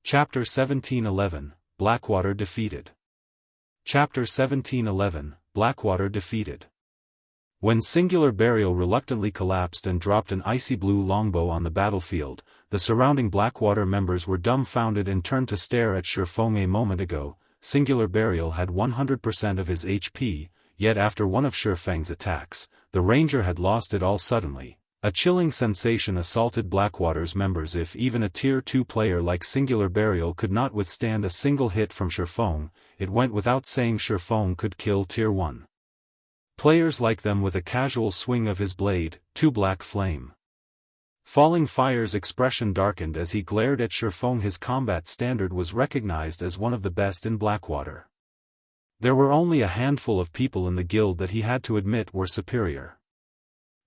Chapter 1711, Blackwater defeated. Chapter 1711, Blackwater defeated. When Singular Burial reluctantly collapsed and dropped an icy blue longbow on the battlefield, the surrounding Blackwater members were dumbfounded and turned to stare at Shifeng. A moment ago, Singular Burial had 100% of his HP, yet after one of Shifeng's attacks, the ranger had lost it all suddenly. A chilling sensation assaulted Blackwater's members. If even a Tier 2 player like Singular Burial could not withstand a single hit from Shifeng, it went without saying Shifeng could kill Tier 1 players like them with a casual swing of his blade, to black flame. Falling Fire's expression darkened as he glared at Shifeng. His combat standard was recognized as one of the best in Blackwater. There were only a handful of people in the guild that he had to admit were superior.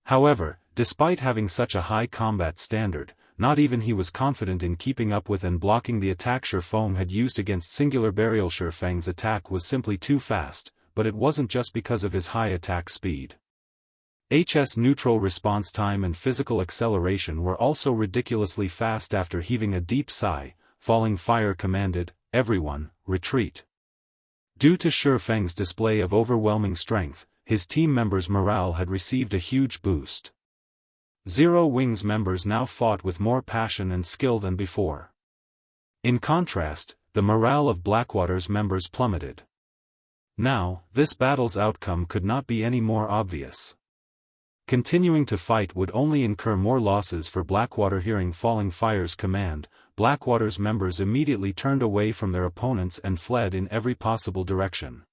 However, despite having such a high combat standard, not even he was confident in keeping up with and blocking the attack Shifeng had used against Singular Burial. Shifeng's attack was simply too fast, but it wasn't just because of his high attack speed. HS neutral response time and physical acceleration were also ridiculously fast. After heaving a deep sigh, Falling Fire commanded, "Everyone, retreat." Due to Shifeng's display of overwhelming strength, his team members' morale had received a huge boost. Zero Wing's members now fought with more passion and skill than before. In contrast, the morale of Blackwater's members plummeted. Now, this battle's outcome could not be any more obvious. Continuing to fight would only incur more losses for Blackwater. Hearing Falling Fire's command, Blackwater's members immediately turned away from their opponents and fled in every possible direction.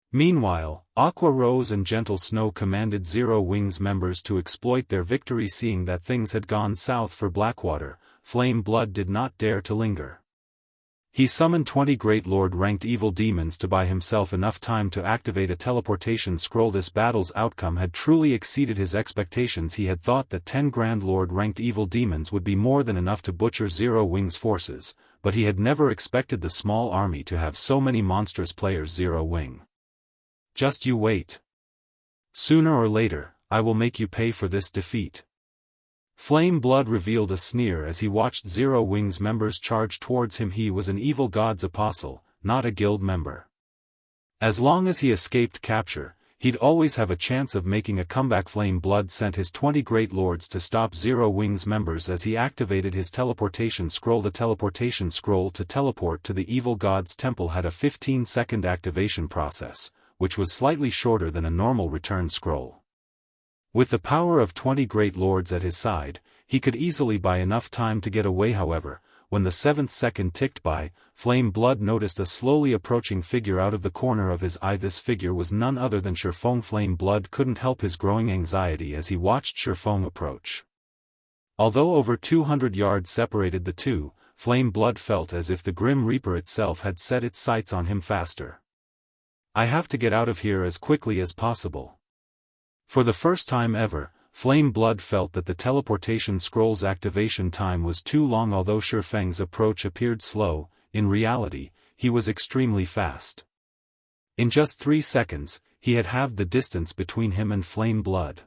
Meanwhile, Aqua Rose and Gentle Snow commanded Zero Wing's members to exploit their victory. Seeing that things had gone south for Blackwater, Flame Blood did not dare to linger. He summoned 20 Great Lord-ranked evil demons to buy himself enough time to activate a teleportation scroll. This battle's outcome had truly exceeded his expectations. He had thought that 10 Grand Lord-ranked evil demons would be more than enough to butcher Zero Wing's forces, but he had never expected the small army to have so many monstrous players. Zero Wing. Just you wait. Sooner or later, I will make you pay for this defeat. Flame Blood revealed a sneer as he watched Zero Wing's members charge towards him. He was an evil god's apostle, not a guild member. As long as he escaped capture, he'd always have a chance of making a comeback. Flame Blood sent his 20 Great Lords to stop Zero Wing's members as he activated his teleportation scroll. The teleportation scroll to teleport to the evil god's temple had a 15-second activation process, which was slightly shorter than a normal return scroll. With the power of 20 Great Lords at his side, he could easily buy enough time to get away. However, when the 7th second ticked by, Flame Blood noticed a slowly approaching figure out of the corner of his eye. This figure was none other than Shifeng. Flame Blood couldn't help his growing anxiety as he watched Shifeng approach. Although over 200 yards separated the two, Flame Blood felt as if the Grim Reaper itself had set its sights on him faster. I have to get out of here as quickly as possible. For the first time ever, Flame Blood felt that the teleportation scroll's activation time was too long. Although Shifeng's approach appeared slow, in reality, he was extremely fast. In just 3 seconds, he had halved the distance between him and Flame Blood.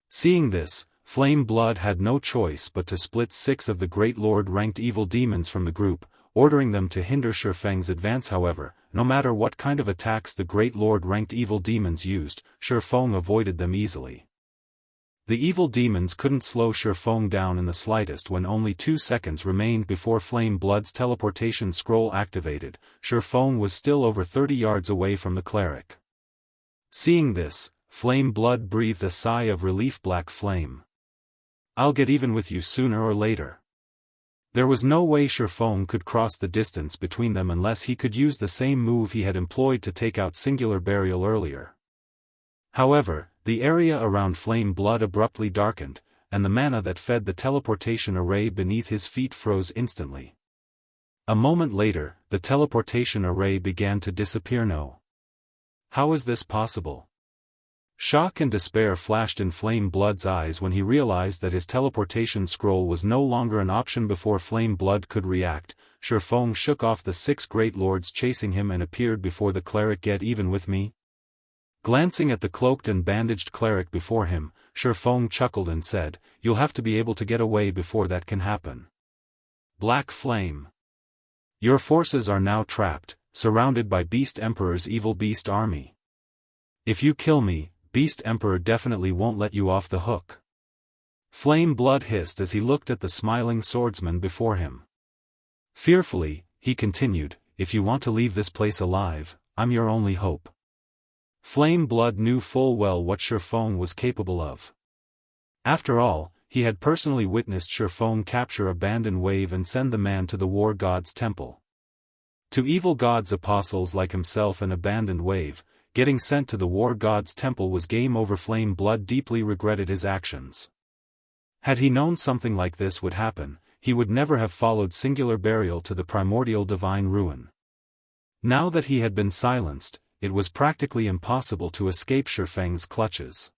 Seeing this, Flame Blood had no choice but to split 6 of the Great Lord-ranked evil demons from the group, ordering them to hinder Shifeng's advance. However, no matter what kind of attacks the Great Lord-ranked evil demons used, Shifeng avoided them easily. The evil demons couldn't slow Shifeng down in the slightest. When only 2 seconds remained before Flame Blood's teleportation scroll activated, Shifeng was still over 30 yards away from the cleric. Seeing this, Flame Blood breathed a sigh of relief. Black Flame. I'll get even with you sooner or later. There was no way Shifeng could cross the distance between them unless he could use the same move he had employed to take out Singular Burial earlier. However, the area around Flame Blood abruptly darkened, and the mana that fed the teleportation array beneath his feet froze instantly. A moment later, the teleportation array began to disappear. No. How is this possible? Shock and despair flashed in Flame Blood's eyes when he realized that his teleportation scroll was no longer an option. Before Flame Blood could react, Shifeng shook off the 6 Great Lords chasing him and appeared before the cleric. Get even with me? Glancing at the cloaked and bandaged cleric before him, Shifeng chuckled and said, "You'll have to be able to get away before that can happen." Black Flame. Your forces are now trapped, surrounded by Beast Emperor's evil beast army. If you kill me, Beast Emperor definitely won't let you off the hook. Flame Blood hissed as he looked at the smiling swordsman before him. Fearfully, he continued, if you want to leave this place alive, I'm your only hope. Flame Blood knew full well what Shifeng was capable of. After all, he had personally witnessed Shifeng capture Abandoned Wave and send the man to the War God's temple. To evil gods apostles like himself and Abandoned Wave, getting sent to the War God's temple was game over. Flame Blood deeply regretted his actions. Had he known something like this would happen, he would never have followed Singular Burial to the primordial divine ruin. Now that he had been silenced, it was practically impossible to escape Shifeng's clutches.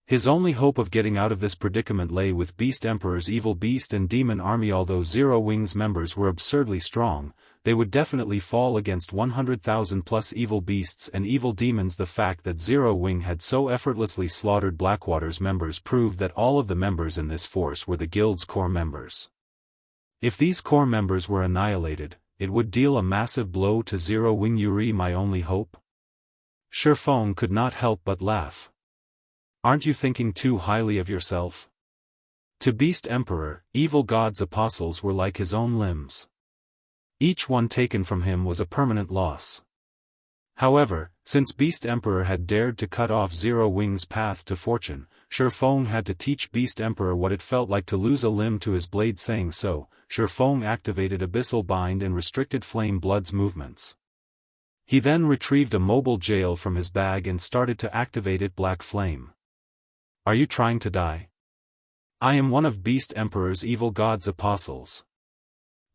His only hope of getting out of this predicament lay with Beast Emperor's evil beast and demon army. Although Zero Wing's members were absurdly strong, they would definitely fall against 100,000 plus evil beasts and evil demons. The fact that Zero Wing had so effortlessly slaughtered Blackwater's members proved that all of the members in this force were the guild's core members. If these core members were annihilated, it would deal a massive blow to Zero Wing. Yuri, my only hope? Shifeng could not help but laugh. Aren't you thinking too highly of yourself? To Beast Emperor, evil gods apostles were like his own limbs. Each one taken from him was a permanent loss. However, since Beast Emperor had dared to cut off Zero Wing's path to fortune, Shifeng had to teach Beast Emperor what it felt like to lose a limb to his blade. Saying so, Shifeng activated Abyssal Bind and restricted Flame Blood's movements. He then retrieved a mobile jail from his bag and started to activate it. Black Flame. Are you trying to die? I am one of Beast Emperor's evil gods apostles.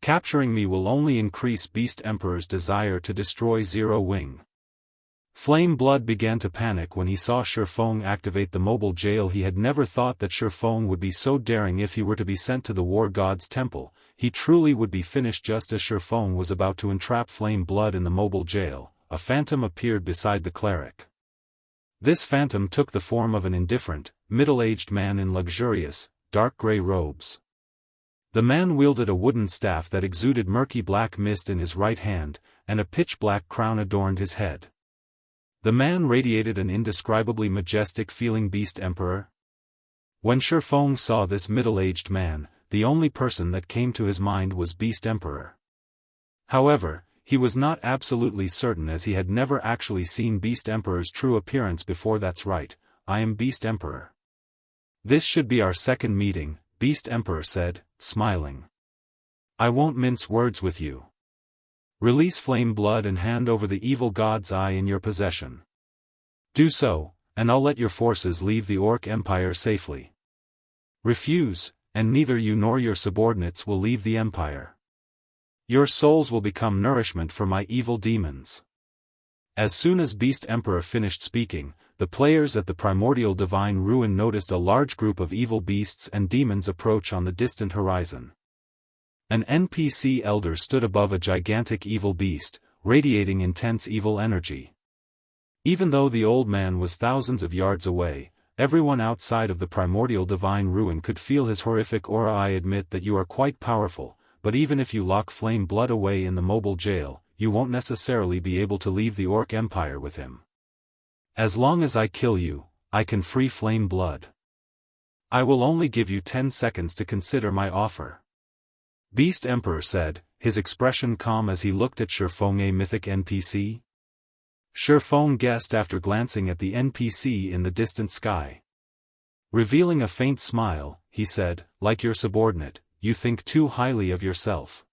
Capturing me will only increase Beast Emperor's desire to destroy Zero Wing. Flame Blood began to panic when he saw Shifeng activate the mobile jail. He had never thought that Shifeng would be so daring. If he were to be sent to the War God's temple, he truly would be finished. Just as Shifeng was about to entrap Flame Blood in the mobile jail, a phantom appeared beside the cleric. This phantom took the form of an indifferent, middle-aged man in luxurious, dark gray robes. The man wielded a wooden staff that exuded murky black mist in his right hand, and a pitch-black crown adorned his head. The man radiated an indescribably majestic feeling. Beast Emperor? When Shifeng saw this middle-aged man, the only person that came to his mind was Beast Emperor. However, he was not absolutely certain as he had never actually seen Beast Emperor's true appearance before. That's right, I am Beast Emperor. This should be our second meeting, Beast Emperor said, smiling. I won't mince words with you. Release Flame Blood and hand over the evil god's eye in your possession. Do so, and I'll let your forces leave the Orc Empire safely. Refuse, and neither you nor your subordinates will leave the Empire. Your souls will become nourishment for my evil demons. As soon as Beast Emperor finished speaking, the players at the primordial divine ruin noticed a large group of evil beasts and demons approach on the distant horizon. An NPC elder stood above a gigantic evil beast, radiating intense evil energy. Even though the old man was thousands of yards away, everyone outside of the primordial divine ruin could feel his horrific aura. I admit that you are quite powerful, but even if you lock Flame Blood away in the mobile jail, you won't necessarily be able to leave the Orc Empire with him. As long as I kill you, I can free Flame Blood. I will only give you 10 seconds to consider my offer. Beast Emperor said, his expression calm as he looked at Shifeng. A mythic NPC? Shifeng guessed after glancing at the NPC in the distant sky. Revealing a faint smile, he said, like your subordinate, you think too highly of yourself.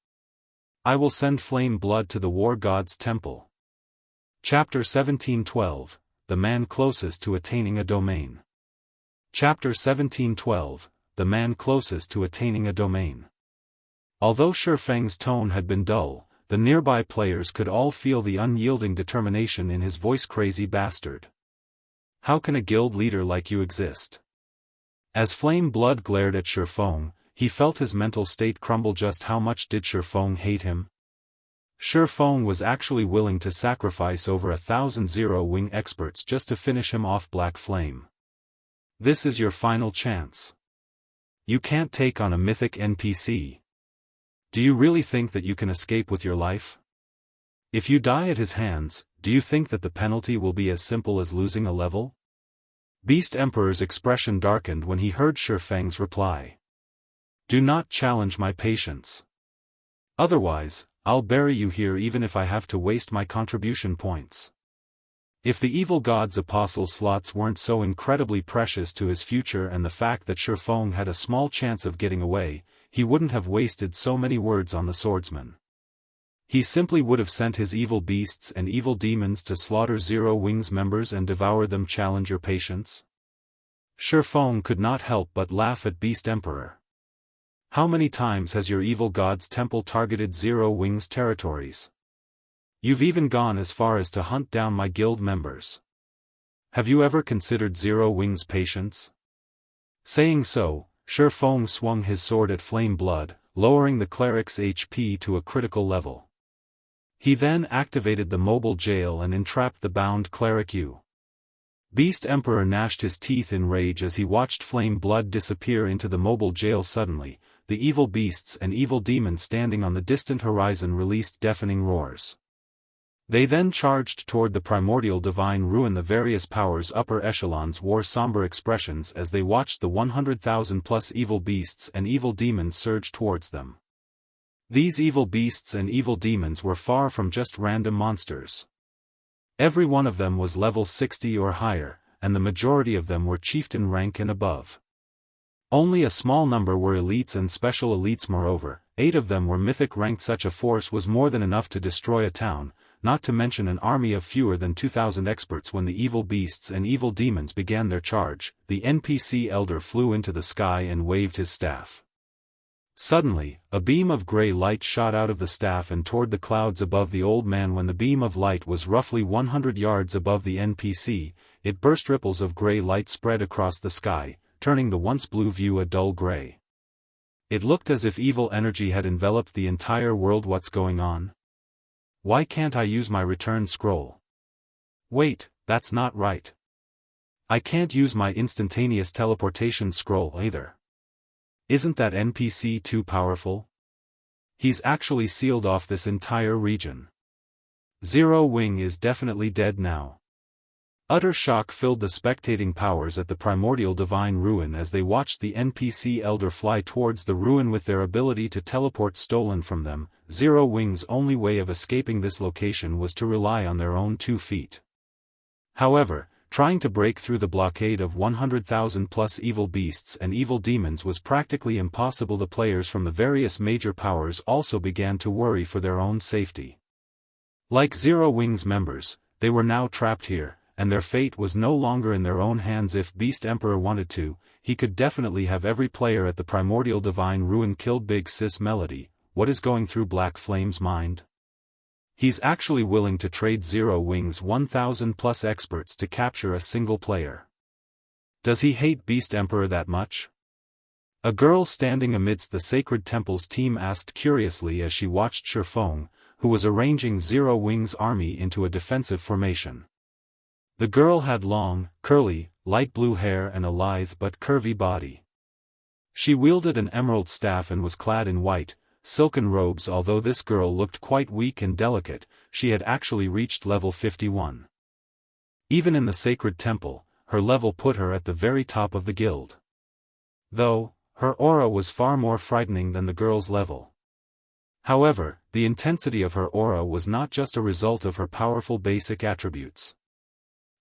I will send Flame Blood to the War God's temple. Chapter 1712, The Man Closest to Attaining a Domain. Chapter 1712, The Man Closest to Attaining a Domain. Although Shifeng's tone had been dull, the nearby players could all feel the unyielding determination in his voice. Crazy bastard. How can a guild leader like you exist? As Flame Blood glared at Shifeng, he felt his mental state crumble. Just how much did Shifeng hate him? Shifeng was actually willing to sacrifice over 1,000 Zero Wing experts just to finish him off. Black Flame. This is your final chance. You can't take on a mythic NPC. Do you really think that you can escape with your life? If you die at his hands, do you think that the penalty will be as simple as losing a level? Beast Emperor's expression darkened when he heard Shifeng's reply. Do not challenge my patience. Otherwise, I'll bury you here even if I have to waste my contribution points. If the evil god's apostle slots weren't so incredibly precious to his future and the fact that Shifeng had a small chance of getting away, he wouldn't have wasted so many words on the swordsman. He simply would have sent his evil beasts and evil demons to slaughter Zero Wings members and devour them. Challenge your patience? Shifeng could not help but laugh at Beast Emperor. How many times has your evil god's temple targeted Zero Wings territories? You've even gone as far as to hunt down my guild members. Have you ever considered Zero Wings' patience? Saying so, Shifeng swung his sword at Flame Blood, lowering the cleric's HP to a critical level. He then activated the mobile jail and entrapped the bound cleric Yu. Beast Emperor gnashed his teeth in rage as he watched Flame Blood disappear into the mobile jail. Suddenly, the evil beasts and evil demons standing on the distant horizon released deafening roars. They then charged toward the primordial divine ruin. The various powers' upper echelons wore somber expressions as they watched the 100,000+ evil beasts and evil demons surge towards them. These evil beasts and evil demons were far from just random monsters. Every one of them was level 60 or higher, and the majority of them were chieftain rank and above. Only a small number were elites and special elites. Moreover, 8 of them were mythic ranked. Such a force was more than enough to destroy a town, not to mention an army of fewer than 2,000 experts. When the evil beasts and evil demons began their charge, the NPC elder flew into the sky and waved his staff. Suddenly, a beam of grey light shot out of the staff and toward the clouds above the old man. When the beam of light was roughly 100 yards above the NPC, it burst. Ripples of grey light spread across the sky, turning the once blue view a dull grey. It looked as if evil energy had enveloped the entire world. What's going on? Why can't I use my return scroll? Wait, that's not right. I can't use my instantaneous teleportation scroll either. Isn't that NPC too powerful? He's actually sealed off this entire region. Zero Wing is definitely dead now. Utter shock filled the spectating powers at the primordial divine ruin as they watched the NPC elder fly towards the ruin with their ability to teleport stolen from them. Zero Wing's only way of escaping this location was to rely on their own 2 feet. However, trying to break through the blockade of 100,000+ evil beasts and evil demons was practically impossible. The players from the various major powers also began to worry for their own safety. Like Zero Wing's members, they were now trapped here, and their fate was no longer in their own hands. If Beast Emperor wanted to, he could definitely have every player at the primordial divine ruin killed. Big Sis Melody, what is going through Black Flame's mind? He's actually willing to trade Zero Wing's 1,000+ experts to capture a single player. Does he hate Beast Emperor that much? A girl standing amidst the Sacred Temple's team asked curiously as she watched Shifeng, who was arranging Zero Wing's army into a defensive formation. The girl had long, curly, light blue hair and a lithe but curvy body. She wielded an emerald staff and was clad in white, silken robes. Although this girl looked quite weak and delicate, she had actually reached level 51. Even in the Sacred Temple, her level put her at the very top of the guild. Though, her aura was far more frightening than the girl's level. However, the intensity of her aura was not just a result of her powerful basic attributes.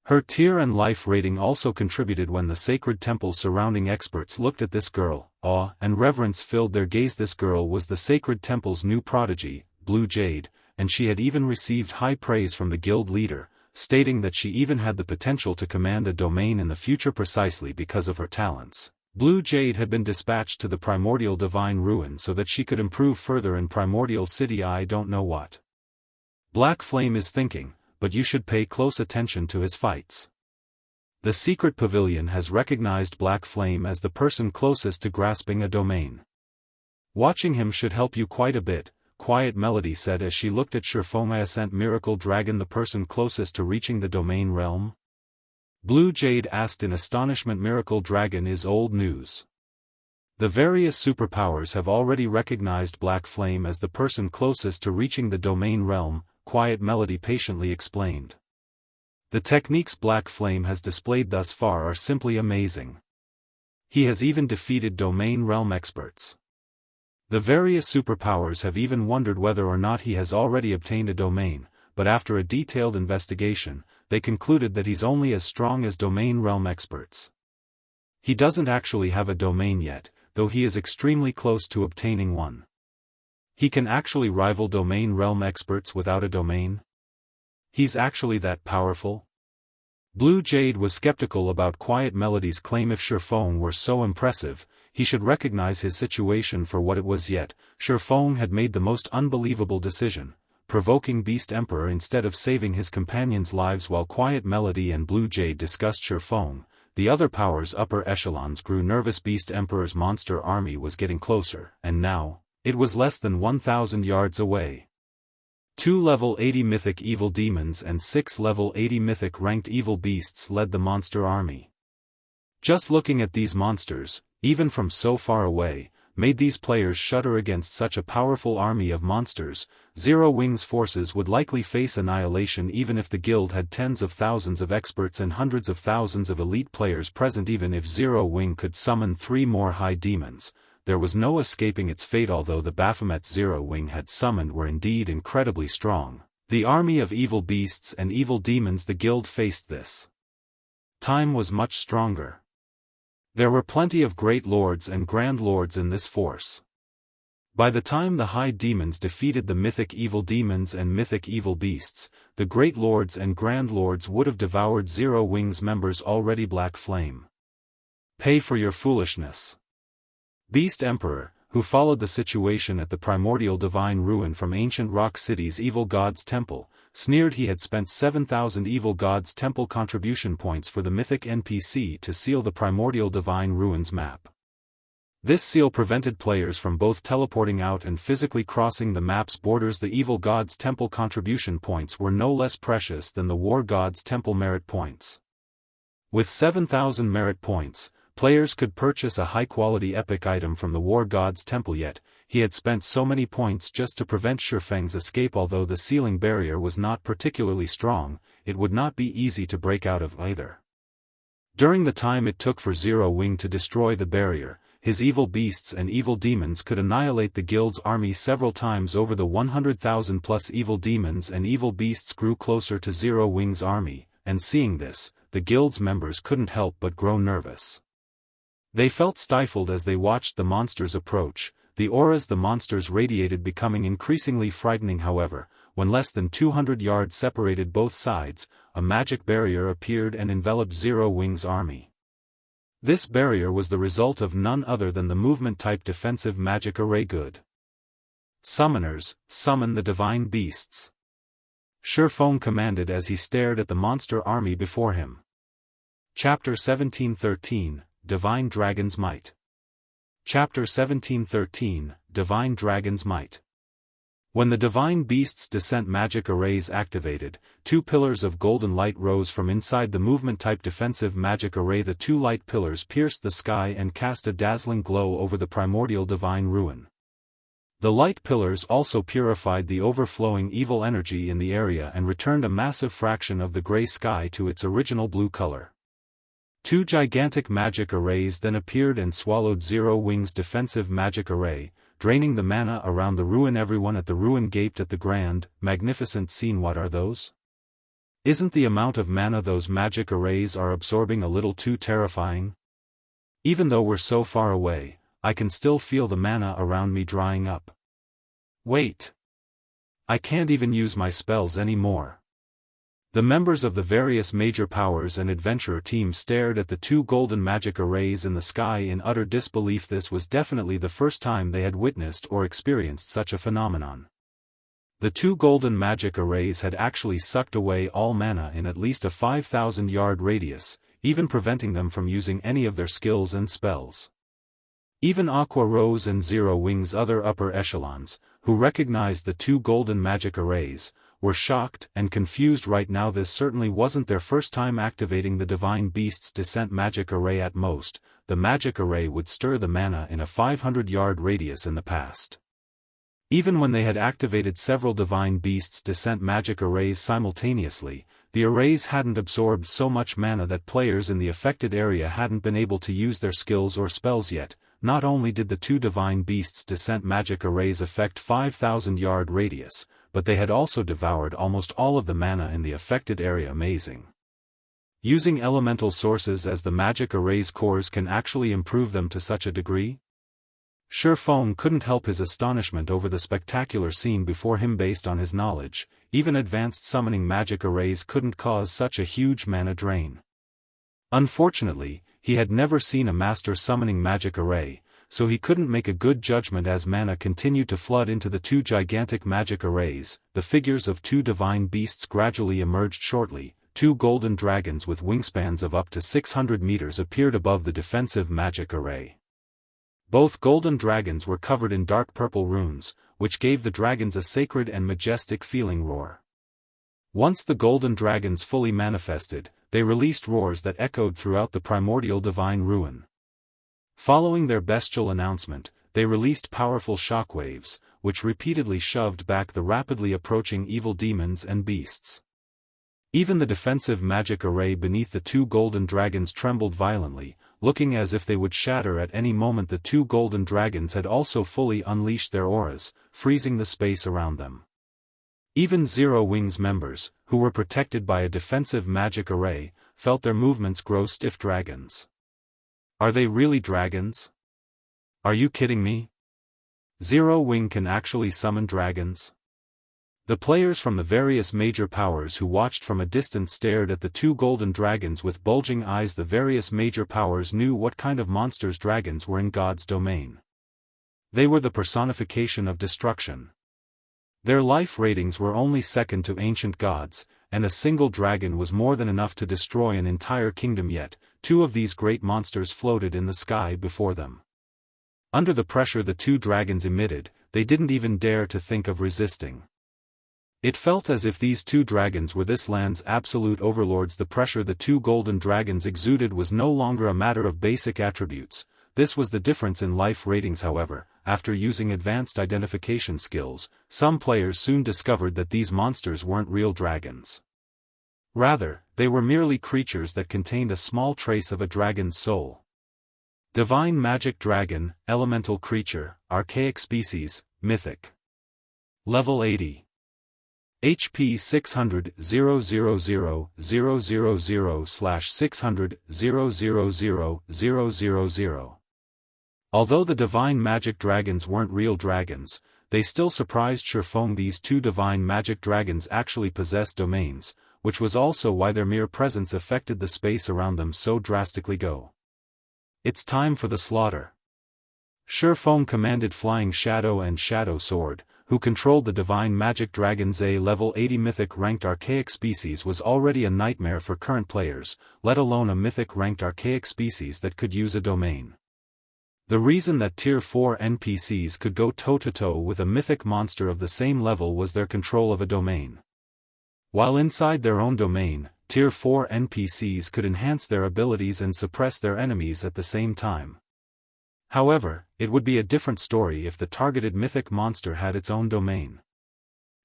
Her tier and life rating also contributed. When the Sacred Temple's surrounding experts looked at this girl, awe and reverence filled their gaze. This girl was the Sacred Temple's new prodigy, Blue Jade, and she had even received high praise from the guild leader, stating that she even had the potential to command a domain in the future. Precisely because of her talents, Blue Jade had been dispatched to the primordial divine ruin so that she could improve further in Primordial City. I don't know what Black Flame is thinking, but you should pay close attention to his fights. The secret pavilion has recognized Black Flame as the person closest to grasping a domain. Watching him should help you quite a bit, Quiet Melody said as she looked at Shifeng. Ascent Miracle Dragon, the person closest to reaching the domain realm? Blue Jade asked in astonishment. Miracle Dragon is old news. The various superpowers have already recognized Black Flame as the person closest to reaching the domain realm, Quiet Melody patiently explained. The techniques Black Flame has displayed thus far are simply amazing. He has even defeated domain realm experts. The various superpowers have even wondered whether or not he has already obtained a domain, but after a detailed investigation, they concluded that he's only as strong as domain realm experts. He doesn't actually have a domain yet, though he is extremely close to obtaining one. He can actually rival domain realm experts without a domain? He's actually that powerful? Blue Jade was skeptical about Quiet Melody's claim. If Shifeng were so impressive, he should recognize his situation for what it was, yet Shifeng had made the most unbelievable decision, provoking Beast Emperor instead of saving his companions' lives. While Quiet Melody and Blue Jade discussed Shifeng, the other powers' upper echelons grew nervous. Beast Emperor's monster army was getting closer, and now, it was less than 1,000 yards away. 2 level 80 mythic evil demons and 6 level 80 mythic ranked evil beasts led the monster army. Just looking at these monsters, even from so far away, made these players shudder. Against such a powerful army of monsters, Zero Wing's forces would likely face annihilation even if the guild had tens of thousands of experts and hundreds of thousands of elite players present. Even if Zero Wing could summon 3 more high demons, there was no escaping its fate. Although the Baphomet Zero Wing had summoned were indeed incredibly strong, the army of evil beasts and evil demons the guild faced this time was much stronger. There were plenty of great lords and grand lords in this force. By the time the high demons defeated the mythic evil demons and mythic evil beasts, the great lords and grand lords would have devoured Zero Wing's members already. Black Flame. Pay for your foolishness. Beast Emperor, who followed the situation at the primordial divine ruin from ancient rock city's evil god's temple, sneered. He had spent 7,000 evil god's temple contribution points for the mythic NPC to seal the primordial divine ruins map. This seal prevented players from both teleporting out and physically crossing the map's borders. The evil god's temple contribution points were no less precious than the war god's temple merit points. With 7,000 merit points, players could purchase a high-quality epic item from the war god's temple, yet he had spent so many points just to prevent Shifeng's escape. Although the sealing barrier was not particularly strong, it would not be easy to break out of either. During the time it took for Zero Wing to destroy the barrier, his evil beasts and evil demons could annihilate the guild's army several times over. The 100,000 plus evil demons and evil beasts grew closer to Zero Wing's army, and seeing this, the guild's members couldn't help but grow nervous. They felt stifled as they watched the monsters approach, the auras the monsters radiated becoming increasingly frightening. However, when less than 200 yards separated both sides, a magic barrier appeared and enveloped Zero Wing's army. This barrier was the result of none other than the movement-type defensive magic array. Good summoners, summon the divine beasts. Shifeng commanded as he stared at the monster army before him. Chapter 1713, Divine Dragon's Might. Chapter 1713, Divine Dragon's Might. When the Divine Beast's Descent magic arrays activated, 2 pillars of golden light rose from inside the movement-type defensive magic array. The 2 light pillars pierced the sky and cast a dazzling glow over the primordial divine ruin. The light pillars also purified the overflowing evil energy in the area and returned a massive fraction of the gray sky to its original blue color. 2 gigantic magic arrays then appeared and swallowed Zero Wing's defensive magic array, draining the mana around the ruin. Everyone at the ruin gaped at the grand, magnificent scene. What are those? Isn't the amount of mana those magic arrays are absorbing a little too terrifying? Even though we're so far away, I can still feel the mana around me drying up. Wait! I can't even use my spells anymore. The members of the various major powers and adventurer teams stared at the 2 golden magic arrays in the sky in utter disbelief. This was definitely the first time they had witnessed or experienced such a phenomenon. The 2 golden magic arrays had actually sucked away all mana in at least a 5,000-yard radius, even preventing them from using any of their skills and spells. Even Aqua Rose and Zero Wing's other upper echelons, who recognized the 2 golden magic arrays, were shocked and confused right now. This certainly wasn't their first time activating the Divine Beast's Descent magic array. At most, the magic array would stir the mana in a 500-yard radius in the past. Even when they had activated several Divine Beasts' descent magic arrays simultaneously, the arrays hadn't absorbed so much mana that players in the affected area hadn't been able to use their skills or spells yet. Not only did the 2 Divine Beasts' descent magic arrays affect 5,000-yard radius, but they had also devoured almost all of the mana in the affected area. Amazing. Using elemental sources as the magic array's cores can actually improve them to such a degree? Shifeng couldn't help his astonishment over the spectacular scene before him. Based on his knowledge, even advanced summoning magic arrays couldn't cause such a huge mana drain. Unfortunately, he had never seen a master summoning magic array, so he couldn't make a good judgment as mana continued to flood into the 2 gigantic magic arrays. The figures of 2 divine beasts gradually emerged shortly. 2 golden dragons with wingspans of up to 600 meters appeared above the defensive magic array. Both golden dragons were covered in dark purple runes, which gave the dragons a sacred and majestic feeling roar. Once the golden dragons fully manifested, they released roars that echoed throughout the primordial divine ruin. Following their bestial announcement, they released powerful shockwaves, which repeatedly shoved back the rapidly approaching evil demons and beasts. Even the defensive magic array beneath the 2 golden dragons trembled violently, looking as if they would shatter at any moment. The 2 golden dragons had also fully unleashed their auras, freezing the space around them. Even Zero Wings members, who were protected by a defensive magic array, felt their movements grow stiff. Dragons. Are they really dragons? Are you kidding me? Zero Wing can actually summon dragons? The players from the various major powers who watched from a distance stared at the 2 golden dragons with bulging eyes. The various major powers knew what kind of monsters dragons were in God's domain. They were the personification of destruction. Their life ratings were only second to ancient gods, and a single dragon was more than enough to destroy an entire kingdom. Yet 2 of these great monsters floated in the sky before them. Under the pressure the 2 dragons emitted, they didn't even dare to think of resisting. It felt as if these 2 dragons were this land's absolute overlords. The pressure the 2 golden dragons exuded was no longer a matter of basic attributes. This was the difference in life ratings. However, after using advanced identification skills, some players soon discovered that these monsters weren't real dragons. Rather, they were merely creatures that contained a small trace of a dragon's soul. Divine Magic Dragon, Elemental Creature, Archaic Species, Mythic. Level 80. HP 600 000/600 000. Although the Divine Magic Dragons weren't real dragons, they still surprised Shifeng. These 2 Divine Magic Dragons actually possessed domains, which was also why their mere presence affected the space around them so drastically. Go. It's time for the slaughter. Shifeng commanded Flying Shadow and Shadow Sword, who controlled the Divine Magic Dragons. A level 80 Mythic-ranked archaic species was already a nightmare for current players, let alone a Mythic-ranked archaic species that could use a domain. The reason that Tier 4 NPCs could go toe-to-toe with a Mythic monster of the same level was their control of a domain. While inside their own domain, Tier 4 NPCs could enhance their abilities and suppress their enemies at the same time. However, it would be a different story if the targeted Mythic monster had its own domain.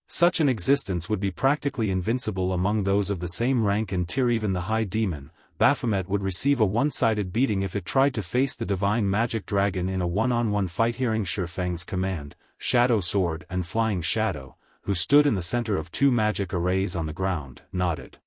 Such an existence would be practically invincible among those of the same rank and tier. Even the High Demon, Baphomet, would receive a one-sided beating if it tried to face the Divine Magic Dragon in a one-on-one fight. Hearing Shifeng's command, Shadow Sword and Flying Shadow, who stood in the center of 2 magic arrays on the ground, nodded.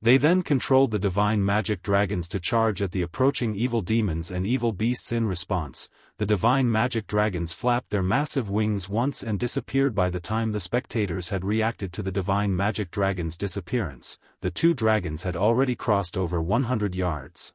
They then controlled the Divine Magic Dragons to charge at the approaching evil demons and evil beasts. In response, the Divine Magic Dragons flapped their massive wings once and disappeared. By the time the spectators had reacted to the Divine Magic Dragons' disappearance, the 2 dragons had already crossed over 100 yards.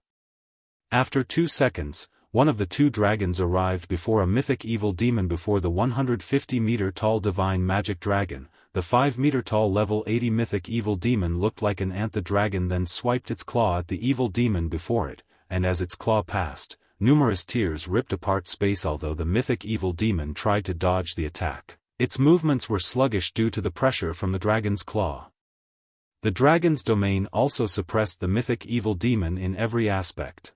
After 2 seconds, one of the 2 dragons arrived before a mythic evil demon. Before the 150-meter-tall Divine Magic Dragon, the 5-meter-tall level 80 mythic evil demon looked like an ant. The dragon then swiped its claw at the evil demon before it, and as its claw passed, numerous tears ripped apart space. Although the mythic evil demon tried to dodge the attack, its movements were sluggish due to the pressure from the dragon's claw. The dragon's domain also suppressed the mythic evil demon in every aspect.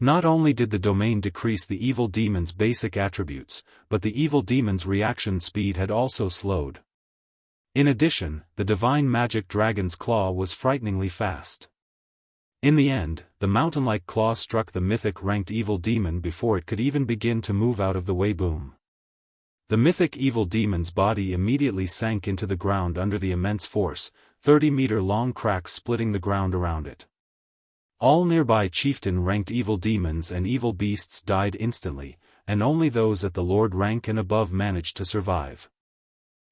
Not only did the domain decrease the evil demon's basic attributes, but the evil demon's reaction speed had also slowed. In addition, the divine magic dragon's claw was frighteningly fast. In the end, the mountain-like claw struck the mythic-ranked evil demon before it could even begin to move out of the way. Boom. The mythic evil demon's body immediately sank into the ground under the immense force, 30-meter-long cracks splitting the ground around it. All nearby chieftain-ranked evil demons and evil beasts died instantly, and only those at the lord rank and above managed to survive.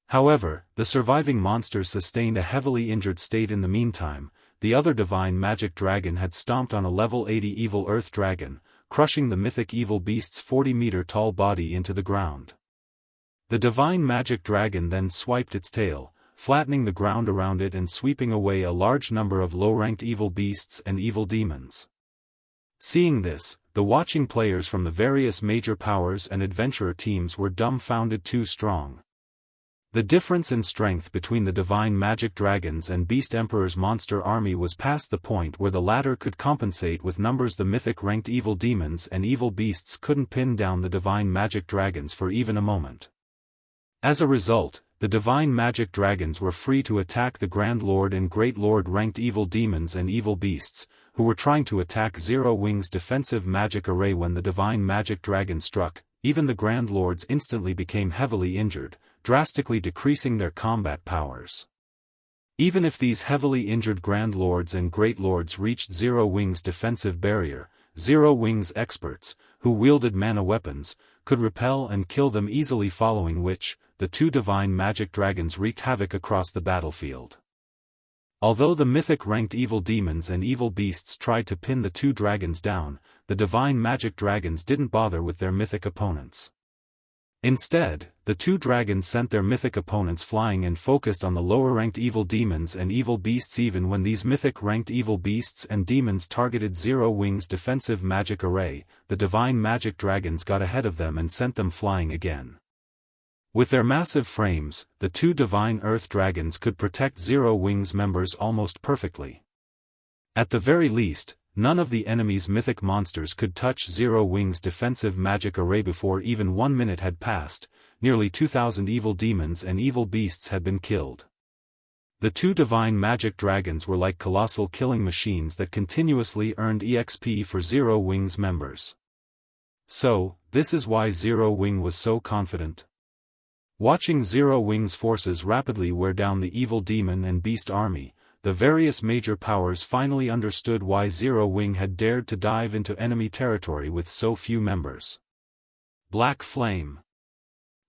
However, the surviving monsters sustained a heavily injured state in the meantime. The other divine magic dragon had stomped on a level 80 evil earth dragon, crushing the mythic evil beast's 40-meter-tall body into the ground. The divine magic dragon then swiped its tail, flattening the ground around it and sweeping away a large number of low-ranked evil beasts and evil demons. Seeing this, the watching players from the various major powers and adventurer teams were dumbfounded. Too strong. The difference in strength between the divine magic dragons and Beast Emperor's monster army was past the point where the latter could compensate with numbers. The mythic-ranked evil demons and evil beasts couldn't pin down the divine magic dragons for even a moment. As a result, the divine magic dragons were free to attack the Grand Lord and Great Lord-ranked evil demons and evil beasts, who were trying to attack Zero Wing's defensive magic array. When the divine magic dragon struck, even the Grand Lords instantly became heavily injured, drastically decreasing their combat powers. Even if these heavily injured Grand Lords and Great Lords reached Zero Wing's defensive barrier, Zero Wing's experts, who wielded mana weapons, could repel and kill them easily, following which, the two divine magic dragons wreaked havoc across the battlefield. Although the mythic-ranked evil demons and evil beasts tried to pin the two dragons down, the divine magic dragons didn't bother with their mythic opponents. Instead, the two dragons sent their mythic opponents flying and focused on the lower-ranked evil demons and evil beasts. Even when these mythic-ranked evil beasts and demons targeted Zero Wing's defensive magic array, the divine magic dragons got ahead of them and sent them flying again. With their massive frames, the two divine earth dragons could protect Zero Wing's members almost perfectly. At the very least, none of the enemy's mythic monsters could touch Zero Wing's defensive magic array. Before even 1 minute had passed, nearly 2,000 evil demons and evil beasts had been killed. The two divine magic dragons were like colossal killing machines that continuously earned EXP for Zero Wing's members. So, this is why Zero Wing was so confident. Watching Zero Wing's forces rapidly wear down the evil demon and beast army, the various major powers finally understood why Zero Wing had dared to dive into enemy territory with so few members. Black Flame.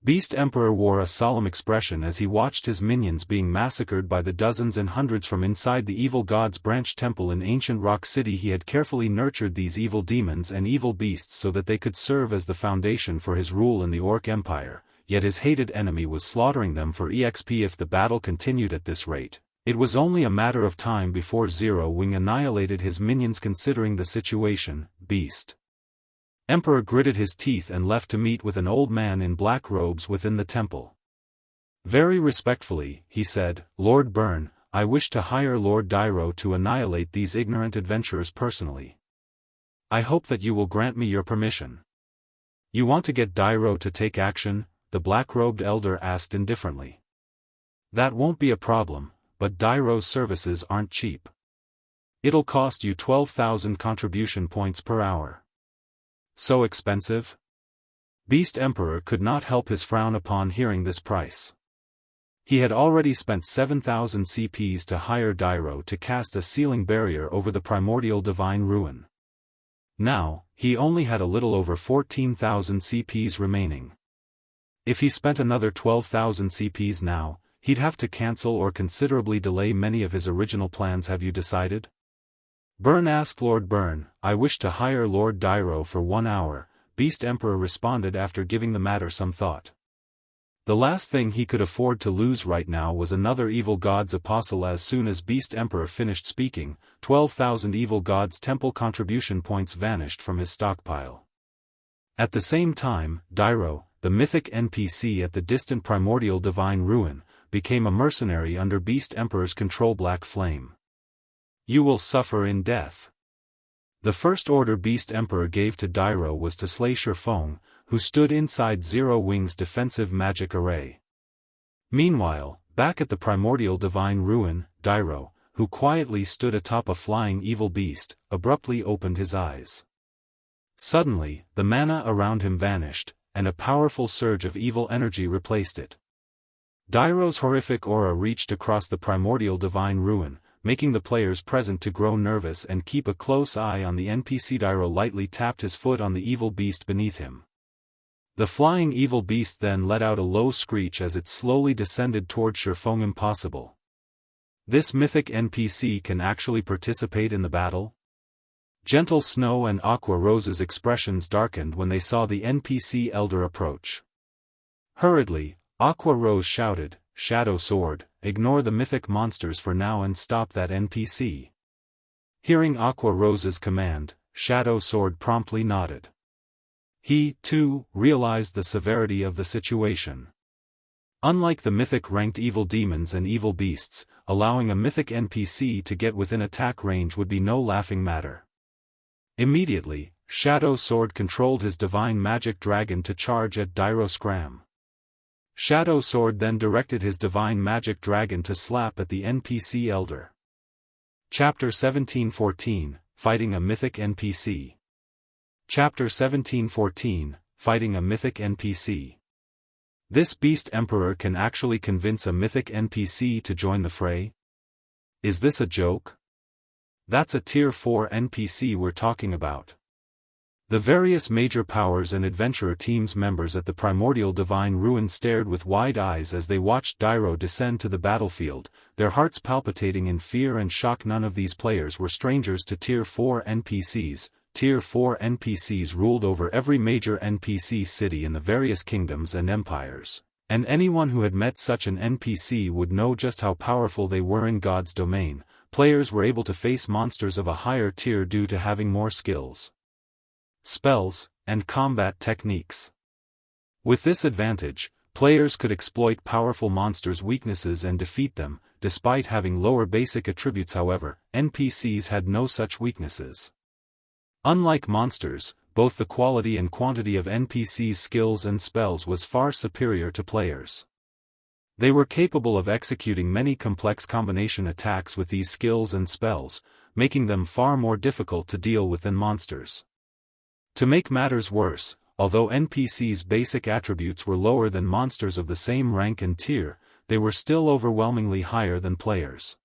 Beast Emperor wore a solemn expression as he watched his minions being massacred by the dozens and hundreds from inside the evil god's branch temple in ancient Rock City. He had carefully nurtured these evil demons and evil beasts so that they could serve as the foundation for his rule in the Orc Empire, yet his hated enemy was slaughtering them for EXP. If the battle continued at this rate, it was only a matter of time before Zero Wing annihilated his minions. Considering the situation, Beast Emperor gritted his teeth and left to meet with an old man in black robes within the temple. Very respectfully, he said, "Lord Byrne, I wish to hire Lord Dairo to annihilate these ignorant adventurers personally. I hope that you will grant me your permission." "You want to get Dairo to take action?" the black-robed elder asked indifferently. "That won't be a problem, but Dairo's services aren't cheap. It'll cost you 12,000 contribution points per hour." "So expensive?" Beast Emperor could not help his frown upon hearing this price. He had already spent 7,000 CPs to hire Dairo to cast a sealing barrier over the primordial divine ruin. Now, he only had a little over 14,000 CPs remaining. If he spent another 12,000 CPs now, he'd have to cancel or considerably delay many of his original plans. "Have you decided?" Byrne asked. "Lord Byrne, I wish to hire Lord Dairo for 1 hour, Beast Emperor responded after giving the matter some thought. The last thing he could afford to lose right now was another evil god's apostle. As soon as Beast Emperor finished speaking, 12,000 evil god's temple contribution points vanished from his stockpile. At the same time, Dairo, the mythic NPC at the distant primordial divine ruin, became a mercenary under Beast Emperor's control. Black Flame. "You will suffer in death." The First Order Beast Emperor gave to Dairo was to slay Shifeng, who stood inside Zero Wing's defensive magic array. Meanwhile, back at the primordial divine ruin, Dairo, who quietly stood atop a flying evil beast, abruptly opened his eyes. Suddenly, the mana around him vanished, and a powerful surge of evil energy replaced it. Dairo's horrific aura reached across the primordial divine ruin, making the players present to grow nervous and keep a close eye on the NPC. Dairo lightly tapped his foot on the evil beast beneath him. The flying evil beast then let out a low screech as it slowly descended toward Shifeng. Impossible. This mythic NPC can actually participate in the battle? Gentle Snow and Aqua Rose's expressions darkened when they saw the NPC elder approach. Hurriedly, Aqua Rose shouted, "Shadow Sword, ignore the mythic monsters for now and stop that NPC." Hearing Aqua Rose's command, Shadow Sword promptly nodded. He, too, realized the severity of the situation. Unlike the mythic-ranked evil demons and evil beasts, allowing a mythic NPC to get within attack range would be no laughing matter. Immediately, Shadow Sword controlled his divine magic dragon to charge at Dairo Scram. Shadow Sword then directed his divine magic dragon to slap at the NPC elder. Chapter 1714, Fighting a Mythic NPC. Chapter 1714, Fighting a Mythic NPC. This Beast Emperor can actually convince a mythic NPC to join the fray? Is this a joke? That's a Tier 4 NPC we're talking about. The various major powers and adventurer teams members at the primordial divine ruin stared with wide eyes as they watched Dairo descend to the battlefield, their hearts palpitating in fear and shock. None of these players were strangers to Tier 4 NPCs. Tier 4 NPCs ruled over every major NPC city in the various kingdoms and empires, and anyone who had met such an NPC would know just how powerful they were. In God's domain, players were able to face monsters of a higher tier due to having more skills, spells, and combat techniques. With this advantage, players could exploit powerful monsters' weaknesses and defeat them, despite having lower basic attributes. However, NPCs had no such weaknesses. Unlike monsters, both the quality and quantity of NPCs' skills and spells was far superior to players. They were capable of executing many complex combination attacks with these skills and spells, making them far more difficult to deal with than monsters. To make matters worse, although NPCs' basic attributes were lower than monsters of the same rank and tier, they were still overwhelmingly higher than players.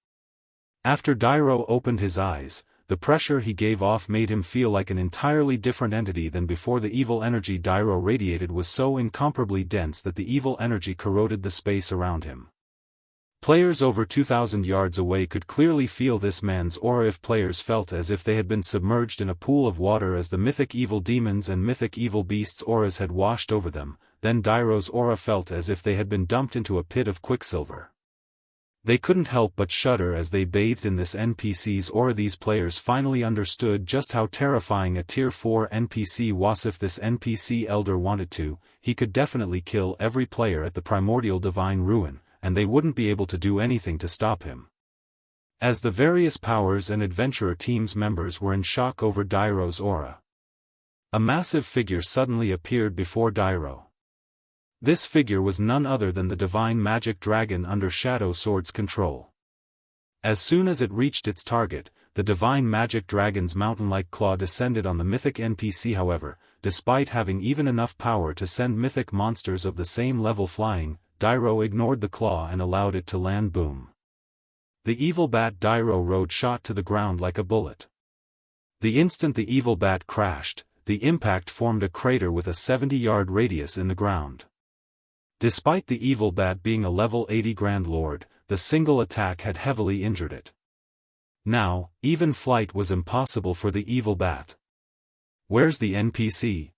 After Dairo opened his eyes, the pressure he gave off made him feel like an entirely different entity than before. The evil energy Dairo radiated was so incomparably dense that the evil energy corroded the space around him. Players over 2,000 yards away could clearly feel this man's aura. If players felt as if they had been submerged in a pool of water as the mythic evil demons and mythic evil beasts' auras had washed over them, then Dairo's aura felt as if they had been dumped into a pit of quicksilver. They couldn't help but shudder as they bathed in this NPC's aura. These players finally understood just how terrifying a Tier 4 NPC was. If this NPC elder wanted to, he could definitely kill every player at the primordial divine ruin, and they wouldn't be able to do anything to stop him. As the various powers and adventurer teams members were in shock over Dairo's aura, a massive figure suddenly appeared before Dairo. This figure was none other than the divine magic dragon under Shadow Sword's control. As soon as it reached its target, the divine magic dragon's mountain-like claw descended on the mythic NPC. However, despite having even enough power to send mythic monsters of the same level flying, Dairo ignored the claw and allowed it to land. Boom. The evil bat Dairo rode shot to the ground like a bullet. The instant the evil bat crashed, the impact formed a crater with a 70-yard radius in the ground. Despite the evil bat being a level 80 Grand Lord, the single attack had heavily injured it. Now, even flight was impossible for the evil bat. Where's the NPC?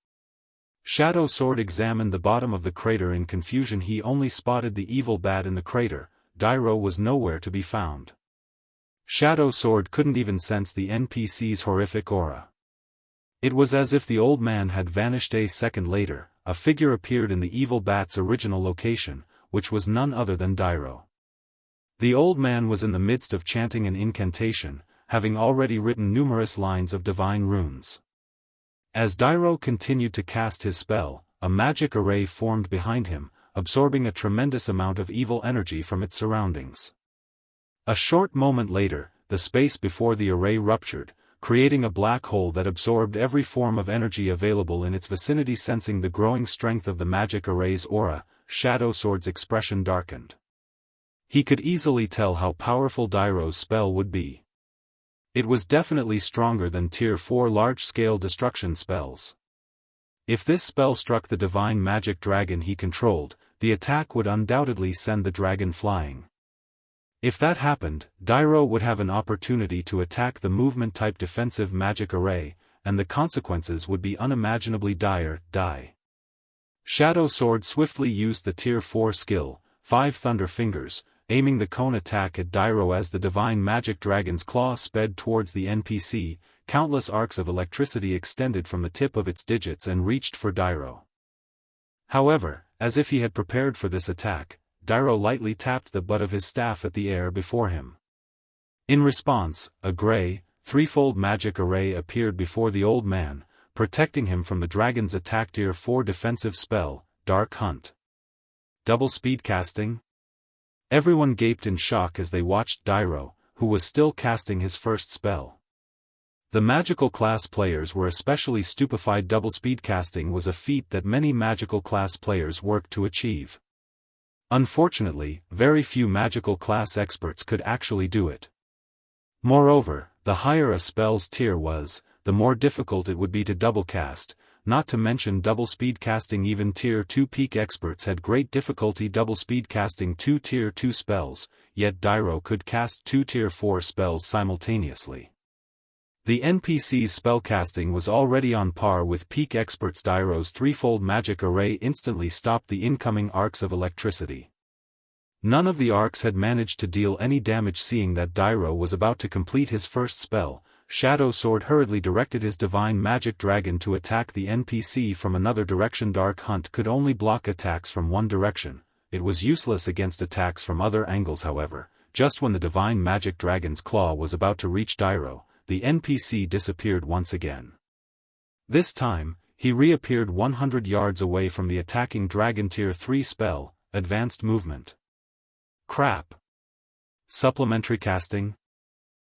Shadow Sword examined the bottom of the crater in confusion. He only spotted the evil bat in the crater. Dairo was nowhere to be found. Shadow Sword couldn't even sense the NPC's horrific aura. It was as if the old man had vanished. A second later, a figure appeared in the evil bat's original location, which was none other than Dairo. The old man was in the midst of chanting an incantation, having already written numerous lines of divine runes. As Dairo continued to cast his spell, a magic array formed behind him, absorbing a tremendous amount of evil energy from its surroundings. A short moment later, the space before the array ruptured, creating a black hole that absorbed every form of energy available in its vicinity. Sensing the growing strength of the magic array's aura, Shadow Sword's expression darkened. He could easily tell how powerful Dairo's spell would be. It was definitely stronger than Tier 4 large-scale destruction spells. If this spell struck the divine magic dragon he controlled, the attack would undoubtedly send the dragon flying. If that happened, Dairo would have an opportunity to attack the movement-type defensive magic array, and the consequences would be unimaginably dire. Shadow Sword swiftly used the Tier 4 skill, 5 Thunder Fingers, aiming the cone attack at Dairo as the divine magic dragon's claw sped towards the NPC. Countless arcs of electricity extended from the tip of its digits and reached for Dairo. However, as if he had prepared for this attack, Dairo lightly tapped the butt of his staff at the air before him. In response, a gray, threefold magic array appeared before the old man, protecting him from the dragon's attack. Tier 4 defensive spell, Dark Hunt. Double speed casting? Everyone gaped in shock as they watched Dairo, who was still casting his first spell. The magical class players were especially stupefied. Double speed casting was a feat that many magical class players worked to achieve. Unfortunately, very few magical class experts could actually do it. Moreover, the higher a spell's tier was, the more difficult it would be to double cast, not to mention double speed casting. Even Tier 2 peak experts had great difficulty double speed casting 2 Tier 2 spells, yet Dairo could cast 2 Tier 4 spells simultaneously. The NPC's spellcasting was already on par with peak experts. Dairo's threefold magic array instantly stopped the incoming arcs of electricity. None of the arcs had managed to deal any damage. Seeing that Dairo was about to complete his first spell, Shadow Sword hurriedly directed his divine magic dragon to attack the NPC from another direction. Dark Hunt could only block attacks from one direction. It was useless against attacks from other angles. However, just when the divine magic dragon's claw was about to reach Dairo, the NPC disappeared once again. This time, he reappeared 100 yards away from the attacking dragon. Tier 3 spell, Advanced Movement. Crap. Supplementary casting?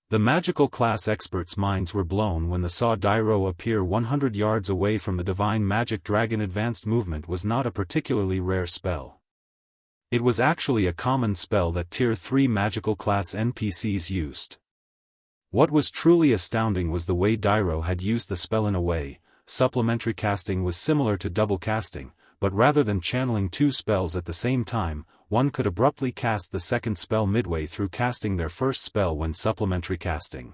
The magical class experts' minds were blown when they saw Dairo appear 100 yards away from the divine magic dragon. Advanced Movement was not a particularly rare spell. It was actually a common spell that Tier 3 magical class NPCs used. What was truly astounding was the way Dairo had used the spell. In a way, supplementary casting was similar to double casting, but rather than channeling 2 spells at the same time, one could abruptly cast the second spell midway through casting their first spell when supplementary casting.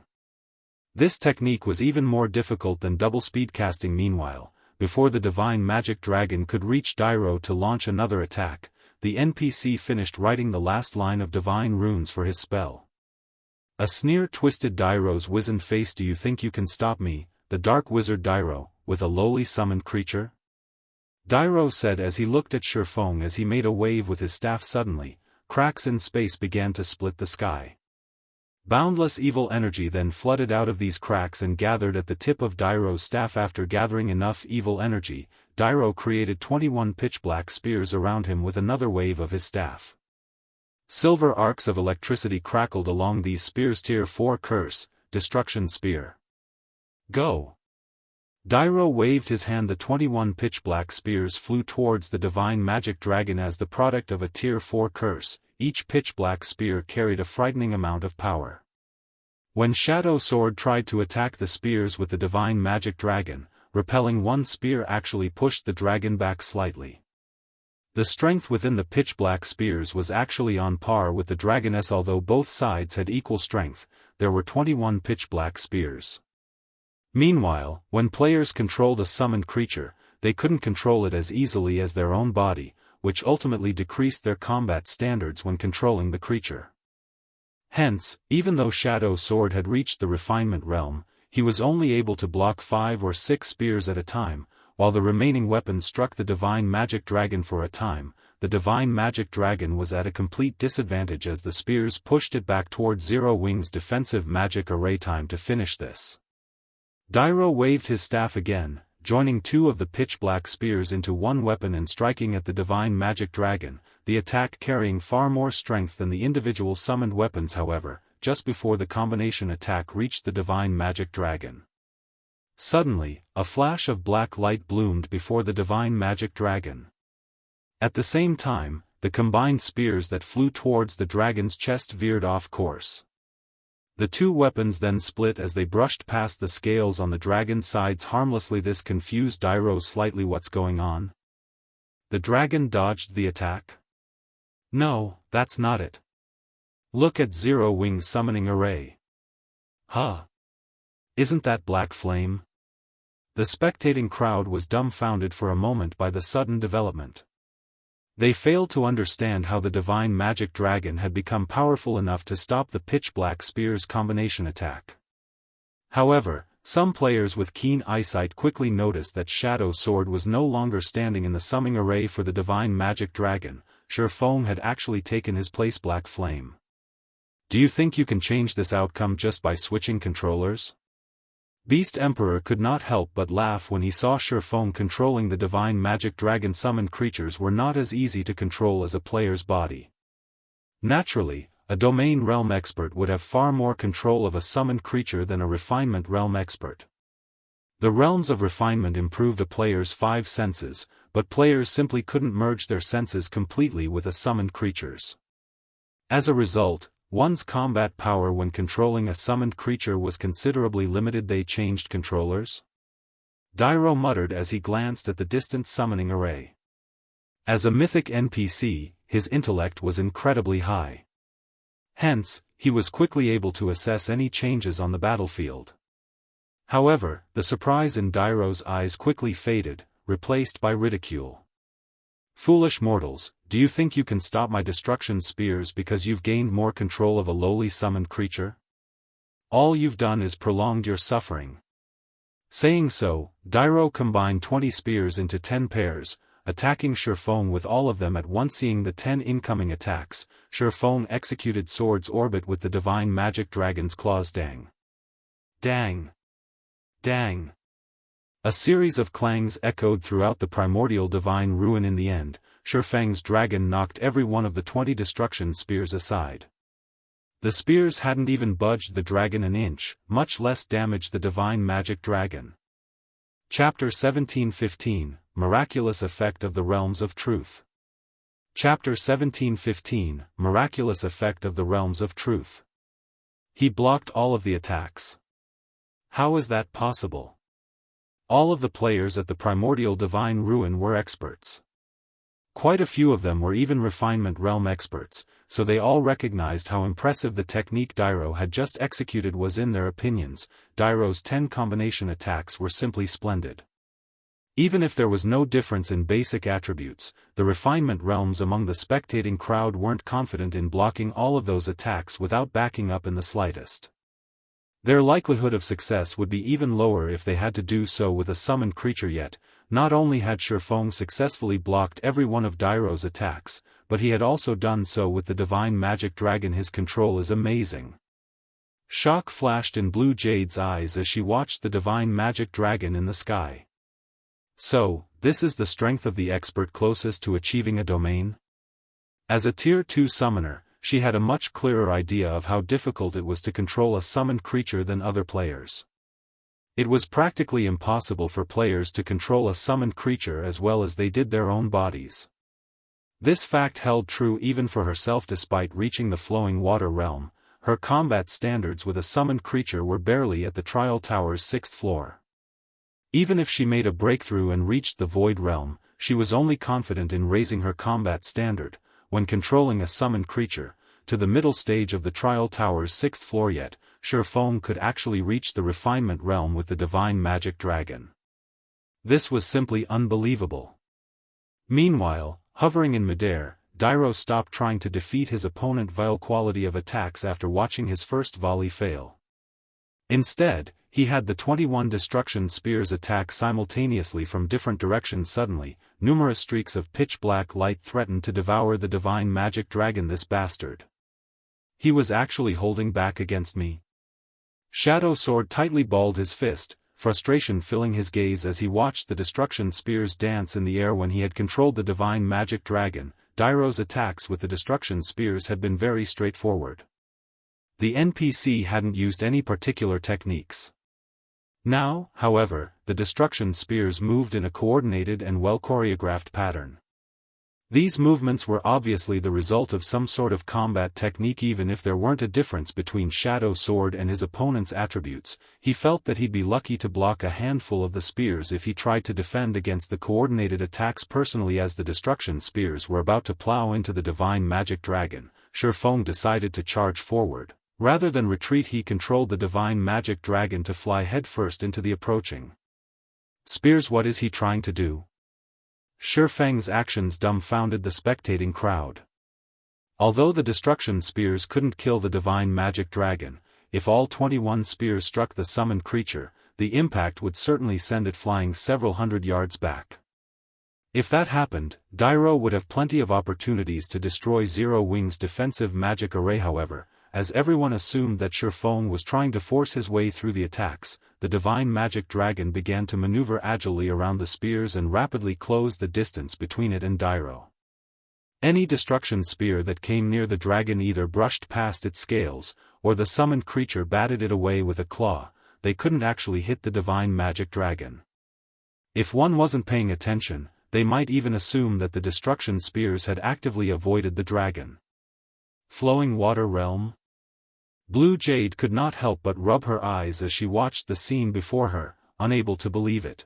This technique was even more difficult than double speed casting. Meanwhile, before the divine magic dragon could reach Dairo to launch another attack, the NPC finished writing the last line of divine runes for his spell. A sneer twisted Dairo's wizened face. Do you think you can stop me, the dark wizard Dairo, with a lowly summoned creature? Dairo said as he looked at Shifeng as he made a wave with his staff. Suddenly, cracks in space began to split the sky. Boundless evil energy then flooded out of these cracks and gathered at the tip of Dairo's staff. After gathering enough evil energy, Dairo created 21 pitch-black spears around him with another wave of his staff. Silver arcs of electricity crackled along these spears. Tier 4 curse, Destruction Spear. Go! Dairo waved his hand. The 21 pitch-black spears flew towards the divine magic dragon as the product of a Tier 4 curse. Each pitch-black spear carried a frightening amount of power. When Shadow Sword tried to attack the spears with the divine magic dragon, repelling one spear actually pushed the dragon back slightly. The strength within the pitch-black spears was actually on par with the dragoness. Although both sides had equal strength, there were 21 pitch-black spears. Meanwhile, when players controlled a summoned creature, they couldn't control it as easily as their own body, which ultimately decreased their combat standards when controlling the creature. Hence, even though Shadow Sword had reached the refinement realm, he was only able to block 5 or 6 spears at a time. While the remaining weapons struck the divine magic dragon for a time, the Divine Magic Dragon was at a complete disadvantage as the spears pushed it back towards Zero Wing's defensive magic array. Time to finish this. Dairo waved his staff again, joining two of the pitch-black spears into one weapon and striking at the Divine Magic Dragon, the attack carrying far more strength than the individual summoned weapons. However, just before the combination attack reached the Divine Magic Dragon, suddenly, a flash of black light bloomed before the Divine Magic Dragon. At the same time, the combined spears that flew towards the dragon's chest veered off course. The two weapons then split as they brushed past the scales on the dragon's sides harmlessly. This confused Dairo slightly. What's going on? The dragon dodged the attack? No, that's not it. Look at Zero Wing's summoning array. Huh? Isn't that black flame? The spectating crowd was dumbfounded for a moment by the sudden development. They failed to understand how the Divine Magic Dragon had become powerful enough to stop the pitch-black spear's combination attack. However, some players with keen eyesight quickly noticed that Shadow Sword was no longer standing in the summoning array for the Divine Magic Dragon. Shifeng had actually taken his place. Black Flame. Do you think you can change this outcome just by switching controllers? Beast Emperor could not help but laugh when he saw Shifeng controlling the Divine Magic Dragon. Summoned creatures were not as easy to control as a player's body. Naturally, a Domain Realm expert would have far more control of a summoned creature than a Refinement Realm expert. The realms of refinement improved a player's 5 senses, but players simply couldn't merge their senses completely with a summoned creature's. As a result, one's combat power when controlling a summoned creature was considerably limited. They changed controllers? Dairo muttered as he glanced at the distant summoning array. As a mythic NPC, his intellect was incredibly high. Hence, he was quickly able to assess any changes on the battlefield. However, the surprise in Dairo's eyes quickly faded, replaced by ridicule. Foolish mortals, do you think you can stop my destruction spears because you've gained more control of a lowly summoned creature? All you've done is prolonged your suffering. Saying so, Dairo combined 20 spears into 10 pairs, attacking Shifeng with all of them at once. Seeing the 10 incoming attacks, Shifeng executed Sword's Orbit with the Divine Magic Dragon's claws. Dang! Dang! Dang! A series of clangs echoed throughout the primordial divine ruin. In the end, Shifeng's dragon knocked every one of the 20 destruction spears aside. The spears hadn't even budged the dragon an inch, much less damaged the Divine Magic Dragon. Chapter 17:15, Miraculous Effect of the Realms of Truth. Chapter 17:15, Miraculous Effect of the Realms of Truth. He blocked all of the attacks. How is that possible? All of the players at the primordial divine ruin were experts. Quite a few of them were even refinement realm experts, so they all recognized how impressive the technique Dairo had just executed was. In their opinions, Dairo's 10 combination attacks were simply splendid. Even if there was no difference in basic attributes, the refinement realms among the spectating crowd weren't confident in blocking all of those attacks without backing up in the slightest. Their likelihood of success would be even lower if they had to do so with a summoned creature. Yet, not only had Shifeng successfully blocked every one of Dairo's attacks, but he had also done so with the Divine Magic Dragon. His control is amazing. Shock flashed in Blue Jade's eyes as she watched the Divine Magic Dragon in the sky. So, this is the strength of the expert closest to achieving a domain? As a Tier 2 summoner, she had a much clearer idea of how difficult it was to control a summoned creature than other players. It was practically impossible for players to control a summoned creature as well as they did their own bodies. This fact held true even for herself. Despite reaching the Flowing Water Realm, her combat standards with a summoned creature were barely at the Trial Tower's 6th floor. Even if she made a breakthrough and reached the Void Realm, she was only confident in raising her combat standard, when controlling a summoned creature, to the middle stage of the Trial Tower's 6th floor. Yet, Shifeng could actually reach the Refinement Realm with the Divine Magic Dragon. This was simply unbelievable. Meanwhile, hovering in midair, Dairo stopped trying to defeat his opponent's vile quality of attacks after watching his first volley fail. Instead, he had the 21 destruction spears attack simultaneously from different directions suddenly. Numerous streaks of pitch-black light threatened to devour the divine magic dragon. This bastard. He was actually holding back against me. Shadow Sword tightly balled his fist, frustration filling his gaze as he watched the destruction spears dance in the air. When he had controlled the divine magic dragon, Dairo's attacks with the destruction spears had been very straightforward. The NPC hadn't used any particular techniques. Now, however, the destruction spears moved in a coordinated and well-choreographed pattern. These movements were obviously the result of some sort of combat technique. Even if there weren't a difference between Shadow Sword and his opponent's attributes, he felt that he'd be lucky to block a handful of the spears if he tried to defend against the coordinated attacks personally. As the destruction spears were about to plow into the divine magic dragon, Shifeng decided to charge forward. Rather than retreat, he controlled the divine magic dragon to fly headfirst into the approaching spears. What is he trying to do? Shifeng's actions dumbfounded the spectating crowd. Although the destruction spears couldn't kill the divine magic dragon, if all 21 spears struck the summoned creature, the impact would certainly send it flying several hundred yards back. If that happened, Dairo would have plenty of opportunities to destroy Zero Wing's defensive magic array. However, as everyone assumed that Shifeng was trying to force his way through the attacks, the divine magic dragon began to maneuver agilely around the spears and rapidly closed the distance between it and Dairo. Any destruction spear that came near the dragon either brushed past its scales, or the summoned creature batted it away with a claw. They couldn't actually hit the divine magic dragon. If one wasn't paying attention, they might even assume that the destruction spears had actively avoided the dragon. Flowing Water Realm? Blue Jade could not help but rub her eyes as she watched the scene before her, unable to believe it.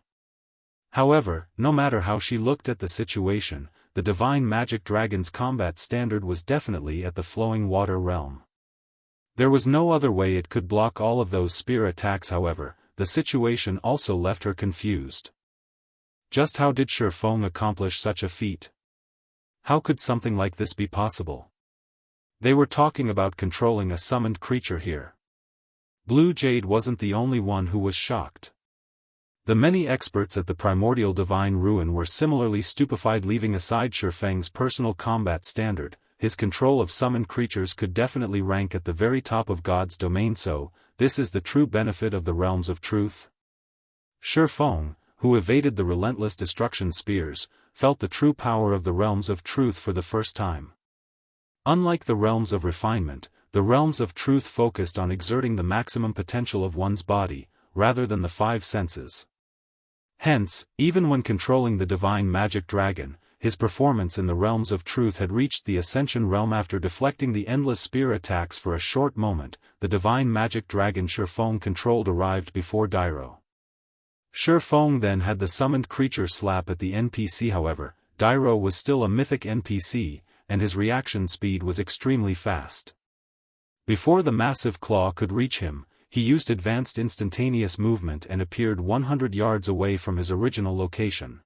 However, no matter how she looked at the situation, the divine magic dragon's combat standard was definitely at the Flowing Water Realm. There was no other way it could block all of those spear attacks. However, the situation also left her confused. Just how did Shifeng accomplish such a feat? How could something like this be possible? They were talking about controlling a summoned creature here. Blue Jade wasn't the only one who was shocked. The many experts at the primordial divine ruin were similarly stupefied. Leaving aside Shifeng's personal combat standard, his control of summoned creatures could definitely rank at the very top of God's domain. So, this is the true benefit of the realms of truth. Shifeng, who evaded the relentless destruction spears, felt the true power of the realms of truth for the first time. Unlike the realms of refinement, the realms of truth focused on exerting the maximum potential of one's body, rather than the five senses. Hence, even when controlling the divine magic dragon, his performance in the realms of truth had reached the ascension realm. After deflecting the endless spear attacks for a short moment, the divine magic dragon Shifeng controlled arrived before Dairo. Shifeng then had the summoned creature slap at the NPC. However, Dairo was still a mythic NPC, and his reaction speed was extremely fast. Before the massive claw could reach him, he used advanced instantaneous movement and appeared 100 yards away from his original location.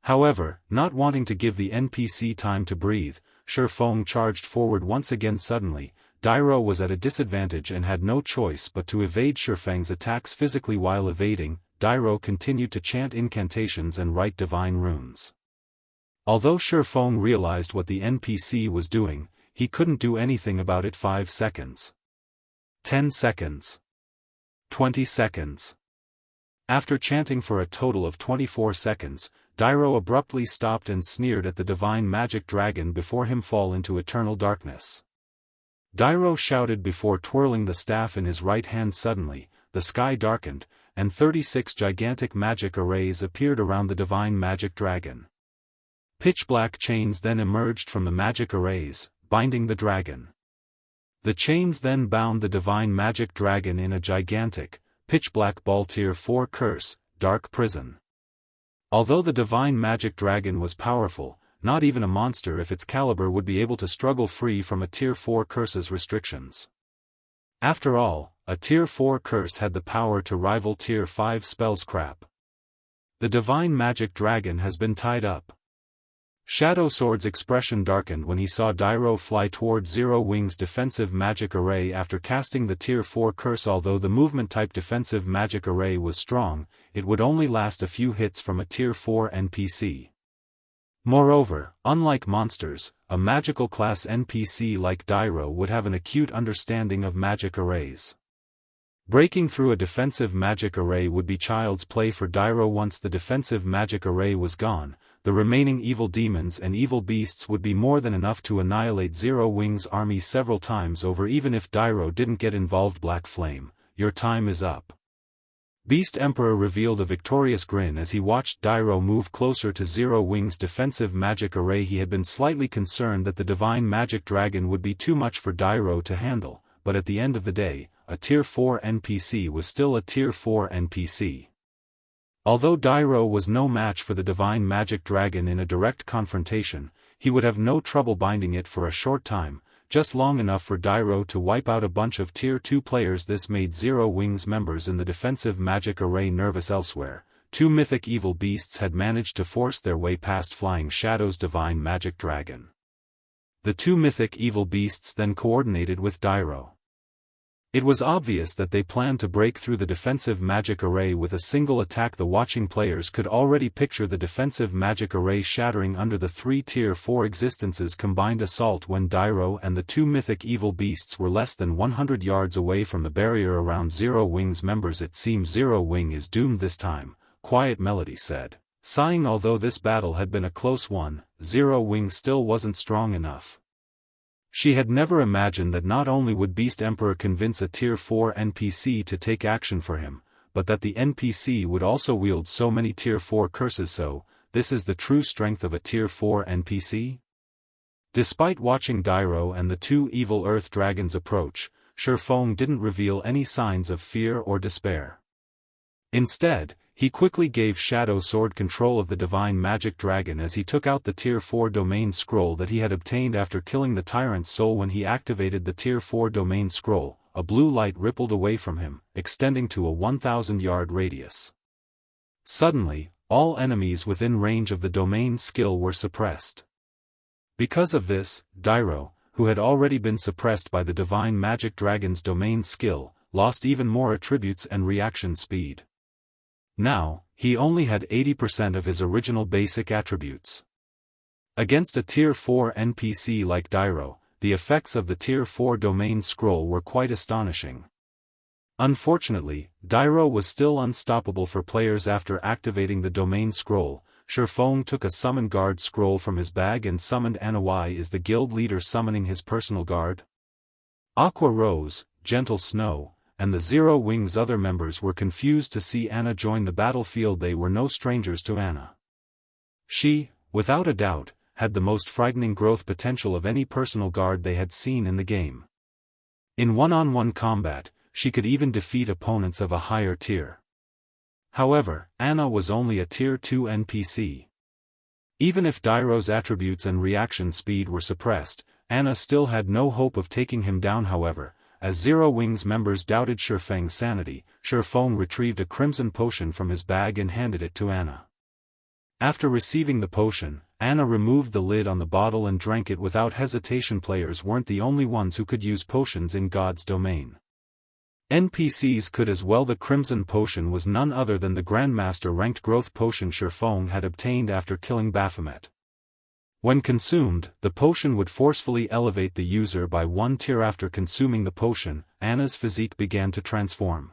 However, not wanting to give the NPC time to breathe, Shifeng charged forward once again. Suddenly, Dairo was at a disadvantage and had no choice but to evade Shifeng's attacks physically. While evading, Dairo continued to chant incantations and write divine runes. Although Shifeng realized what the NPC was doing, he couldn't do anything about it. 5 seconds. 10 seconds. 20 seconds. After chanting for a total of 24 seconds, Dairo abruptly stopped and sneered at the divine magic dragon before him fall into eternal darkness. Dairo shouted before twirling the staff in his right hand. Suddenly, the sky darkened, and 36 gigantic magic arrays appeared around the divine magic dragon. Pitch-black chains then emerged from the magic arrays, binding the dragon. The chains then bound the divine magic dragon in a gigantic, pitch-black ball Tier 4 curse, dark prison. Although the divine magic dragon was powerful, not even a monster of its caliber would be able to struggle free from a Tier 4 curse's restrictions. After all, a Tier 4 curse had the power to rival Tier 5 spells. Crap. The divine magic dragon has been tied up. Shadow Sword's expression darkened when he saw Dairo fly toward Zero Wing's defensive magic array after casting the Tier 4 curse. Although the movement-type defensive magic array was strong, it would only last a few hits from a Tier 4 NPC. Moreover, unlike monsters, a magical class NPC like Dairo would have an acute understanding of magic arrays. Breaking through a defensive magic array would be child's play for Dairo. Once the defensive magic array was gone, the remaining evil demons and evil beasts would be more than enough to annihilate Zero Wing's army several times over. Even if Dairo didn't get involved. Black Flame, your time is up. Beast Emperor revealed a victorious grin as he watched Dairo move closer to Zero Wing's defensive magic array. He had been slightly concerned that the Divine Magic Dragon would be too much for Dairo to handle, but at the end of the day, a Tier 4 NPC was still a Tier 4 NPC. Although Dairo was no match for the Divine Magic Dragon in a direct confrontation, he would have no trouble binding it for a short time, just long enough for Dairo to wipe out a bunch of Tier 2 players. This made Zero Wing's members in the defensive magic array nervous. Elsewhere, two mythic evil beasts had managed to force their way past Flying Shadow's Divine Magic Dragon. The two mythic evil beasts then coordinated with Dairo. It was obvious that they planned to break through the defensive magic array with a single attack. The watching players could already picture the defensive magic array shattering under the three Tier 4 existences combined assault when Dairo and the two mythic evil beasts were less than 100 yards away from the barrier around Zero Wing's members. It seems Zero Wing is doomed this time, Quiet Melody said. Sighing. Although this battle had been a close one, Zero Wing still wasn't strong enough. She had never imagined that not only would Beast Emperor convince a Tier 4 NPC to take action for him, but that the NPC would also wield so many Tier 4 curses. So, this is the true strength of a Tier 4 NPC? Despite watching Dairo and the two evil Earth Dragons approach, Shifeng didn't reveal any signs of fear or despair. Instead, he quickly gave Shadow Sword control of the Divine Magic Dragon as he took out the Tier 4 Domain Scroll that he had obtained after killing the Tyrant's Soul. When he activated the Tier 4 Domain Scroll, a blue light rippled away from him, extending to a 1,000-yard radius. Suddenly, all enemies within range of the Domain skill were suppressed. Because of this, Dairo, who had already been suppressed by the Divine Magic Dragon's Domain skill, lost even more attributes and reaction speed. Now, he only had 80% of his original basic attributes. Against a Tier 4 NPC like Dairo, the effects of the Tier 4 Domain Scroll were quite astonishing. Unfortunately, Dairo was still unstoppable for players. After activating the Domain Scroll, Shifeng took a Summon Guard scroll from his bag and summoned Anna. Why is the guild leader summoning his personal guard? Aqua Rose, Gentle Snow, and the Zero Wing's other members were confused to see Anna join the battlefield. They were no strangers to Anna. She, without a doubt, had the most frightening growth potential of any personal guard they had seen in the game. In one-on-one combat, she could even defeat opponents of a higher tier. However, Anna was only a Tier 2 NPC. Even if Dairo's attributes and reaction speed were suppressed, Anna still had no hope of taking him down. However, as Zero Wing's members doubted Shifeng's sanity, Shifeng retrieved a crimson potion from his bag and handed it to Anna. After receiving the potion, Anna removed the lid on the bottle and drank it without hesitation. Players weren't the only ones who could use potions in God's domain. NPCs could as well. The crimson potion was none other than the Grandmaster ranked growth potion Shifeng had obtained after killing Baphomet. When consumed, the potion would forcefully elevate the user by 1 tier. After consuming the potion, Anna's physique began to transform.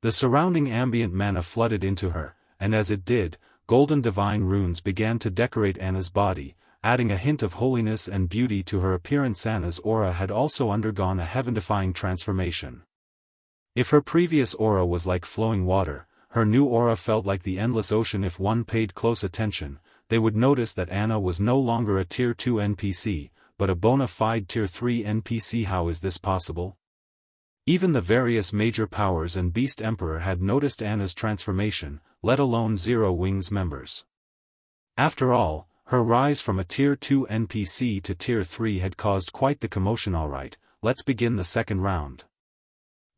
The surrounding ambient mana flooded into her, and as it did, golden divine runes began to decorate Anna's body, adding a hint of holiness and beauty to her appearance. Anna's aura had also undergone a heaven-defying transformation. If her previous aura was like flowing water, her new aura felt like the endless ocean. If one paid close attention, they would notice that Anna was no longer a Tier 2 NPC, but a bona fide Tier 3 NPC. How is this possible? Even the various major powers and Beast Emperor had noticed Anna's transformation, let alone Zero Wing's members. After all, her rise from a Tier 2 NPC to Tier 3 had caused quite the commotion. Alright, let's begin the second round.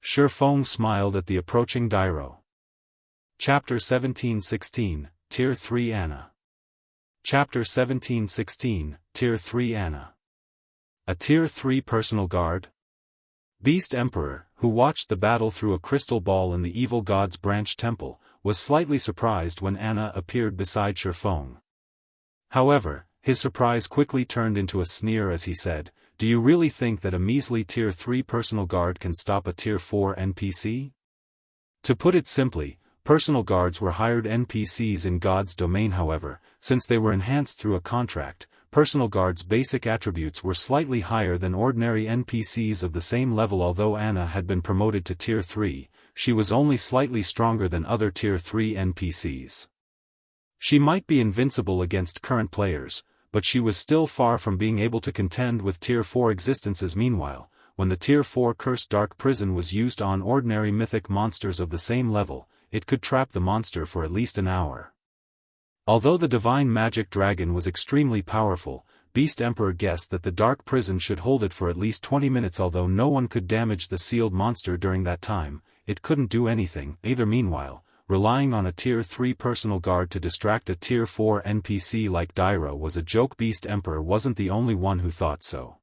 Shifeng smiled at the approaching Dairo. Chapter 17-16, Tier 3 Anna. Chapter 1716, Tier 3 Anna. A Tier 3 personal guard? Beast Emperor, who watched the battle through a crystal ball in the evil god's branch temple, was slightly surprised when Anna appeared beside Shifeng. However, his surprise quickly turned into a sneer as he said, "Do you really think that a measly Tier 3 personal guard can stop a Tier 4 NPC? To put it simply, personal guards were hired NPCs in God's domain. However, since they were enhanced through a contract, personal guards' basic attributes were slightly higher than ordinary NPCs of the same level. Although Anna had been promoted to Tier 3, she was only slightly stronger than other Tier 3 NPCs. She might be invincible against current players, but she was still far from being able to contend with Tier 4 existences. Meanwhile, when the Tier 4 Cursed Dark Prison was used on ordinary mythic monsters of the same level, it could trap the monster for at least an hour. Although the divine magic dragon was extremely powerful, Beast Emperor guessed that the dark prison should hold it for at least 20 minutes. Although no one could damage the sealed monster during that time, it couldn't do anything either. Meanwhile, relying on a Tier 3 personal guard to distract a Tier 4 NPC like Dairo was a joke. Beast Emperor wasn't the only one who thought so.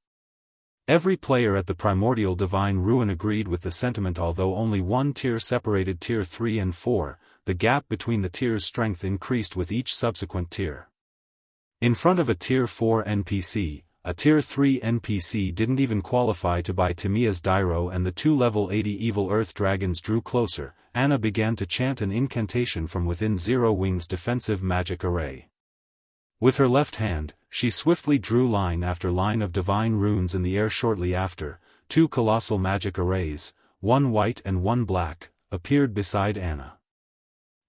Every player at the Primordial Divine Ruin agreed with the sentiment. Although only one tier separated Tier 3 and 4, the gap between the tiers' strength increased with each subsequent tier. In front of a Tier 4 NPC, a Tier 3 NPC didn't even qualify to buy Tamiya's Dairo, and the two level 80 evil earth dragons drew closer. Anna began to chant an incantation from within Zero Wing's defensive magic array. With her left hand, she swiftly drew line after line of divine runes in the air. Shortly after, two colossal magic arrays, one white and one black, appeared beside Anna.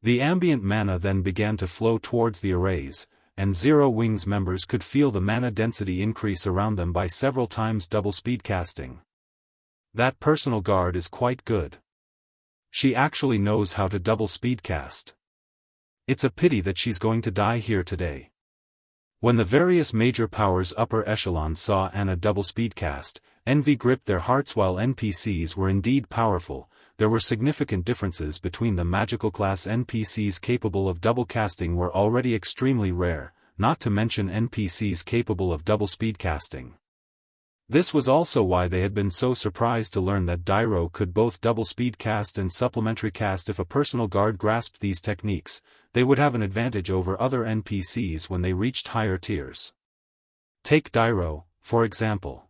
The ambient mana then began to flow towards the arrays, and Zero Wing's members could feel the mana density increase around them by several times. Double speed casting. That personal guard is quite good. She actually knows how to double speed cast. It's a pity that she's going to die here today. When the various major powers upper echelons saw Anna double speed cast, envy gripped their hearts. While NPCs were indeed powerful, there were significant differences between them. Magical class NPCs capable of double casting were already extremely rare, not to mention NPCs capable of double speed casting. This was also why they had been so surprised to learn that Dairo could both double speed cast and supplementary cast. If a personal guard grasped these techniques, they would have an advantage over other NPCs when they reached higher tiers. Take Dairo, for example.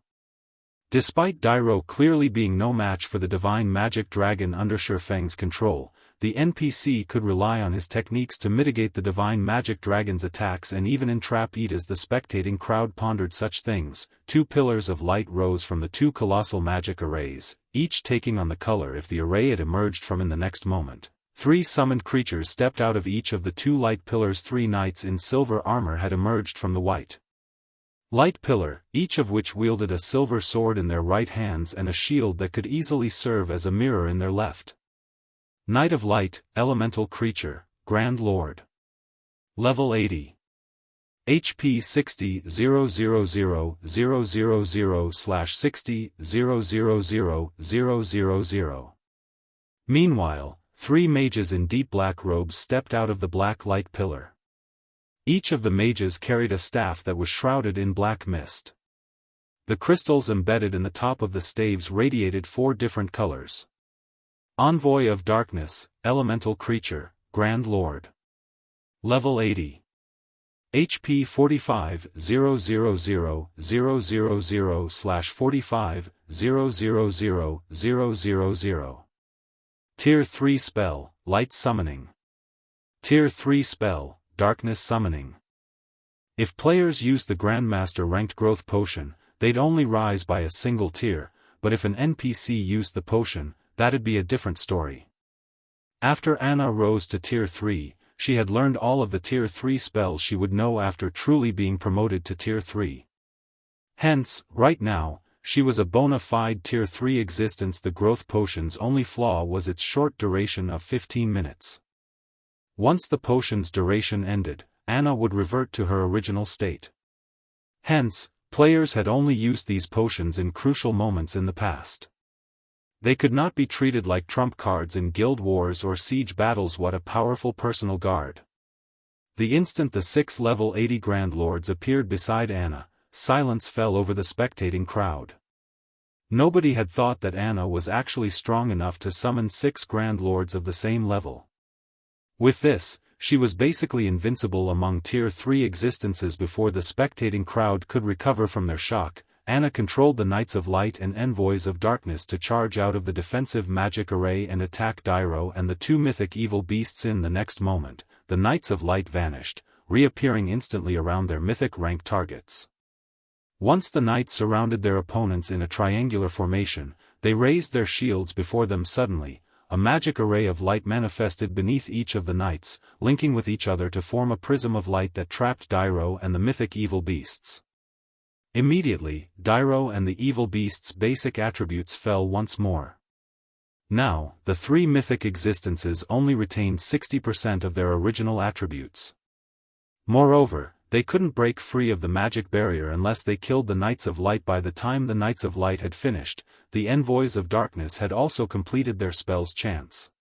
Despite Dairo clearly being no match for the divine magic dragon under Shifeng's control, the NPC could rely on his techniques to mitigate the divine magic dragon's attacks and even entrap it. As the spectating crowd pondered such things, two pillars of light rose from the two colossal magic arrays, each taking on the color if the array it emerged from. In the next moment, three summoned creatures stepped out of each of the two light pillars. Three knights in silver armor had emerged from the white light pillar, each of which wielded a silver sword in their right hands and a shield that could easily serve as a mirror in their left. Knight of Light, Elemental Creature, Grand Lord. Level 80. HP 60,000/60,000,000. Meanwhile, three mages in deep black robes stepped out of the black light pillar. Each of the mages carried a staff that was shrouded in black mist. The crystals embedded in the top of the staves radiated four different colors. Envoy of Darkness, Elemental Creature, Grand Lord. Level 80. HP 45,000/45,000,000. Tier 3 Spell, Light Summoning. Tier 3 Spell, Darkness Summoning. If players used the Grandmaster ranked growth potion, they'd only rise by a single tier, but if an NPC used the potion, that'd be a different story. After Anna rose to Tier 3, she had learned all of the Tier 3 spells she would know after truly being promoted to Tier 3. Hence, right now, she was a bona fide Tier 3 existence. The growth potion's only flaw was its short duration of 15 minutes. Once the potion's duration ended, Anna would revert to her original state. Hence, players had only used these potions in crucial moments in the past. They could not be treated like trump cards in guild wars or siege battles. What a powerful personal guard. The instant the 6 level 80 Grand Lords appeared beside Anna, silence fell over the spectating crowd. Nobody had thought that Anna was actually strong enough to summon 6 Grand Lords of the same level. With this, she was basically invincible among Tier 3 existences. Before the spectating crowd could recover from their shock, Anna controlled the Knights of Light and Envoys of Darkness to charge out of the defensive magic array and attack Dairo and the 2 mythic evil beasts. In the next moment, the Knights of Light vanished, reappearing instantly around their mythic rank targets. Once the knights surrounded their opponents in a triangular formation, they raised their shields before them. Suddenly, a magic array of light manifested beneath each of the knights, linking with each other to form a prism of light that trapped Dairo and the mythic evil beasts. Immediately, Dairo and the evil beasts' basic attributes fell once more. Now, the 3 mythic existences only retained 60% of their original attributes. Moreover, they couldn't break free of the magic barrier unless they killed the Knights of Light. By the time the Knights of Light had finished, the Envoys of Darkness had also completed their spell's chants.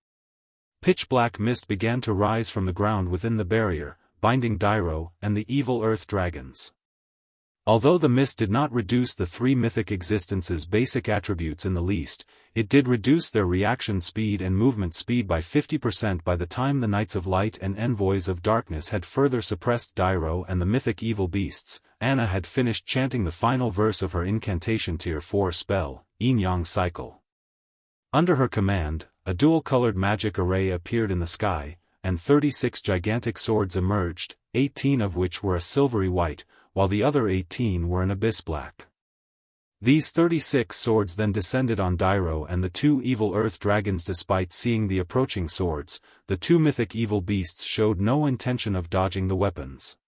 Pitch-black mist began to rise from the ground within the barrier, binding Dairo and the evil earth dragons. Although the mist did not reduce the 3 mythic existences' basic attributes in the least, it did reduce their reaction speed and movement speed by 50%. By the time the Knights of Light and Envoys of Darkness had further suppressed Dairo and the mythic evil beasts, Anna had finished chanting the final verse of her incantation Tier 4 spell, Yin-Yang Cycle. Under her command, a dual-colored magic array appeared in the sky, and 36 gigantic swords emerged, 18 of which were a silvery white, while the other 18 were an abyss black. These 36 swords then descended on Dairo and the 2 evil earth dragons. Despite seeing the approaching swords, the 2 mythic evil beasts showed no intention of dodging the weapons.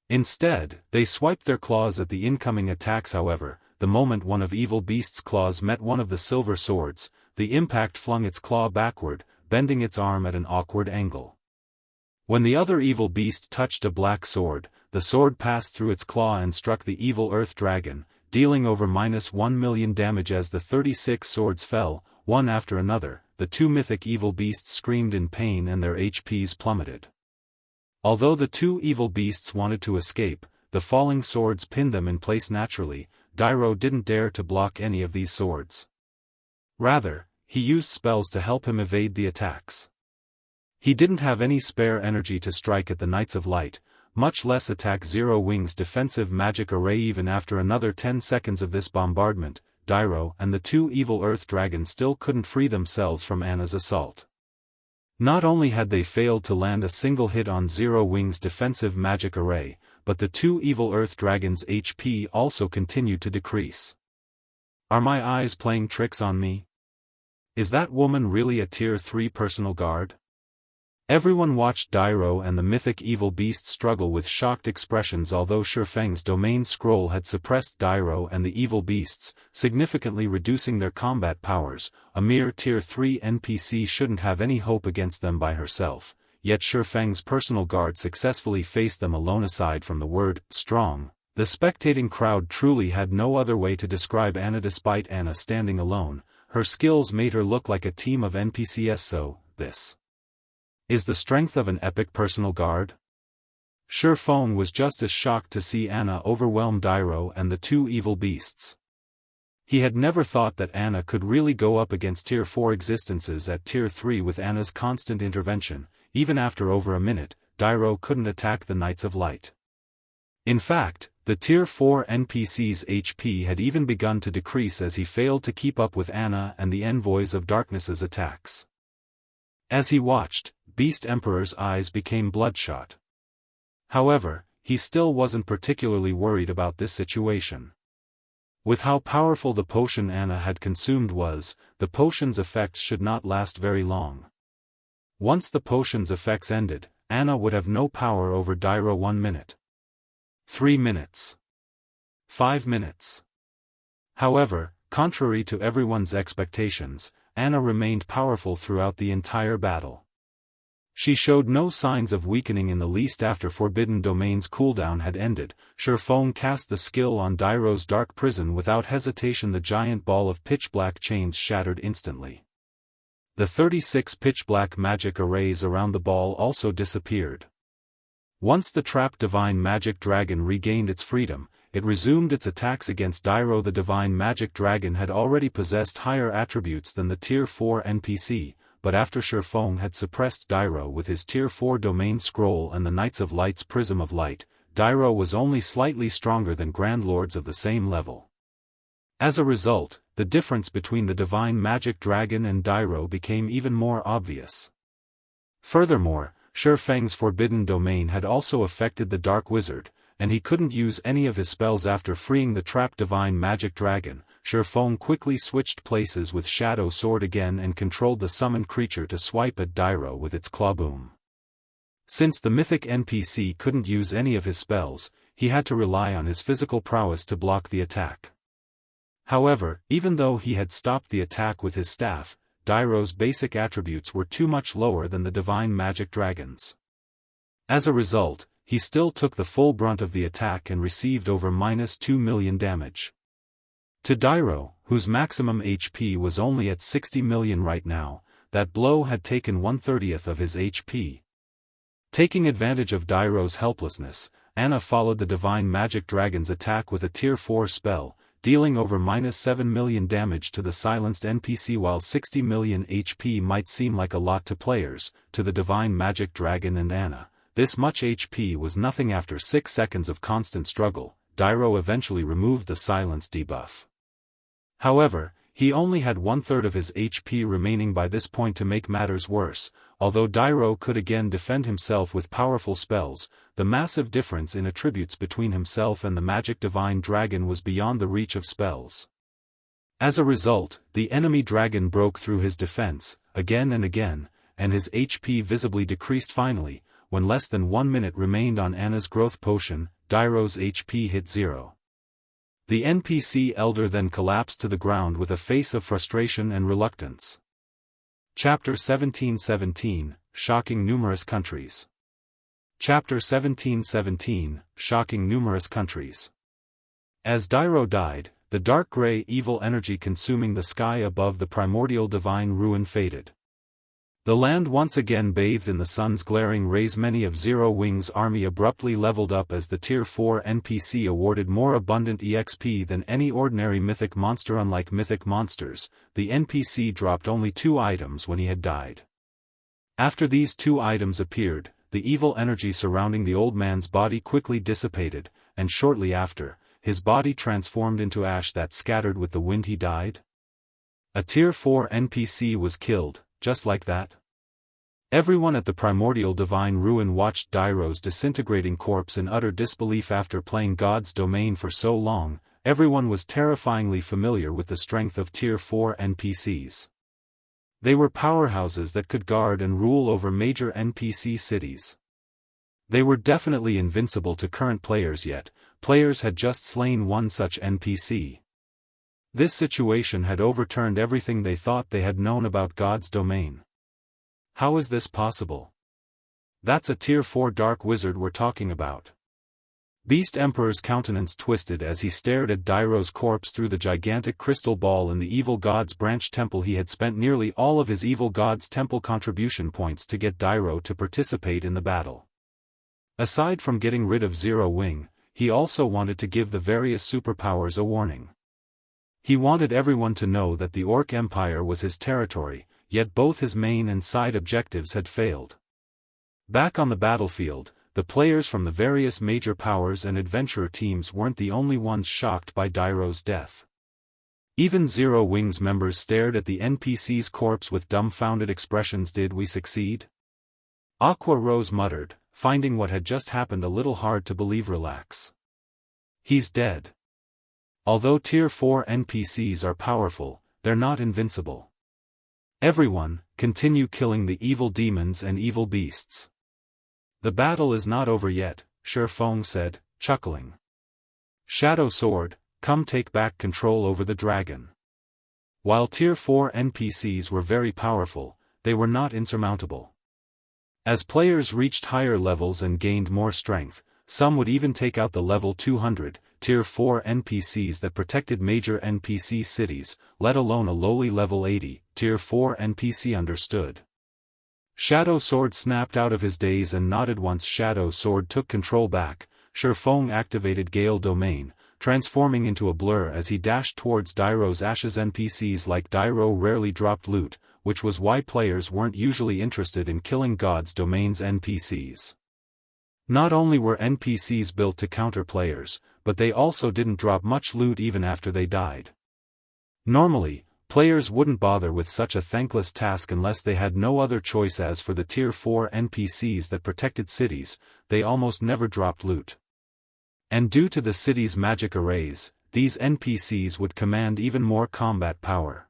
Instead, they swiped their claws at the incoming attacks. However, the moment one of evil beast's claws met one of the silver swords, the impact flung its claw backward, bending its arm at an awkward angle. When the other evil beast touched a black sword, the sword passed through its claw and struck the evil earth dragon, dealing over -1 million damage. As the 36 swords fell, one after another, the 2 mythic evil beasts screamed in pain and their HPs plummeted. Although the 2 evil beasts wanted to escape, the falling swords pinned them in place naturally. Dairo didn't dare to block any of these swords. Rather, he used spells to help him evade the attacks. He didn't have any spare energy to strike at the Knights of Light, much less attack Zero Wing's defensive magic array. Even after another 10 seconds of this bombardment, Dairo and the 2 evil earth dragons still couldn't free themselves from Anna's assault. Not only had they failed to land a single hit on Zero Wing's defensive magic array, but the 2 evil earth dragons' HP also continued to decrease. Are my eyes playing tricks on me? Is that woman really a Tier 3 personal guard? Everyone watched Dairo and the mythic evil beast struggle with shocked expressions. Although Shifeng's domain scroll had suppressed Dairo and the evil beasts, significantly reducing their combat powers, a mere Tier 3 NPC shouldn't have any hope against them by herself, yet Shifeng's personal guard successfully faced them alone. Aside from the word strong, the spectating crowd truly had no other way to describe Anna. Despite Anna standing alone, her skills made her look like a team of NPCs. So, this is the strength of an epic personal guard? Shifeng was just as shocked to see Anna overwhelm Dairo and the 2 evil beasts. He had never thought that Anna could really go up against Tier 4 existences at Tier 3 with Anna's constant intervention. Even after over a minute, Dairo couldn't attack the Knights of Light. In fact, the Tier 4 NPC's HP had even begun to decrease as he failed to keep up with Anna and the Envoys of Darkness's attacks. As he watched, Beast Emperor's eyes became bloodshot. However, he still wasn't particularly worried about this situation. With how powerful the potion Anna had consumed was, the potion's effects should not last very long. Once the potion's effects ended, Anna would have no power over Dairo. 1 minute. 3 minutes. 5 minutes. However, contrary to everyone's expectations, Anna remained powerful throughout the entire battle. She showed no signs of weakening in the least. After Forbidden Domain's cooldown had ended, Shifeng cast the skill on Dairo's dark prison without hesitation. The giant ball of pitch-black chains shattered instantly. The 36 pitch-black magic arrays around the ball also disappeared. Once the trapped divine magic dragon regained its freedom, it resumed its attacks against Dairo. The divine magic dragon had already possessed higher attributes than the Tier 4 NPC, but after Shifeng had suppressed Dairo with his Tier 4 domain scroll and the Knights of Light's Prism of Light, Dairo was only slightly stronger than Grand Lords of the same level. As a result, the difference between the divine magic dragon and Dairo became even more obvious. Furthermore, Shifeng's forbidden domain had also affected the Dark Wizard, and he couldn't use any of his spells after freeing the trapped divine magic dragon. Shifeng quickly switched places with Shadow Sword again and controlled the summoned creature to swipe at Dairo with its clawboom. Since the mythic NPC couldn't use any of his spells, he had to rely on his physical prowess to block the attack. However, even though he had stopped the attack with his staff, Dairo's basic attributes were too much lower than the divine magic dragon's. As a result, he still took the full brunt of the attack and received over -2 million damage. To Dairo, whose maximum HP was only at 60 million right now, that blow had taken 1/30th of his HP. Taking advantage of Dairo's helplessness, Anna followed the divine magic dragon's attack with a Tier 4 spell, dealing over -7 million damage to the silenced NPC. While 60 million HP might seem like a lot to players, to the divine magic dragon and Anna, this much HP was nothing. After 6 seconds of constant struggle, Dairo eventually removed the silence debuff. However, he only had 1/3 of his HP remaining by this point. To make matters worse, although Dairo could again defend himself with powerful spells, the massive difference in attributes between himself and the magic divine dragon was beyond the reach of spells. As a result, the enemy dragon broke through his defense, again and again, and his HP visibly decreased. Finally, when less than 1 minute remained on Anna's growth potion, Dairo's HP hit 0. The NPC elder then collapsed to the ground with a face of frustration and reluctance. Chapter 1717, Shocking Numerous Countries. Chapter 1717, Shocking Numerous Countries. As Dairo died, the dark gray evil energy consuming the sky above the primordial divine ruin faded. The land once again bathed in the sun's glaring rays. Many of Zero Wing's army abruptly leveled up as the Tier 4 NPC awarded more abundant EXP than any ordinary mythic monster. Unlike mythic monsters, the NPC dropped only 2 items when he had died. After these 2 items appeared, the evil energy surrounding the old man's body quickly dissipated, and shortly after, his body transformed into ash that scattered with the wind. He died. A Tier 4 NPC was killed, just like that. Everyone at the primordial divine ruin watched Dairo's disintegrating corpse in utter disbelief. After playing God's domain for so long, everyone was terrifyingly familiar with the strength of Tier 4 NPCs. They were powerhouses that could guard and rule over major NPC cities. They were definitely invincible to current players, yet players had just slain one such NPC. This situation had overturned everything they thought they had known about God's domain. How is this possible? That's a Tier 4 dark wizard we're talking about. Beast Emperor's countenance twisted as he stared at Dairo's corpse through the gigantic crystal ball in the Evil God's branch temple. He had spent nearly all of his Evil God's temple contribution points to get Dairo to participate in the battle. Aside from getting rid of Zero Wing, he also wanted to give the various superpowers a warning. He wanted everyone to know that the Orc Empire was his territory, yet both his main and side objectives had failed. Back on the battlefield, the players from the various major powers and adventurer teams weren't the only ones shocked by Dairo's death. Even Zero Wing's members stared at the NPC's corpse with dumbfounded expressions. Did we succeed? Aqua Rose muttered, finding what had just happened a little hard to believe. Relax. He's dead. Although Tier 4 NPCs are powerful, they're not invincible. Everyone, continue killing the evil demons and evil beasts. The battle is not over yet, Shifeng said, chuckling. Shadow Sword, come take back control over the dragon. While Tier 4 NPCs were very powerful, they were not insurmountable. As players reached higher levels and gained more strength, some would even take out the level 200, Tier 4 NPCs that protected major NPC cities, let alone a lowly level 80, Tier 4 NPC. Understood. Shadow Sword snapped out of his daze and nodded once Shadow Sword took control back. Shifeng activated Gale Domain, transforming into a blur as he dashed towards Dairo's ashes. NPCs like Dairo rarely dropped loot, which was why players weren't usually interested in killing God's Domain's NPCs. Not only were NPCs built to counter players, but they also didn't drop much loot even after they died. Normally, players wouldn't bother with such a thankless task unless they had no other choice. As for the Tier 4 NPCs that protected cities, they almost never dropped loot. And due to the city's magic arrays, these NPCs would command even more combat power.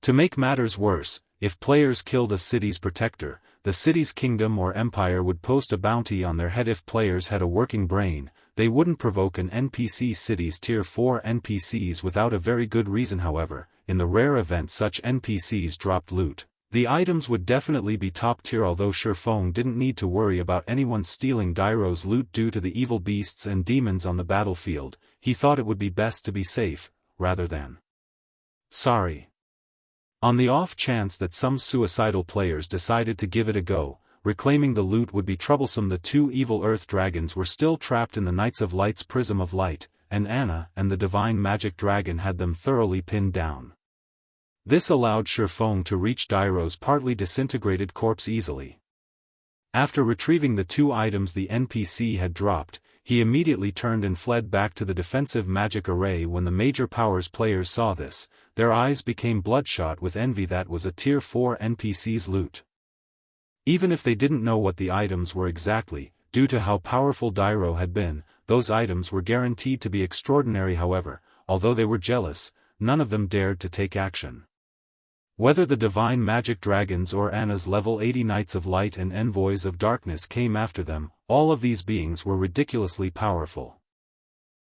To make matters worse, if players killed a city's protector, the city's kingdom or empire would post a bounty on their head. If players had a working brain, they wouldn't provoke an NPC city's Tier 4 NPCs without a very good reason. However, in the rare event such NPCs dropped loot, the items would definitely be top tier. Although Shifeng didn't need to worry about anyone stealing Dairo's loot due to the evil beasts and demons on the battlefield, he thought it would be best to be safe, rather than sorry. On the off chance that some suicidal players decided to give it a go, reclaiming the loot would be troublesome. The two evil earth dragons were still trapped in the Knights of Light's Prism of Light, and Anna and the Divine Magic Dragon had them thoroughly pinned down. This allowed Shifeng to reach Dairo's partly disintegrated corpse easily. After retrieving the two items the NPC had dropped, he immediately turned and fled back to the defensive magic array. When the Major Powers players saw this, their eyes became bloodshot with envy. That was a Tier 4 NPC's loot. Even if they didn't know what the items were exactly, due to how powerful Dairo had been, those items were guaranteed to be extraordinary. However, although they were jealous, none of them dared to take action. Whether the Divine Magic Dragons or Anna's level 80 Knights of Light and Envoys of Darkness came after them, all of these beings were ridiculously powerful.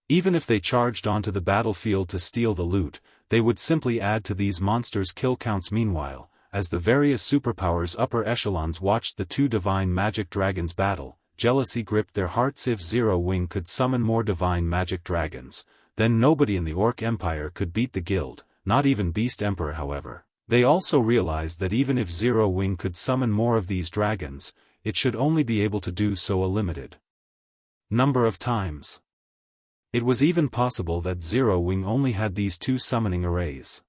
Even if they charged onto the battlefield to steal the loot, they would simply add to these monsters' kill counts. Meanwhile, as the various superpowers' upper echelons watched the two Divine Magic Dragons battle, jealousy gripped their hearts. If Zero-Wing could summon more Divine Magic Dragons, then nobody in the Orc Empire could beat the guild, not even Beast Emperor. However, they also realized that even if Zero-Wing could summon more of these dragons, it should only be able to do so a limited number of times. It was even possible that Zero-Wing only had these two summoning arrays.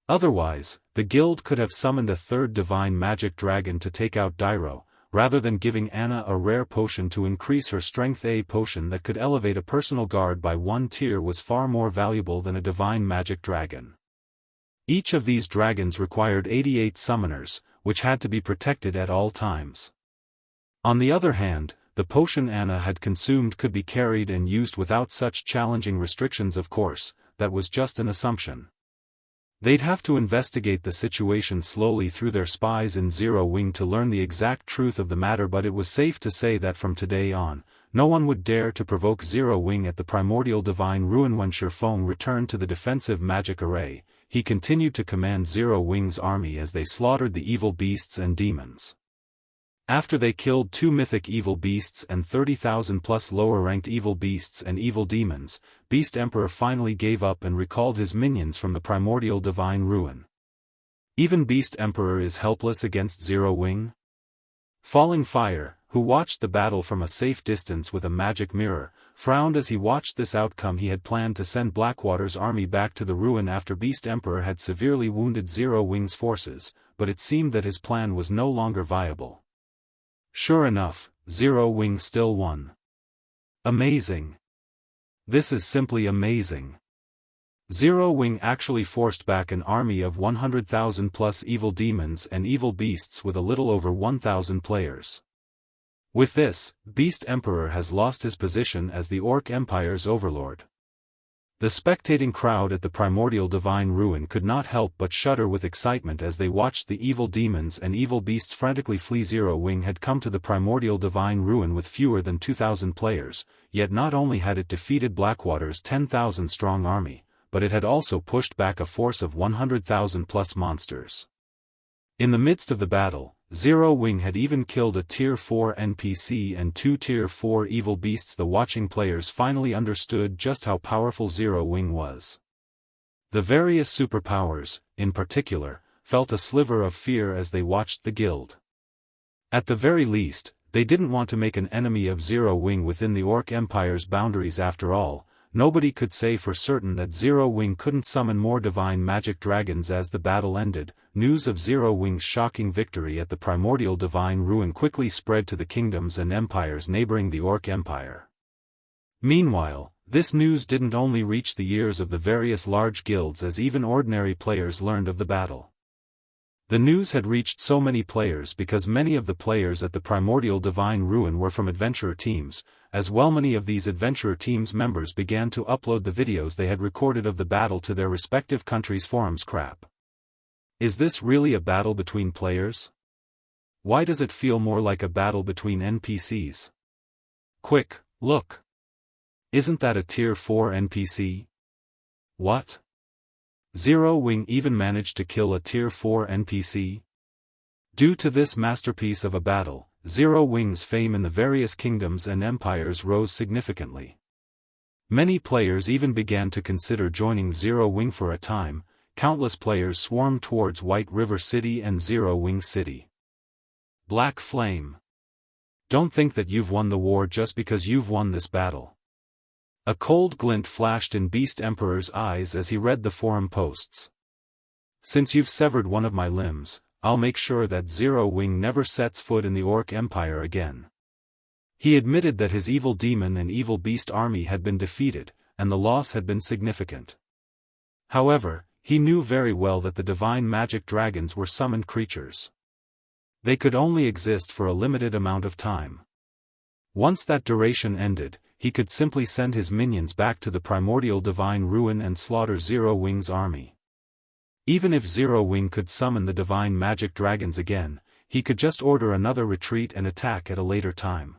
Otherwise, the guild could have summoned a third Divine Magic Dragon to take out Dairo, rather than giving Anna a rare potion to increase her strength. A potion that could elevate a personal guard by 1 tier was far more valuable than a Divine Magic Dragon. Each of these dragons required 88 summoners, which had to be protected at all times. On the other hand, the potion Anna had consumed could be carried and used without such challenging restrictions. Of course, that was just an assumption. They'd have to investigate the situation slowly through their spies in Zero-Wing to learn the exact truth of the matter, but it was safe to say that from today on, no one would dare to provoke Zero-Wing at the primordial divine ruin. When Shifeng returned to the defensive magic array, he continued to command Zero-Wing's army as they slaughtered the evil beasts and demons. After they killed 2 mythic evil beasts and 30,000 plus lower-ranked evil beasts and evil demons, Beast Emperor finally gave up and recalled his minions from the primordial divine ruin. Even Beast Emperor is helpless against Zero-Wing? Falling Fire, who watched the battle from a safe distance with a magic mirror, frowned as he watched this outcome. He had planned to send Blackwater's army back to the ruin after Beast Emperor had severely wounded Zero-Wing's forces, but it seemed that his plan was no longer viable. Sure enough, Zero-Wing still won. Amazing. This is simply amazing. Zero-Wing actually forced back an army of 100,000 plus evil demons and evil beasts with a little over 1,000 players. With this, Beast Emperor has lost his position as the Orc Empire's overlord. The spectating crowd at the primordial divine ruin could not help but shudder with excitement as they watched the evil demons and evil beasts frantically flee. Zero-Wing had come to the primordial divine ruin with fewer than 2,000 players, yet not only had it defeated Blackwater's 10,000-strong army, but it had also pushed back a force of 100,000 plus monsters. In the midst of the battle, Zero-Wing had even killed a Tier 4 NPC and 2 Tier 4 evil beasts. The watching players finally understood just how powerful Zero-Wing was. The various superpowers, in particular, felt a sliver of fear as they watched the guild. At the very least, they didn't want to make an enemy of Zero Wing within the Orc Empire's boundaries after all. Nobody could say for certain that Zero Wing couldn't summon more divine magic dragons as the battle ended. News of Zero Wing's shocking victory at the primordial divine ruin quickly spread to the kingdoms and empires neighboring the Orc Empire. Meanwhile, this news didn't only reach the ears of the various large guilds as even ordinary players learned of the battle. The news had reached so many players because many of the players at the primordial divine ruin were from adventurer teams. As well, many of these adventurer teams members began to upload the videos they had recorded of the battle to their respective countries' forums. Crap. Is this really a battle between players? Why does it feel more like a battle between NPCs? Quick, look. Isn't that a tier 4 NPC? What? Zero Wing even managed to kill a tier 4 NPC? Due to this masterpiece of a battle, Zero Wing's fame in the various kingdoms and empires rose significantly. Many players even began to consider joining Zero Wing for a time. Countless players swarmed towards White River City and Zero Wing City. Black Flame. Don't think that you've won the war just because you've won this battle. A cold glint flashed in Beast Emperor's eyes as he read the forum posts. Since you've severed one of my limbs, I'll make sure that Zero Wing never sets foot in the Orc Empire again. He admitted that his evil demon and evil beast army had been defeated, and the loss had been significant. However, he knew very well that the divine magic dragons were summoned creatures. They could only exist for a limited amount of time. Once that duration ended, he could simply send his minions back to the primordial divine ruin and slaughter Zero Wing's army. Even if Zero Wing could summon the divine magic dragons again, he could just order another retreat and attack at a later time.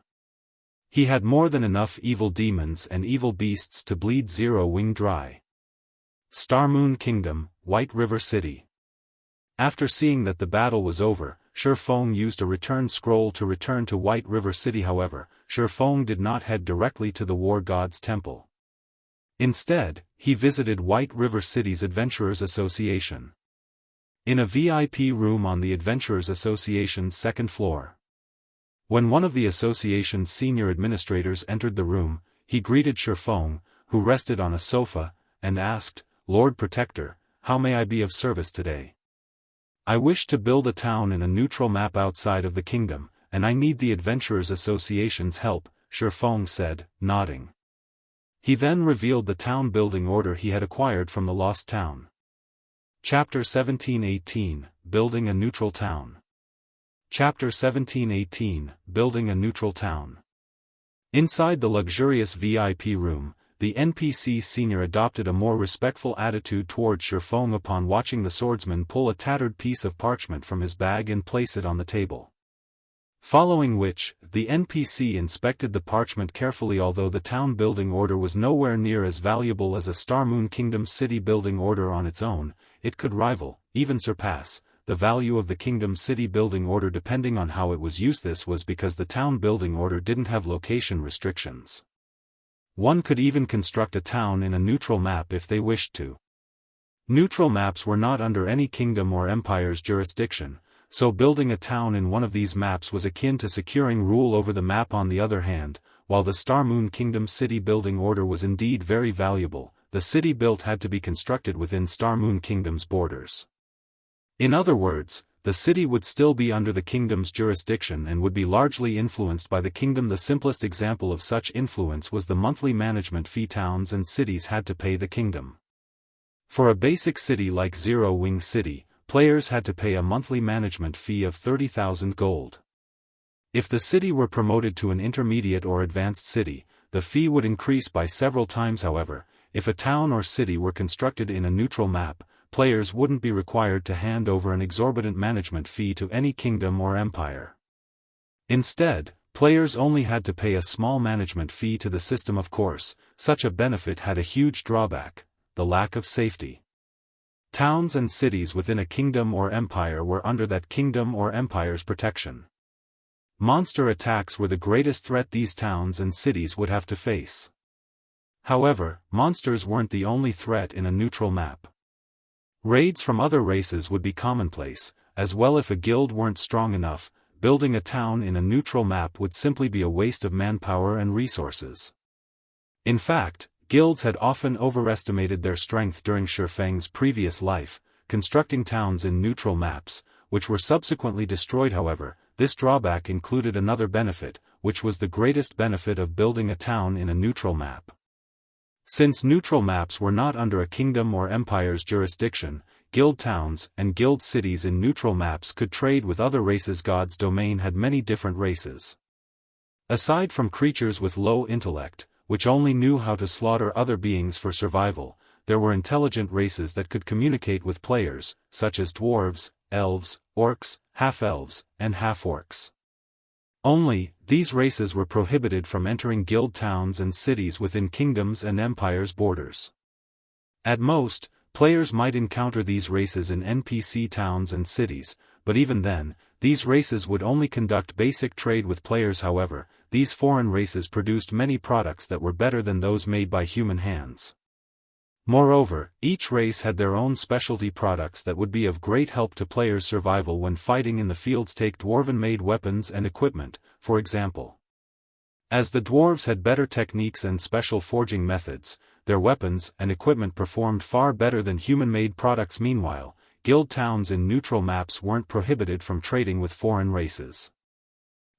He had more than enough evil demons and evil beasts to bleed Zero Wing dry. Star Moon Kingdom, White River City. After seeing that the battle was over, Shifeng used a return scroll to return to White River City. However, Shifeng did not head directly to the War God's Temple. Instead, he visited White River City's Adventurers Association. In a VIP room on the Adventurers Association's second floor. When one of the association's senior administrators entered the room, he greeted Shifeng, who rested on a sofa, and asked, "Lord Protector, how may I be of service today? I wish to build a town in a neutral map outside of the kingdom, and I need the Adventurers Association's help," Shifeng said, nodding. He then revealed the town building order he had acquired from the Lost Town. Chapter 1718, Building a Neutral Town. Chapter 1718, Building a Neutral Town. Inside the luxurious VIP room, the NPC senior adopted a more respectful attitude towards Shifeng upon watching the swordsman pull a tattered piece of parchment from his bag and place it on the table. Following which, the NPC inspected the parchment carefully. Although the town building order was nowhere near as valuable as a Star Moon Kingdom city building order on its own, it could rival, even surpass, the value of the Kingdom City building order depending on how it was used. This was because the town building order didn't have location restrictions. One could even construct a town in a neutral map if they wished to. Neutral maps were not under any kingdom or empire's jurisdiction, so building a town in one of these maps was akin to securing rule over the map. On the other hand, while the Star Moon Kingdom city building order was indeed very valuable, the city built had to be constructed within Star Moon Kingdom's borders. In other words, the city would still be under the kingdom's jurisdiction and would be largely influenced by the kingdom. The simplest example of such influence was the monthly management fee towns and cities had to pay the kingdom. For a basic city like Zero Wing City, players had to pay a monthly management fee of 30,000 gold. If the city were promoted to an intermediate or advanced city, the fee would increase by several times. However, if a town or city were constructed in a neutral map, players wouldn't be required to hand over an exorbitant management fee to any kingdom or empire. Instead, players only had to pay a small management fee to the system. Of course, such a benefit had a huge drawback: the lack of safety. Towns and cities within a kingdom or empire were under that kingdom or empire's protection. Monster attacks were the greatest threat these towns and cities would have to face. However, monsters weren't the only threat in a neutral map. Raids from other races would be commonplace, as well. If a guild weren't strong enough, building a town in a neutral map would simply be a waste of manpower and resources. In fact, guilds had often overestimated their strength during Shifeng's previous life, constructing towns in neutral maps, which were subsequently destroyed. However, this drawback included another benefit, which was the greatest benefit of building a town in a neutral map. Since neutral maps were not under a kingdom or empire's jurisdiction, guild towns and guild cities in neutral maps could trade with other races. God's domain had many different races. Aside from creatures with low intellect, which only knew how to slaughter other beings for survival, there were intelligent races that could communicate with players, such as dwarves, elves, orcs, half-elves, and half-orcs. Only, these races were prohibited from entering guild towns and cities within kingdoms and empires' borders. At most, players might encounter these races in NPC towns and cities, but even then, these races would only conduct basic trade with players. However, these foreign races produced many products that were better than those made by human hands. Moreover, each race had their own specialty products that would be of great help to players' survival when fighting in the fields. Take dwarven-made weapons and equipment, for example. As the dwarves had better techniques and special forging methods, their weapons and equipment performed far better than human-made products. Meanwhile, guild towns in neutral maps weren't prohibited from trading with foreign races.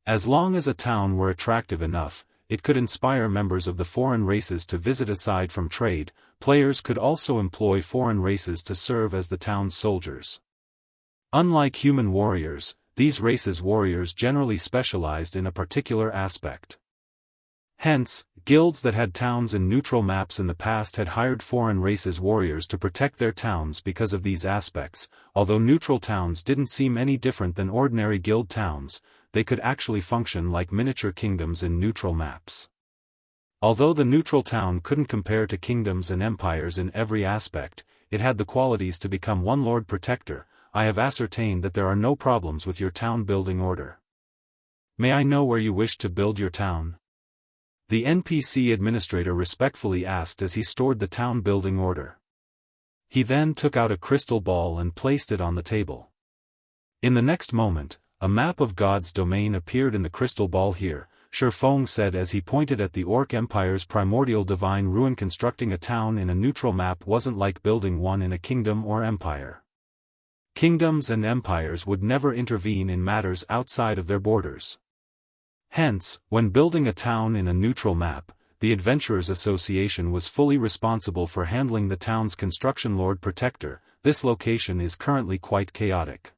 As long as a town were attractive enough, it could inspire members of the foreign races to visit. Aside from trade, players could also employ foreign races to serve as the town's soldiers. Unlike human warriors, these races' warriors generally specialized in a particular aspect. Hence, guilds that had towns in neutral maps in the past had hired foreign races' warriors to protect their towns because of these aspects. Although neutral towns didn't seem any different than ordinary guild towns, they could actually function like miniature kingdoms in neutral maps. Although the neutral town couldn't compare to kingdoms and empires in every aspect, it had the qualities to become one Lord Protector. I have ascertained that there are no problems with your town building order. May I know where you wish to build your town? The NPC administrator respectfully asked as he stored the town building order. He then took out a crystal ball and placed it on the table. In the next moment, a map of God's domain appeared in the crystal ball. Here, Shifeng said as he pointed at the Orc Empire's primordial divine ruin. Constructing a town in a neutral map wasn't like building one in a kingdom or empire. Kingdoms and empires would never intervene in matters outside of their borders. Hence, when building a town in a neutral map, the Adventurers Association was fully responsible for handling the town's construction. Lord Protector, this location is currently quite chaotic.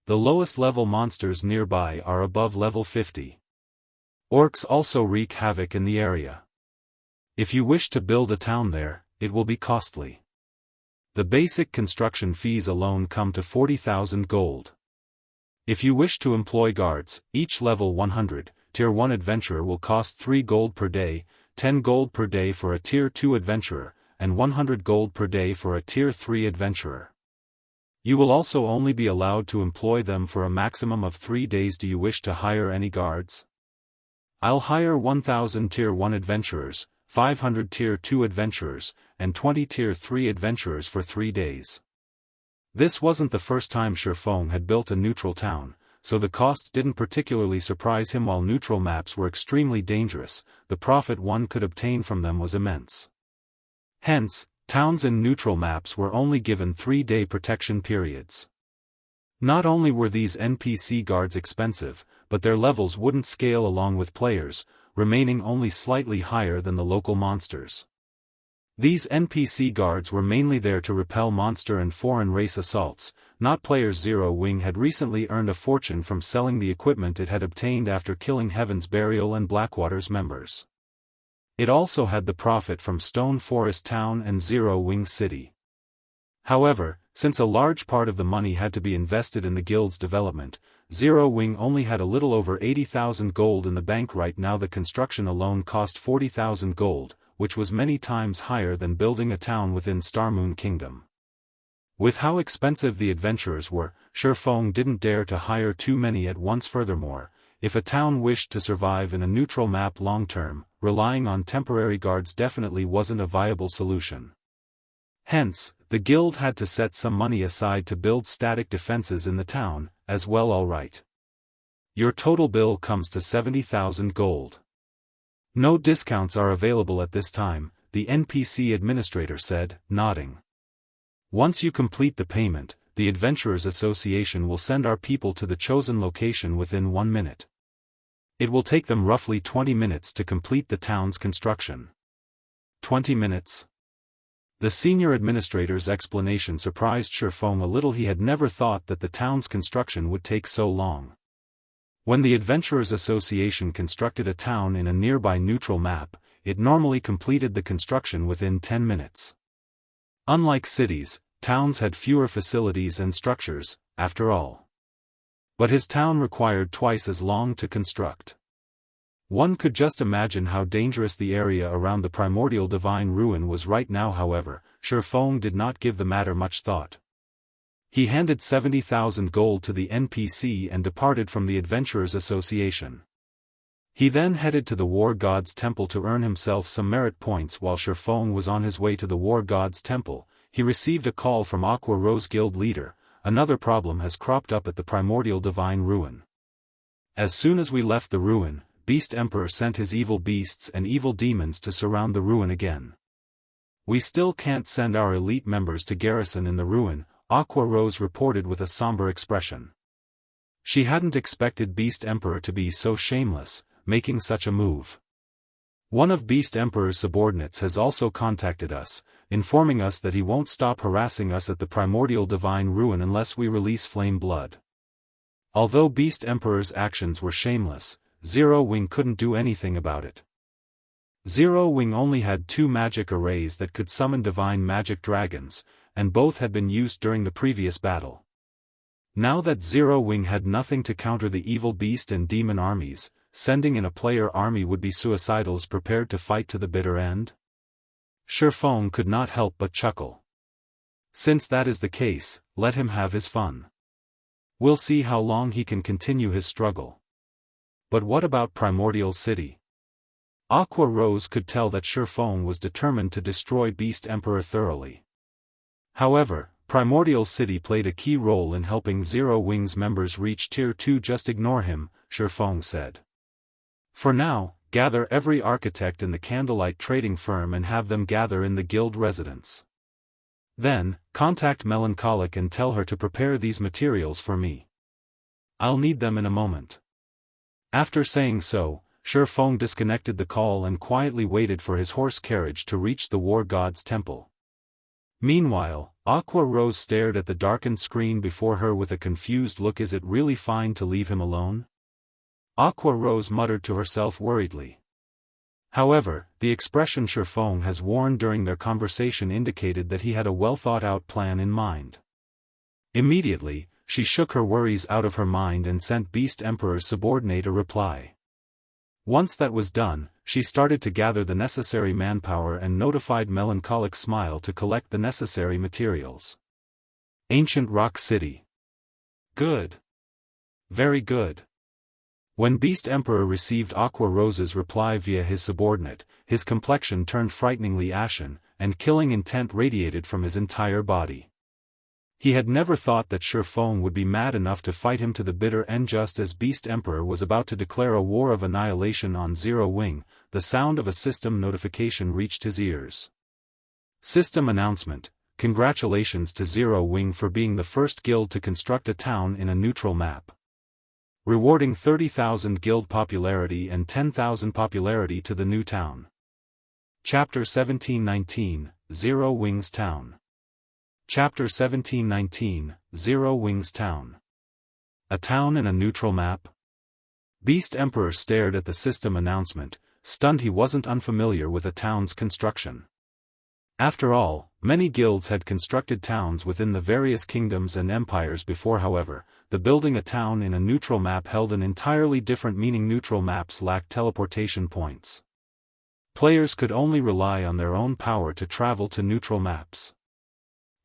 The lowest level monsters nearby are above level 50. Orcs also wreak havoc in the area. If you wish to build a town there, it will be costly. The basic construction fees alone come to 40,000 gold. If you wish to employ guards, each level 100, Tier 1 adventurer will cost 3 gold per day, 10 gold per day for a Tier 2 adventurer, and 100 gold per day for a Tier 3 adventurer. You will also only be allowed to employ them for a maximum of 3 days. Do you wish to hire any guards? I'll hire 1,000 Tier 1 adventurers, 500 Tier 2 adventurers, and 20 Tier 3 adventurers for 3 days. This wasn't the first time Shifeng had built a neutral town, so the cost didn't particularly surprise him. While neutral maps were extremely dangerous, the profit one could obtain from them was immense. Hence, towns in neutral maps were only given 3-day protection periods. Not only were these NPC guards expensive, but their levels wouldn't scale along with players, remaining only slightly higher than the local monsters. These NPC guards were mainly there to repel monster and foreign race assaults, not players. Zero-Wing had recently earned a fortune from selling the equipment it had obtained after killing Heaven's Burial and Blackwater's members. It also had the profit from Stone Forest Town and Zero-Wing City. However, since a large part of the money had to be invested in the guild's development, Zero-Wing only had a little over 80,000 gold in the bank. Right now the construction alone cost 40,000 gold, which was many times higher than building a town within Starmoon Kingdom. With how expensive the adventurers were, Shifeng didn't dare to hire too many at once. Furthermore, if a town wished to survive in a neutral map long-term, relying on temporary guards definitely wasn't a viable solution. Hence, the guild had to set some money aside to build static defenses in the town, as well. Alright. Your total bill comes to 70,000 gold. No discounts are available at this time, the NPC administrator said, nodding. Once you complete the payment, the Adventurers Association will send our people to the chosen location within 1 minute. It will take them roughly 20 minutes to complete the town's construction. 20 minutes? The senior administrator's explanation surprised Shifeng a little. He had never thought that the town's construction would take so long. When the Adventurers Association constructed a town in a nearby neutral map, it normally completed the construction within 10 minutes. Unlike cities, towns had fewer facilities and structures, after all. But his town required twice as long to construct. One could just imagine how dangerous the area around the primordial divine ruin was right now. However, Shifeng did not give the matter much thought. He handed 70,000 gold to the NPC and departed from the Adventurers Association. He then headed to the War God's Temple to earn himself some merit points. While Shifeng was on his way to the War God's Temple, he received a call from Aqua Rose Guild leader. Another problem has cropped up at the primordial divine ruin. As soon as we left the ruin, Beast Emperor sent his evil beasts and evil demons to surround the ruin again. We still can't send our elite members to garrison in the ruin, Aqua Rose reported with a somber expression. She hadn't expected Beast Emperor to be so shameless, making such a move. One of Beast Emperor's subordinates has also contacted us, informing us that he won't stop harassing us at the primordial divine ruin unless we release Flame Blood. Although Beast Emperor's actions were shameless, Zero Wing couldn't do anything about it. Zero Wing only had 2 magic arrays that could summon divine magic dragons, and both had been used during the previous battle. Now that Zero Wing had nothing to counter the evil beast and demon armies, sending in a player army would be suicidals prepared to fight to the bitter end? Shifeng could not help but chuckle. Since that is the case, let him have his fun. We'll see how long he can continue his struggle. But what about Primordial City? Aqua Rose could tell that Shifeng was determined to destroy Beast Emperor thoroughly. However, Primordial City played a key role in helping Zero Wing's members reach Tier 2. Just ignore him, Shifeng said. For now, gather every architect in the Candlelight trading firm and have them gather in the guild residence. Then, contact Melancholic and tell her to prepare these materials for me. I'll need them in a moment. After saying so, Shifeng disconnected the call and quietly waited for his horse carriage to reach the War God's Temple. Meanwhile, Aqua Rose stared at the darkened screen before her with a confused look. Is it really fine to leave him alone? Aqua Rose muttered to herself worriedly. However, the expression Shifeng has worn during their conversation indicated that he had a well-thought-out plan in mind. Immediately, she shook her worries out of her mind and sent Beast Emperor's subordinate a reply. Once that was done, she started to gather the necessary manpower and notified Melancholic Smile to collect the necessary materials. Ancient Rock City. Good. Very good. When Beast Emperor received Aqua Rose's reply via his subordinate, his complexion turned frighteningly ashen, and killing intent radiated from his entire body. He had never thought that Shifeng would be mad enough to fight him to the bitter end. Just as Beast Emperor was about to declare a war of annihilation on Zero Wing, the sound of a system notification reached his ears. System announcement: congratulations to Zero Wing for being the first guild to construct a town in a neutral map. Rewarding 30,000 guild popularity and 10,000 popularity to the new town. Chapter 1719, Zero Wing's Town. Chapter 1719, Zero Wing's Town. A town in a neutral map? Beast Emperor stared at the system announcement, stunned. He wasn't unfamiliar with a town's construction. After all, many guilds had constructed towns within the various kingdoms and empires before. However, the building a town in a neutral map held an entirely different meaning. Neutral maps lacked teleportation points. Players could only rely on their own power to travel to neutral maps.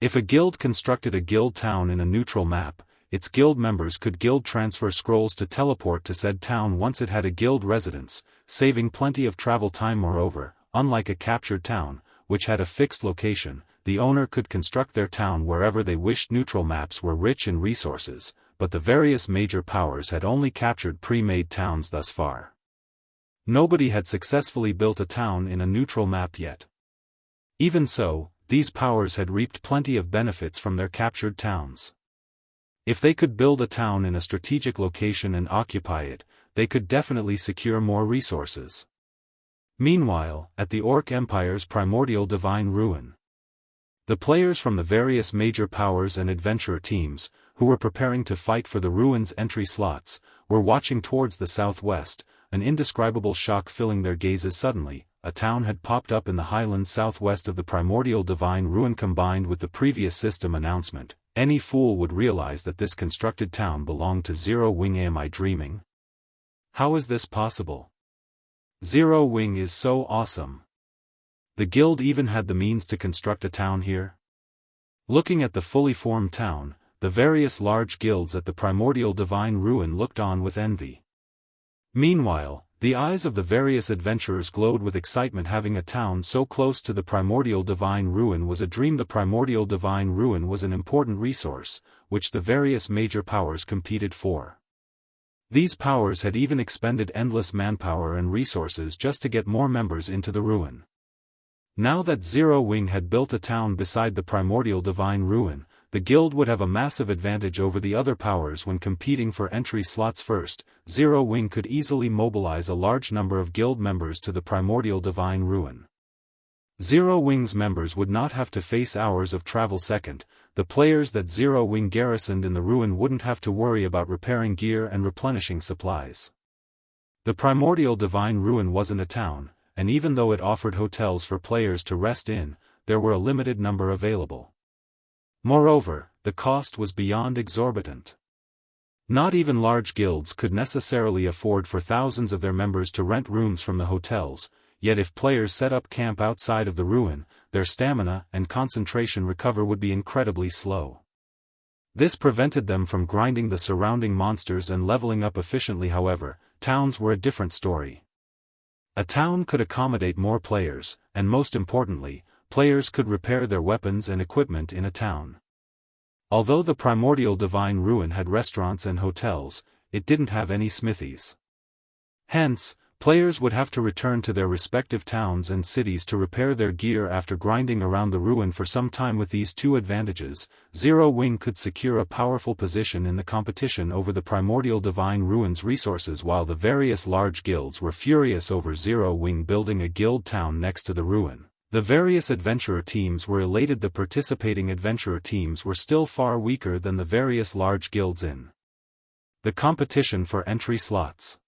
If a guild constructed a guild town in a neutral map, its guild members could guild transfer scrolls to teleport to said town once it had a guild residence, saving plenty of travel time. Moreover, unlike a captured town, which had a fixed location, the owner could construct their town wherever they wished. Neutral maps were rich in resources, but the various major powers had only captured pre-made towns thus far. Nobody had successfully built a town in a neutral map yet. Even so, these powers had reaped plenty of benefits from their captured towns. If they could build a town in a strategic location and occupy it, they could definitely secure more resources. Meanwhile, at the Orc Empire's primordial divine ruin, the players from the various major powers and adventurer teams, who were preparing to fight for the ruin's entry slots, were watching towards the southwest, an indescribable shock filling their gazes. Suddenly, a town had popped up in the highlands southwest of the primordial divine ruin. Combined with the previous system announcement, any fool would realize that this constructed town belonged to Zero Wing. Am I dreaming? How is this possible? Zero Wing is so awesome. The guild even had the means to construct a town here? Looking at the fully formed town, the various large guilds at the primordial divine ruin looked on with envy. Meanwhile, the eyes of the various adventurers glowed with excitement. Having a town so close to the primordial divine ruin was a dream. The primordial divine ruin was an important resource, which the various major powers competed for. These powers had even expended endless manpower and resources just to get more members into the ruin. Now that Zero Wing had built a town beside the primordial divine ruin, the guild would have a massive advantage over the other powers when competing for entry slots. First, Zero Wing could easily mobilize a large number of guild members to the primordial divine ruin. Zero Wing's members would not have to face hours of travel. Second, the players that Zero Wing garrisoned in the ruin wouldn't have to worry about repairing gear and replenishing supplies. The primordial divine ruin wasn't a town, and even though it offered hotels for players to rest in, there were a limited number available. Moreover, the cost was beyond exorbitant. Not even large guilds could necessarily afford for thousands of their members to rent rooms from the hotels, yet if players set up camp outside of the ruin, their stamina and concentration recovery would be incredibly slow. This prevented them from grinding the surrounding monsters and leveling up efficiently. However, towns were a different story. A town could accommodate more players, and most importantly, players could repair their weapons and equipment in a town. Although the primordial divine ruin had restaurants and hotels, it didn't have any smithies. Hence, players would have to return to their respective towns and cities to repair their gear after grinding around the ruin for some time. With these two advantages, Zero Wing could secure a powerful position in the competition over the primordial divine ruin's resources. While the various large guilds were furious over Zero Wing building a guild town next to the ruin, the various adventurer teams were elated. The participating adventurer teams were still far weaker than the various large guilds in the competition for entry slots.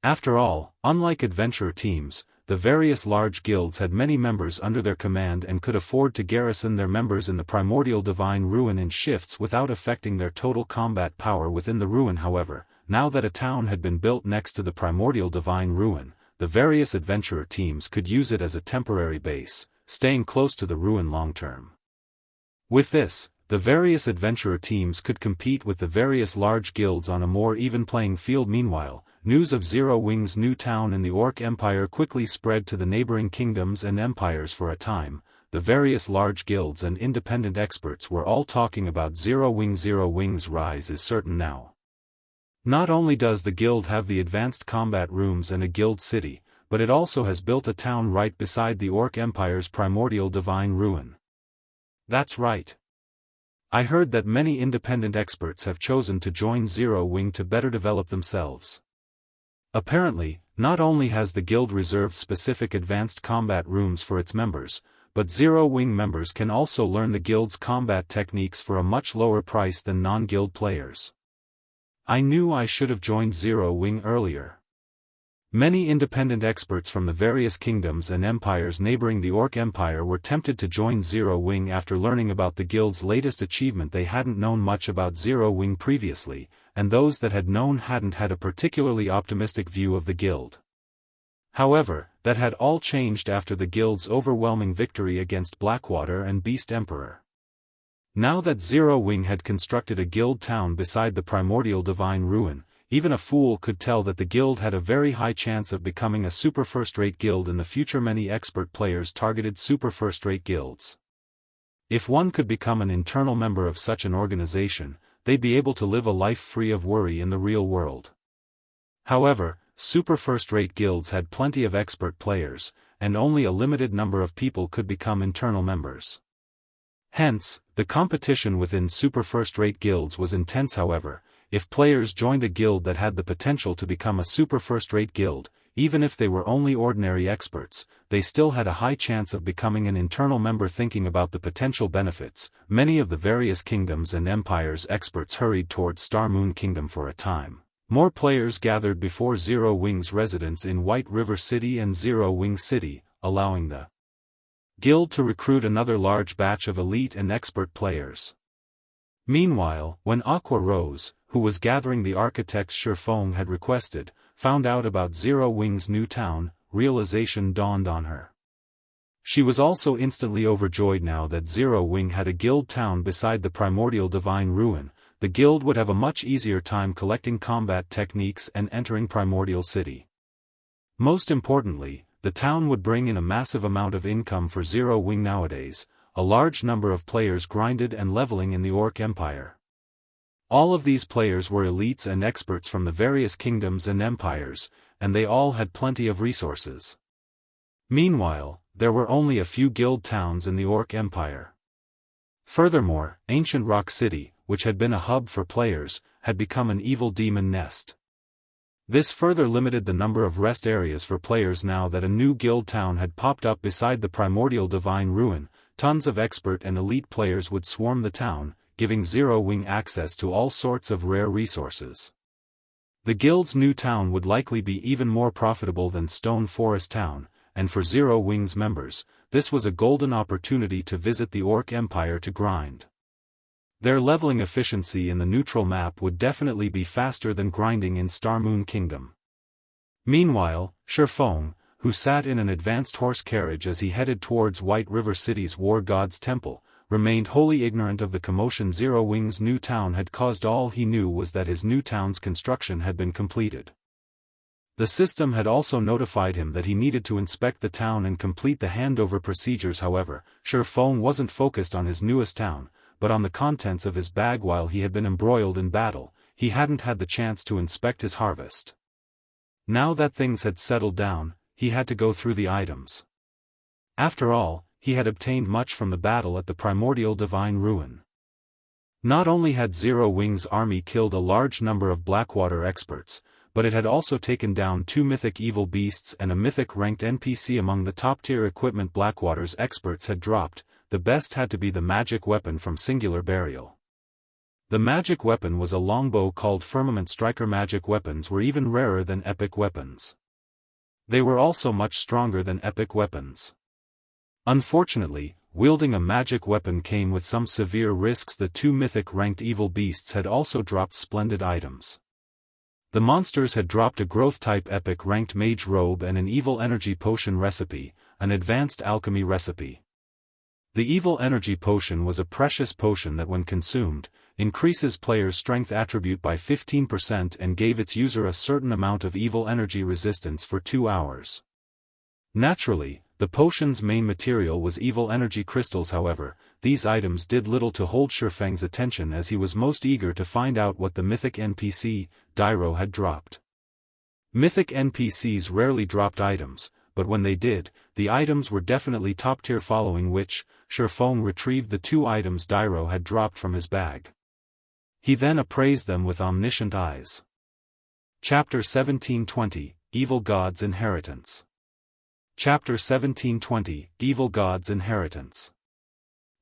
After all, unlike adventurer teams, the various large guilds had many members under their command and could afford to garrison their members in the primordial divine ruin in shifts without affecting their total combat power within the ruin. However, now that a town had been built next to the primordial divine ruin, the various adventurer teams could use it as a temporary base, staying close to the ruin long-term. With this, the various adventurer teams could compete with the various large guilds on a more even playing field. Meanwhile, news of Zero Wing's new town in the Orc Empire quickly spread to the neighboring kingdoms and empires. For a time, the various large guilds and independent experts were all talking about Zero Wing. Zero Wing's rise is certain now. Not only does the guild have the advanced combat rooms and a guild city, but it also has built a town right beside the Orc Empire's primordial divine ruin. That's right. I heard that many independent experts have chosen to join Zero Wing to better develop themselves. Apparently, not only has the guild reserved specific advanced combat rooms for its members, but Zero Wing members can also learn the guild's combat techniques for a much lower price than non-guild players. I knew I should have joined Zero Wing earlier. Many independent experts from the various kingdoms and empires neighboring the Orc Empire were tempted to join Zero Wing after learning about the guild's latest achievement. They hadn't known much about Zero Wing previously, and those that had known hadn't had a particularly optimistic view of the guild. However, that had all changed after the guild's overwhelming victory against Blackwater and Beast Emperor. Now that Zero Wing had constructed a guild town beside the primordial divine ruin, even a fool could tell that the guild had a very high chance of becoming a super first-rate guild in the future. Many expert players targeted super first-rate guilds. If one could become an internal member of such an organization, they'd be able to live a life free of worry in the real world. However, super first-rate guilds had plenty of expert players, and only a limited number of people could become internal members. Hence, the competition within super first-rate guilds was intense. However, if players joined a guild that had the potential to become a super first-rate guild, even if they were only ordinary experts, they still had a high chance of becoming an internal member. Thinking about the potential benefits, many of the various kingdoms and empires' experts hurried towards Star Moon Kingdom for a time. More players gathered before Zero Wing's residence in White River City and Zero Wing City, allowing the guild to recruit another large batch of elite and expert players. Meanwhile, when Aqua Rose, who was gathering the architects Shifeng had requested, found out about Zero Wing's new town, realization dawned on her. She was also instantly overjoyed now that Zero Wing had a guild town beside the primordial divine ruin. The guild would have a much easier time collecting combat techniques and entering Primordial City. Most importantly, the town would bring in a massive amount of income for Zero Wing nowadays. A large number of players grinded and leveling in the Orc Empire. All of these players were elites and experts from the various kingdoms and empires, and they all had plenty of resources. Meanwhile, there were only a few guild towns in the Orc Empire. Furthermore, Ancient Rock City, which had been a hub for players, had become an evil demon nest. This further limited the number of rest areas for players. Now that a new guild town had popped up beside the primordial divine ruin, tons of expert and elite players would swarm the town, giving Zero Wing access to all sorts of rare resources. The guild's new town would likely be even more profitable than Stone Forest Town, and for Zero Wing's members, this was a golden opportunity to visit the Orc Empire to grind. Their leveling efficiency in the neutral map would definitely be faster than grinding in Star Moon Kingdom. Meanwhile, Shifeng, who sat in an advanced horse carriage as he headed towards White River City's War God's Temple, remained wholly ignorant of the commotion Zero Wing's new town had caused. All he knew was that his new town's construction had been completed. The system had also notified him that he needed to inspect the town and complete the handover procedures. However, Shifeng wasn't focused on his newest town, but on the contents of his bag. While he had been embroiled in battle, he hadn't had the chance to inspect his harvest. Now that things had settled down, he had to go through the items. After all, he had obtained much from the battle at the primordial divine ruin. Not only had Zero Wing's army killed a large number of Blackwater experts, but it had also taken down 2 mythic evil beasts and a mythic ranked NPC. Among the top-tier equipment Blackwater's experts had dropped, the best had to be the magic weapon from Singular Burial. The magic weapon was a longbow called Firmament Striker. Magic weapons were even rarer than epic weapons. They were also much stronger than epic weapons. Unfortunately, wielding a magic weapon came with some severe risks. The 2 mythic ranked evil beasts had also dropped splendid items. The monsters had dropped a growth-type epic ranked mage robe and an evil energy potion recipe, an advanced alchemy recipe. The evil energy potion was a precious potion that when consumed, increases players' strength attribute by 15% and gave its user a certain amount of evil energy resistance for 2 hours. Naturally, the potion's main material was evil energy crystals. However, these items did little to hold Shifeng's attention, as he was most eager to find out what the mythic NPC, Dairo, had dropped. Mythic NPCs rarely dropped items, but when they did, the items were definitely top tier. Following which, Shifeng retrieved the 2 items Dairo had dropped from his bag. He then appraised them with omniscient eyes. Chapter 1720, Evil God's Inheritance. Chapter 1720, Evil God's Inheritance.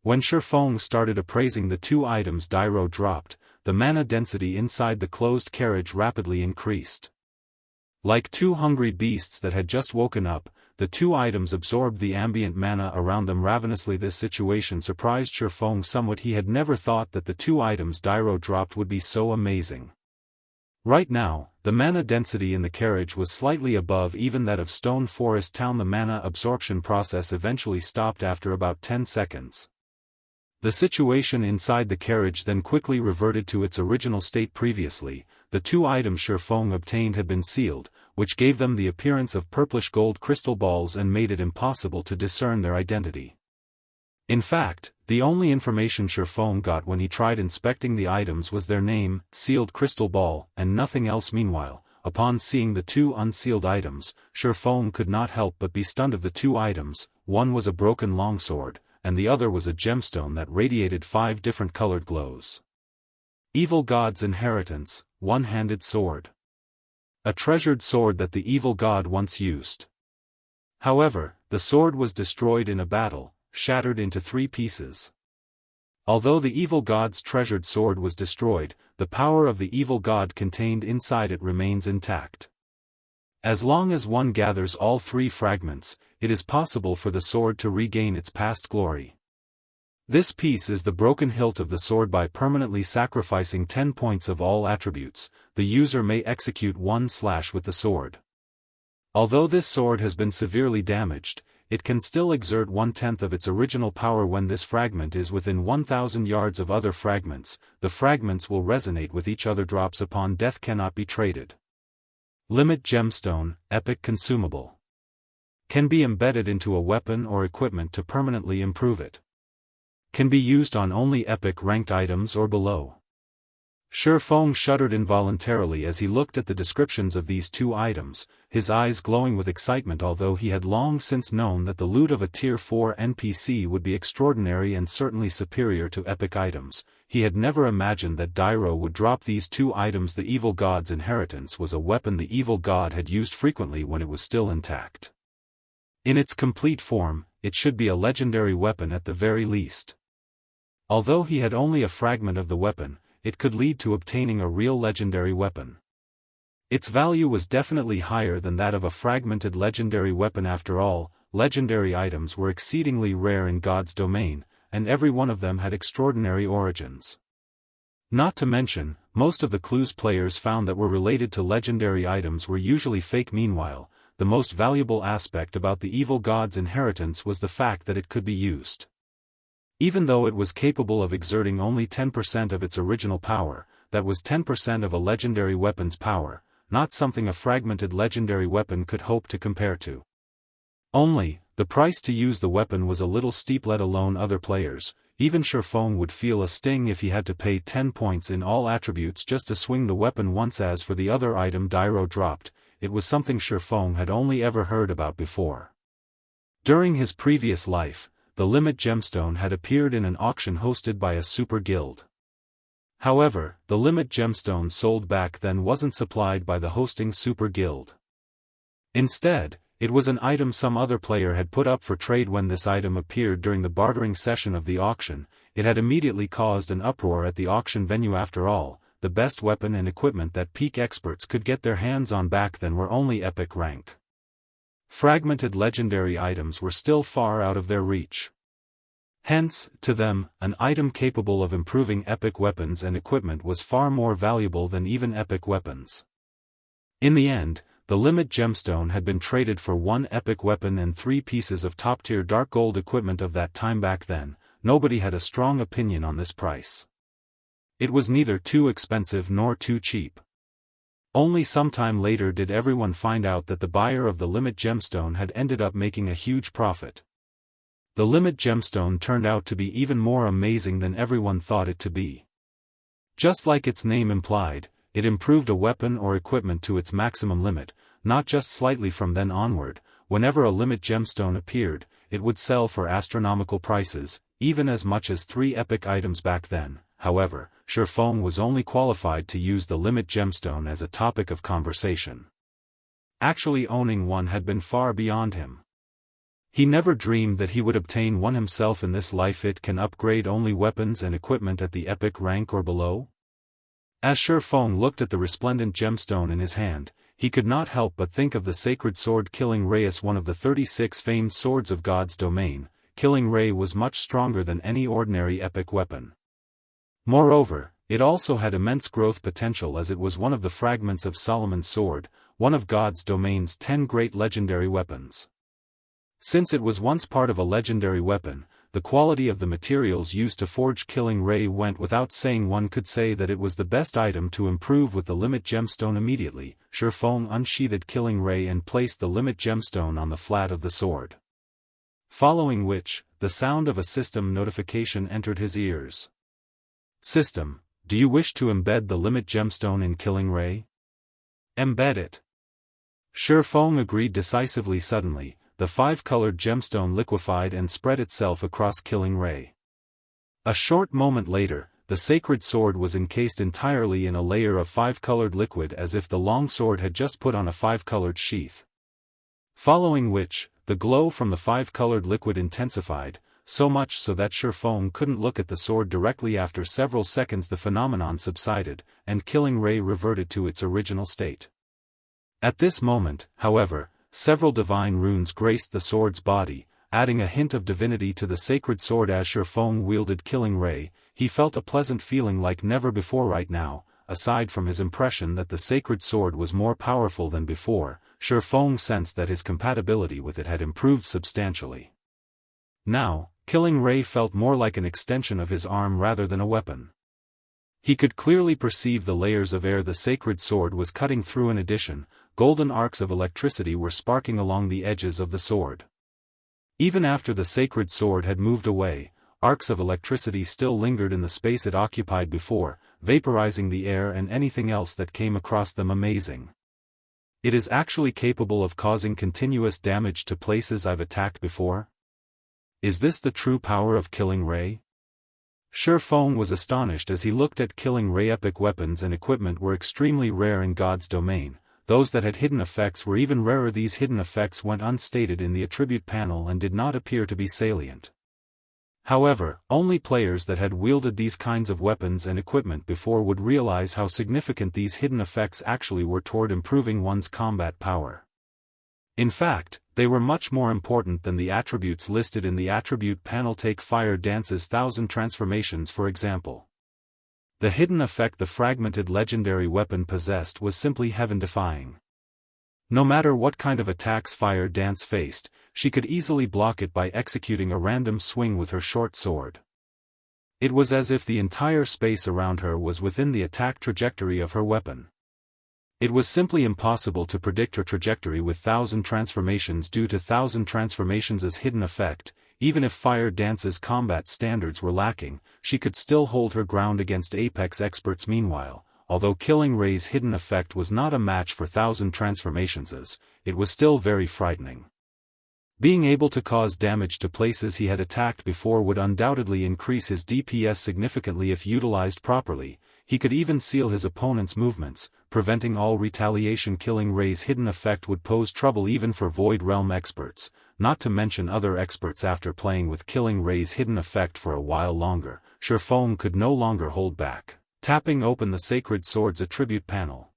When Shifeng started appraising the 2 items Dairo dropped, the mana density inside the closed carriage rapidly increased. Like 2 hungry beasts that had just woken up, the 2 items absorbed the ambient mana around them ravenously. This situation surprised Shifeng somewhat. He had never thought that the 2 items Dairo dropped would be so amazing. Right now, the mana density in the carriage was slightly above even that of Stone Forest Town. The mana absorption process eventually stopped after about 10 seconds. The situation inside the carriage then quickly reverted to its original state. Previously, the 2 items Shifeng obtained had been sealed, which gave them the appearance of purplish gold crystal balls and made it impossible to discern their identity. In fact, the only information Shifeng got when he tried inspecting the items was their name, sealed crystal ball, and nothing else. Meanwhile, upon seeing the two unsealed items, Shifeng could not help but be stunned. Of the two items, one was a broken longsword, and the other was a gemstone that radiated 5 different colored glows. Evil God's Inheritance, One-Handed Sword. A treasured sword that the evil god once used. However, the sword was destroyed in a battle, shattered into 3 pieces. Although the evil god's treasured sword was destroyed, the power of the evil god contained inside it remains intact. As long as one gathers all 3 fragments, it is possible for the sword to regain its past glory. This piece is the broken hilt of the sword. By permanently sacrificing 10 points of all attributes, the user may execute 1 slash with the sword. Although this sword has been severely damaged, it can still exert 1/10 of its original power. When this fragment is within 1,000 yards of other fragments, the fragments will resonate with each other. Drops upon death cannot be traded. Limit Gemstone, Epic Consumable. Can be embedded into a weapon or equipment to permanently improve it. Can be used on only epic ranked items or below. Shifeng shuddered involuntarily as he looked at the descriptions of these 2 items, his eyes glowing with excitement. Although he had long since known that the loot of a Tier 4 NPC would be extraordinary and certainly superior to epic items, he had never imagined that Dairo would drop these 2 items. The evil god's inheritance was a weapon the evil god had used frequently when it was still intact. In its complete form, it should be a legendary weapon at the very least. Although he had only a fragment of the weapon, it could lead to obtaining a real legendary weapon. Its value was definitely higher than that of a fragmented legendary weapon. After all, legendary items were exceedingly rare in God's domain, and every one of them had extraordinary origins. Not to mention, most of the clues players found that were related to legendary items were usually fake. Meanwhile, the most valuable aspect about the evil god's inheritance was the fact that it could be used. Even though it was capable of exerting only 10% of its original power, that was 10% of a legendary weapon's power, not something a fragmented legendary weapon could hope to compare to. Only, the price to use the weapon was a little steep. Let alone other players. Even Shifeng would feel a sting if he had to pay 10 points in all attributes just to swing the weapon once. As for the other item Dairo dropped, it was something Shifeng had only ever heard about before. During his previous life, the Limit Gemstone had appeared in an auction hosted by a super guild. However, the Limit Gemstone sold back then wasn't supplied by the hosting super guild. Instead, it was an item some other player had put up for trade. When this item appeared during the bartering session of the auction, it had immediately caused an uproar at the auction venue. After all, the best weapon and equipment that peak experts could get their hands on back then were only epic rank. Fragmented legendary items were still far out of their reach. Hence, to them, an item capable of improving epic weapons and equipment was far more valuable than even epic weapons. In the end, the Limit Gemstone had been traded for 1 epic weapon and 3 pieces of top-tier dark gold equipment. Of that time back then, nobody had a strong opinion on this price. It was neither too expensive nor too cheap. Only sometime later did everyone find out that the buyer of the Limit Gemstone had ended up making a huge profit. The Limit Gemstone turned out to be even more amazing than everyone thought it to be. Just like its name implied, it improved a weapon or equipment to its maximum limit, not just slightly. From then onward, whenever a Limit Gemstone appeared, it would sell for astronomical prices, even as much as 3 epic items back then. However, Shifeng was only qualified to use the Limit Gemstone as a topic of conversation. Actually owning one had been far beyond him. He never dreamed that he would obtain one himself in this life. It can upgrade only weapons and equipment at the epic rank or below. As Shifeng looked at the resplendent gemstone in his hand, he could not help but think of the sacred sword Killing Ray. As one of the 36 famed swords of God's domain, Killing Ray was much stronger than any ordinary epic weapon. Moreover, it also had immense growth potential as it was one of the fragments of Solomon's sword, one of God's domain's 10 great legendary weapons. Since it was once part of a legendary weapon, the quality of the materials used to forge Killing Ray went without saying. One could say that it was the best item to improve with the Limit Gemstone. Immediately, Shifeng unsheathed Killing Ray and placed the Limit Gemstone on the flat of the sword. Following which, the sound of a system notification entered his ears. System, do you wish to embed the limit gemstone in Killing Ray? Embed it. Shifeng agreed decisively. Suddenly, the five-colored gemstone liquefied and spread itself across Killing Ray. A short moment later, the sacred sword was encased entirely in a layer of five-colored liquid, as if the long sword had just put on a five-colored sheath. Following which, the glow from the five-colored liquid intensified, so much so that Shifeng couldn't look at the sword directly. After several seconds the phenomenon subsided, and Killing Ray reverted to its original state. At this moment, however, several divine runes graced the sword's body, adding a hint of divinity to the sacred sword. As Shifeng wielded Killing Ray, he felt a pleasant feeling like never before. Right now, aside from his impression that the sacred sword was more powerful than before, Shifeng sensed that his compatibility with it had improved substantially. Now, Killing Ray felt more like an extension of his arm rather than a weapon. He could clearly perceive the layers of air the sacred sword was cutting through. In addition, golden arcs of electricity were sparking along the edges of the sword. Even after the sacred sword had moved away, arcs of electricity still lingered in the space it occupied before, vaporizing the air and anything else that came across them. Amazing. It is actually capable of causing continuous damage to places I've attacked before? Is this the true power of Killing Ray? Shifeng was astonished as he looked at Killing Ray. Epic weapons and equipment were extremely rare in God's domain. Those that had hidden effects were even rarer. These hidden effects went unstated in the attribute panel and did not appear to be salient. However, only players that had wielded these kinds of weapons and equipment before would realize how significant these hidden effects actually were toward improving one's combat power. In fact, they were much more important than the attributes listed in the attribute panel. Take Fire Dance's 1000 transformations for example. The hidden effect the fragmented legendary weapon possessed was simply heaven-defying. No matter what kind of attacks Fire Dance faced, she could easily block it by executing a random swing with her short sword. It was as if the entire space around her was within the attack trajectory of her weapon. It was simply impossible to predict her trajectory with 1000 transformations due to 1000 transformations as hidden effect. Even if Fire Dance's combat standards were lacking, she could still hold her ground against Apex experts. Meanwhile, although Killing Ray's hidden effect was not a match for 1000 transformations, it was still very frightening. Being able to cause damage to places he had attacked before would undoubtedly increase his DPS significantly if utilized properly. He could even seal his opponent's movements, preventing all retaliation. Killing Ray's hidden effect would pose trouble even for Void Realm experts, not to mention other experts. After playing with Killing Ray's hidden effect for a while longer, Shifeng could no longer hold back, tapping open the sacred sword's attribute panel.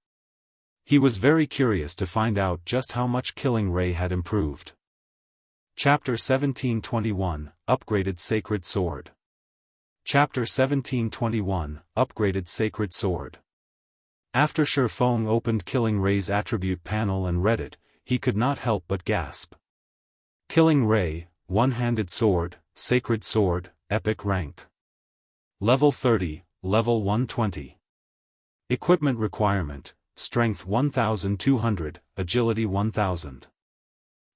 He was very curious to find out just how much Killing Ray had improved. Chapter 1721, Upgraded Sacred Sword. Chapter 1721, Upgraded Sacred Sword. After Shifeng opened Killing Ray's attribute panel and read it, he could not help but gasp. Killing Ray, One-Handed Sword, Sacred Sword, Epic Rank. Level 30, Level 120. Equipment Requirement, Strength 1200, Agility 1000.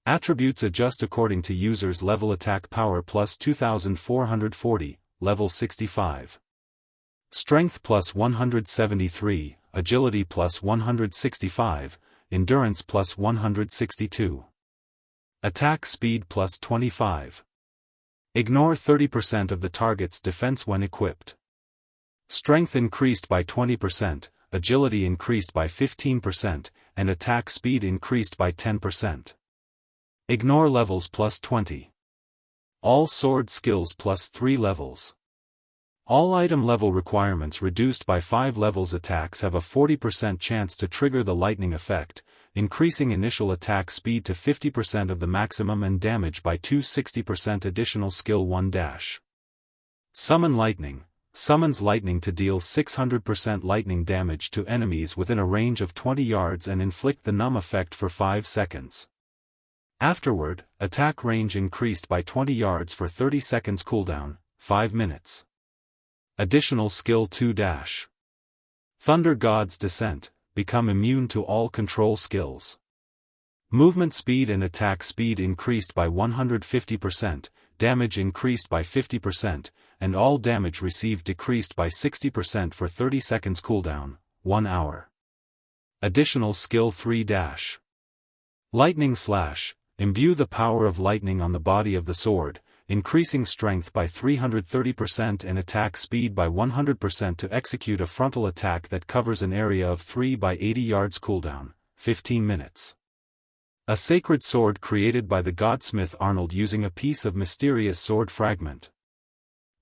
Attributes adjust according to user's level. Attack power plus 2440, level 65. Strength plus 173, Agility plus 165, Endurance plus 162. Attack speed plus 25. Ignore 30% of the target's defense when equipped. Strength increased by 20%, Agility increased by 15%, and attack speed increased by 10%. Ignore levels plus 20. All sword skills plus 3 levels. All item level requirements reduced by 5 levels. Attacks have a 40% chance to trigger the lightning effect, increasing initial attack speed to 50% of the maximum and damage by 260%. Additional skill 1 dash. Summon Lightning. Summons lightning to deal 600% lightning damage to enemies within a range of 20 yards and inflict the numb effect for 5 seconds. Afterward, attack range increased by 20 yards for 30 seconds. Cooldown, 5 minutes. Additional skill 2 dash. Thunder God's Descent, become immune to all control skills. Movement speed and attack speed increased by 150%, damage increased by 50%, and all damage received decreased by 60% for 30 seconds cooldown, 1 hour. Additional skill 3 Lightning Slash. Imbue the power of lightning on the body of the sword, increasing strength by 330% and attack speed by 100% to execute a frontal attack that covers an area of 3 by 80 yards cooldown, 15 minutes. A sacred sword created by the godsmith Arnold using a piece of mysterious sword fragment.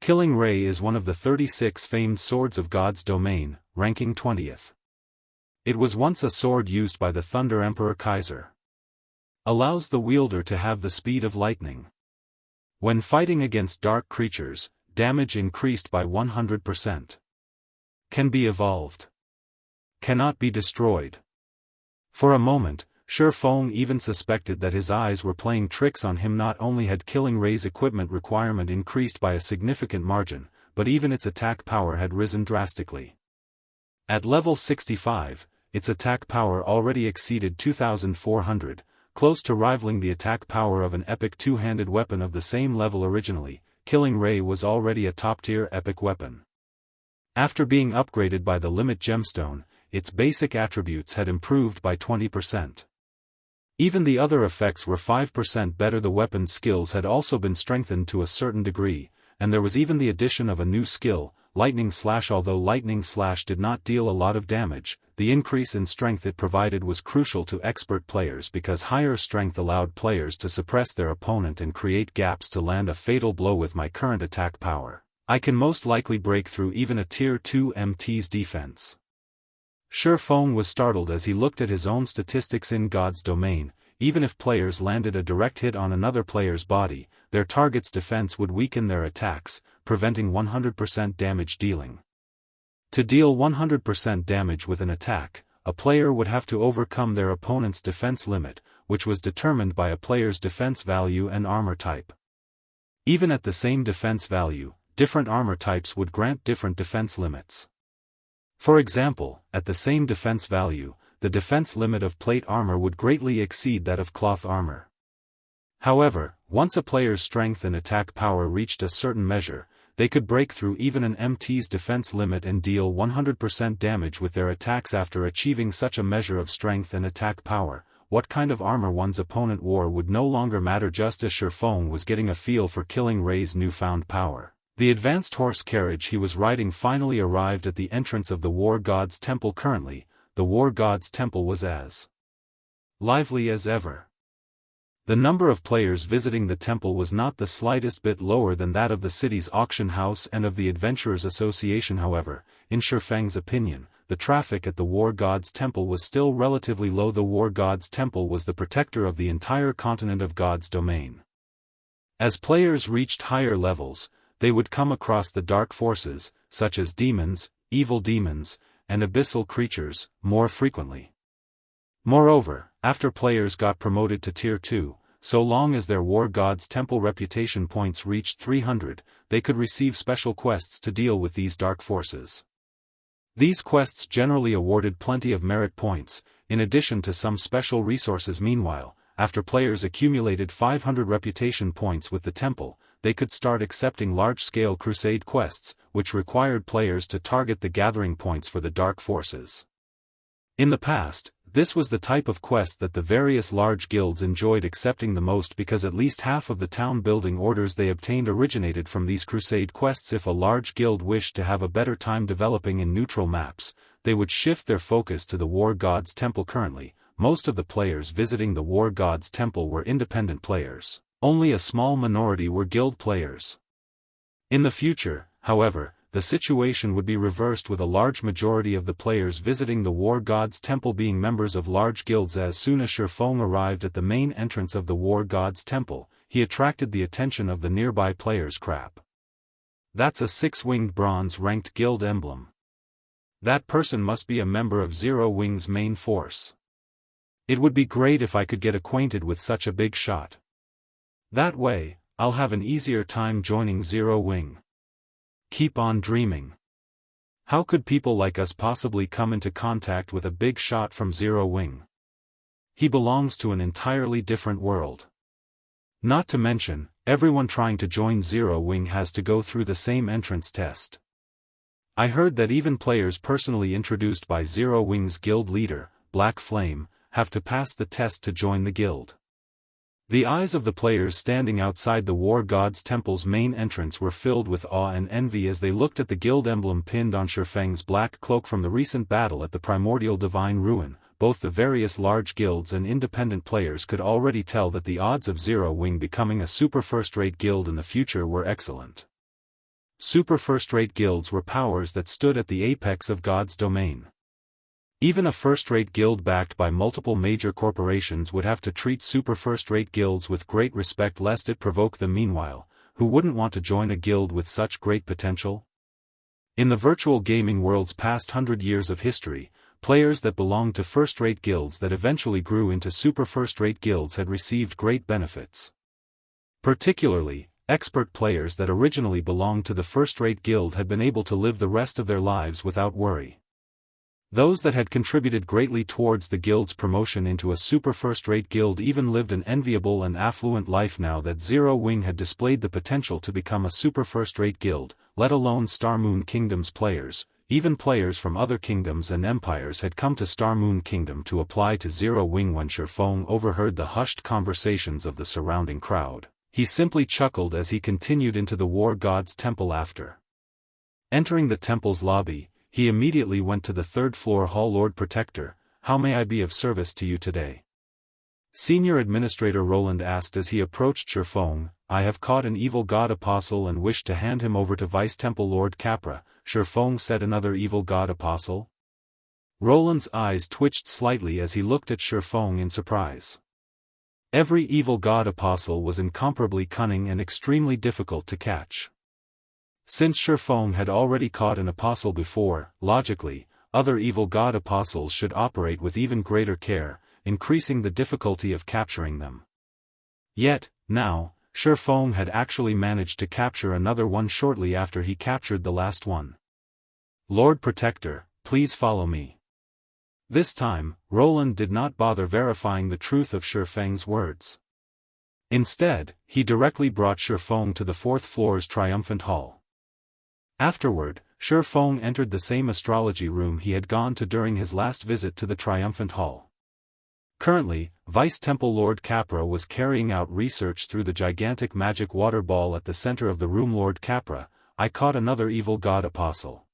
Killing Ray is one of the 36 famed swords of God's domain, ranking 20th. It was once a sword used by the Thunder Emperor Kaiser. Allows the wielder to have the speed of lightning. When fighting against dark creatures, damage increased by 100%. Can be evolved. Cannot be destroyed. For a moment, Shifeng even suspected that his eyes were playing tricks on him. Not only had Killing Ray's equipment requirement increased by a significant margin, but even its attack power had risen drastically. At level 65, its attack power already exceeded 2,400, close to rivaling the attack power of an epic two-handed weapon of the same level originally. Killing Ray was already a top-tier epic weapon. After being upgraded by the Limit Gemstone, its basic attributes had improved by 20%. Even the other effects were 5% better. The weapon's skills had also been strengthened to a certain degree, and there was even the addition of a new skill, Lightning Slash. Although Lightning Slash did not deal a lot of damage, the increase in strength it provided was crucial to expert players because higher strength allowed players to suppress their opponent and create gaps to land a fatal blow. With my current attack power, I can most likely break through even a tier 2 MT's defense. Shifeng was startled as he looked at his own statistics in God's domain. Even if players landed a direct hit on another player's body, their target's defense would weaken their attacks, preventing 100% damage dealing. To deal 100% damage with an attack, a player would have to overcome their opponent's defense limit, which was determined by a player's defense value and armor type. Even at the same defense value, different armor types would grant different defense limits. For example, at the same defense value, the defense limit of plate armor would greatly exceed that of cloth armor. However, once a player's strength and attack power reached a certain measure, they could break through even an MT's defense limit and deal 100% damage with their attacks. After achieving such a measure of strength and attack power, what kind of armor one's opponent wore would no longer matter. Just as Shifeng was getting a feel for Killing Ray's newfound power, the advanced horse carriage he was riding finally arrived at the entrance of the War God's Temple. Currently, the War God's Temple was as lively as ever. The number of players visiting the temple was not the slightest bit lower than that of the city's auction house and of the Adventurers Association. However, in Shifeng's opinion, the traffic at the War God's Temple was still relatively low. The War God's Temple was the protector of the entire continent of God's domain. As players reached higher levels, they would come across the dark forces, such as demons, evil demons, and abyssal creatures, more frequently. Moreover, after players got promoted to Tier 2, so long as their War God's Temple reputation points reached 300, they could receive special quests to deal with these dark forces. These quests generally awarded plenty of merit points, in addition to some special resources. Meanwhile, after players accumulated 500 reputation points with the temple, they could start accepting large-scale crusade quests, which required players to target the gathering points for the dark forces. In the past, this was the type of quest that the various large guilds enjoyed accepting the most because at least half of the town-building orders they obtained originated from these crusade quests. If a large guild wished to have a better time developing in neutral maps, they would shift their focus to the War God's Temple. Currently, most of the players visiting the War God's Temple were independent players. Only a small minority were guild players. In the future, however, the situation would be reversed, with a large majority of the players visiting the War God's Temple being members of large guilds. As soon as Shifeng arrived at the main entrance of the War God's Temple, he attracted the attention of the nearby players. Crap. That's a 6-winged bronze-ranked guild emblem. That person must be a member of Zero Wing's main force. It would be great if I could get acquainted with such a big shot. That way, I'll have an easier time joining Zero Wing. Keep on dreaming. How could people like us possibly come into contact with a big shot from Zero Wing? He belongs to an entirely different world. Not to mention, everyone trying to join Zero Wing has to go through the same entrance test. I heard that even players personally introduced by Zero Wing's guild leader, Black Flame, have to pass the test to join the guild. The eyes of the players standing outside the War God's Temple's main entrance were filled with awe and envy as they looked at the guild emblem pinned on Shifeng's black cloak from the recent battle at the primordial divine ruin. Both the various large guilds and independent players could already tell that the odds of Zero Wing becoming a super first-rate guild in the future were excellent. Super first-rate guilds were powers that stood at the apex of God's domain. Even a first-rate guild backed by multiple major corporations would have to treat super first-rate guilds with great respect lest it provoke them. Meanwhile, who wouldn't want to join a guild with such great potential? In the virtual gaming world's past 100 years of history, players that belonged to first-rate guilds that eventually grew into super first-rate guilds had received great benefits. Particularly, expert players that originally belonged to the first-rate guild had been able to live the rest of their lives without worry. Those that had contributed greatly towards the guild's promotion into a super first-rate guild even lived an enviable and affluent life now that Zero Wing had displayed the potential to become a super first-rate guild, let alone Star Moon Kingdom's players. Even players from other kingdoms and empires had come to Star Moon Kingdom to apply to Zero Wing. When Shifeng overheard the hushed conversations of the surrounding crowd, he simply chuckled as he continued into the War God's Temple. After entering the temple's lobby, he immediately went to the third-floor hall. Lord Protector, how may I be of service to you today? Senior Administrator Roland asked as he approached Shifeng. I have caught an evil god apostle and wish to hand him over to Vice Temple Lord Capra. Shifeng said. Another evil god apostle? Roland's eyes twitched slightly as he looked at Shifeng in surprise. Every evil god apostle was incomparably cunning and extremely difficult to catch. Since Shifeng had already caught an apostle before, logically, other evil god apostles should operate with even greater care, increasing the difficulty of capturing them. Yet, now, Shifeng had actually managed to capture another one shortly after he captured the last one. Lord Protector, please follow me. This time, Roland did not bother verifying the truth of Shifeng's words. Instead, he directly brought Shifeng to the fourth floor's triumphant hall. Afterward, Shifeng entered the same astrology room he had gone to during his last visit to the triumphant hall. Currently, Vice Temple Lord Capra was carrying out research through the gigantic magic water ball at the center of the room. Lord Capra, I caught another evil god apostle.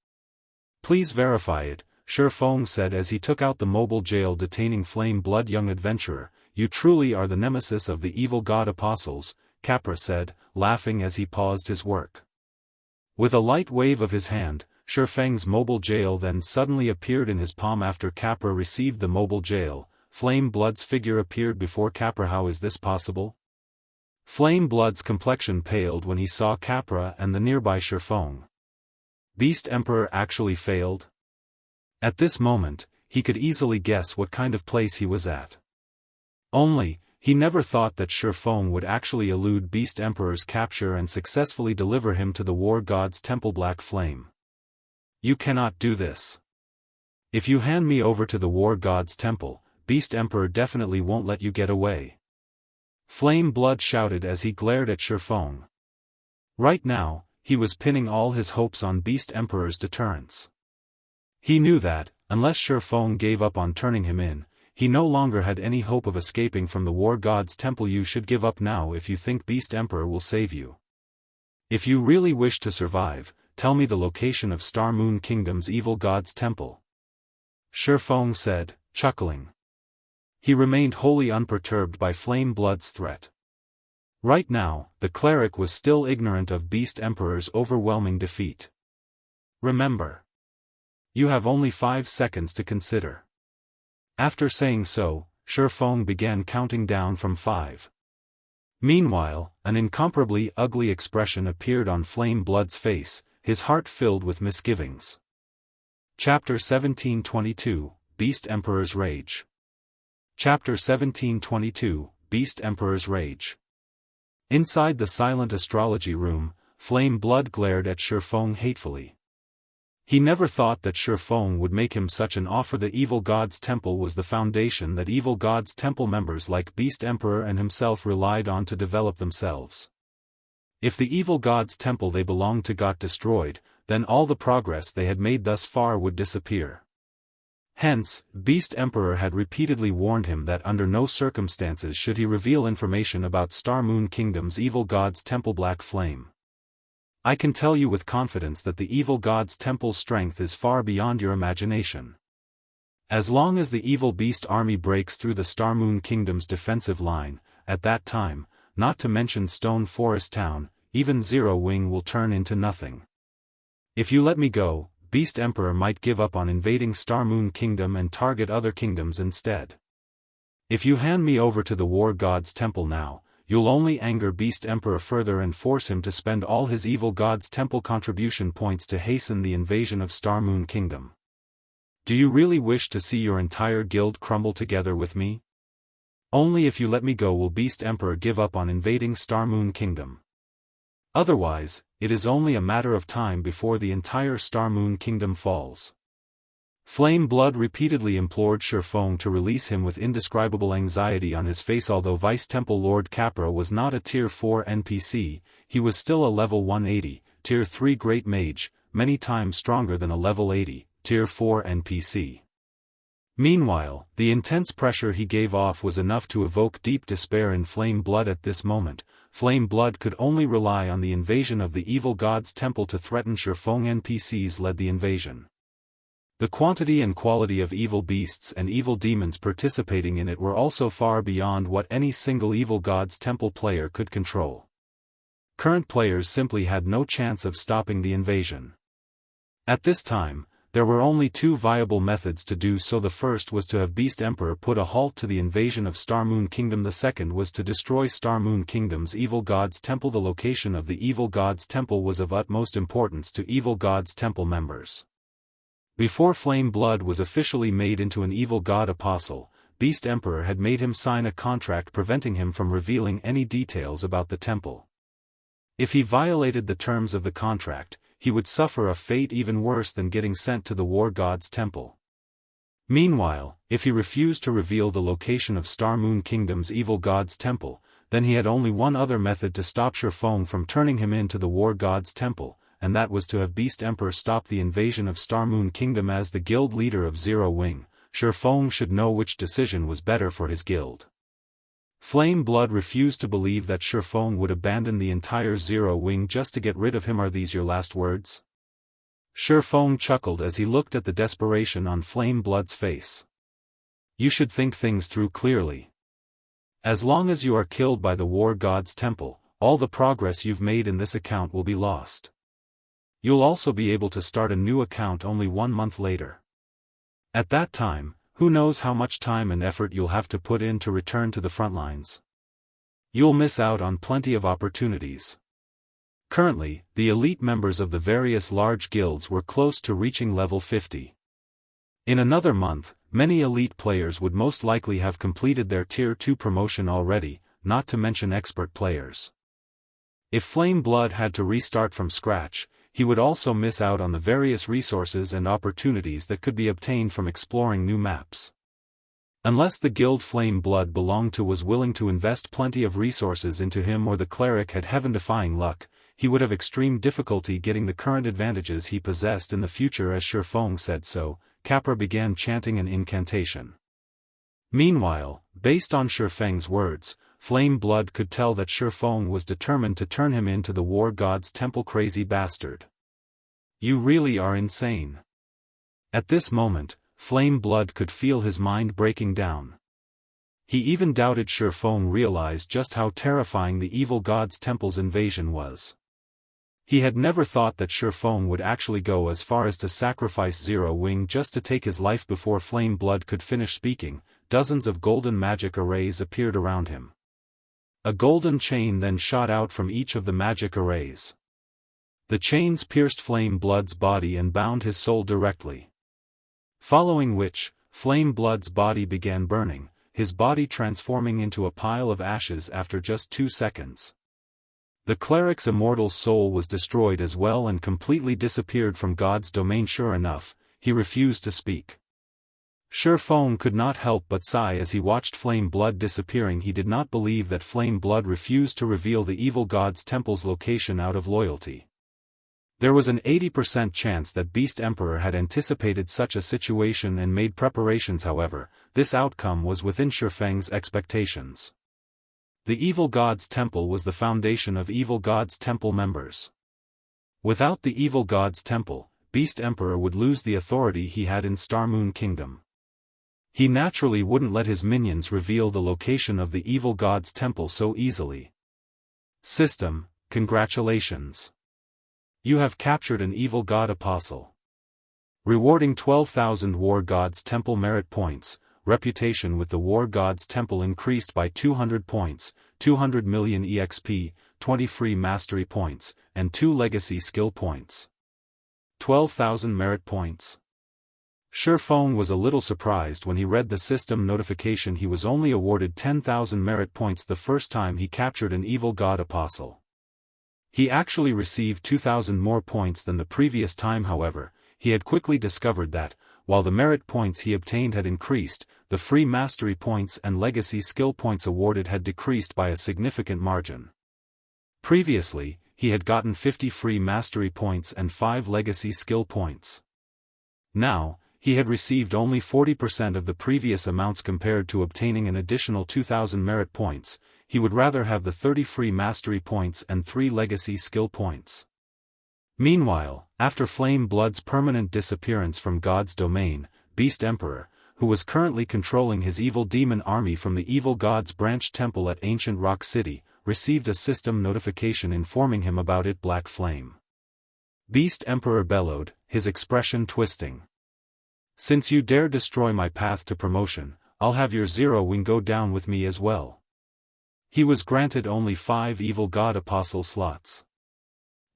Please verify it, Shifeng said as he took out the mobile jail detaining Flame Blood. Young adventurer, you truly are the nemesis of the evil god apostles, Capra said, laughing as he paused his work. With a light wave of his hand, Shifeng's mobile jail then suddenly appeared in his palm. After Capra received the mobile jail, Flame Blood's figure appeared before Capra. How is this possible? Flame Blood's complexion paled when he saw Capra and the nearby Shifeng. Beast Emperor actually failed? At this moment, he could easily guess what kind of place he was at. Only, he never thought that Shifeng would actually elude Beast Emperor's capture and successfully deliver him to the War God's Temple. Black Flame. You cannot do this. If you hand me over to the War God's Temple, Beast Emperor definitely won't let you get away. Flame Blood shouted as he glared at Shifeng. Right now, he was pinning all his hopes on Beast Emperor's deterrence. He knew that, unless Shifeng gave up on turning him in, he no longer had any hope of escaping from the War God's Temple. You should give up now if you think Beast Emperor will save you. If you really wish to survive, tell me the location of Star Moon Kingdom's evil God's Temple. Shifeng said, chuckling. He remained wholly unperturbed by Flame Blood's threat. Right now, the cleric was still ignorant of Beast Emperor's overwhelming defeat. Remember. You have only 5 seconds to consider. After saying so, Shifeng began counting down from 5. Meanwhile, an incomparably ugly expression appeared on Flame Blood's face, his heart filled with misgivings. Chapter 1722, Beast Emperor's Rage. Chapter 1722, Beast Emperor's Rage. Inside the silent astrology room, Flame Blood glared at Shifeng hatefully. He never thought that Shifeng would make him such an offer. The Evil God's Temple was the foundation that Evil God's Temple members like Beast Emperor and himself relied on to develop themselves. If the evil god's temple they belonged to got destroyed, then all the progress they had made thus far would disappear. Hence, Beast Emperor had repeatedly warned him that under no circumstances should he reveal information about Star Moon Kingdom's evil god's temple Black Flame. I can tell you with confidence that the evil god's temple's strength is far beyond your imagination. As long as the evil beast army breaks through the Star Moon Kingdom's defensive line, at that time, not to mention Stone Forest Town, even Zero Wing will turn into nothing. If you let me go, Beast Emperor might give up on invading Star Moon Kingdom and target other kingdoms instead. If you hand me over to the War God's temple now, you'll only anger Beast Emperor further and force him to spend all his evil god's temple contribution points to hasten the invasion of Star Moon Kingdom. Do you really wish to see your entire guild crumble together with me? Only if you let me go will Beast Emperor give up on invading Star Moon Kingdom. Otherwise, it is only a matter of time before the entire Star Moon Kingdom falls. Flame Blood repeatedly implored Shifeng to release him with indescribable anxiety on his face. Although Vice Temple Lord Capra was not a Tier 4 NPC, he was still a level 180, Tier 3 Great Mage, many times stronger than a level 80, Tier 4 NPC. Meanwhile, the intense pressure he gave off was enough to evoke deep despair in Flame Blood at this moment. Flame Blood could only rely on the invasion of the evil god's temple to threaten Shifeng. NPCs led the invasion. The quantity and quality of evil beasts and evil demons participating in it were also far beyond what any single evil god's temple player could control. Current players simply had no chance of stopping the invasion. At this time, there were only two viable methods to do so. The first was to have Beast Emperor put a halt to the invasion of Star Moon Kingdom. The second was to destroy Star Moon Kingdom's evil god's temple. The location of the evil god's temple was of utmost importance to evil god's temple members. Before Flame Blood was officially made into an evil god apostle, Beast Emperor had made him sign a contract preventing him from revealing any details about the temple. If he violated the terms of the contract, he would suffer a fate even worse than getting sent to the War God's temple. Meanwhile, if he refused to reveal the location of Star Moon Kingdom's evil god's temple, then he had only one other method to stop Shifeng from turning him into the War God's temple, and that was to have Beast Emperor stop the invasion of Star Moon Kingdom. As the guild leader of Zero Wing, Shifeng should know which decision was better for his guild. Flame Blood refused to believe that Shifeng would abandon the entire Zero Wing just to get rid of him. Are these your last words? Shifeng chuckled as he looked at the desperation on Flame Blood's face. You should think things through clearly. As long as you are killed by the War God's temple, all the progress you've made in this account will be lost. You'll also be able to start a new account only 1 month later. At that time, who knows how much time and effort you'll have to put in to return to the front lines. You'll miss out on plenty of opportunities. Currently, the elite members of the various large guilds were close to reaching level 50. In another month, many elite players would most likely have completed their Tier 2 promotion already, not to mention expert players. If Flame Blood had to restart from scratch, he would also miss out on the various resources and opportunities that could be obtained from exploring new maps. Unless the guild Flame Blood belonged to was willing to invest plenty of resources into him, or the cleric had heaven-defying luck, he would have extreme difficulty getting the current advantages he possessed in the future. As Shifeng said so, Capra began chanting an incantation. Meanwhile, based on Shifeng's words, Flame Blood could tell that Shifeng was determined to turn him into the War God's temple. Crazy bastard. You really are insane. At this moment, Flame Blood could feel his mind breaking down. He even doubted Shifeng realized just how terrifying the evil god's temple's invasion was. He had never thought that Shifeng would actually go as far as to sacrifice Zero Wing just to take his life. Before Flame Blood could finish speaking, dozens of golden magic arrays appeared around him. A golden chain then shot out from each of the magic arrays. The chains pierced Flame Blood's body and bound his soul directly. Following which, Flame Blood's body began burning, his body transforming into a pile of ashes after just 2 seconds. The cleric's immortal soul was destroyed as well and completely disappeared from God's domain. Sure enough, he refused to speak. Feng could not help but sigh as he watched Flame Blood disappearing. He did not believe that Flame Blood refused to reveal the evil god's temple's location out of loyalty. There was an 80% chance that Beast Emperor had anticipated such a situation and made preparations. However, this outcome was within Feng's expectations. The evil god's temple was the foundation of evil god's temple members. Without the evil god's temple, Beast Emperor would lose the authority he had in Star Moon Kingdom. He naturally wouldn't let his minions reveal the location of the evil god's temple so easily. System, congratulations. You have captured an evil god apostle. Rewarding 12,000 War God's Temple merit points. Reputation with the War God's Temple increased by 200 points, 200 million EXP, 20 free mastery points, and 2 legacy skill points. 12,000 merit points. Feng was a little surprised when he read the system notification. He was only awarded 10,000 merit points the first time he captured an evil god apostle. He actually received 2,000 more points than the previous time. However, he had quickly discovered that, while the merit points he obtained had increased, the free mastery points and legacy skill points awarded had decreased by a significant margin. Previously, he had gotten 50 free mastery points and 5 legacy skill points. Now, he had received only 40% of the previous amounts. Compared to obtaining an additional 2,000 merit points, he would rather have the 30 free mastery points and 3 legacy skill points. Meanwhile, after Flame Blood's permanent disappearance from God's domain, Beast Emperor, who was currently controlling his evil demon army from the evil god's branch temple at Ancient Rock City, received a system notification informing him about it. Black Flame. Beast Emperor bellowed, his expression twisting. Since you dare destroy my path to promotion, I'll have your Zero Wing go down with me as well. He was granted only 5 evil god apostle slots.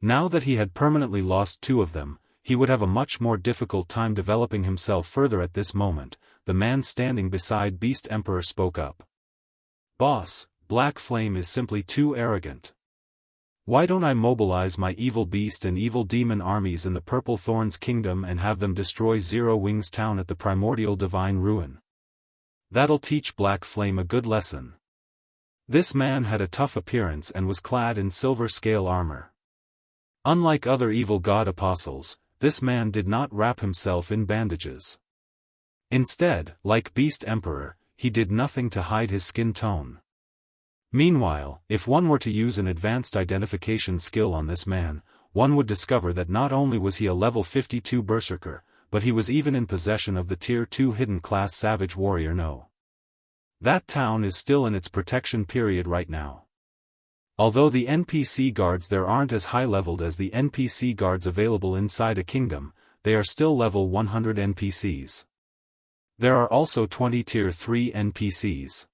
Now that he had permanently lost 2 of them, he would have a much more difficult time developing himself further. At this moment, the man standing beside Beast Emperor spoke up. Boss, Black Flame is simply too arrogant. Why don't I mobilize my evil beast and evil demon armies in the Purple Thorns Kingdom and have them destroy Zero Wings Town at the Primordial Divine Ruin? That'll teach Black Flame a good lesson. This man had a tough appearance and was clad in silver scale armor. Unlike other evil god apostles, this man did not wrap himself in bandages. Instead, like Beast Emperor, he did nothing to hide his skin tone. Meanwhile, if one were to use an advanced identification skill on this man, one would discover that not only was he a level 52 berserker, but he was even in possession of the tier 2 hidden class savage warrior. No. That town is still in its protection period right now. Although the NPC guards there aren't as high-leveled as the NPC guards available inside a kingdom, they are still level 100 NPCs. There are also 20 tier 3 NPCs.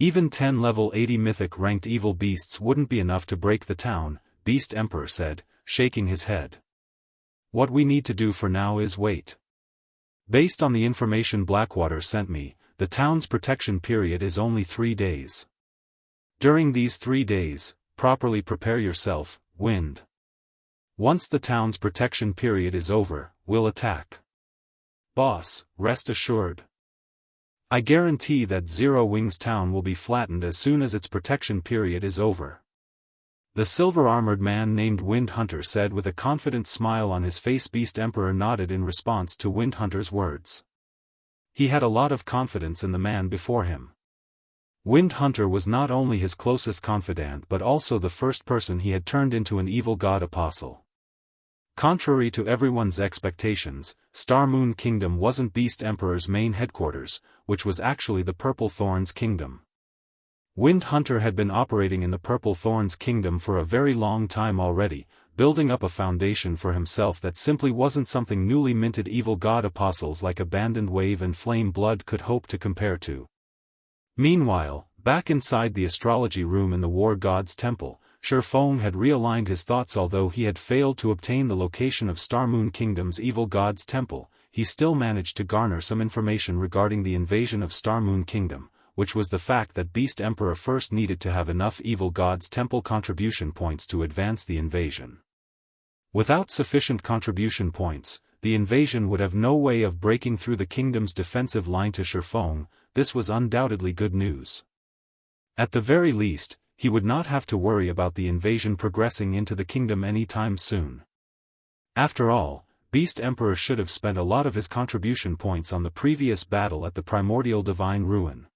Even 10 level 80 mythic ranked evil beasts wouldn't be enough to break the town, Beast Emperor said, shaking his head. What we need to do for now is wait. Based on the information Blackwater sent me, the town's protection period is only 3 days. During these 3 days, properly prepare yourself, Wind. Once the town's protection period is over, we'll attack. Boss, rest assured. I guarantee that Zero Wings Town will be flattened as soon as its protection period is over. The silver-armored man named Wind Hunter said with a confident smile on his face. Beast Emperor nodded in response to Wind Hunter's words. He had a lot of confidence in the man before him. Wind Hunter was not only his closest confidant but also the first person he had turned into an evil god apostle. Contrary to everyone's expectations, Star Moon Kingdom wasn't Beast Emperor's main headquarters, which was actually the Purple Thorns Kingdom. Wind Hunter had been operating in the Purple Thorns Kingdom for a very long time already, building up a foundation for himself that simply wasn't something newly minted evil god apostles like Abandoned Wave and Flame Blood could hope to compare to. Meanwhile, back inside the astrology room in the War God's Temple, Feng had realigned his thoughts. Although he had failed to obtain the location of Star Moon Kingdom's evil god's temple, he still managed to garner some information regarding the invasion of Star Moon Kingdom, which was the fact that Beast Emperor first needed to have enough evil god's temple contribution points to advance the invasion. Without sufficient contribution points, the invasion would have no way of breaking through the kingdom's defensive line to Shifeng. This was undoubtedly good news. At the very least, he would not have to worry about the invasion progressing into the kingdom anytime soon. After all, Beast Emperor should have spent a lot of his contribution points on the previous battle at the primordial divine ruin.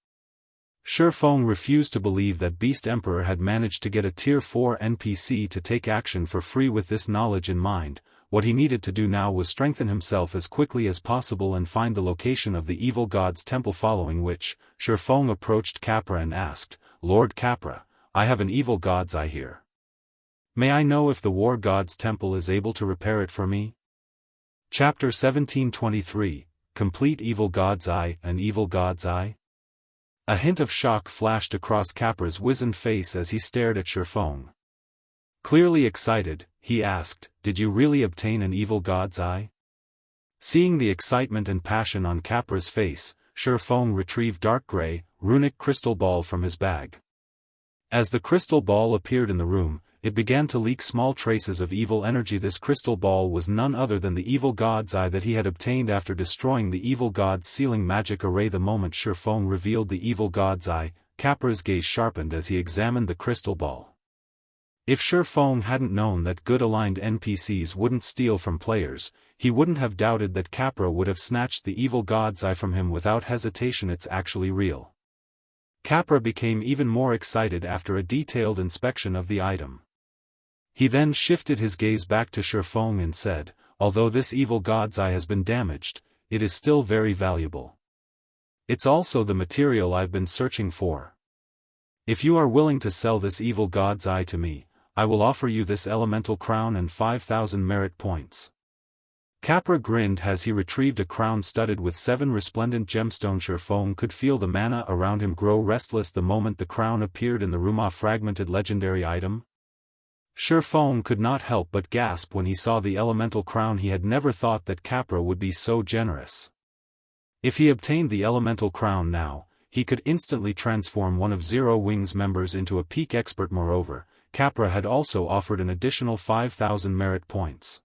Shifeng refused to believe that Beast Emperor had managed to get a Tier 4 NPC to take action for free. With this knowledge in mind, what he needed to do now was strengthen himself as quickly as possible and find the location of the evil god's temple, following which, Shifeng approached Capra and asked, "Lord Capra, I have an evil god's eye here. May I know if the war god's temple is able to repair it for me?" Chapter 1723, Complete Evil God's Eye. An Evil God's Eye? A hint of shock flashed across Capra's wizened face as he stared at Shifeng. Clearly excited, he asked, "Did you really obtain an evil god's eye?" Seeing the excitement and passion on Capra's face, Shifeng retrieved dark gray, runic crystal ball from his bag. As the crystal ball appeared in the room, it began to leak small traces of evil energy. This crystal ball was none other than the evil god's eye that he had obtained after destroying the evil god's sealing magic array. The moment Shifeng revealed the evil god's eye, Capra's gaze sharpened as he examined the crystal ball. If Shifeng hadn't known that good-aligned NPCs wouldn't steal from players, he wouldn't have doubted that Capra would have snatched the evil god's eye from him without hesitation. It's actually real. Capra became even more excited after a detailed inspection of the item. He then shifted his gaze back to Shifeng and said, "Although this evil god's eye has been damaged, it is still very valuable. It's also the material I've been searching for. If you are willing to sell this evil god's eye to me, I will offer you this elemental crown and 5,000 merit points." Capra grinned as he retrieved a crown studded with 7 resplendent gemstones. Shifeng could feel the mana around him grow restless the moment the crown appeared in the room. A fragmented legendary item? Shifeng could not help but gasp when he saw the elemental crown. He had never thought that Capra would be so generous. If he obtained the elemental crown now, he could instantly transform one of Zero Wing's members into a peak expert. Moreover, Capra had also offered an additional 5,000 merit points.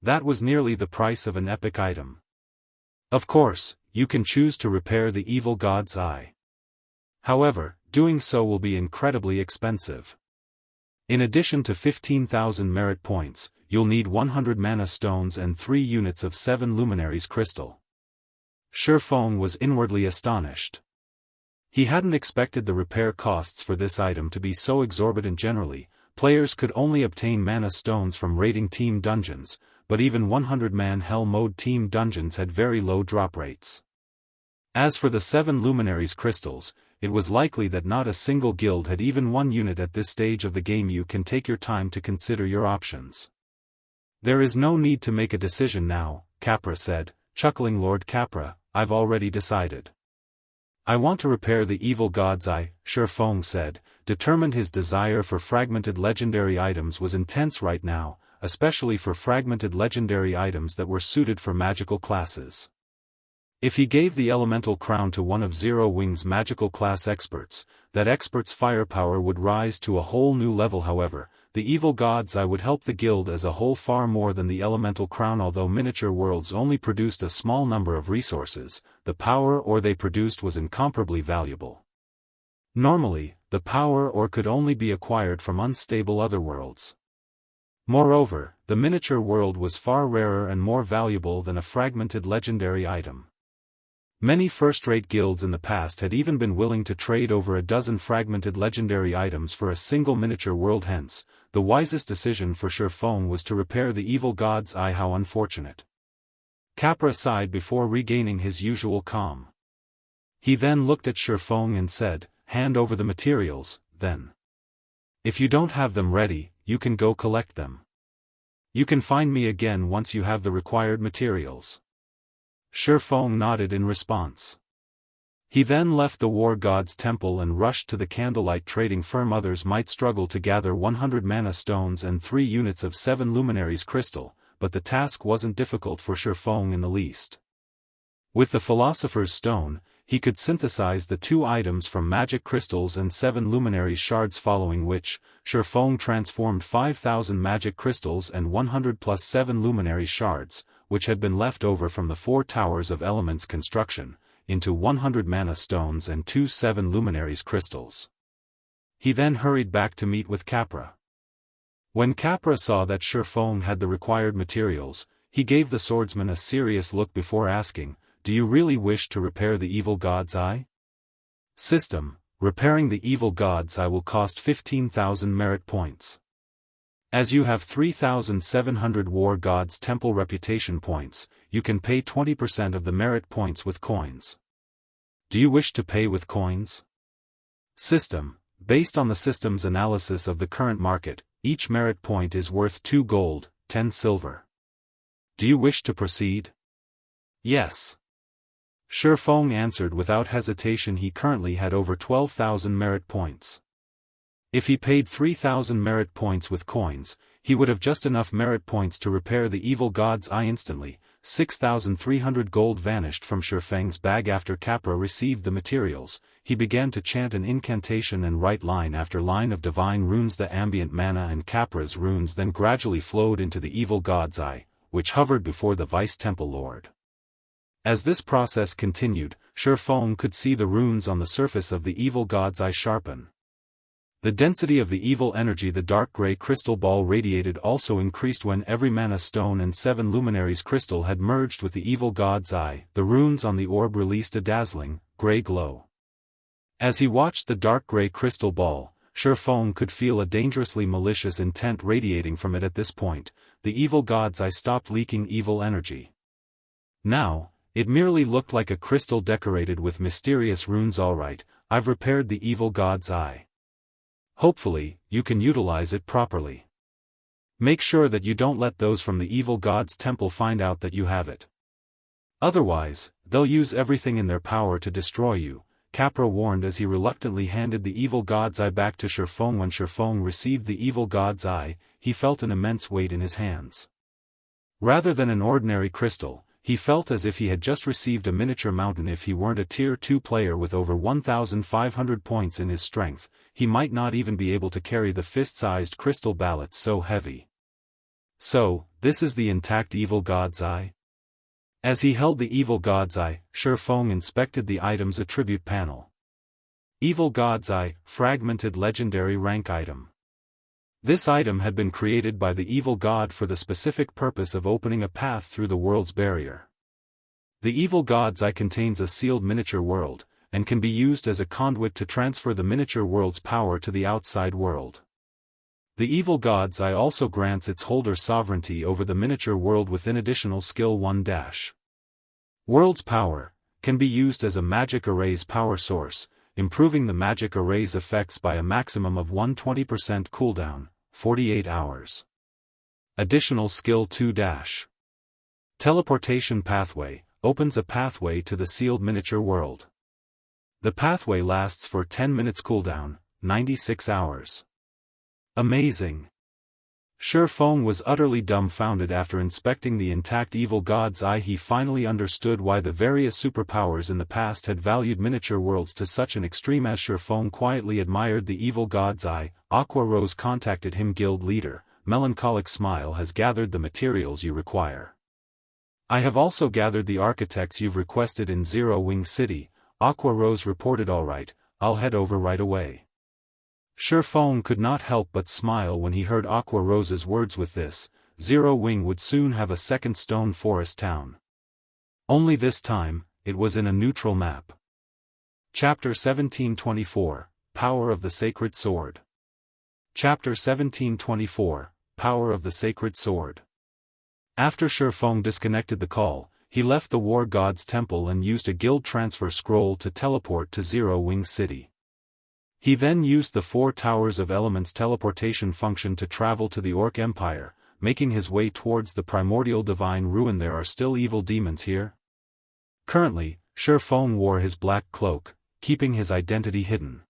That was nearly the price of an epic item. Of course, you can choose to repair the evil god's eye. However, doing so will be incredibly expensive. In addition to 15,000 merit points, you'll need 100 mana stones and 3 units of 7 luminaries crystal. Shifeng was inwardly astonished. He hadn't expected the repair costs for this item to be so exorbitant. Generally, players could only obtain mana stones from raiding team dungeons, but even 100-man Hell Mode team dungeons had very low drop rates. As for the 7 luminaries crystals, it was likely that not a single guild had even 1 unit at this stage of the game. You can take your time to consider your options. "There is no need to make a decision now," Capra said, chuckling. "Lord Capra, I've already decided. I want to repair the evil god's eye," Shifeng said, determined. His desire for fragmented legendary items was intense right now, especially for fragmented legendary items that were suited for magical classes. If he gave the elemental crown to one of Zero Wing's magical class experts, that expert's firepower would rise to a whole new level. However, the evil god's eye would help the guild as a whole far more than the elemental crown. Although miniature worlds only produced a small number of resources, the power ore they produced was incomparably valuable. Normally, the power ore could only be acquired from unstable otherworlds. Moreover, the miniature world was far rarer and more valuable than a fragmented legendary item. Many first-rate guilds in the past had even been willing to trade over a dozen fragmented legendary items for a single miniature world. Hence, the wisest decision for Shifeng was to repair the evil god's eye. How unfortunate. Capra sighed before regaining his usual calm. He then looked at Shifeng and said, "Hand over the materials, then. If you don't have them ready, you can go collect them. You can find me again once you have the required materials." Shifeng nodded in response. He then left the war god's temple and rushed to the candlelight trading firm. Others might struggle to gather 100 mana stones and 3 units of 7 luminaries crystal, but the task wasn't difficult for Shifeng in the least. With the Philosopher's Stone, he could synthesize the 2 items from magic crystals and 7 luminary shards, following which, Shifeng transformed 5,000 magic crystals and 100 plus 7 luminary shards, which had been left over from the 4 Towers of Elements construction, into 100 mana stones and 2 7 luminaries crystals. He then hurried back to meet with Capra. When Capra saw that Shifeng had the required materials, he gave the swordsman a serious look before asking, "Do you really wish to repair the evil god's eye?" System: repairing the evil god's eye will cost 15,000 merit points. As you have 3,700 War God's Temple reputation points, you can pay 20% of the merit points with coins. Do you wish to pay with coins? System: based on the system's analysis of the current market, each merit point is worth 2 gold, 10 silver. Do you wish to proceed? Yes. Shifeng answered without hesitation. He currently had over 12,000 merit points. If he paid 3,000 merit points with coins, he would have just enough merit points to repair the evil god's eye instantly. 6,300 gold vanished from Shifeng's bag after Capra received the materials. He began to chant an incantation and write line after line of divine runes. The ambient mana and Capra's runes then gradually flowed into the evil god's eye, which hovered before the Vice Temple Lord. As this process continued, Shifeng could see the runes on the surface of the evil god's eye sharpen. The density of the evil energy the dark gray crystal ball radiated also increased when every mana stone and 7 luminaries crystal had merged with the evil god's eye. The runes on the orb released a dazzling, gray glow. As he watched the dark gray crystal ball, Shifeng could feel a dangerously malicious intent radiating from it. At this point, the evil god's eye stopped leaking evil energy. Now, it merely looked like a crystal decorated with mysterious runes. Alright, I've repaired the evil god's eye. Hopefully, you can utilize it properly. Make sure that you don't let those from the evil god's temple find out that you have it. Otherwise, they'll use everything in their power to destroy you, Capra warned as he reluctantly handed the evil god's eye back to Shifeng. When Shifeng received the evil god's eye, he felt an immense weight in his hands. Rather than an ordinary crystal, he felt as if he had just received a miniature mountain. If he weren't a Tier 2 player with over 1,500 points in his strength, he might not even be able to carry the fist-sized crystal ballots so heavy. So, this is the intact evil god's eye? As he held the evil god's eye, Shifeng inspected the item's attribute panel. Evil god's eye, fragmented legendary rank item. This item had been created by the evil god for the specific purpose of opening a path through the world's barrier. The evil god's eye contains a sealed miniature world, and can be used as a conduit to transfer the miniature world's power to the outside world. The evil god's eye also grants its holder sovereignty over the miniature world within additional skill 1-. World's power can be used as a magic array's power source, improving the magic array's effects by a maximum of 120% cooldown, 48 hours. Additional skill 2-. Teleportation pathway opens a pathway to the sealed miniature world. The pathway lasts for 10 minutes cooldown, 96 hours. Amazing! Shifeng was utterly dumbfounded after inspecting the intact evil god's eye. He finally understood why the various superpowers in the past had valued miniature worlds to such an extreme. As Shifeng quietly admired the evil god's eye, Aqua Rose contacted him. Guild leader, Melancholic Smile has gathered the materials you require. I have also gathered the architects you've requested in Zero Wing City, Aqua Rose reported. Alright, I'll head over right away. Shifeng could not help but smile when he heard Aqua Rose's words. With this, Zero Wing would soon have a second stone forest town. Only this time, it was in a neutral map. Chapter 1724, Power of the Sacred Sword. Chapter 1724, Power of the Sacred Sword. After Shifeng disconnected the call, he left the War God's Temple and used a guild transfer scroll to teleport to Zero Wing City. He then used the 4 Towers of Elements teleportation function to travel to the Orc Empire, making his way towards the primordial divine ruin. There are still evil demons here? Currently, Shifeng wore his black cloak, keeping his identity hidden.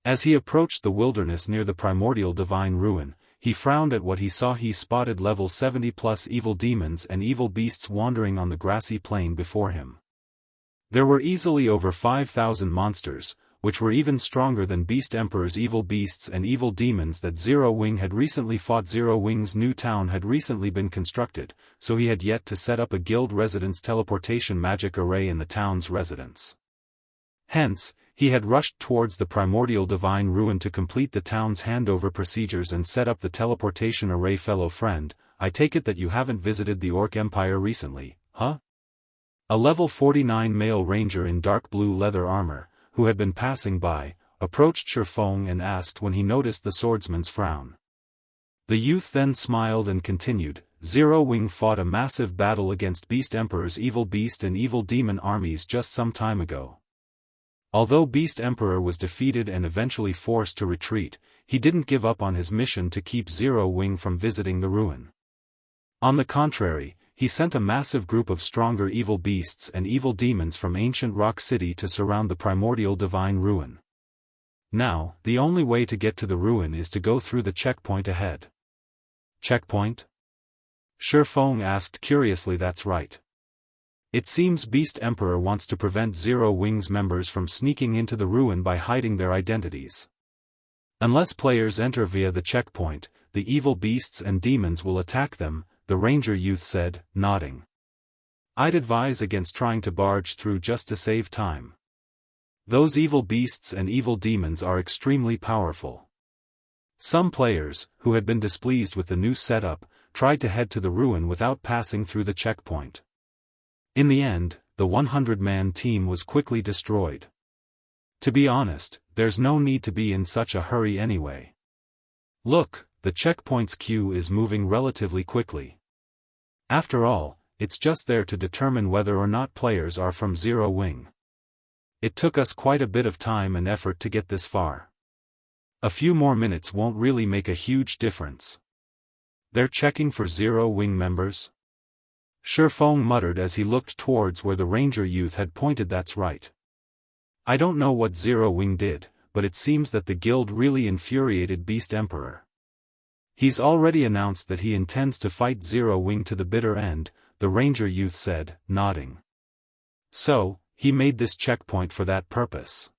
As he approached the wilderness near the primordial divine ruin, he frowned at what he saw. He spotted level 70+ evil demons and evil beasts wandering on the grassy plain before him. There were easily over 5,000 monsters, which were even stronger than Beast Emperor's evil beasts and evil demons that Zero Wing had recently fought. Zero Wing's new town had recently been constructed, so he had yet to set up a guild residence teleportation magic array in the town's residence. Hence, he had rushed towards the primordial divine ruin to complete the town's handover procedures and set up the teleportation array. Fellow friend, I take it that you haven't visited the Orc Empire recently, huh? A level 49 male ranger in dark blue leather armor, who had been passing by, approached Shifeng and asked when he noticed the swordsman's frown. The youth then smiled and continued, Zero Wing fought a massive battle against Beast Emperor's evil beast and evil demon armies just some time ago. Although Beast Emperor was defeated and eventually forced to retreat, he didn't give up on his mission to keep Zero Wing from visiting the ruin. On the contrary, he sent a massive group of stronger evil beasts and evil demons from ancient Rock City to surround the primordial divine ruin. Now, the only way to get to the ruin is to go through the checkpoint ahead. Checkpoint? Shifeng asked curiously. That's right. It seems Beast Emperor wants to prevent Zero Wing's members from sneaking into the ruin by hiding their identities. Unless players enter via the checkpoint, the evil beasts and demons will attack them, the ranger youth said, nodding. I'd advise against trying to barge through just to save time. Those evil beasts and evil demons are extremely powerful. Some players, who had been displeased with the new setup, tried to head to the ruin without passing through the checkpoint. In the end, the 100-man team was quickly destroyed. To be honest, there's no need to be in such a hurry anyway. Look, the checkpoint's queue is moving relatively quickly. After all, it's just there to determine whether or not players are from Zero Wing. It took us quite a bit of time and effort to get this far. A few more minutes won't really make a huge difference. They're checking for Zero Wing members? Shifeng muttered as he looked towards where the ranger youth had pointed. That's right. I don't know what Zero Wing did, but it seems that the guild really infuriated Beast Emperor. He's already announced that he intends to fight Zero Wing to the bitter end, the ranger youth said, nodding. So, he made this checkpoint for that purpose.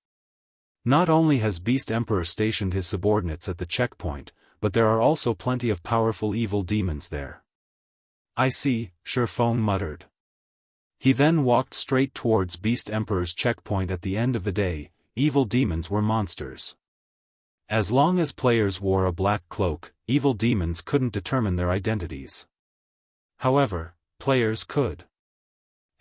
Not only has Beast Emperor stationed his subordinates at the checkpoint, but there are also plenty of powerful evil demons there. I see, Shifeng muttered. He then walked straight towards Beast Emperor's checkpoint. At the end of the day, evil demons were monsters. As long as players wore a black cloak, evil demons couldn't determine their identities. However, players could.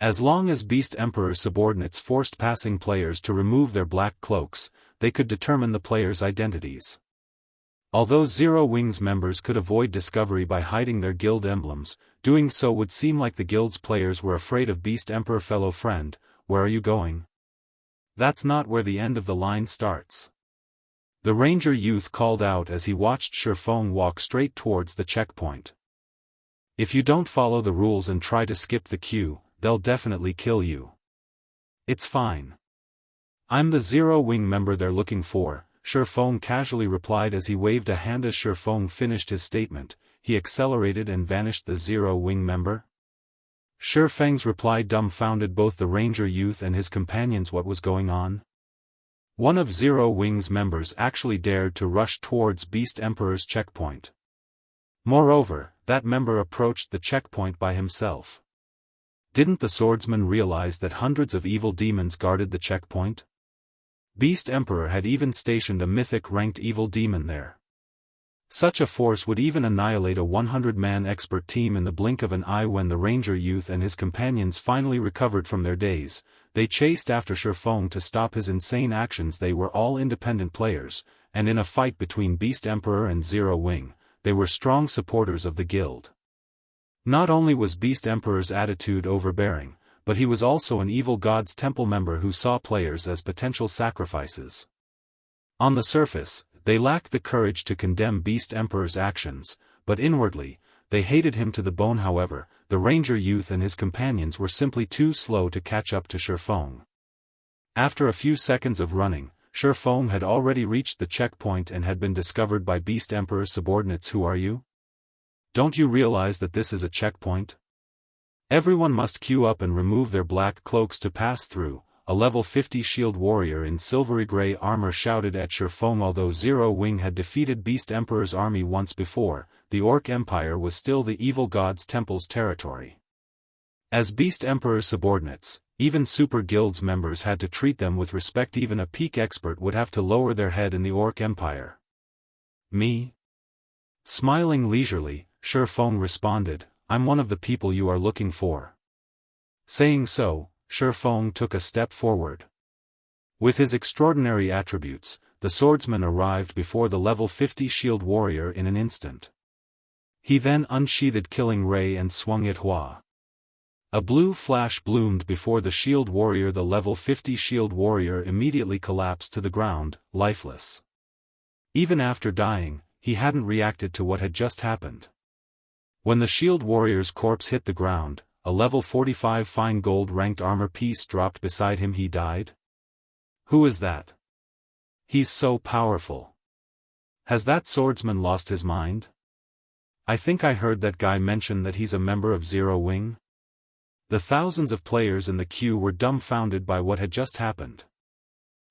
As long as Beast Emperor's subordinates forced passing players to remove their black cloaks, they could determine the players' identities. Although Zero Wing's members could avoid discovery by hiding their guild emblems, doing so would seem like the guild's players were afraid of Beast Emperor. Fellow friend, where are you going? That's not where the end of the line starts. The ranger youth called out as he watched Shifeng walk straight towards the checkpoint. If you don't follow the rules and try to skip the queue, they'll definitely kill you. It's fine. I'm the Zero Wing member they're looking for, Shifeng casually replied as he waved a hand. As Shifeng finished his statement, he accelerated and vanished. The Zero Wing member? Shifeng's reply dumbfounded both the ranger youth and his companions. What was going on? One of Zero Wing's members actually dared to rush towards Beast Emperor's checkpoint. Moreover, that member approached the checkpoint by himself. Didn't the swordsman realize that hundreds of evil demons guarded the checkpoint? Beast Emperor had even stationed a mythic-ranked evil demon there. Such a force would even annihilate a 100-man expert team in the blink of an eye. When the ranger youth and his companions finally recovered from their daze, they chased after Shifeng to stop his insane actions. They were all independent players, and in a fight between Beast Emperor and Zero Wing, they were strong supporters of the guild. Not only was Beast Emperor's attitude overbearing, but he was also an evil god's temple member who saw players as potential sacrifices. On the surface, they lacked the courage to condemn Beast Emperor's actions, but inwardly, they hated him to the bone. However, the ranger youth and his companions were simply too slow to catch up to Shifeng. After a few seconds of running, Shifeng had already reached the checkpoint and had been discovered by Beast Emperor's subordinates. Who are you? Don't you realize that this is a checkpoint? Everyone must queue up and remove their black cloaks to pass through, a level 50 shield warrior in silvery gray armor shouted at Shifeng. Although Zero Wing had defeated Beast Emperor's army once before, the Orc Empire was still the evil god's temple's territory. As Beast Emperor's subordinates, even Super Guild's members had to treat them with respect. Even a peak expert would have to lower their head in the Orc Empire. Me? Smiling leisurely, Shifeng responded, I'm one of the people you are looking for. Saying so, Shifeng took a step forward. With his extraordinary attributes, the swordsman arrived before the level 50 shield warrior in an instant. He then unsheathed Killing Ray and swung it Hua. A blue flash bloomed before the shield warrior. The level 50 shield warrior immediately collapsed to the ground, lifeless. Even after dying, he hadn't reacted to what had just happened. When the shield warrior's corpse hit the ground, a level 45 fine gold ranked armor piece dropped beside him. He died? Who is that? He's so powerful. Has that swordsman lost his mind? I think I heard that guy mention that he's a member of Zero Wing. The thousands of players in the queue were dumbfounded by what had just happened.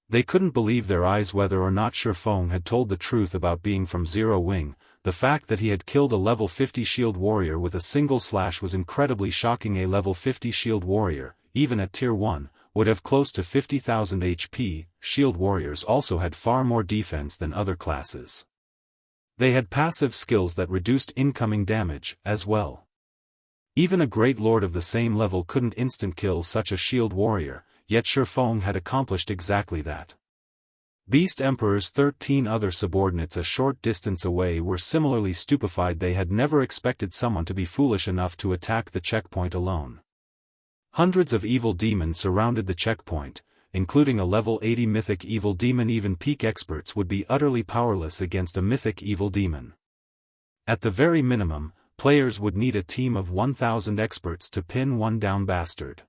They couldn't believe their eyes whether or not Shifeng had told the truth about being from Zero Wing. The fact that he had killed a level 50 shield warrior with a single slash was incredibly shocking. A level 50 shield warrior, even at tier 1, would have close to 50,000 HP. Shield warriors also had far more defense than other classes. They had passive skills that reduced incoming damage, as well. Even a great lord of the same level couldn't instant kill such a shield warrior, yet Shifeng had accomplished exactly that. Beast Emperor's 13 other subordinates a short distance away were similarly stupefied. They had never expected someone to be foolish enough to attack the checkpoint alone. Hundreds of evil demons surrounded the checkpoint, including a level 80 mythic evil demon. Even peak experts would be utterly powerless against a mythic evil demon. At the very minimum, players would need a team of 1,000 experts to pin one down bastard.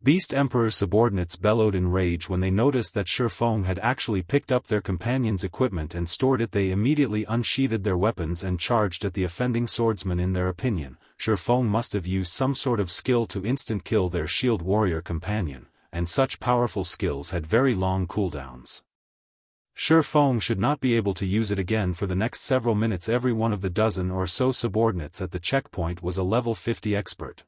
Beast Emperor's subordinates bellowed in rage when they noticed that Shifeng had actually picked up their companion's equipment and stored it. They immediately unsheathed their weapons and charged at the offending swordsman. In their opinion, Shifeng must have used some sort of skill to instant kill their shield warrior companion, and such powerful skills had very long cooldowns. Shifeng should not be able to use it again for the next several minutes. Every one of the dozen or so subordinates at the checkpoint was a level 50 expert.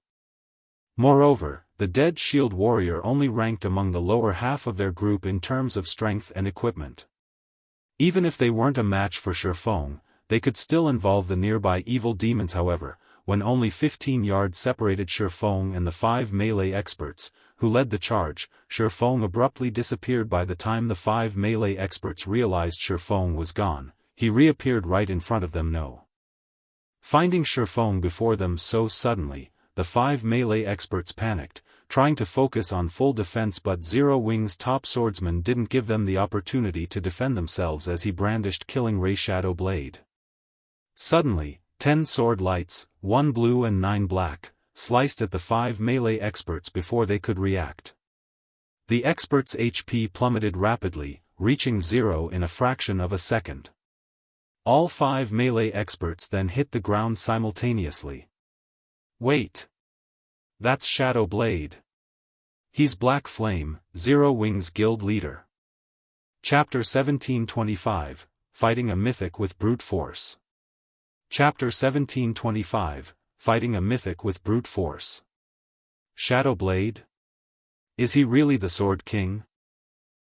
Moreover, the dead shield warrior only ranked among the lower half of their group in terms of strength and equipment. Even if they weren't a match for Shifeng, they could still involve the nearby evil demons. However, when only 15 yards separated Shifeng and the 5 melee experts, who led the charge, Shifeng abruptly disappeared. By the time the 5 melee experts realized Shifeng was gone, he reappeared right in front of them. Finding Shifeng before them so suddenly, the 5 melee experts panicked, trying to focus on full defense, but Zero Wing's top swordsman didn't give them the opportunity to defend themselves as he brandished Killing Ray Shadow Blade. Suddenly, 10 sword lights, 1 blue and 9 black, sliced at the 5 melee experts before they could react. The experts' HP plummeted rapidly, reaching 0 in a fraction of a second. All 5 melee experts then hit the ground simultaneously. Wait. That's Shadow Blade. He's Black Flame, Zero Wing's guild leader. Chapter 1725, Fighting a Mythic with Brute Force. Chapter 1725, Fighting a Mythic with Brute Force. Shadow Blade? Is he really the Sword King?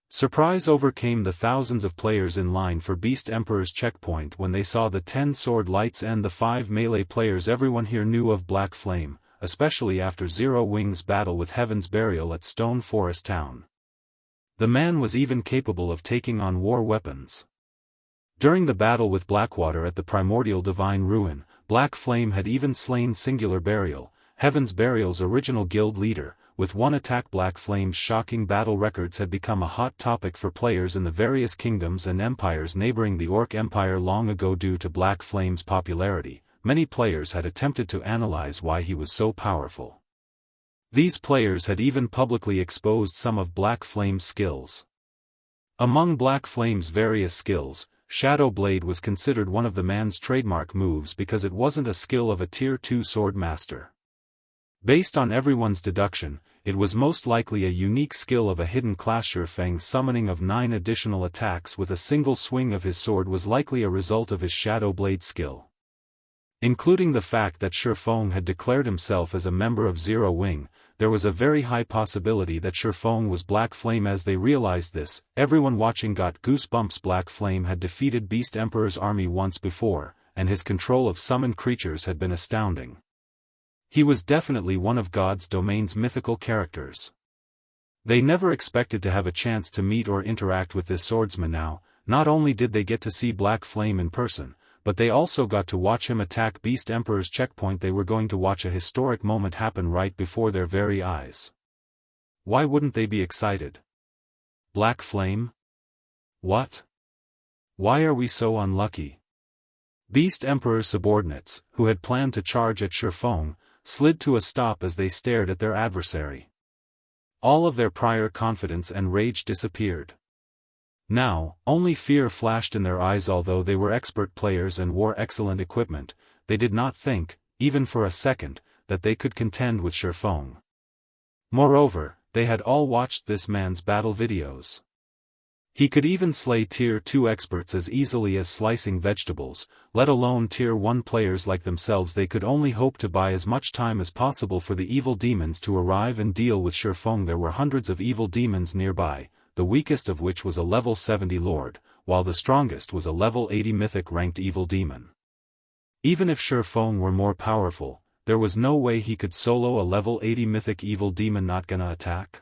Surprise overcame the thousands of players in line for Beast Emperor's checkpoint when they saw the 10 sword lights and the 5 melee players. Everyone here knew of Black Flame, especially after Zero Wing's battle with Heaven's Burial at Stone Forest Town. The man was even capable of taking on war weapons. During the battle with Blackwater at the Primordial Divine Ruin, Black Flame had even slain Singular Burial, Heaven's Burial's original guild leader. With one attack, Black Flame's shocking battle records had become a hot topic for players in the various kingdoms and empires neighboring the Orc Empire. Long ago, due to Black Flame's popularity, many players had attempted to analyze why he was so powerful. These players had even publicly exposed some of Black Flame's skills. Among Black Flame's various skills, Shadow Blade was considered one of the man's trademark moves because it wasn't a skill of a Tier 2 sword master. Based on everyone's deduction, it was most likely a unique skill of a hidden class. Shifeng's summoning of 9 additional attacks with a single swing of his sword was likely a result of his Shadow Blade skill. Including the fact that Shifeng had declared himself as a member of Zero Wing, there was a very high possibility that Shifeng was Black Flame. As they realized this, everyone watching got goosebumps. Black Flame had defeated Beast Emperor's army once before, and his control of summoned creatures had been astounding. He was definitely one of God's domain's mythical characters. They never expected to have a chance to meet or interact with this swordsman now. Not only did they get to see Black Flame in person, but they also got to watch him attack Beast Emperor's checkpoint. They were going to watch a historic moment happen right before their very eyes. Why wouldn't they be excited? Black Flame? What? Why are we so unlucky? Beast Emperor's subordinates, who had planned to charge at Shifeng, slid to a stop as they stared at their adversary. All of their prior confidence and rage disappeared. Now, only fear flashed in their eyes. Although they were expert players and wore excellent equipment, they did not think, even for a second, that they could contend with Shifeng. Moreover, they had all watched this man's battle videos. He could even slay Tier 2 experts as easily as slicing vegetables, let alone Tier 1 players like themselves. They could only hope to buy as much time as possible for the evil demons to arrive and deal with Shifeng. There were hundreds of evil demons nearby, the weakest of which was a level 70 lord, while the strongest was a level 80 mythic ranked evil demon. Even if Shifeng were more powerful, there was no way he could solo a level 80 mythic evil demon. Not gonna attack?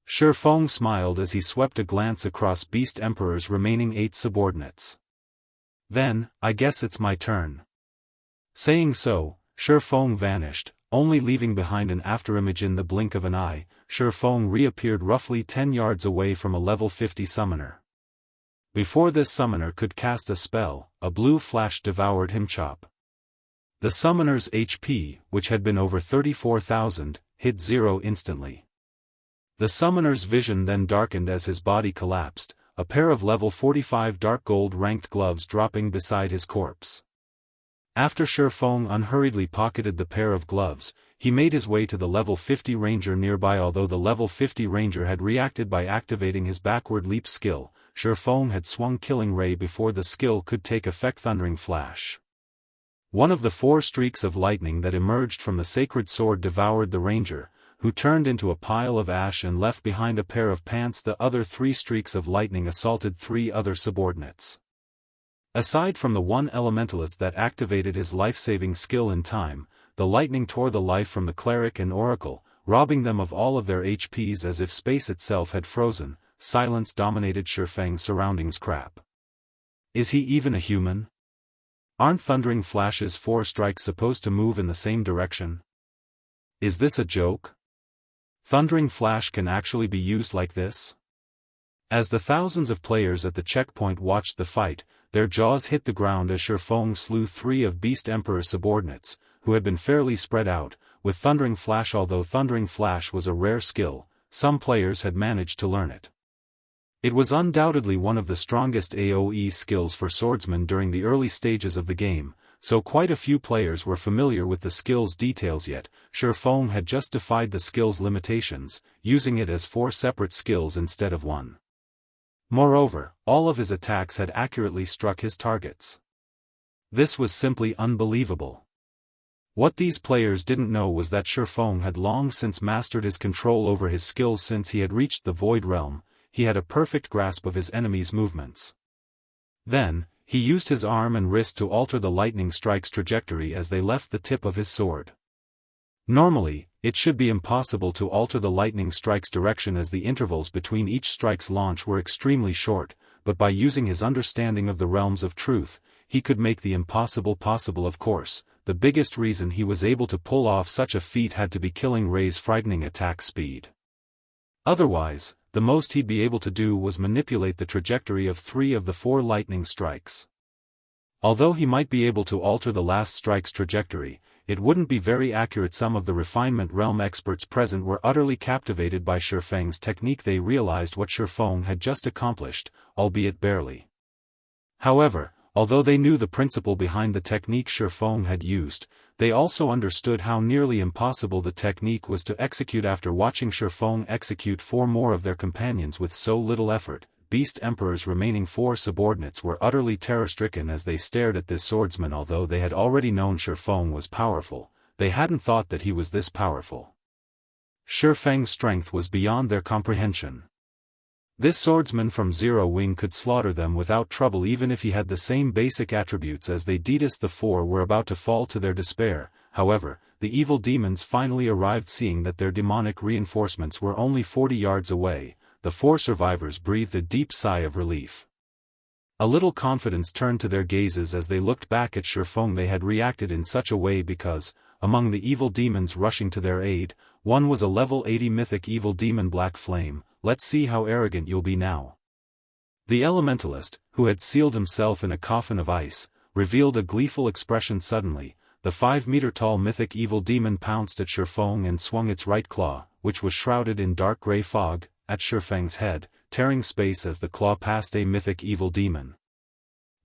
Shifeng smiled as he swept a glance across Beast Emperor's remaining 8 subordinates. Then, I guess it's my turn. Saying so, Shifeng vanished, only leaving behind an afterimage. In the blink of an eye, Shifeng reappeared roughly 10 yards away from a level 50 summoner. Before this summoner could cast a spell, a blue flash devoured him. Chop. The summoner's HP, which had been over 34,000, hit 0 instantly. The summoner's vision then darkened as his body collapsed, a pair of level 45 dark gold ranked gloves dropping beside his corpse. After Shifeng unhurriedly pocketed the pair of gloves, he made his way to the level 50 ranger nearby. Although the level 50 ranger had reacted by activating his backward leap skill, Shifeng had swung Killing Ray before the skill could take effect. Thundering Flash. One of the 4 streaks of lightning that emerged from the sacred sword devoured the ranger, who turned into a pile of ash and left behind a pair of pants. The other 3 streaks of lightning assaulted 3 other subordinates. Aside from the one elementalist that activated his life-saving skill in time, the lightning tore the life from the cleric and oracle, robbing them of all of their HPs as if space itself had frozen. Silence dominated Shifeng's surroundings. Crap. Is he even a human? Aren't Thundering Flash's 4 strikes supposed to move in the same direction? Is this a joke? Thundering Flash can actually be used like this? As the thousands of players at the checkpoint watched the fight, their jaws hit the ground as Shifeng slew 3 of Beast Emperor's subordinates, who had been fairly spread out, with Thundering Flash. Although Thundering Flash was a rare skill, some players had managed to learn it. It was undoubtedly one of the strongest AoE skills for swordsmen during the early stages of the game, so quite a few players were familiar with the skill's details. Yet, Shifeng had just defied the skill's limitations, using it as 4 separate skills instead of 1. Moreover, all of his attacks had accurately struck his targets. This was simply unbelievable. What these players didn't know was that Shifeng had long since mastered his control over his skills. Since he had reached the Void Realm, he had a perfect grasp of his enemy's movements. Then, he used his arm and wrist to alter the lightning strike's trajectory as they left the tip of his sword. Normally, it should be impossible to alter the lightning strike's direction as the intervals between each strike's launch were extremely short, but by using his understanding of the realms of truth, he could make the impossible possible. Of course, the biggest reason he was able to pull off such a feat had to be Killing Ray's frightening attack speed. Otherwise, the most he'd be able to do was manipulate the trajectory of 3 of the 4 lightning strikes. Although he might be able to alter the last strike's trajectory, it wouldn't be very accurate. Some of the refinement realm experts present were utterly captivated by Shifeng's technique. They realized what Shifeng had just accomplished, albeit barely. However, Although they knew the principle behind the technique Shifeng had used, they also understood how nearly impossible the technique was to execute. After watching Shifeng execute 4 more of their companions with so little effort, Beast Emperor's remaining 4 subordinates were utterly terror-stricken as they stared at this swordsman. Although they had already known Shifeng was powerful, they hadn't thought that he was this powerful. Shifeng's strength was beyond their comprehension. This swordsman from Zero Wing could slaughter them without trouble even if he had the same basic attributes as they. The 4 were about to fall to their despair. However, the evil demons finally arrived. Seeing that their demonic reinforcements were only 40 yards away, the 4 survivors breathed a deep sigh of relief. A little confidence turned to their gazes as they looked back at Shifeng. They had reacted in such a way because, among the evil demons rushing to their aid, one was a level 80 mythic evil demon Black Flame. Let's see how arrogant you'll be now. The elementalist, who had sealed himself in a coffin of ice, revealed a gleeful expression. Suddenly, the 5-meter-tall mythic evil demon pounced at Shifeng and swung its right claw, which was shrouded in dark gray fog, at Shifeng's head, tearing space as the claw passed a mythic evil demon.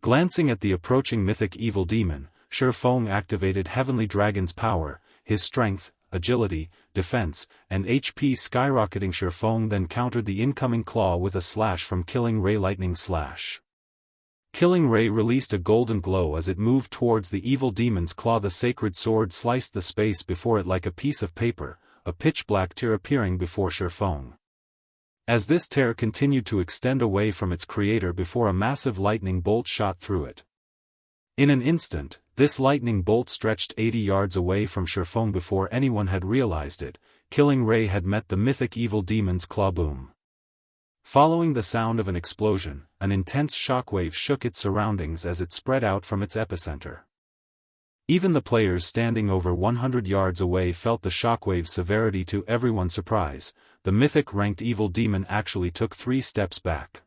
Glancing at the approaching mythic evil demon, Shifeng activated Heavenly Dragon's power, his strength, agility, defense, and HP skyrocketing. Shifeng then countered the incoming claw with a slash from Killing Ray Lightning Slash. Killing Ray released a golden glow as it moved towards the evil demon's claw. The sacred sword sliced the space before it like a piece of paper, a pitch-black tear appearing before Shifeng. As this tear continued to extend away from its creator before a massive lightning bolt shot through it. In an instant, this lightning bolt stretched 80 yards away from Shifeng before anyone had realized it. Killing Ray had met the mythic evil demon's claw. Boom. Following the sound of an explosion, an intense shockwave shook its surroundings as it spread out from its epicenter. Even the players standing over 100 yards away felt the shockwave's severity. To everyone's surprise, the mythic-ranked evil demon actually took 3 steps back.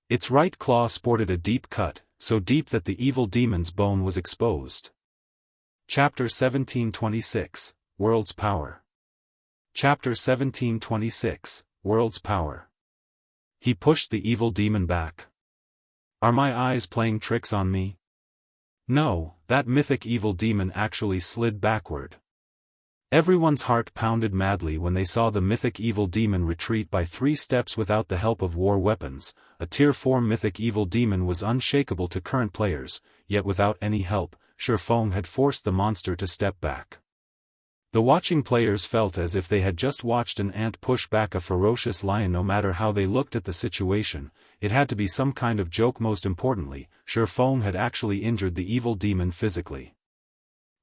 Its right claw sported a deep cut, so deep that the evil demon's bone was exposed. Chapter 1726, World's Power. Chapter 1726, World's Power. He pushed the evil demon back. Are my eyes playing tricks on me? No, that mythic evil demon actually slid backward. Everyone's heart pounded madly when they saw the mythic evil demon retreat by 3 steps without the help of war weapons. A Tier 4 mythic evil demon was unshakable to current players, yet without any help, Shifeng had forced the monster to step back. The watching players felt as if they had just watched an ant push back a ferocious lion. No matter how they looked at the situation, it had to be some kind of joke. Most importantly, Shifeng had actually injured the evil demon physically.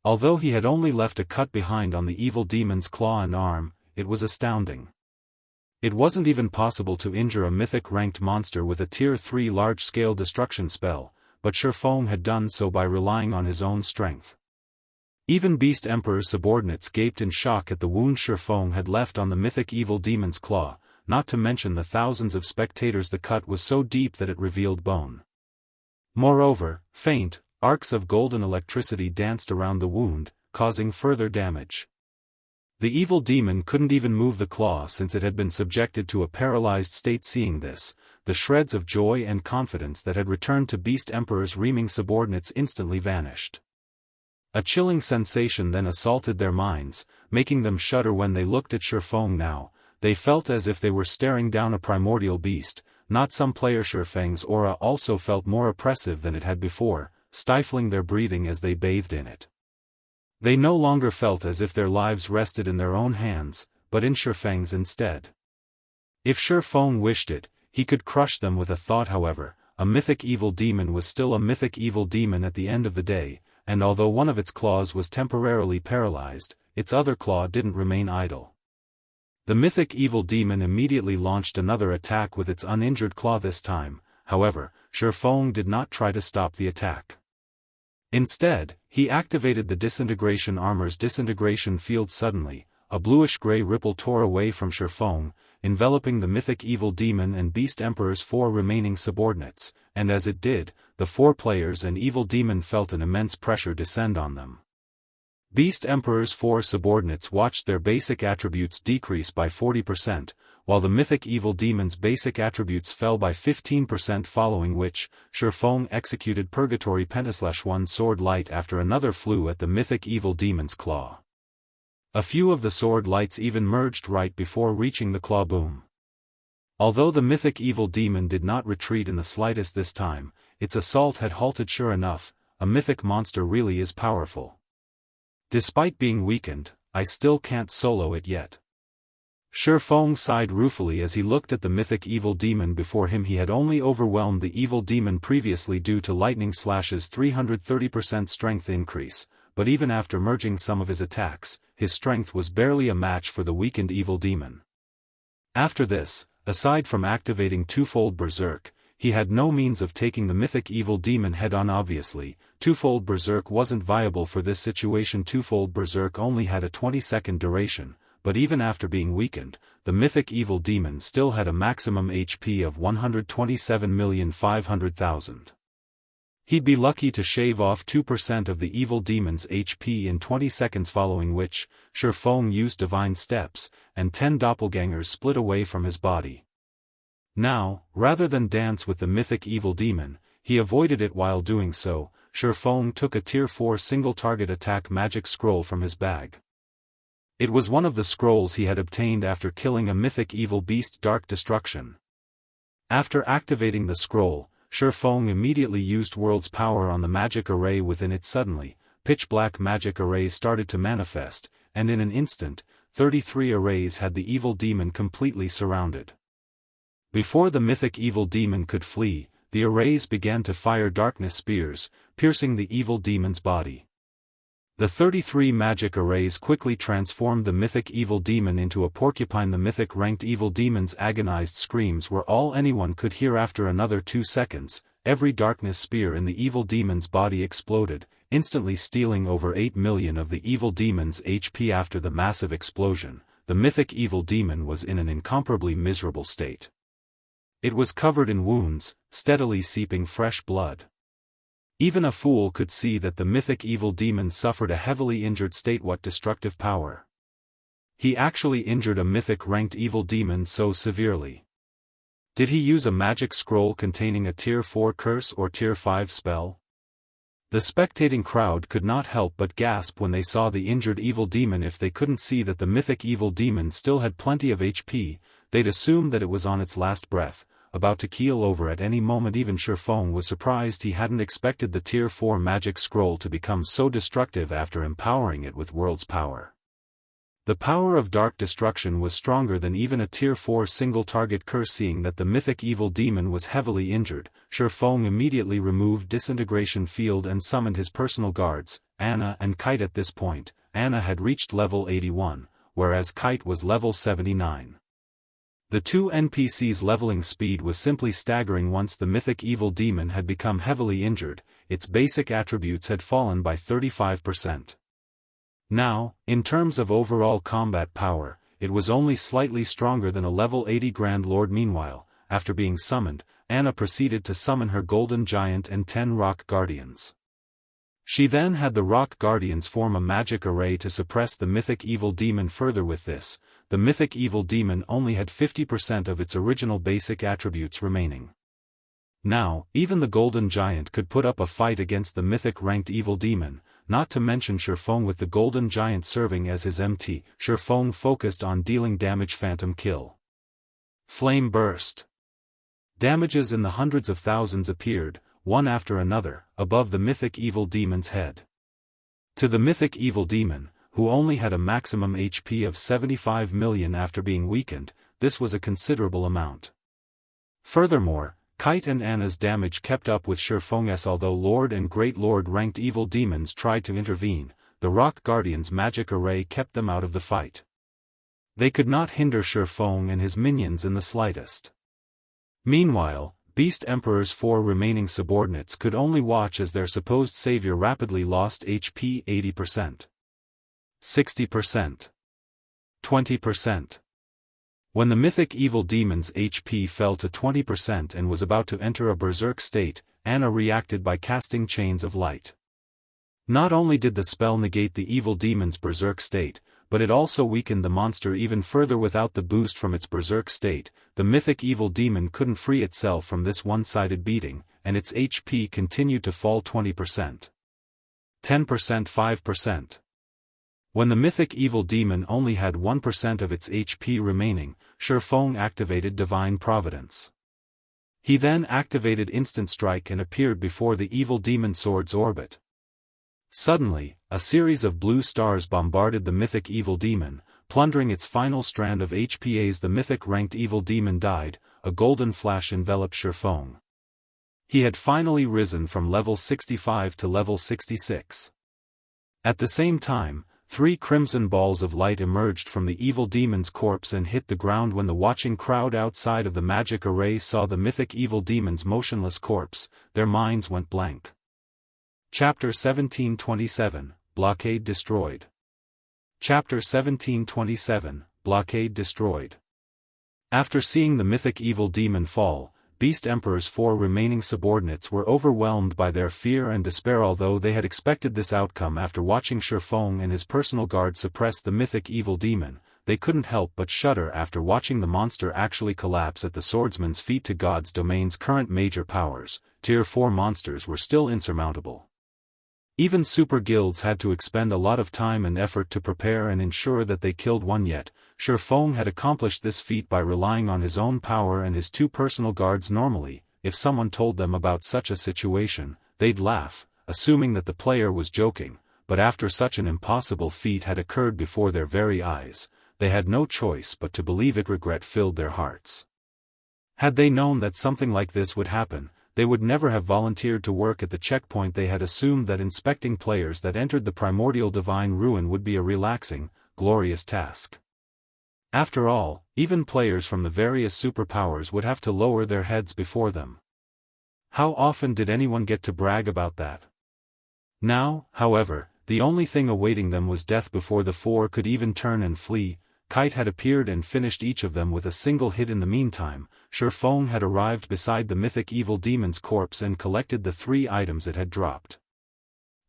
Although he had only left a cut behind on the evil demon's claw and arm, it was astounding. It wasn't even possible to injure a mythic-ranked monster with a Tier 3 large-scale destruction spell, but Shifeng had done so by relying on his own strength. Even Beast Emperor's subordinates gaped in shock at the wound Shifeng had left on the mythic evil demon's claw, not to mention the thousands of spectators. The cut was so deep that it revealed bone. Moreover, faint, arcs of golden electricity danced around the wound, causing further damage. The evil demon couldn't even move the claw since it had been subjected to a paralyzed state. Seeing this, the shreds of joy and confidence that had returned to Beast Emperor's reaming subordinates instantly vanished. A chilling sensation then assaulted their minds, making them shudder when they looked at Shifeng now. They felt as if they were staring down a primordial beast, not some player. Shifeng's aura also felt more oppressive than it had before, stifling their breathing as they bathed in it. They no longer felt as if their lives rested in their own hands, but in Shifeng's instead. If Shifeng wished it, he could crush them with a thought. However, a mythic evil demon was still a mythic evil demon at the end of the day, and although one of its claws was temporarily paralyzed, its other claw didn't remain idle. The mythic evil demon immediately launched another attack with its uninjured claw. This time, however, Shifeng did not try to stop the attack. Instead, he activated the disintegration armor's disintegration field. Suddenly, a bluish-gray ripple tore away from Shifeng, enveloping the mythic evil demon and Beast Emperor's 4 remaining subordinates, and as it did, the 4 players and evil demon felt an immense pressure descend on them. Beast Emperor's 4 subordinates watched their basic attributes decrease by 40%, while the Mythic Evil Demon's basic attributes fell by 15%, following which, Shifeng executed Purgatory Penta/1 Sword Light after another flew at the Mythic Evil Demon's claw. A few of the sword lights even merged right before reaching the claw boom. Although the Mythic Evil Demon did not retreat in the slightest this time, its assault had halted. Sure enough, a mythic monster really is powerful. Despite being weakened, I still can't solo it yet. Shifeng sighed ruefully as he looked at the Mythic Evil Demon before him. He had only overwhelmed the Evil Demon previously due to Lightning Slash's 330% strength increase, but even after merging some of his attacks, his strength was barely a match for the weakened Evil Demon. After this, aside from activating Twofold Berserk, he had no means of taking the Mythic Evil Demon head-on. Obviously, Twofold Berserk wasn't viable for this situation. Twofold Berserk only had a 20-second duration, but even after being weakened, the Mythic Evil Demon still had a maximum HP of 127,500,000. He'd be lucky to shave off 2% of the Evil Demon's HP in 20 seconds, following which, Shifeng used Divine Steps, and 10 doppelgangers split away from his body. Now, rather than dance with the Mythic Evil Demon, he avoided it. While doing so, Shifeng took a Tier 4 single-target attack magic scroll from his bag. It was one of the scrolls he had obtained after killing a mythic evil beast, Dark Destruction. After activating the scroll, Shifeng immediately used World's Power on the magic array within it. Suddenly, pitch-black magic arrays started to manifest, and in an instant, 33 arrays had the Evil Demon completely surrounded. Before the Mythic Evil Demon could flee, the arrays began to fire darkness spears, piercing the Evil Demon's body. The 33 magic arrays quickly transformed the Mythic Evil Demon into a porcupine. The Mythic ranked Evil Demon's agonized screams were all anyone could hear. After another 2 seconds, every darkness spear in the Evil Demon's body exploded, instantly stealing over 8 million of the Evil Demon's HP. After the massive explosion, the Mythic Evil Demon was in an incomparably miserable state. It was covered in wounds, steadily seeping fresh blood. Even a fool could see that the Mythic Evil Demon suffered a heavily injured state. What destructive power! He actually injured a Mythic-ranked Evil Demon so severely. Did he use a magic scroll containing a Tier 4 curse or Tier 5 spell? The spectating crowd could not help but gasp when they saw the injured Evil Demon. If they couldn't see that the Mythic Evil Demon still had plenty of HP, they'd assume that it was on its last breath, about to keel over at any moment. Even Shifeng was surprised. He hadn't expected the Tier 4 magic scroll to become so destructive after empowering it with World's Power. The power of Dark Destruction was stronger than even a Tier 4 single-target curse. Seeing that the Mythic Evil Demon was heavily injured, Shifeng immediately removed Disintegration Field and summoned his personal guards, Anna and Kite. At this point, Anna had reached level 81, whereas Kite was level 79. The two NPCs' leveling speed was simply staggering. Once the Mythic Evil Demon had become heavily injured, its basic attributes had fallen by 35%. Now, in terms of overall combat power, it was only slightly stronger than a level 80 Grand Lord. Meanwhile, after being summoned, Anna proceeded to summon her Golden Giant and 10 Rock Guardians. She then had the Rock Guardians form a magic array to suppress the Mythic Evil Demon. Further with this, the Mythic Evil Demon only had 50% of its original basic attributes remaining. Now, even the Golden Giant could put up a fight against the Mythic-ranked Evil Demon, not to mention Shifeng. With the Golden Giant serving as his MT, Shifeng focused on dealing damage. Phantom Kill. Flame Burst. Damages in the hundreds of thousands appeared, one after another, above the Mythic Evil Demon's head. To the Mythic Evil Demon, who only had a maximum HP of 75 million after being weakened, this was a considerable amount. Furthermore, Kite and Anna's damage kept up with Shifeng's. Although Lord and Great Lord ranked Evil Demons tried to intervene, the Rock Guardians' magic array kept them out of the fight. They could not hinder Shifeng and his minions in the slightest. Meanwhile, Beast Emperor's 4 remaining subordinates could only watch as their supposed savior rapidly lost HP. 80%. 60%. 20%. When the Mythic Evil Demon's HP fell to 20% and was about to enter a berserk state, Anna reacted by casting Chains of Light. Not only did the spell negate the evil demon's berserk state, but it also weakened the monster even further. Without the boost from its berserk state, the mythic evil demon couldn't free itself from this one-sided beating, and its HP continued to fall 20%. 10%, 5%. When the mythic evil demon only had 1% of its HP remaining, Shifeng activated Divine Providence. He then activated Instant Strike and appeared before the evil demon sword's orbit. Suddenly, a series of blue stars bombarded the mythic evil demon, plundering its final strand of HP. As the mythic-ranked evil demon died, a golden flash enveloped Shifeng. He had finally risen from level 65 to level 66. At the same time, 3 crimson balls of light emerged from the evil demon's corpse and hit the ground. When the watching crowd outside of the magic array saw the mythic evil demon's motionless corpse, their minds went blank. Chapter 1727, Blockade destroyed. Chapter 1727, Blockade destroyed. After seeing the mythic evil demon fall, Beast Emperor's 4 remaining subordinates were overwhelmed by their fear and despair. Although they had expected this outcome after watching Shifeng and his personal guard suppress the mythic evil demon, they couldn't help but shudder after watching the monster actually collapse at the swordsman's feet. To God's domain's current major powers, Tier 4 monsters were still insurmountable. Even super guilds had to expend a lot of time and effort to prepare and ensure that they killed one. Yet, Shifeng had accomplished this feat by relying on his own power and his 2 personal guards. Normally, if someone told them about such a situation, they'd laugh, assuming that the player was joking, but after such an impossible feat had occurred before their very eyes, they had no choice but to believe it. Regret filled their hearts. Had they known that something like this would happen, they would never have volunteered to work at the checkpoint. They had assumed that inspecting players that entered the primordial divine ruin would be a relaxing, glorious task. After all, even players from the various superpowers would have to lower their heads before them. How often did anyone get to brag about that? Now, however, the only thing awaiting them was death. Before the 4 could even turn and flee, Kite had appeared and finished each of them with a single hit. In the meantime, Shifeng had arrived beside the mythic evil demon's corpse and collected the 3 items it had dropped.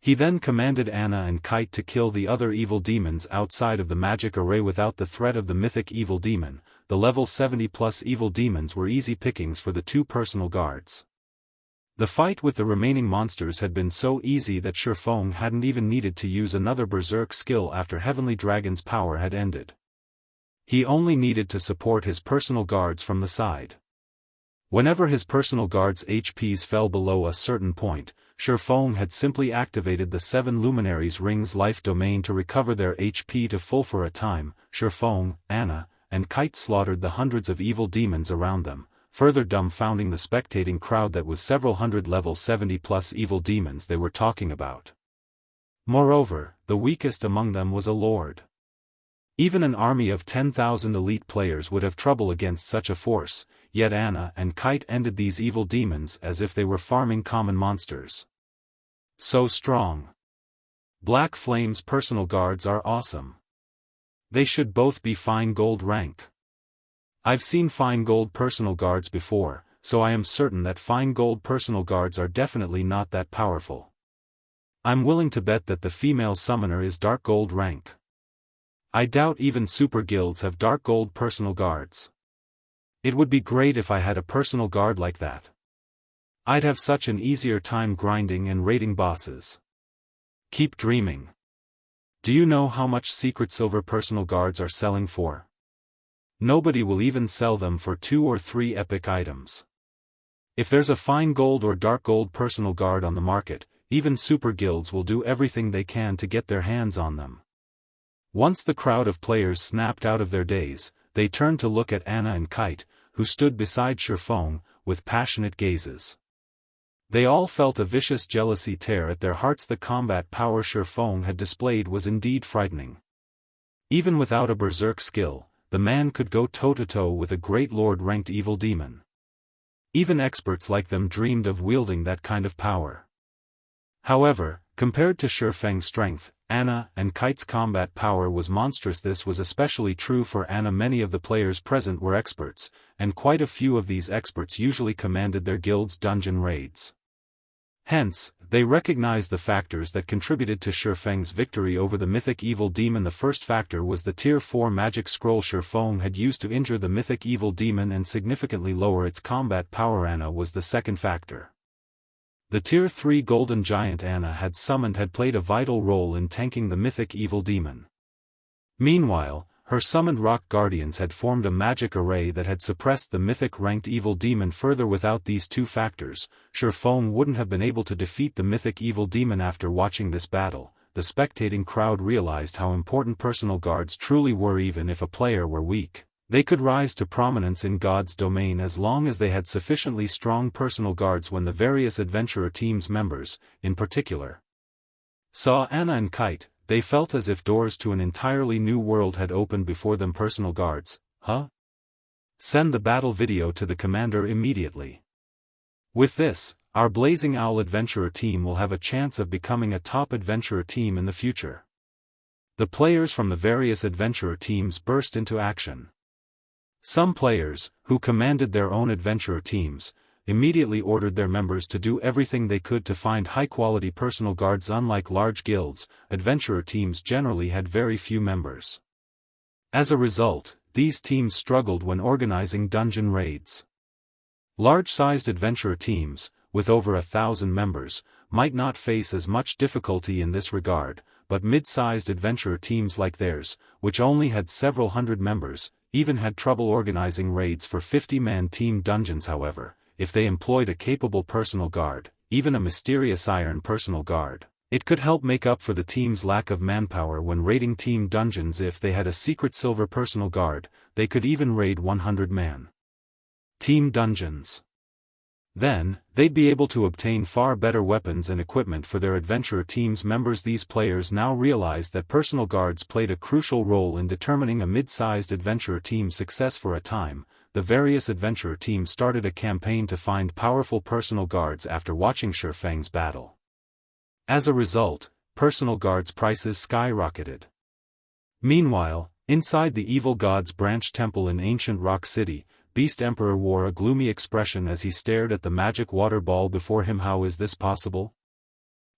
He then commanded Anna and Kite to kill the other evil demons outside of the magic array. Without the threat of the mythic evil demon, the level 70+ evil demons were easy pickings for the 2 personal guards. The fight with the remaining monsters had been so easy that Shifeng hadn't even needed to use another berserk skill after Heavenly Dragon's power had ended. He only needed to support his personal guards from the side. Whenever his personal guards' HPs fell below a certain point, Shifeng had simply activated the 7 Luminaries' Rings life domain to recover their HP to full. For a time, Shifeng, Anna, and Kite slaughtered the hundreds of evil demons around them, further dumbfounding the spectating crowd that was several hundred level 70+ evil demons they were talking about. Moreover, the weakest among them was a lord. Even an army of 10,000 elite players would have trouble against such a force, yet Anna and Kite ended these evil demons as if they were farming common monsters. So strong. Black Flame's personal guards are awesome. They should both be fine gold rank. I've seen fine gold personal guards before, so I am certain that fine gold personal guards are definitely not that powerful. I'm willing to bet that the female summoner is dark gold rank. I doubt even super guilds have dark gold personal guards. It would be great if I had a personal guard like that. I'd have such an easier time grinding and raiding bosses. Keep dreaming. Do you know how much secret silver personal guards are selling for? Nobody will even sell them for 2 or 3 epic items. If there's a fine gold or dark gold personal guard on the market, even super guilds will do everything they can to get their hands on them. Once the crowd of players snapped out of their daze, they turned to look at Anna and Kite, who stood beside Shifeng, with passionate gazes. They all felt a vicious jealousy tear at their hearts. The combat power Shifeng had displayed was indeed frightening. Even without a berserk skill, the man could go toe-to-toe with a great lord-ranked evil demon. Even experts like them dreamed of wielding that kind of power. However, compared to Shifeng's strength, Anna and Kite's combat power was monstrous. This was especially true for Anna. Many of the players present were experts, and quite a few of these experts usually commanded their guild's dungeon raids. Hence, they recognized the factors that contributed to Shifeng's victory over the mythic evil demon. The first factor was the Tier 4 magic scroll Shifeng had used to injure the mythic evil demon and significantly lower its combat power. Anna was the second factor. The Tier 3 golden giant Anna had summoned had played a vital role in tanking the mythic evil demon. Meanwhile, her summoned rock guardians had formed a magic array that had suppressed the mythic-ranked evil demon further. Without these two factors, Shifeng wouldn't have been able to defeat the mythic evil demon. After watching this battle, the spectating crowd realized how important personal guards truly were. Even if a player were weak, they could rise to prominence in God's domain as long as they had sufficiently strong personal guards. When the various adventurer team's members, in particular, saw Anna and Kite, they felt as if doors to an entirely new world had opened before them. Personal guards, huh? Send the battle video to the commander immediately. With this, our Blazing Owl adventurer team will have a chance of becoming a top adventurer team in the future. The players from the various adventurer teams burst into action. Some players, who commanded their own adventurer teams, immediately ordered their members to do everything they could to find high-quality personal guards. Unlike large guilds, adventurer teams generally had very few members. As a result, these teams struggled when organizing dungeon raids. Large-sized adventurer teams, with over 1,000 members, might not face as much difficulty in this regard, but mid-sized adventurer teams like theirs, which only had several hundred members, even had trouble organizing raids for 50-man team dungeons. However, if they employed a capable personal guard, even a mysterious iron personal guard, it could help make up for the team's lack of manpower when raiding team dungeons. If they had a secret silver personal guard, they could even raid 100-man team dungeons. Then, they'd be able to obtain far better weapons and equipment for their adventurer team's members. These players now realized that personal guards played a crucial role in determining a mid-sized adventurer team's success. For a time, the various adventurer teams started a campaign to find powerful personal guards after watching Shifeng's battle. As a result, personal guards' prices skyrocketed. Meanwhile, inside the Evil God's branch temple in ancient Rock City, Beast Emperor wore a gloomy expression as he stared at the magic water ball before him. How is this possible?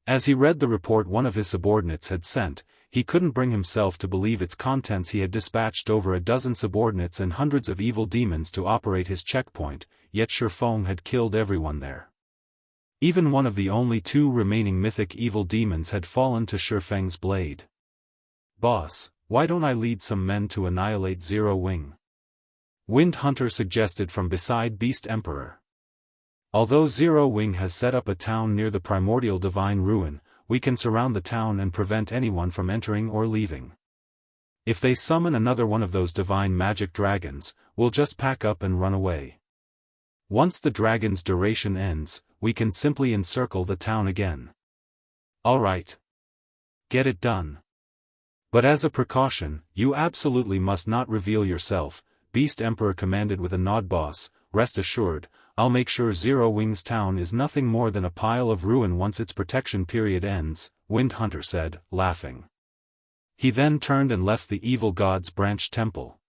As he read the report one of his subordinates had sent, he couldn't bring himself to believe its contents. He had dispatched over a dozen subordinates and hundreds of evil demons to operate his checkpoint, yet Shifeng had killed everyone there. Even one of the only two remaining mythic evil demons had fallen to Shifeng's blade. "Boss, why don't I lead some men to annihilate Zero Wing?" Wind Hunter suggested from beside Beast Emperor. "Although Zero Wing has set up a town near the primordial divine ruin, we can surround the town and prevent anyone from entering or leaving. If they summon another one of those divine magic dragons, we'll just pack up and run away. Once the dragon's duration ends, we can simply encircle the town again." "Alright. Get it done. But as a precaution, you absolutely must not reveal yourself," Beast Emperor commanded with a nod. "Boss, rest assured, I'll make sure Zero Wing's town is nothing more than a pile of ruin once its protection period ends," Wind Hunter said, laughing. He then turned and left the Evil God's branch temple.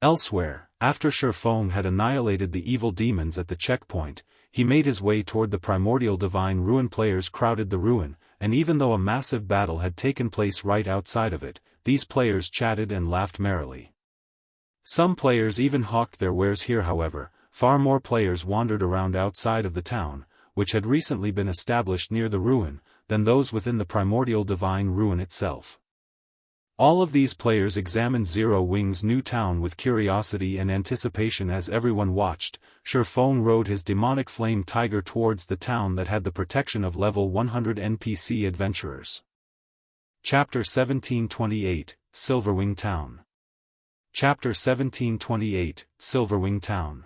Elsewhere, after Shifeng had annihilated the evil demons at the checkpoint, he made his way toward the primordial divine ruin. Players crowded the ruin, and even though a massive battle had taken place right outside of it, these players chatted and laughed merrily. Some players even hawked their wares here. However, far more players wandered around outside of the town, which had recently been established near the ruin, than those within the primordial divine ruin itself. All of these players examined Zero Wing's new town with curiosity and anticipation. As everyone watched, Shifeng rode his demonic flame tiger towards the town that had the protection of level 100 NPC adventurers. Chapter 1728, Silverwing Town. Chapter 1728, Silverwing Town.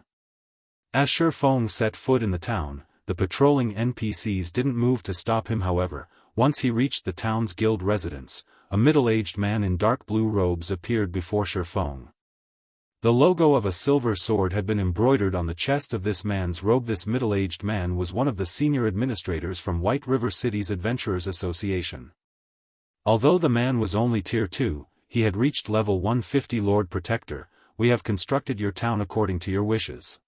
As Shifeng set foot in the town, the patrolling NPCs didn't move to stop him. However, once he reached the town's guild residence, a middle-aged man in dark blue robes appeared before Shifeng. The logo of a silver sword had been embroidered on the chest of this man's robe. This middle-aged man was one of the senior administrators from White River City's Adventurers Association. Although the man was only Tier 2, he had reached level 150. "Lord Protector, we have constructed your town according to your wishes.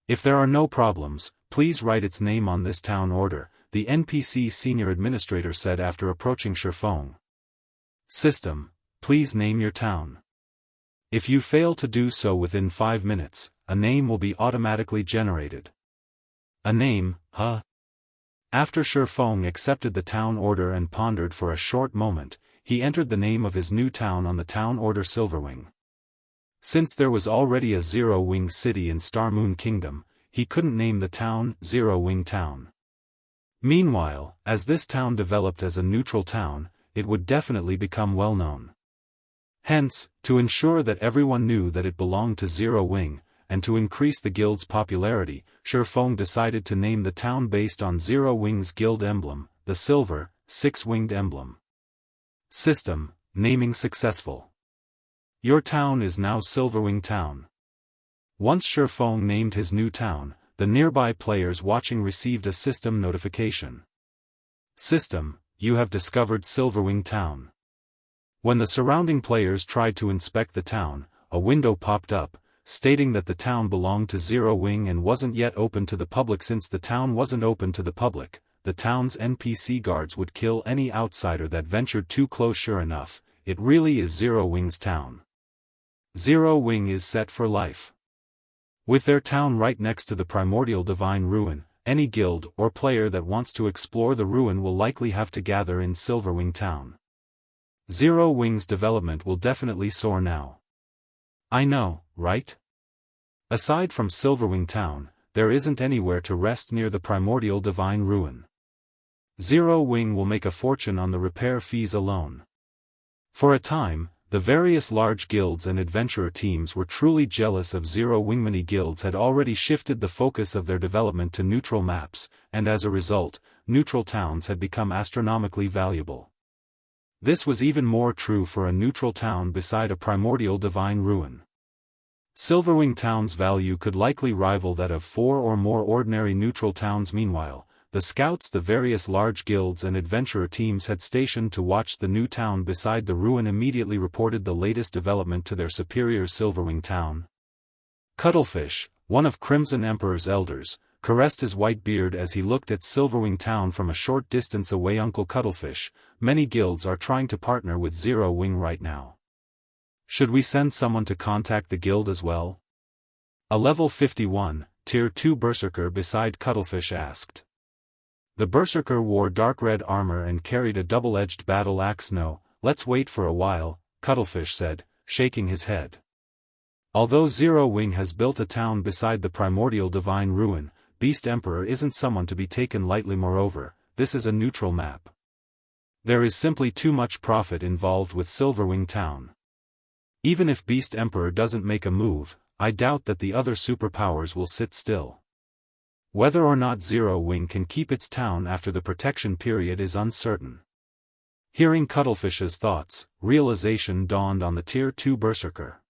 If there are no problems, please write its name on this town order." the NPC senior administrator said after approaching Shifeng. System, please name your town. If you fail to do so within 5 minutes, a name will be automatically generated. A name, huh? After Shifeng accepted the town order and pondered for a short moment, he entered the name of his new town on the town order Silverwing. Since there was already a Zero-Wing city in Star Moon Kingdom, he couldn't name the town Zero-Wing Town. Meanwhile, as this town developed as a neutral town, it would definitely become well known. Hence, to ensure that everyone knew that it belonged to Zero-Wing, and to increase the guild's popularity, Shifeng decided to name the town based on Zero-Wing's guild emblem, the silver, six-winged emblem. System, naming successful. Your town is now Silverwing Town. Once Shifeng named his new town, the nearby players watching received a system notification. System, you have discovered Silverwing Town. When the surrounding players tried to inspect the town, a window popped up, stating that the town belonged to Zero-Wing and wasn't yet open to the public. Since the town wasn't open to the public, the town's NPC guards would kill any outsider that ventured too close. Sure enough, it really is Zero-Wing's town. Zero-Wing is set for life. With their town right next to the primordial divine ruin, any guild or player that wants to explore the ruin will likely have to gather in Silverwing Town. Zero-Wing's development will definitely soar now. I know, right? Aside from Silverwing Town, there isn't anywhere to rest near the primordial divine ruin. Zero-Wing will make a fortune on the repair fees alone. For a time, the various large guilds and adventurer teams were truly jealous of Zero-Wing. Many guilds had already shifted the focus of their development to neutral maps, and as a result, neutral towns had become astronomically valuable. This was even more true for a neutral town beside a primordial divine ruin. Silverwing Town's value could likely rival that of 4 or more ordinary neutral towns. Meanwhile, the scouts the various large guilds and adventurer teams had stationed to watch the new town beside the ruin immediately reported the latest development to their superior Silverwing Town. Cuttlefish, one of Crimson Emperor's elders, caressed his white beard as he looked at Silverwing Town from a short distance away. Uncle Cuttlefish, many guilds are trying to partner with Zero-Wing right now. Should we send someone to contact the guild as well? A level 51, Tier 2 Berserker beside Cuttlefish asked. The Berserker wore dark red armor and carried a double-edged battle axe. No, let's wait for a while, Cuttlefish said, shaking his head. Although Zero-Wing has built a town beside the primordial divine ruin, Beast Emperor isn't someone to be taken lightly. Moreover, this is a neutral map. There is simply too much profit involved with Silverwing Town. Even if Beast Emperor doesn't make a move, I doubt that the other superpowers will sit still. Whether or not Zero-Wing can keep its town after the protection period is uncertain. Hearing Cuttlefish's thoughts, realization dawned on the Tier 2 Berserker.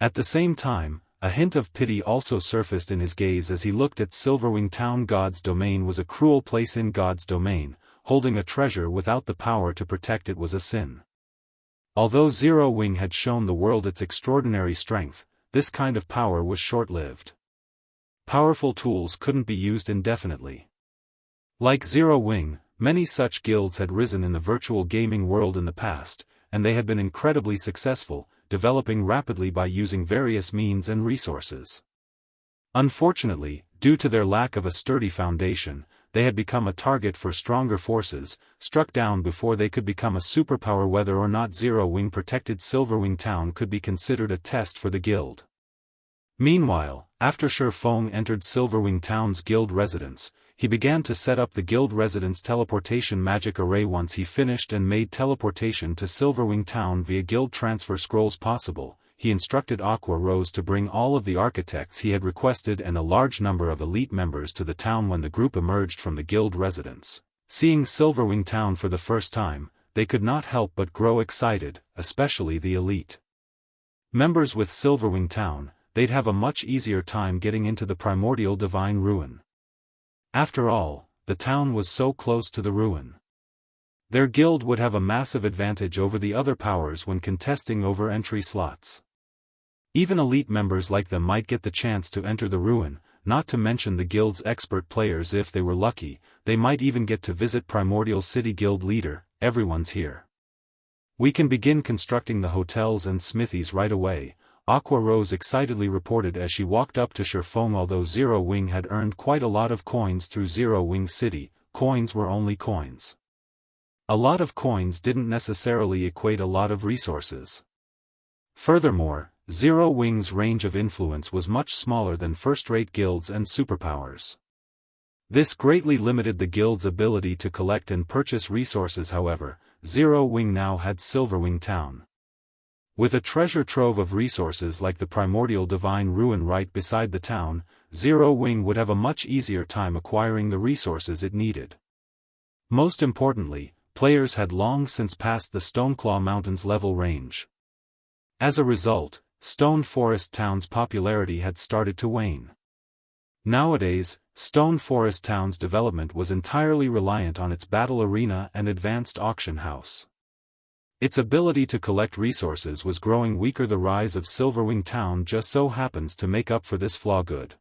At the same time, a hint of pity also surfaced in his gaze as he looked at Silverwing Town. God's domain was a cruel place. In God's domain, holding a treasure without the power to protect it was a sin. Although Zero-Wing had shown the world its extraordinary strength, this kind of power was short-lived. Powerful tools couldn't be used indefinitely. Like Zero-Wing, many such guilds had risen in the virtual gaming world in the past, and they had been incredibly successful, developing rapidly by using various means and resources. Unfortunately, due to their lack of a sturdy foundation, they had become a target for stronger forces, struck down before they could become a superpower. Whether or not Zero-Wing protected Silverwing Town could be considered a test for the guild. Meanwhile, after Shifeng entered Silverwing Town's guild residence, he began to set up the guild residence teleportation magic array. Once he finished and made teleportation to Silverwing Town via guild transfer scrolls possible, he instructed Aqua Rose to bring all of the architects he had requested and a large number of elite members to the town. When the group emerged from the guild residence, seeing Silverwing Town for the first time, they could not help but grow excited, especially the elite members. With Silverwing Town, they'd have a much easier time getting into the primordial divine ruin. After all, the town was so close to the ruin. Their guild would have a massive advantage over the other powers when contesting over entry slots. Even elite members like them might get the chance to enter the ruin, not to mention the guild's expert players. If they were lucky, they might even get to visit Primordial City Guild leader. Everyone's here. We can begin constructing the hotels and smithies right away, Aqua Rose excitedly reported as she walked up to Shifeng. Although Zero Wing had earned quite a lot of coins through Zero Wing City, coins were only coins. A lot of coins didn't necessarily equate a lot of resources. Furthermore, Zero Wing's range of influence was much smaller than first-rate guilds and superpowers. This greatly limited the guild's ability to collect and purchase resources. However, Zero Wing now had Silverwing Town. With a treasure trove of resources like the primordial divine ruin right beside the town, Zero Wing would have a much easier time acquiring the resources it needed. Most importantly, players had long since passed the Stoneclaw Mountains level range. As a result, Stone Forest Town's popularity had started to wane. Nowadays, Stone Forest Town's development was entirely reliant on its battle arena and advanced auction house. Its ability to collect resources was growing weaker. The rise of Silverwing Town just so happens to make up for this flaw. Good.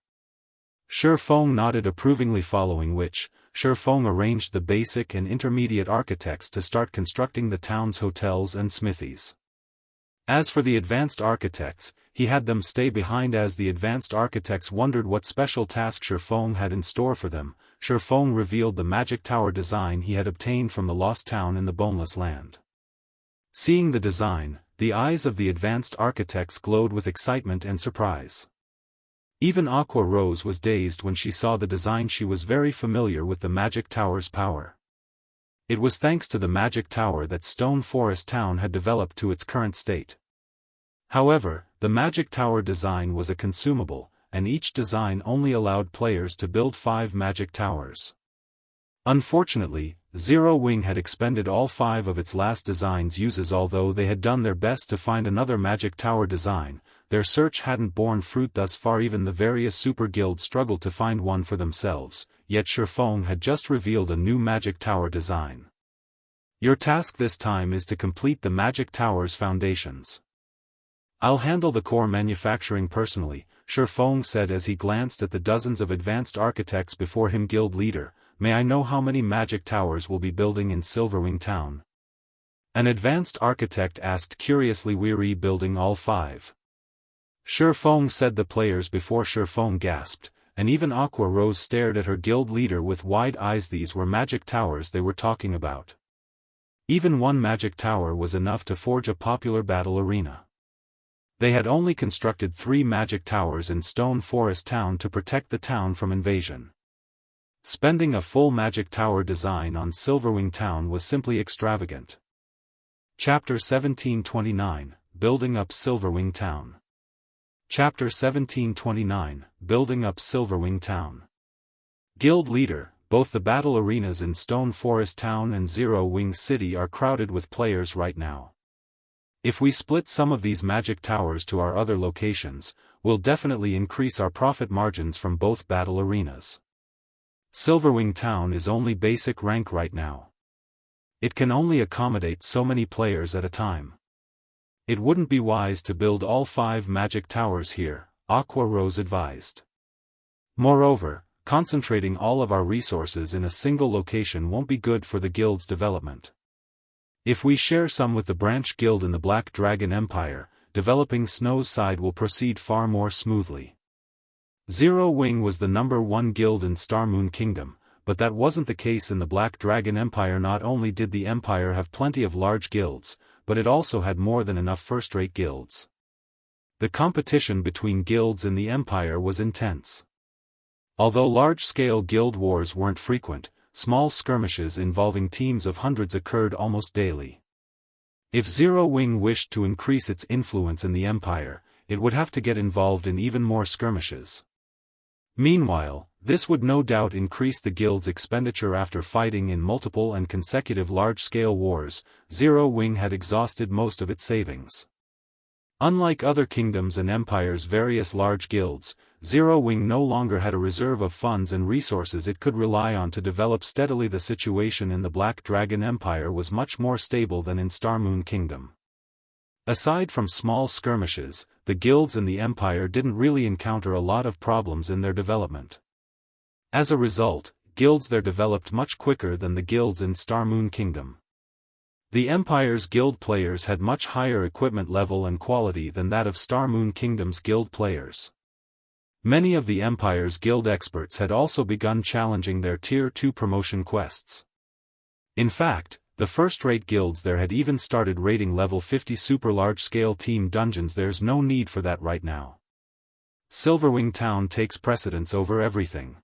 Shifeng nodded approvingly, following which, Shifeng arranged the basic and intermediate architects to start constructing the town's hotels and smithies. As for the advanced architects, he had them stay behind. As the advanced architects wondered what special task Shifeng had in store for them, Shifeng revealed the magic tower design he had obtained from the lost town in the Boneless Land. Seeing the design, the eyes of the advanced architects glowed with excitement and surprise. Even Aqua Rose was dazed when she saw the design. She was very familiar with the magic tower's power. It was thanks to the magic tower that Stone Forest Town had developed to its current state. However, the magic tower design was a consumable, and each design only allowed players to build 5 magic towers. Unfortunately, Zero Wing had expended all 5 of its last design's uses. Although they had done their best to find another magic tower design, their search hadn't borne fruit thus far. Even the various super guilds struggled to find one for themselves, yet Shifeng had just revealed a new magic tower design. Your task this time is to complete the magic tower's foundations. I'll handle the core manufacturing personally, Shifeng said as he glanced at the dozens of advanced architects before him. Guild leader, may I know how many magic towers we'll be building in Silverwing Town? An advanced architect asked curiously. We're building all 5. Shifeng said the players before Shifeng gasped, and even Aqua Rose stared at her guild leader with wide eyes. These were magic towers they were talking about. Even one magic tower was enough to forge a popular battle arena. They had only constructed 3 magic towers in Stone Forest Town to protect the town from invasion. Spending a full magic tower design on Silverwing Town was simply extravagant. Chapter 1729, Building Up Silverwing Town. Chapter 1729, Building Up Silverwing Town. Guild leader, both the battle arenas in Stone Forest Town and Zero Wing City are crowded with players right now. If we split some of these magic towers to our other locations, we'll definitely increase our profit margins from both battle arenas. Silverwing Town is only basic rank right now. It can only accommodate so many players at a time. It wouldn't be wise to build all 5 magic towers here, Aqua Rose advised. Moreover, concentrating all of our resources in a single location won't be good for the guild's development. If we share some with the branch guild in the Black Dragon Empire, developing Snow's side will proceed far more smoothly. Zero Wing was the #1 guild in Starmoon Kingdom, but that wasn't the case in the Black Dragon Empire. Not only did the empire have plenty of large guilds, but it also had more than enough first-rate guilds. The competition between guilds in the empire was intense. Although large-scale guild wars weren't frequent, small skirmishes involving teams of hundreds occurred almost daily. If Zero Wing wished to increase its influence in the empire, it would have to get involved in even more skirmishes. Meanwhile, this would no doubt increase the guild's expenditure. After fighting in multiple and consecutive large-scale wars, Zero Wing had exhausted most of its savings. Unlike other kingdoms and empires' various large guilds, Zero Wing no longer had a reserve of funds and resources it could rely on to develop steadily. The situation in the Black Dragon Empire was much more stable than in Starmoon Kingdom. Aside from small skirmishes, the guilds in the Empire didn't really encounter a lot of problems in their development. As a result, guilds there developed much quicker than the guilds in Star Moon Kingdom. The Empire's guild players had much higher equipment level and quality than that of Star Moon Kingdom's guild players. Many of the Empire's guild experts had also begun challenging their Tier 2 promotion quests. In fact, the first-rate guilds there had even started raiding level 50 super large-scale team dungeons. There's no need for that right now. Silverwing Town takes precedence over everything.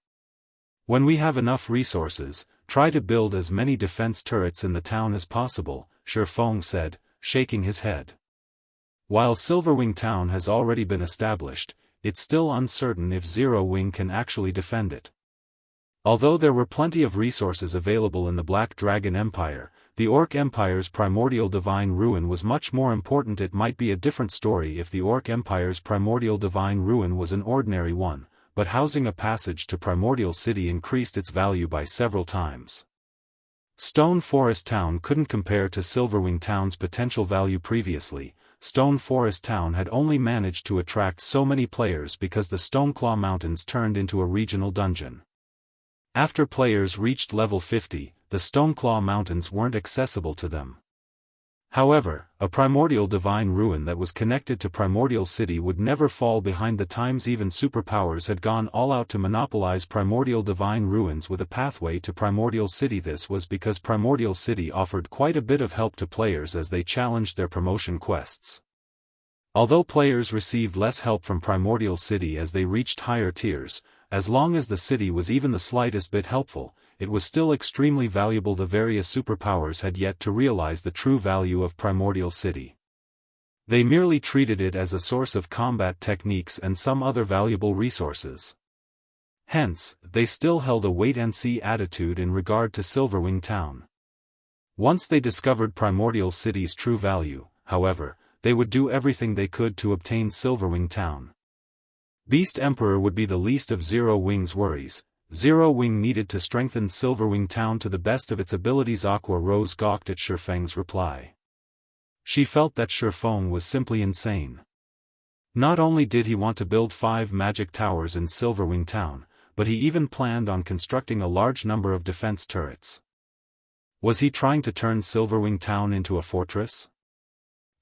When we have enough resources, try to build as many defense turrets in the town as possible, Shifeng said, shaking his head. While Silverwing Town has already been established, it's still uncertain if Zero Wing can actually defend it. Although there were plenty of resources available in the Black Dragon Empire, the Orc Empire's primordial divine ruin was much more important. It might be a different story if the Orc Empire's primordial divine ruin was an ordinary one, but housing a passage to Primordial City increased its value by several times. Stone Forest Town couldn't compare to Silverwing Town's potential value previously. Stone Forest Town had only managed to attract so many players because the Stoneclaw Mountains turned into a regional dungeon. After players reached level 50, the Stoneclaw Mountains weren't accessible to them. However, a primordial divine ruin that was connected to Primordial City would never fall behind the times. Even superpowers had gone all out to monopolize primordial divine ruins with a pathway to Primordial City. This was because Primordial City offered quite a bit of help to players as they challenged their promotion quests. Although players received less help from Primordial City as they reached higher tiers, as long as the city was even the slightest bit helpful, it was still extremely valuable. The various superpowers had yet to realize the true value of Primordial City. They merely treated it as a source of combat techniques and some other valuable resources. Hence, they still held a wait-and-see attitude in regard to Silverwing Town. Once they discovered Primordial City's true value, however, they would do everything they could to obtain Silverwing Town. Beast Emperor would be the least of Zero Wing's worries. Zero Wing needed to strengthen Silverwing Town to the best of its abilities. Aqua Rose gawked at Shifeng's reply. She felt that Shifeng was simply insane. Not only did he want to build 5 magic towers in Silverwing Town, but he even planned on constructing a large number of defense turrets. Was he trying to turn Silverwing Town into a fortress?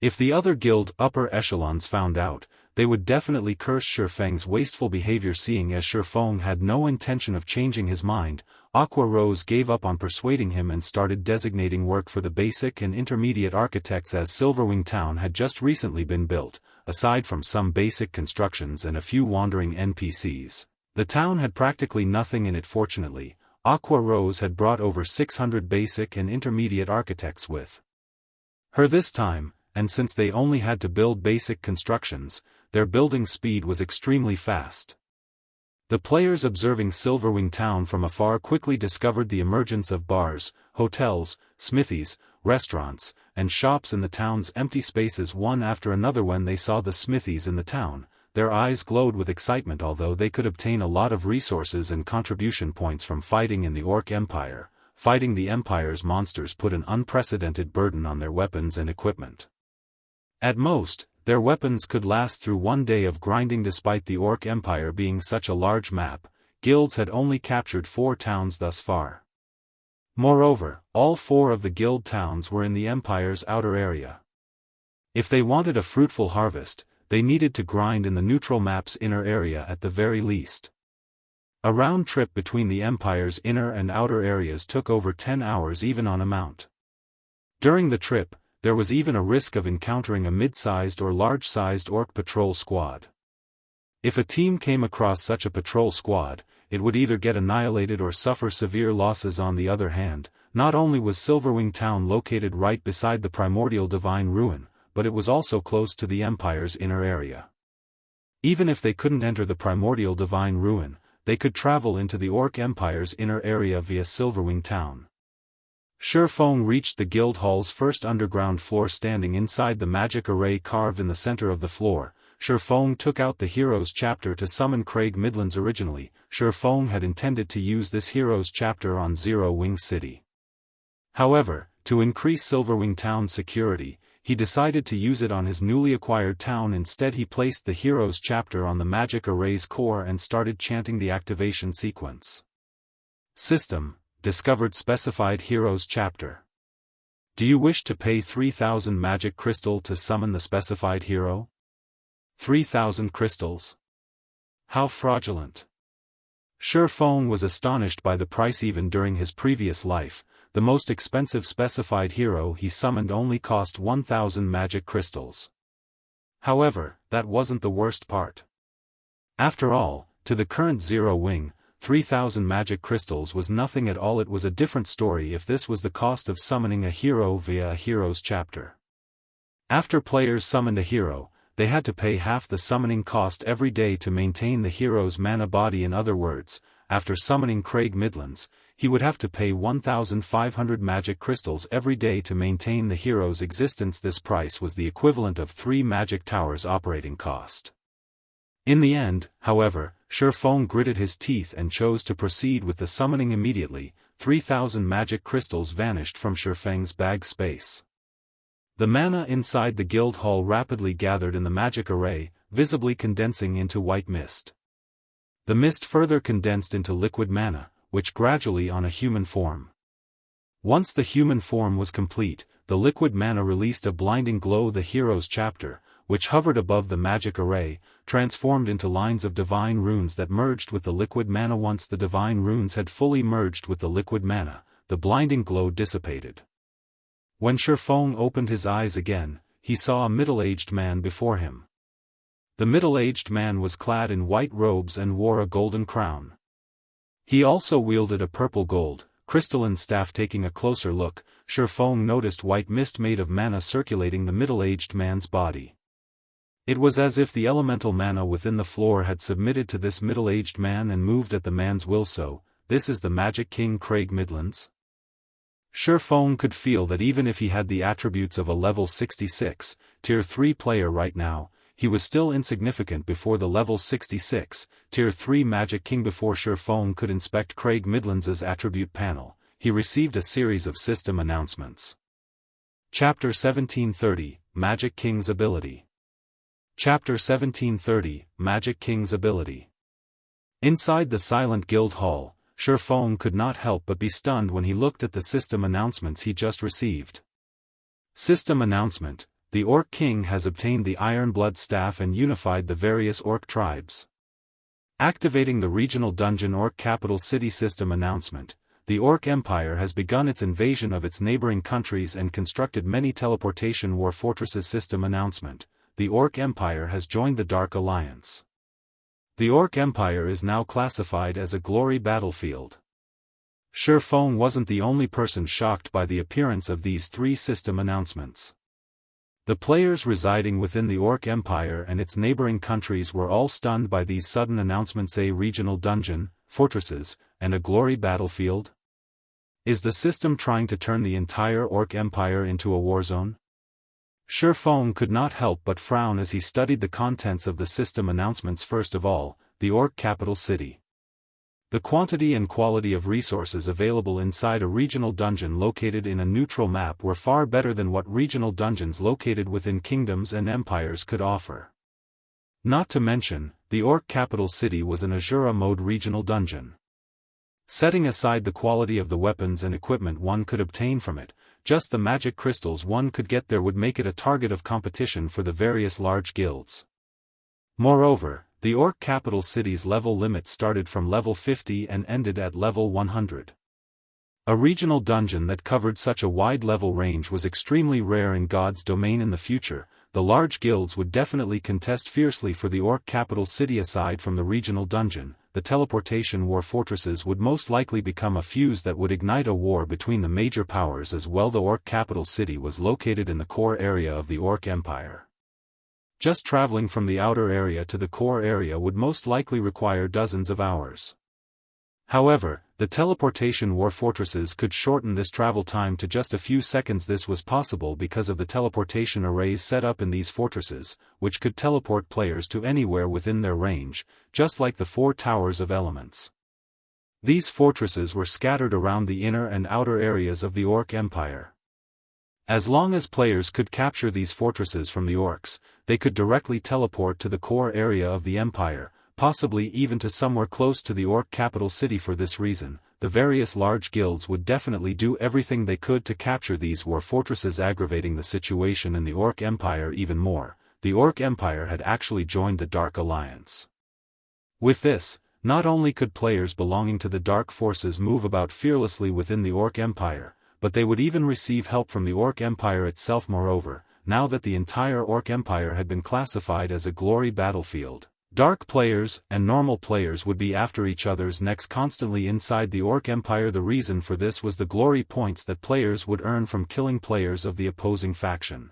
If the other guild upper echelons found out, they would definitely curse Shifeng's wasteful behavior. Seeing as Shifeng had no intention of changing his mind, Aqua Rose gave up on persuading him and started designating work for the basic and intermediate architects. As Silverwing Town had just recently been built, aside from some basic constructions and a few wandering NPCs, the town had practically nothing in it. Fortunately, Aqua Rose had brought over 600 basic and intermediate architects with her this time, and since they only had to build basic constructions, their building speed was extremely fast. The players observing Silverwing Town from afar quickly discovered the emergence of bars, hotels, smithies, restaurants, and shops in the town's empty spaces one after another. When they saw the smithies in the town, their eyes glowed with excitement. Although they could obtain a lot of resources and contribution points from fighting in the Orc Empire, fighting the Empire's monsters put an unprecedented burden on their weapons and equipment. At most, their weapons could last through one day of grinding. Despite the Orc Empire being such a large map, guilds had only captured 4 towns thus far. Moreover, all 4 of the guild towns were in the Empire's outer area. If they wanted a fruitful harvest, they needed to grind in the neutral map's inner area at the very least. A round trip between the Empire's inner and outer areas took over 10 hours even on a mount. During the trip, there was even a risk of encountering a mid-sized or large-sized orc patrol squad. If a team came across such a patrol squad, it would either get annihilated or suffer severe losses. On the other hand, not only was Silverwing Town located right beside the primordial divine ruin, but it was also close to the Empire's inner area. Even if they couldn't enter the primordial divine ruin, they could travel into the Orc Empire's inner area via Silverwing Town. Shifeng reached the guild hall's first underground floor. Standing inside the magic array carved in the center of the floor, Shifeng took out the Heroes chapter to summon Craig Midlands. Originally, Shifeng had intended to use this Heroes chapter on Zero Wing City. However, to increase Silverwing Town's security, he decided to use it on his newly acquired town. Instead, he placed the Heroes chapter on the magic array's core and started chanting the activation sequence. System: discovered specified Heroes chapter. Do you wish to pay 3,000 magic crystal to summon the specified hero? 3,000 crystals? How fraudulent. Shifeng was astonished by the price. Even during his previous life, the most expensive specified hero he summoned only cost 1,000 magic crystals. However, that wasn't the worst part. After all, to the current Zero Wing, 3,000 magic crystals was nothing at all. It was a different story if this was the cost of summoning a hero via a Heroes chapter. After players summoned a hero, they had to pay half the summoning cost every day to maintain the hero's mana body. In other words, after summoning Craig Midlands, he would have to pay 1,500 magic crystals every day to maintain the hero's existence. This price was the equivalent of 3 magic towers' operating cost. In the end, however, Shifeng gritted his teeth and chose to proceed with the summoning immediately. 3,000 magic crystals vanished from Shifeng's bag space. The mana inside the guild hall rapidly gathered in the magic array, visibly condensing into white mist. The mist further condensed into liquid mana, which gradually on a human form. Once the human form was complete, the liquid mana released a blinding glow. The Heroes chapter, which hovered above the magic array, transformed into lines of divine runes that merged with the liquid mana. Once the divine runes had fully merged with the liquid mana, the blinding glow dissipated. When Shifeng opened his eyes again, he saw a middle-aged man before him. The middle-aged man was clad in white robes and wore a golden crown. He also wielded a purple gold, crystalline staff. Taking a closer look, Shifeng noticed white mist made of mana circulating the middle-aged man's body. It was as if the elemental mana within the floor had submitted to this middle-aged man and moved at the man's will. So, this is the Magic King Craig Midlands? Shifeng could feel that even if he had the attributes of a level 66, tier 3 player right now, he was still insignificant before the level 66, tier 3 Magic King. Before Shifeng could inspect Craig Midlands' attribute panel, he received a series of system announcements. Chapter 1730, Magic King's Ability. Chapter 1730, Magic King's Ability. Inside the silent guild hall, Shifeng could not help but be stunned when he looked at the system announcements he just received. System announcement: the Orc King has obtained the Ironblood Staff and unified the various Orc tribes. Activating the regional dungeon Orc capital city. System announcement: the Orc Empire has begun its invasion of its neighboring countries and constructed many teleportation war fortresses. System announcement: the Orc Empire has joined the Dark Alliance. The Orc Empire is now classified as a glory battlefield. Shifeng wasn't the only person shocked by the appearance of these 3 system announcements. The players residing within the Orc Empire and its neighboring countries were all stunned by these sudden announcements. A regional dungeon, fortresses, and a glory battlefield? Is the system trying to turn the entire Orc Empire into a war zone? Shifeng could not help but frown as he studied the contents of the system announcements. First of all, the Orc capital city. The quantity and quality of resources available inside a regional dungeon located in a neutral map were far better than what regional dungeons located within kingdoms and empires could offer. Not to mention, the Orc capital city was an Asura mode regional dungeon. Setting aside the quality of the weapons and equipment one could obtain from it, just the magic crystals one could get there would make it a target of competition for the various large guilds. Moreover, the Orc capital city's level limit started from level 50 and ended at level 100. A regional dungeon that covered such a wide level range was extremely rare in God's domain. In the future, the large guilds would definitely contest fiercely for the Orc capital city. Aside from the regional dungeon, the teleportation war fortresses would most likely become a fuse that would ignite a war between the major powers as well. The Orc capital city was located in the core area of the Orc Empire. Just traveling from the outer area to the core area would most likely require dozens of hours. However, the teleportation war fortresses could shorten this travel time to just a few seconds. This was possible because of the teleportation arrays set up in these fortresses, which could teleport players to anywhere within their range, just like the 4 towers of elements. These fortresses were scattered around the inner and outer areas of the Orc Empire. As long as players could capture these fortresses from the orcs, they could directly teleport to the core area of the empire, possibly even to somewhere close to the orc capital city. For this reason, the various large guilds would definitely do everything they could to capture these war fortresses, aggravating the situation in the orc empire even more. The orc empire had actually joined the Dark Alliance. With this, not only could players belonging to the dark forces move about fearlessly within the orc empire, but they would even receive help from the orc empire itself. Moreover, now that the entire orc empire had been classified as a glory battlefield, dark players and normal players would be after each other's necks constantly inside the orc empire. The reason for this was the glory points that players would earn from killing players of the opposing faction.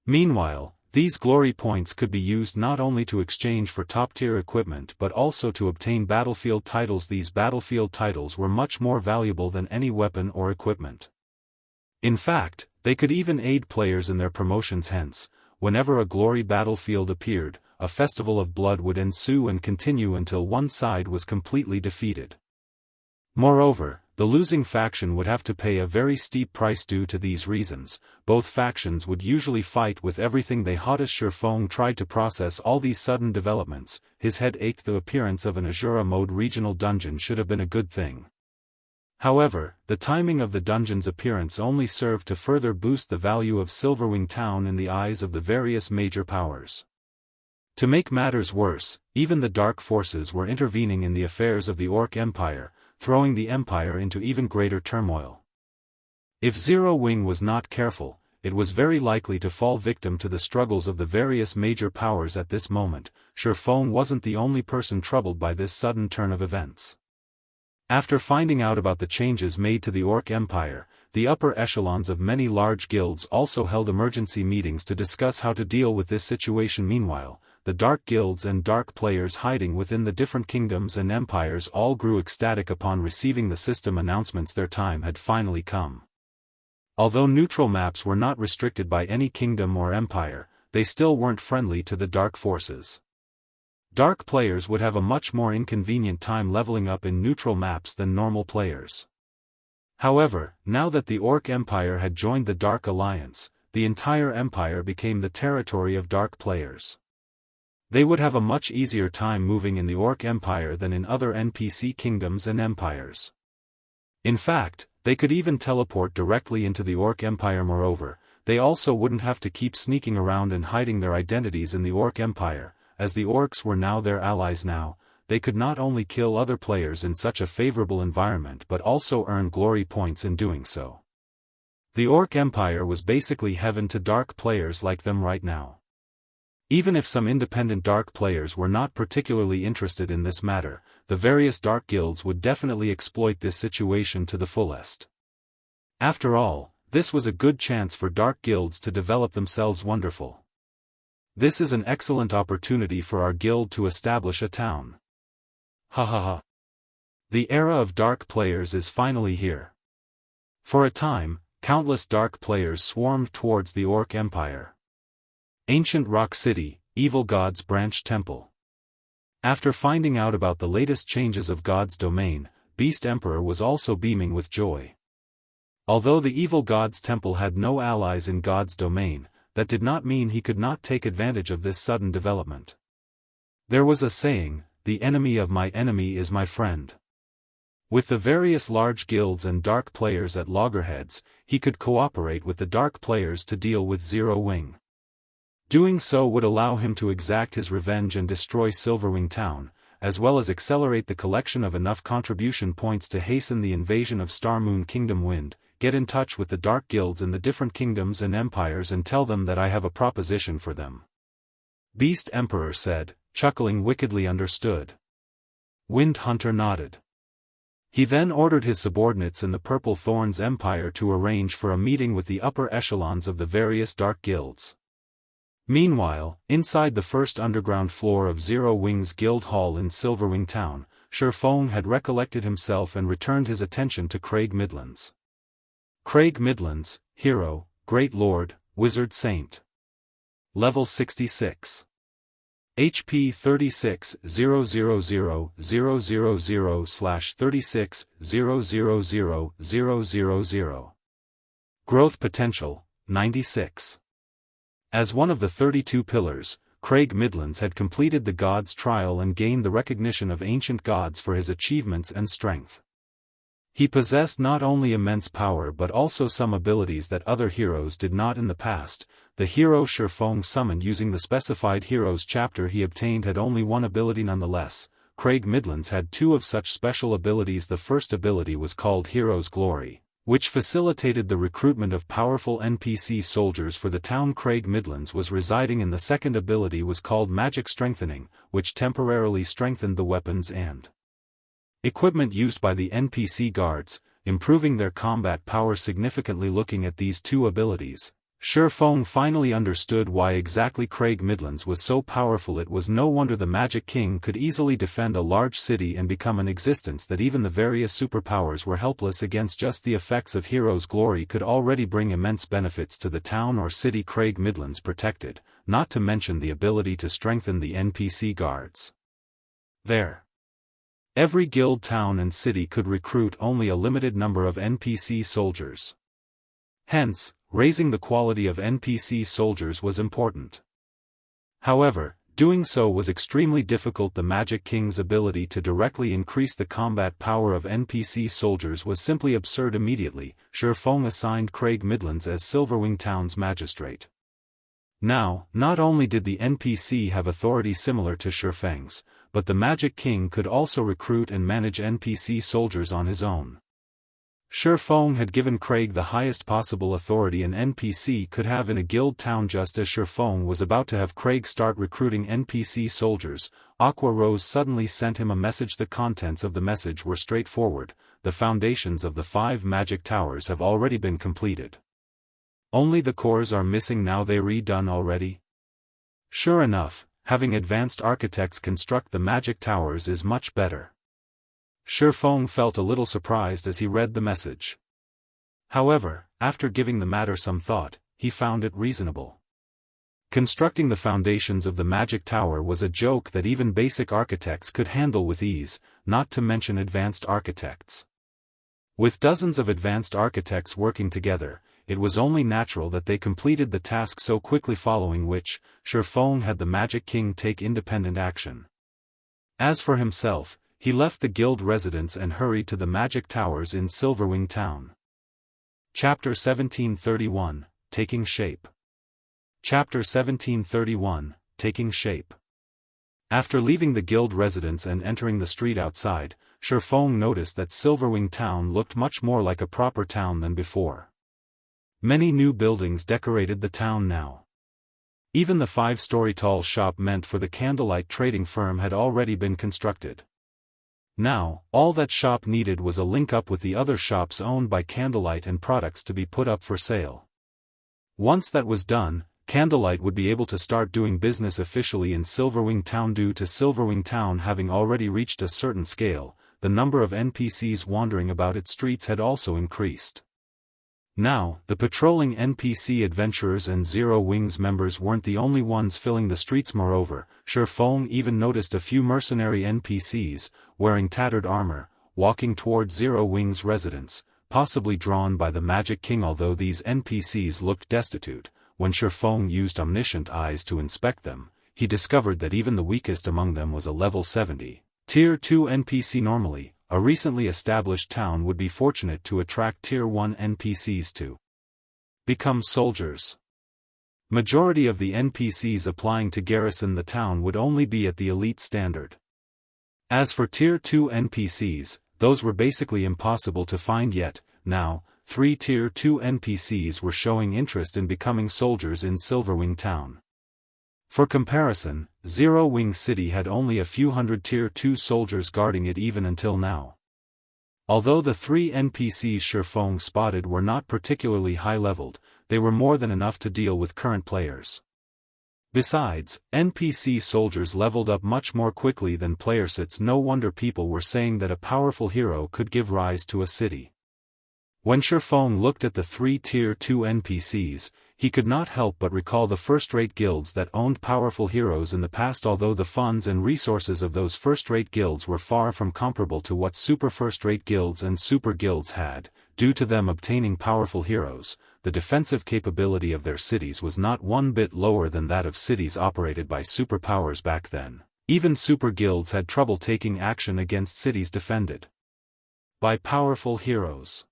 Meanwhile, these glory points could be used not only to exchange for top-tier equipment but also to obtain battlefield titles. These battlefield titles were much more valuable than any weapon or equipment. In fact, they could even aid players in their promotions. Hence, whenever a glory battlefield appeared, a festival of blood would ensue and continue until one side was completely defeated. Moreover, the losing faction would have to pay a very steep price due to these reasons. Both factions would usually fight with everything they had. As Sherfong tried to process all these sudden developments, his head ached. The appearance of an Asura mode regional dungeon should have been a good thing. However, the timing of the dungeon's appearance only served to further boost the value of Silverwing Town in the eyes of the various major powers. To make matters worse, even the dark forces were intervening in the affairs of the Orc Empire, throwing the Empire into even greater turmoil. If Zero Wing was not careful, it was very likely to fall victim to the struggles of the various major powers at this moment. Sherfong wasn't the only person troubled by this sudden turn of events. After finding out about the changes made to the Orc Empire, the upper echelons of many large guilds also held emergency meetings to discuss how to deal with this situation. Meanwhile, the dark guilds and dark players hiding within the different kingdoms and empires all grew ecstatic upon receiving the system announcements. Their time had finally come. Although neutral maps were not restricted by any kingdom or empire, they still weren't friendly to the dark forces. Dark players would have a much more inconvenient time leveling up in neutral maps than normal players. However, now that the Orc Empire had joined the Dark Alliance, the entire empire became the territory of dark players. They would have a much easier time moving in the Orc Empire than in other NPC kingdoms and empires. In fact, they could even teleport directly into the Orc Empire. Moreover, they also wouldn't have to keep sneaking around and hiding their identities in the Orc Empire, as the orcs were now their allies. Now, they could not only kill other players in such a favorable environment but also earn glory points in doing so. The Orc Empire was basically heaven to dark players like them right now. Even if some independent dark players were not particularly interested in this matter, the various dark guilds would definitely exploit this situation to the fullest. After all, this was a good chance for dark guilds to develop themselves. Wonderful. This is an excellent opportunity for our guild to establish a town. Ha ha ha. The era of dark players is finally here. For a time, countless dark players swarmed towards the Orc Empire. Ancient Rock City, Evil God's Branch Temple. After finding out about the latest changes of God's domain, Beast Emperor was also beaming with joy. Although the Evil God's Temple had no allies in God's domain, that did not mean he could not take advantage of this sudden development. There was a saying, "The enemy of my enemy is my friend." With the various large guilds and dark players at loggerheads, he could cooperate with the dark players to deal with Zero Wing. Doing so would allow him to exact his revenge and destroy Silverwing Town, as well as accelerate the collection of enough contribution points to hasten the invasion of Star Moon Kingdom. Wind, get in touch with the dark guilds in the different kingdoms and empires and tell them that I have a proposition for them. Beast Emperor said, chuckling wickedly. Understood. Wind Hunter nodded. He then ordered his subordinates in the Purple Thorns Empire to arrange for a meeting with the upper echelons of the various dark guilds. Meanwhile, inside the first underground floor of Zero Wing's Guild Hall in Silverwing Town, Sherfong had recollected himself and returned his attention to Craig Midlands. Craig Midlands, Hero, Great Lord, Wizard Saint. Level 66. HP 36,000,000/36,000,000. Growth potential, 96. As one of the 32 pillars, Craig Midlands had completed the God's Trial and gained the recognition of ancient gods for his achievements and strength. He possessed not only immense power but also some abilities that other heroes did not in the past. The hero Shifeng summoned using the specified heroes chapter he obtained had only one ability nonetheless. Craig Midlands had two of such special abilities. The first ability was called Hero's Glory, which facilitated the recruitment of powerful NPC soldiers for the town Craig Midlands was residing in. The second ability was called Magic Strengthening, which temporarily strengthened the weapons and equipment used by the NPC guards, improving their combat power significantly. Looking at these two abilities, Shifeng finally understood why exactly Craig Midlands was so powerful. It was no wonder the Magic King could easily defend a large city and become an existence that even the various superpowers were helpless against. Just the effects of Hero's Glory could already bring immense benefits to the town or city Craig Midlands protected, not to mention the ability to strengthen the NPC guards there. Every guild, town and city could recruit only a limited number of NPC soldiers. Hence, raising the quality of NPC soldiers was important. However, doing so was extremely difficult. The Magic King's ability to directly increase the combat power of NPC soldiers was simply absurd. Immediately, Shifeng assigned Craig Midlands as Silverwing Town's magistrate. Now, not only did the NPC have authority similar to Shifeng's, but the Magic King could also recruit and manage NPC soldiers on his own. Shifeng had given Craig the highest possible authority an NPC could have in a guild town. Just as Shifeng was about to have Craig start recruiting NPC soldiers, Aqua Rose suddenly sent him a message. The contents of the message were straightforward: the foundations of the 5 magic towers have already been completed. Only the cores are missing now. They redone already? Sure enough, having advanced architects construct the magic towers is much better. Shifeng felt a little surprised as he read the message. However, after giving the matter some thought, he found it reasonable. Constructing the foundations of the magic tower was a joke that even basic architects could handle with ease, not to mention advanced architects. With dozens of advanced architects working together, it was only natural that they completed the task so quickly, following which, Shifeng had the Magic King take independent action. As for himself, he left the guild residence and hurried to the magic towers in Silverwing Town. Chapter 1731, Taking Shape. Chapter 1731, Taking Shape. After leaving the guild residence and entering the street outside, Shifeng noticed that Silverwing Town looked much more like a proper town than before. Many new buildings decorated the town now. Even the 5-story tall shop meant for the candlelight trading firm had already been constructed. Now, all that shop needed was a link-up with the other shops owned by Candlelight and products to be put up for sale. Once that was done, Candlelight would be able to start doing business officially in Silverwing Town. Due to Silverwing Town having already reached a certain scale, the number of NPCs wandering about its streets had also increased. Now, the patrolling NPC adventurers and Zero Wings members weren't the only ones filling the streets. Moreover, Shifeng even noticed a few mercenary NPCs, wearing tattered armor, walking toward Zero Wings' residence, possibly drawn by the Magic King. Although these NPCs looked destitute, when Shifeng used omniscient eyes to inspect them, he discovered that even the weakest among them was a level 70, Tier 2 NPC. Normally, a recently established town would be fortunate to attract Tier 1 NPCs to become soldiers. Majority of the NPCs applying to garrison the town would only be at the elite standard. As for Tier 2 NPCs, those were basically impossible to find yet. Now, 3 Tier 2 NPCs were showing interest in becoming soldiers in Silverwing Town. For comparison, Zero Wing City had only a few hundred Tier 2 soldiers guarding it even until now. Although the 3 NPCs Shifeng spotted were not particularly high-leveled, they were more than enough to deal with current players. Besides, NPC soldiers leveled up much more quickly than players. It's no wonder people were saying that a powerful hero could give rise to a city. When Shifeng looked at the 3 Tier 2 NPCs, he could not help but recall the first-rate guilds that owned powerful heroes in the past. Although the funds and resources of those first-rate guilds were far from comparable to what super first-rate guilds and super guilds had, due to them obtaining powerful heroes, the defensive capability of their cities was not one bit lower than that of cities operated by superpowers back then. Even super guilds had trouble taking action against cities defended by powerful heroes.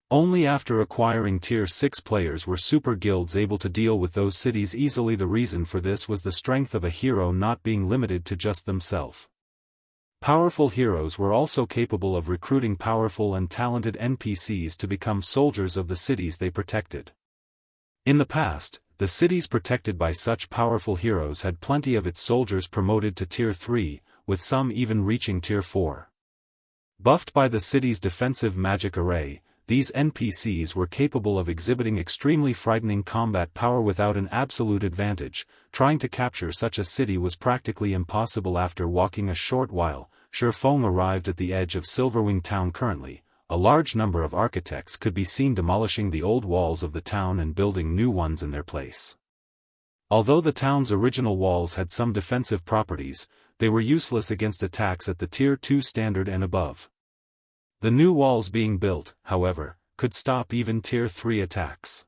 Only after acquiring Tier 6 players were super guilds able to deal with those cities easily. The reason for this was the strength of a hero not being limited to just themselves. Powerful heroes were also capable of recruiting powerful and talented NPCs to become soldiers of the cities they protected. In the past, the cities protected by such powerful heroes had plenty of its soldiers promoted to Tier 3, with some even reaching Tier 4. Buffed by the city's defensive magic array, these NPCs were capable of exhibiting extremely frightening combat power without an absolute advantage. Trying to capture such a city was practically impossible. After walking a short while, Shifeng arrived at the edge of Silverwing town. Currently, a large number of architects could be seen demolishing the old walls of the town and building new ones in their place. Although the town's original walls had some defensive properties, they were useless against attacks at the Tier 2 standard and above. The new walls being built, however, could stop even Tier 3 attacks.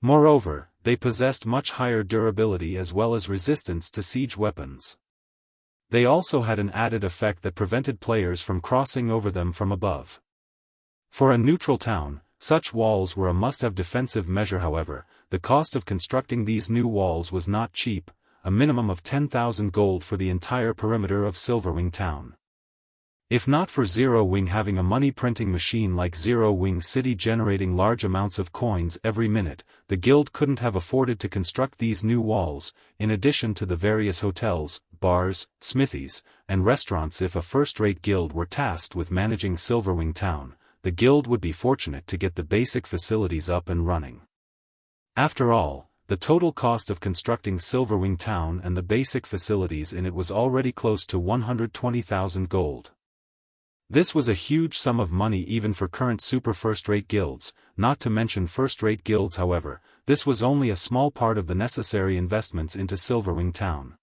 Moreover, they possessed much higher durability as well as resistance to siege weapons. They also had an added effect that prevented players from crossing over them from above. For a neutral town, such walls were a must-have defensive measure. However, the cost of constructing these new walls was not cheap, a minimum of 10,000 gold for the entire perimeter of Silverwing town. If not for Zero Wing having a money printing machine like Zero Wing City generating large amounts of coins every minute, the guild couldn't have afforded to construct these new walls. In addition to the various hotels, bars, smithies, and restaurants, if a first-rate guild were tasked with managing Silverwing town, the guild would be fortunate to get the basic facilities up and running. After all, the total cost of constructing Silverwing town and the basic facilities in it was already close to 120,000 gold. This was a huge sum of money even for current super first-rate guilds, not to mention first-rate guilds. However, this was only a small part of the necessary investments into Silverwing town.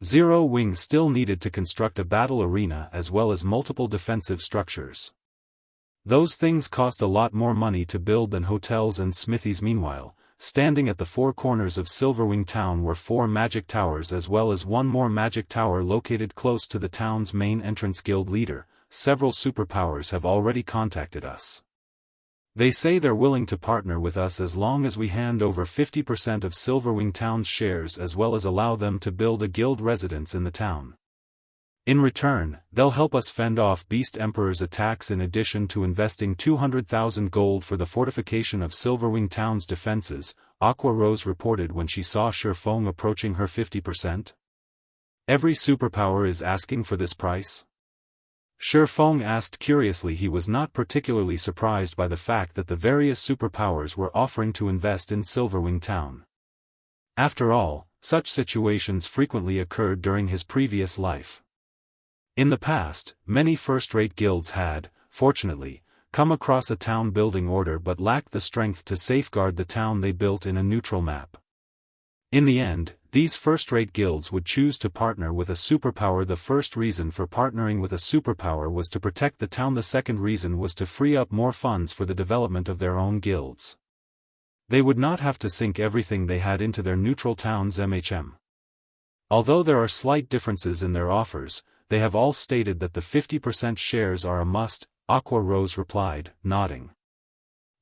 Zero Wing still needed to construct a battle arena as well as multiple defensive structures. Those things cost a lot more money to build than hotels and smithies. Meanwhile, standing at the four corners of Silverwing town were 4 magic towers as well as one more magic tower located close to the town's main entrance. Guild leader, several superpowers have already contacted us. They say they're willing to partner with us as long as we hand over 50% of Silverwing town's shares as well as allow them to build a guild residence in the town. In return, they'll help us fend off Beast Emperor's attacks in addition to investing 200,000 gold for the fortification of Silverwing town's defenses, Aqua Rose reported when she saw Shifeng approaching her 50%. Every superpower is asking for this price? Shifeng asked curiously. He was not particularly surprised by the fact that the various superpowers were offering to invest in Silverwing town. After all, such situations frequently occurred during his previous life. In the past, many first-rate guilds had, fortunately, come across a town building order but lacked the strength to safeguard the town they built in a neutral map. In the end, these first-rate guilds would choose to partner with a superpower. The first reason for partnering with a superpower was to protect the town. The second reason was to free up more funds for the development of their own guilds. They would not have to sink everything they had into their neutral town's MHM. Although there are slight differences in their offers, they have all stated that the 50% shares are a must, Aqua Rose replied, nodding.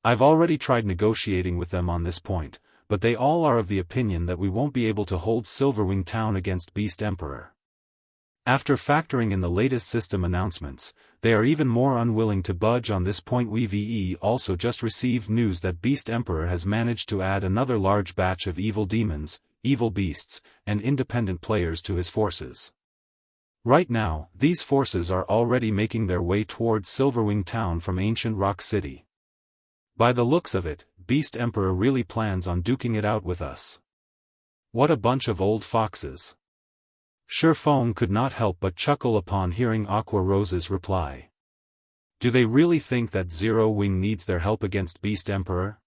I've already tried negotiating with them on this point, but they all are of the opinion that we won't be able to hold Silverwing town against Beast Emperor. After factoring in the latest system announcements, they are even more unwilling to budge on this point. We also just received news that Beast Emperor has managed to add another large batch of evil demons, evil beasts, and independent players to his forces. Right now, these forces are already making their way towards Silverwing town from ancient Rock City. By the looks of it, Beast Emperor really plans on duking it out with us. What a bunch of old foxes. Shifeng could not help but chuckle upon hearing Aqua Rose's reply. Do they really think that Zero Wing needs their help against Beast Emperor?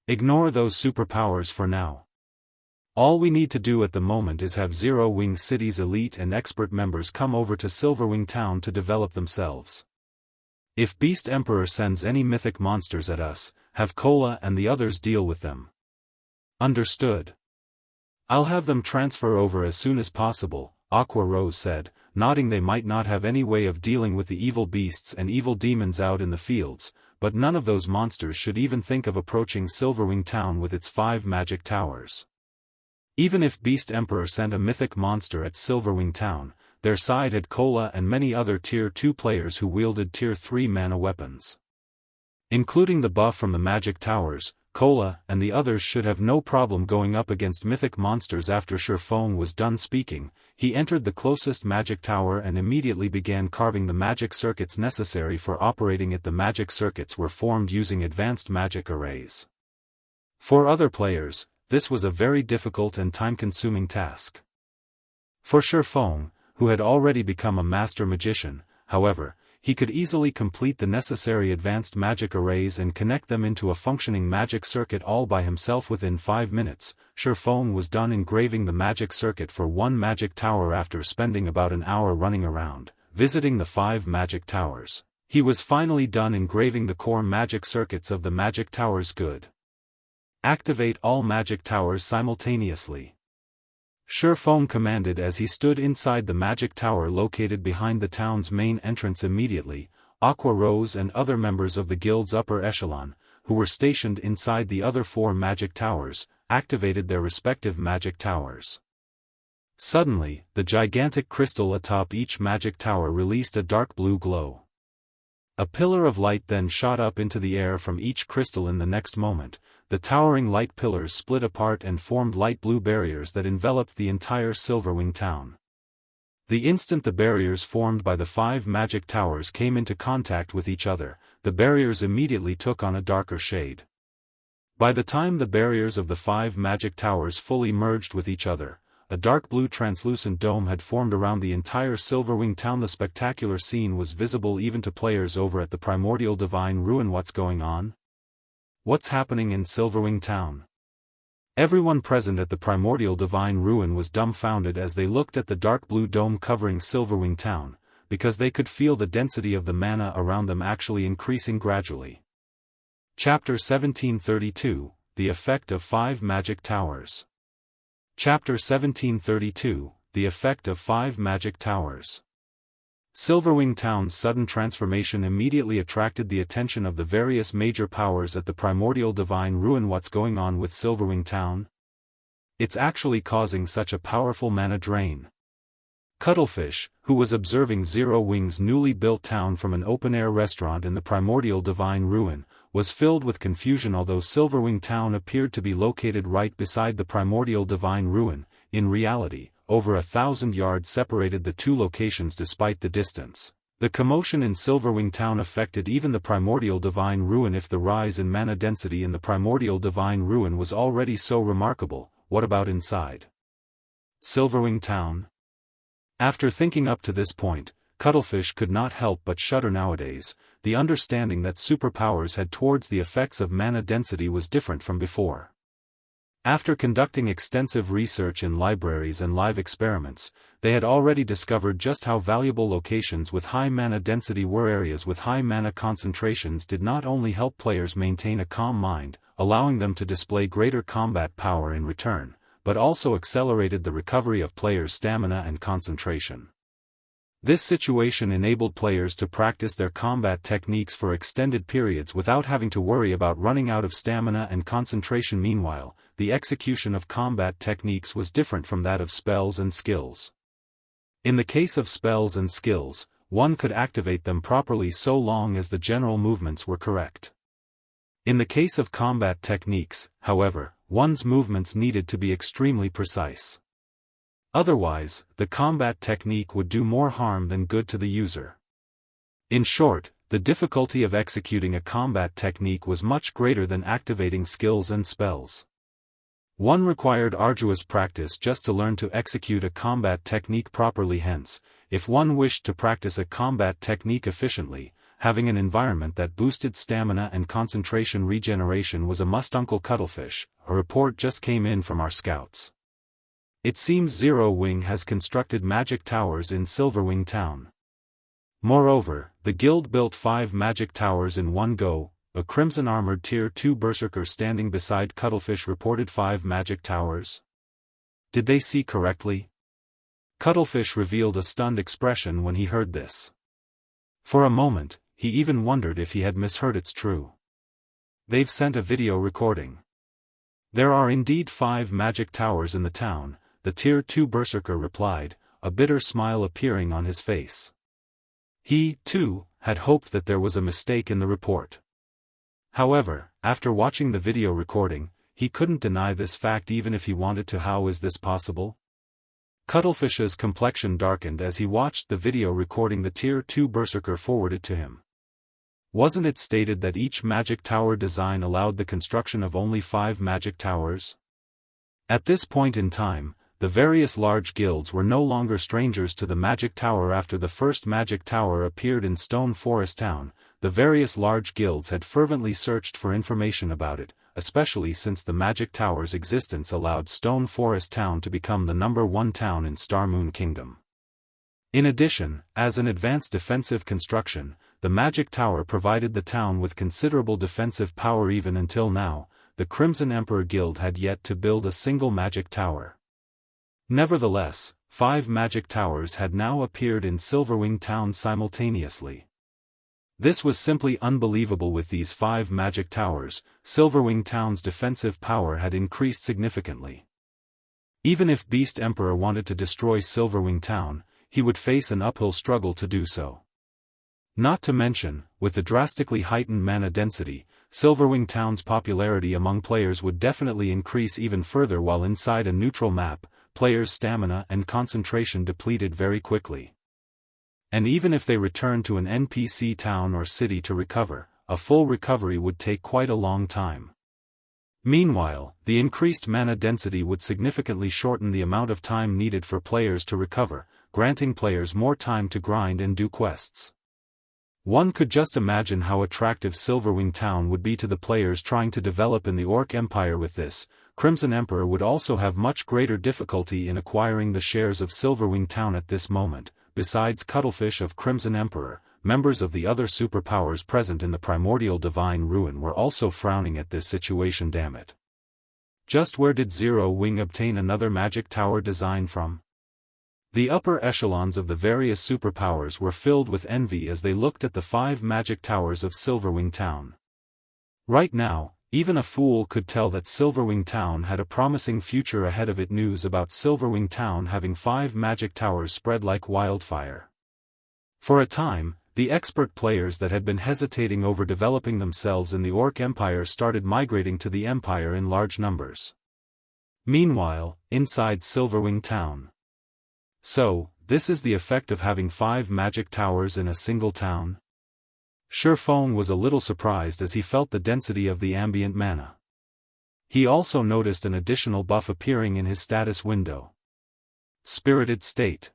Ignore those superpowers for now. All we need to do at the moment is have Zero Wing City's elite and expert members come over to Silverwing town to develop themselves. If Beast Emperor sends any mythic monsters at us, have Kola and the others deal with them. Understood. I'll have them transfer over as soon as possible, Aqua Rose said, nodding. They might not have any way of dealing with the evil beasts and evil demons out in the fields, but none of those monsters should even think of approaching Silverwing Town with its 5 magic towers. Even if Beast Emperor sent a mythic monster at Silverwing Town, their side had Kola and many other Tier 2 players who wielded Tier 3 mana weapons. Including the buff from the magic towers, Kola and the others should have no problem going up against mythic monsters. After Shurfeng was done speaking, he entered the closest magic tower and immediately began carving the magic circuits necessary for operating it. The magic circuits were formed using advanced magic arrays. For other players, this was a very difficult and time-consuming task. For Shurfeng, who had already become a master magician, however, he could easily complete the necessary advanced magic arrays and connect them into a functioning magic circuit all by himself within 5 minutes. Shurfeng was done engraving the magic circuit for 1 magic tower after spending about an hour running around, visiting the 5 magic towers. He was finally done engraving the core magic circuits of the magic towers. Good. Activate all magic towers simultaneously. Shurfeng commanded as he stood inside the magic tower located behind the town's main entrance. Immediately, Aqua Rose and other members of the guild's upper echelon, who were stationed inside the other 4 magic towers, activated their respective magic towers. Suddenly, the gigantic crystal atop each magic tower released a dark blue glow. A pillar of light then shot up into the air from each crystal. In the next moment, the towering light pillars split apart and formed light blue barriers that enveloped the entire Silverwing Town. The instant the barriers formed by the 5 magic towers came into contact with each other, the barriers immediately took on a darker shade. By the time the barriers of the 5 magic towers fully merged with each other, a dark blue translucent dome had formed around the entire Silverwing Town. The spectacular scene was visible even to players over at the Primordial Divine Ruin. What's going on? What's happening in Silverwing Town? Everyone present at the Primordial Divine Ruin was dumbfounded as they looked at the dark blue dome covering Silverwing Town, because they could feel the density of the mana around them actually increasing gradually. Chapter 1732, The Effect of 5 Magic Towers. Chapter 1732, The Effect of 5 Magic Towers. Silverwing Town's sudden transformation immediately attracted the attention of the various major powers at the Primordial Divine Ruin. What's going on with Silverwing Town? It's actually causing such a powerful mana drain. Cuttlefish, who was observing Zero Wing's newly built town from an open-air restaurant in the Primordial Divine Ruin, was filled with confusion. Although Silverwing Town appeared to be located right beside the Primordial Divine Ruin, in reality, over 1,000 yards separated the 2 locations. Despite the distance, the commotion in Silverwing Town affected even the Primordial Divine Ruin. If the rise in mana density in the Primordial Divine Ruin was already so remarkable, what about inside Silverwing Town? After thinking up to this point, Cuttlefish could not help but shudder. Nowadays, the understanding that superpowers had towards the effects of mana density was different from before. After conducting extensive research in libraries and live experiments, they had already discovered just how valuable locations with high mana density were. Areas with high mana concentrations did not only help players maintain a calm mind, allowing them to display greater combat power in return, but also accelerated the recovery of players' stamina and concentration. This situation enabled players to practice their combat techniques for extended periods without having to worry about running out of stamina and concentration. Meanwhile, the execution of combat techniques was different from that of spells and skills. In the case of spells and skills, one could activate them properly so long as the general movements were correct. In the case of combat techniques, however, one's movements needed to be extremely precise. Otherwise, the combat technique would do more harm than good to the user. In short, the difficulty of executing a combat technique was much greater than activating skills and spells. One required arduous practice just to learn to execute a combat technique properly. Hence, if one wished to practice a combat technique efficiently, having an environment that boosted stamina and concentration regeneration was a must. Uncle Cuttlefish, a report just came in from our scouts. It seems Zero Wing has constructed magic towers in Silverwing Town. Moreover, the guild built 5 magic towers in one go. a crimson-armored Tier 2 berserker standing beside Cuttlefish reported 5 magic towers. Did they see correctly? Cuttlefish revealed a stunned expression when he heard this. For a moment, he even wondered if he had misheard. It's true. They've sent a video recording. There are indeed 5 magic towers in the town, the Tier 2 berserker replied, a bitter smile appearing on his face. He, too, had hoped that there was a mistake in the report. However, after watching the video recording, he couldn't deny this fact even if he wanted to. How is this possible? Cuttlefish's complexion darkened as he watched the video recording the Tier 2 berserker forwarded to him. Wasn't it stated that each magic tower design allowed the construction of only 5 magic towers? At this point in time, the various large guilds were no longer strangers to the magic tower. After the first magic tower appeared in Stone Forest Town, the various large guilds had fervently searched for information about it, especially since the magic tower's existence allowed Stone Forest Town to become the #1 town in Star Moon Kingdom. In addition, as an advanced defensive construction, the magic tower provided the town with considerable defensive power. Even until now, the Crimson Emperor Guild had yet to build a single magic tower. Nevertheless, 5 magic towers had now appeared in Silverwing Town simultaneously. This was simply unbelievable. With these 5 magic towers, Silverwing Town's defensive power had increased significantly. Even if Beast Emperor wanted to destroy Silverwing Town, he would face an uphill struggle to do so. Not to mention, with the drastically heightened mana density, Silverwing Town's popularity among players would definitely increase even further. While inside a neutral map, players' stamina and concentration depleted very quickly. And even if they returned to an NPC town or city to recover, a full recovery would take quite a long time. Meanwhile, the increased mana density would significantly shorten the amount of time needed for players to recover, granting players more time to grind and do quests. One could just imagine how attractive Silverwing Town would be to the players trying to develop in the Orc Empire. With this, Crimson Emperor would also have much greater difficulty in acquiring the shares of Silverwing Town at this moment. Besides Cuttlefish of Crimson Emperor, members of the other superpowers present in the Primordial Divine Ruin were also frowning at this situation. Damn it. Just where did Zero Wing obtain another magic tower design from? The upper echelons of the various superpowers were filled with envy as they looked at the 5 magic towers of Silverwing Town. Right now, even a fool could tell that Silverwing Town had a promising future ahead of it. News about Silverwing Town having 5 magic towers spread like wildfire. For a time, the expert players that had been hesitating over developing themselves in the Orc Empire started migrating to the Empire in large numbers. Meanwhile, inside Silverwing Town. So, this is the effect of having 5 magic towers in a single town? Shurfeng was a little surprised as he felt the density of the ambient mana. He also noticed an additional buff appearing in his status window. Spirited State.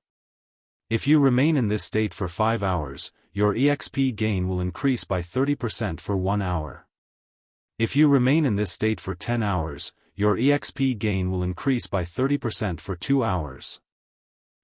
If you remain in this state for 5 hours, your EXP gain will increase by 30% for 1 hour. If you remain in this state for 10 hours, your EXP gain will increase by 30% for 2 hours.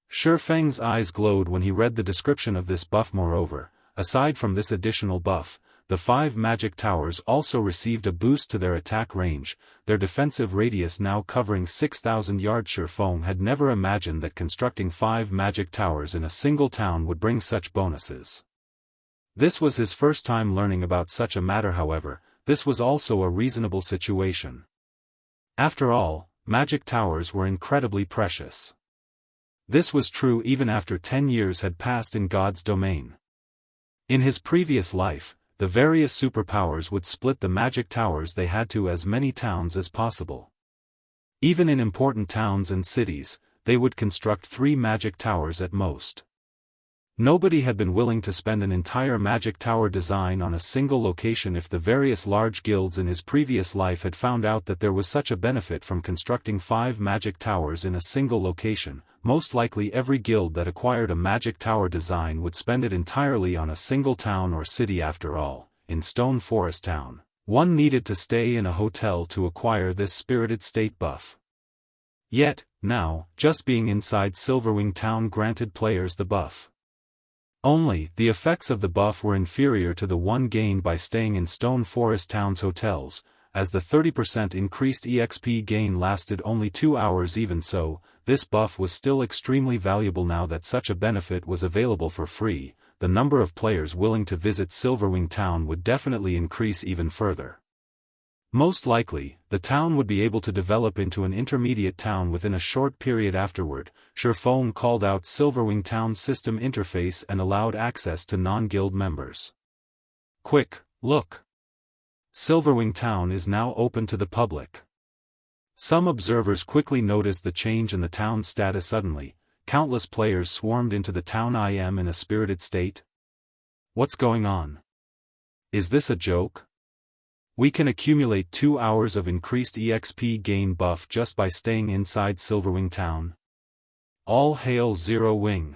Shurfeng's eyes glowed when he read the description of this buff. Moreover, aside from this additional buff, the 5 magic towers also received a boost to their attack range, their defensive radius now covering 6,000 yards. Shurfeng had never imagined that constructing 5 magic towers in a single town would bring such bonuses. This was his first time learning about such a matter. However, this was also a reasonable situation. After all, magic towers were incredibly precious. This was true even after 10 years had passed in God's domain. In his previous life, the various superpowers would split the magic towers they had to as many towns as possible. Even in important towns and cities, they would construct 3 magic towers at most. Nobody had been willing to spend an entire magic tower design on a single location. If the various large guilds in his previous life had found out that there was such a benefit from constructing 5 magic towers in a single location, most likely every guild that acquired a magic tower design would spend it entirely on a single town or city. After all, in Stone Forest Town, one needed to stay in a hotel to acquire this Spirited State buff. Yet, now, just being inside Silverwing Town granted players the buff. Only, the effects of the buff were inferior to the one gained by staying in Stone Forest Town's hotels, as the 30% increased EXP gain lasted only 2 hours. Even so, this buff was still extremely valuable. Now that such a benefit was available for free, the number of players willing to visit Silverwing Town would definitely increase even further. Most likely, the town would be able to develop into an intermediate town within a short period afterward. Phone called out Silverwing Town's system interface and allowed access to non-guild members. Quick, look! Silverwing Town is now open to the public. Some observers quickly noticed the change in the town's status. Suddenly, countless players swarmed into the town. I am in a spirited state. What's going on? Is this a joke? We can accumulate 2 hours of increased EXP gain buff just by staying inside Silverwing Town. All hail Zero Wing.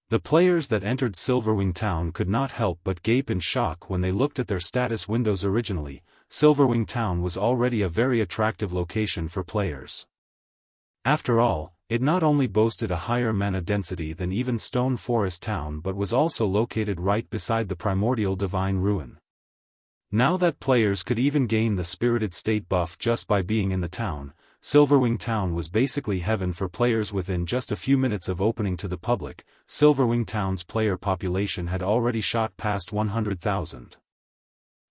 The players that entered Silverwing Town could not help but gape in shock when they looked at their status windows. Originally, Silverwing Town was already a very attractive location for players. After all, it not only boasted a higher mana density than even Stone Forest Town but was also located right beside the primordial divine ruin. Now that players could even gain the spirited state buff just by being in the town, Silverwing Town was basically heaven for players. Within just a few minutes of opening to the public, Silverwing Town's player population had already shot past 100,000.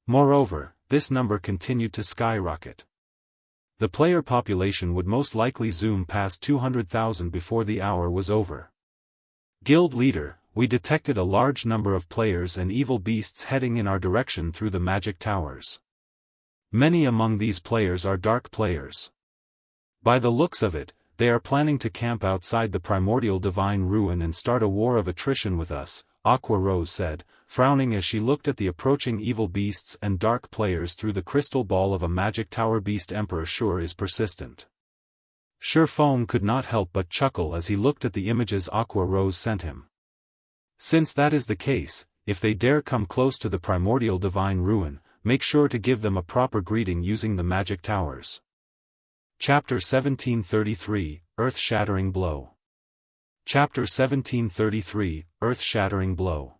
Moreover, this number continued to skyrocket. The player population would most likely zoom past 200,000 before the hour was over. Guild leader, we detected a large number of players and evil beasts heading in our direction through the magic towers. Many among these players are dark players. By the looks of it, they are planning to camp outside the primordial divine ruin and start a war of attrition with us, Aqua Rose said, frowning as she looked at the approaching evil beasts and dark players through the crystal ball of a magic tower. Beast Emperor sure is persistent. Phone could not help but chuckle as he looked at the images Aqua Rose sent him. Since that is the case, if they dare come close to the primordial divine ruin, make sure to give them a proper greeting using the magic towers. Chapter 1733, Earth-shattering blow. Chapter 1733, Earth-shattering blow.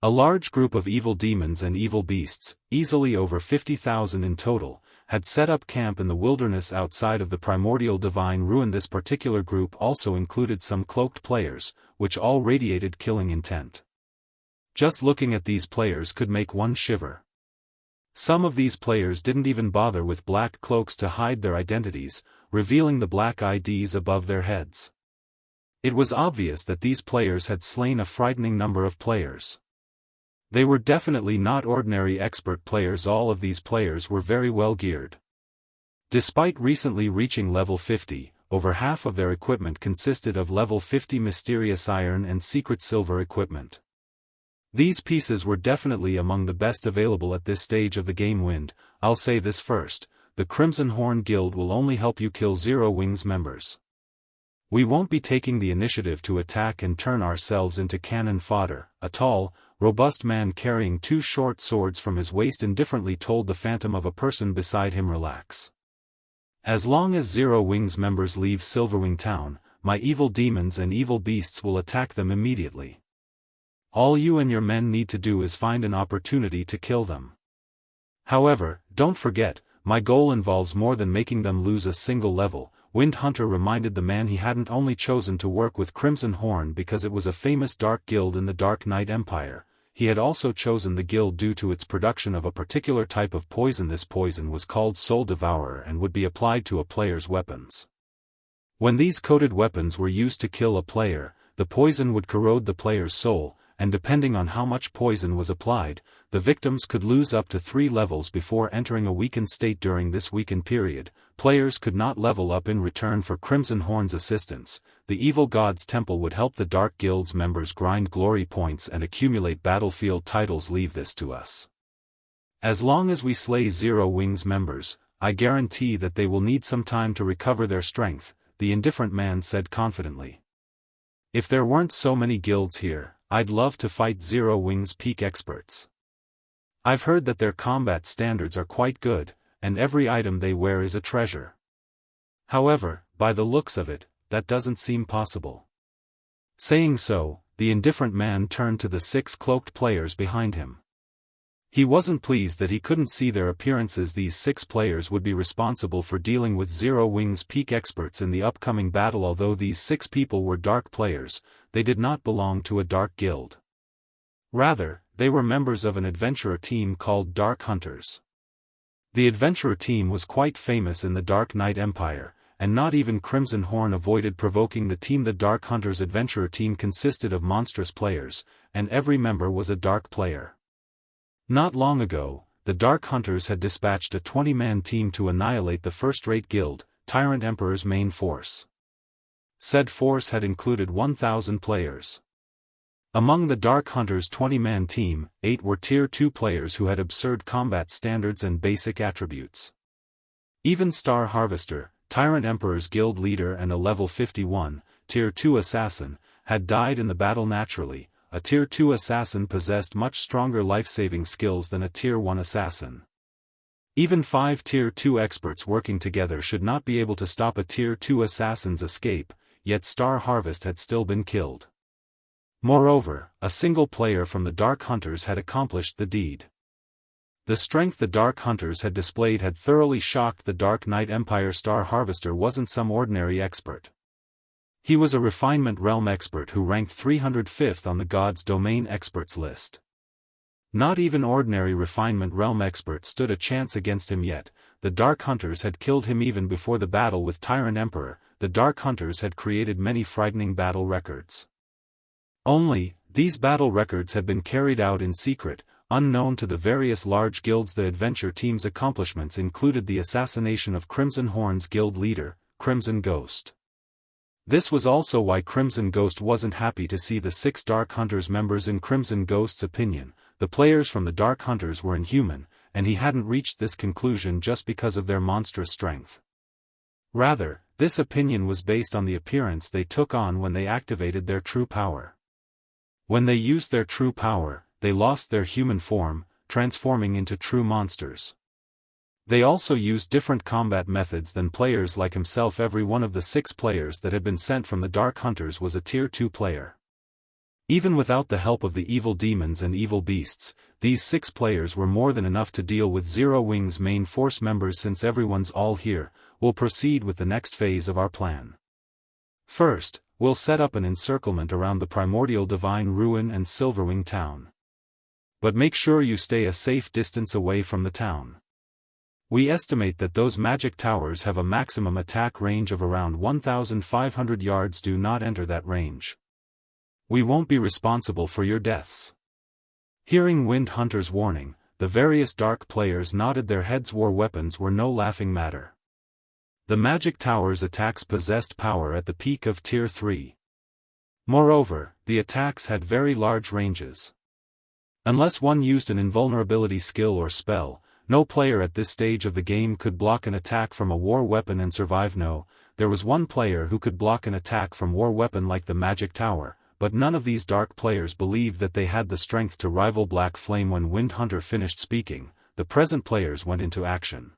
A large group of evil demons and evil beasts, easily over 50,000 in total, had set up camp in the wilderness outside of the primordial divine ruin. This particular group also included some cloaked players, which all radiated killing intent. Just looking at these players could make one shiver. Some of these players didn't even bother with black cloaks to hide their identities, revealing the black IDs above their heads. It was obvious that these players had slain a frightening number of players. They were definitely not ordinary expert players. All of these players were very well geared. Despite recently reaching level 50, over half of their equipment consisted of level 50 mysterious iron and secret silver equipment. These pieces were definitely among the best available at this stage of the game. I'll say this first, the Crimson Horn Guild will only help you kill Zero Wings members. We won't be taking the initiative to attack and turn ourselves into cannon fodder. A tall, robust man carrying 2 short swords from his waist indifferently told the phantom of a person beside him, relax. As long as Zero Wings members leave Silverwing Town, my evil demons and evil beasts will attack them immediately. All you and your men need to do is find an opportunity to kill them. However, don't forget, my goal involves more than making them lose a single level. Wind Hunter reminded the man he hadn't only chosen to work with Crimson Horn because it was a famous dark guild in the Dark Knight Empire, he had also chosen the guild due to its production of a particular type of poison. This poison was called Soul Devourer and would be applied to a player's weapons. When these coated weapons were used to kill a player, the poison would corrode the player's soul, and depending on how much poison was applied, the victims could lose up to 3 levels before entering a weakened state. During this weakened period, players could not level up. In return for Crimson Horn's assistance, the Evil God's Temple would help the Dark Guild's members grind glory points and accumulate battlefield titles. Leave this to us. As long as we slay Zero Wings members, I guarantee that they will need some time to recover their strength, the indifferent man said confidently. If there weren't so many guilds here, I'd love to fight Zero Wings peak experts. I've heard that their combat standards are quite good, and every item they wear is a treasure. However, by the looks of it, that doesn't seem possible. Saying so, the indifferent man turned to the 6 cloaked players behind him. He wasn't pleased that he couldn't see their appearances. These 6 players would be responsible for dealing with Zero Wing's peak experts in the upcoming battle. Although these 6 people were dark players, they did not belong to a dark guild. Rather, they were members of an adventurer team called Dark Hunters. The adventurer team was quite famous in the Dark Knight Empire, and not even Crimson Horn avoided provoking the team. The Dark Hunters adventurer team consisted of monstrous players, and every member was a dark player. Not long ago, the Dark Hunters had dispatched a 20-man team to annihilate the first-rate guild, Tyrant Emperor's main force. Said force had included 1,000 players. Among the Dark Hunters' 20-man team, 8 were Tier 2 players who had absurd combat standards and basic attributes. Even Star Harvester, Tyrant Emperor's guild leader and a level 51, Tier 2 assassin, had died in the battle naturally. A Tier 2 assassin possessed much stronger life-saving skills than a Tier 1 assassin. Even 5 Tier 2 experts working together should not be able to stop a Tier 2 assassin's escape, yet Star Harvest had still been killed. Moreover, a single player from the Dark Hunters had accomplished the deed. The strength the Dark Hunters had displayed had thoroughly shocked the Dark Knight Empire. Star Harvester wasn't some ordinary expert. He was a Refinement Realm expert who ranked 305th on the God's Domain experts list. Not even ordinary Refinement Realm experts stood a chance against him yet. The Dark Hunters had killed him even before the battle with Tyrant Emperor. The Dark Hunters had created many frightening battle records. Only, these battle records had been carried out in secret, unknown to the various large guilds. The adventure team's accomplishments included the assassination of Crimson Horn's guild leader, Crimson Ghost. This was also why Crimson Ghost wasn't happy to see the 6 Dark Hunters members. In Crimson Ghost's opinion, the players from the Dark Hunters were inhuman, and he hadn't reached this conclusion just because of their monstrous strength. Rather, this opinion was based on the appearance they took on when they activated their true power. When they used their true power, they lost their human form, transforming into true monsters. They also used different combat methods than players like himself. Every one of the 6 players that had been sent from the Dark Hunters was a Tier 2 player. Even without the help of the evil demons and evil beasts, these 6 players were more than enough to deal with Zero Wing's main force members. Since everyone's all here, we'll proceed with the next phase of our plan. First, we'll set up an encirclement around the Primordial Divine Ruin and Silverwing town. But make sure you stay a safe distance away from the town. We estimate that those magic towers have a maximum attack range of around 1,500 yards. Do not enter that range. We won't be responsible for your deaths. Hearing Wind Hunter's warning, the various dark players nodded their heads. War weapons were no laughing matter. The magic tower's attacks possessed power at the peak of Tier 3. Moreover, the attacks had very large ranges. Unless one used an invulnerability skill or spell, no player at this stage of the game could block an attack from a war weapon and survive. No, there was one player who could block an attack from war weapon like the magic tower, but none of these dark players believed that they had the strength to rival Black Flame. When Wind Hunter finished speaking, the present players went into action.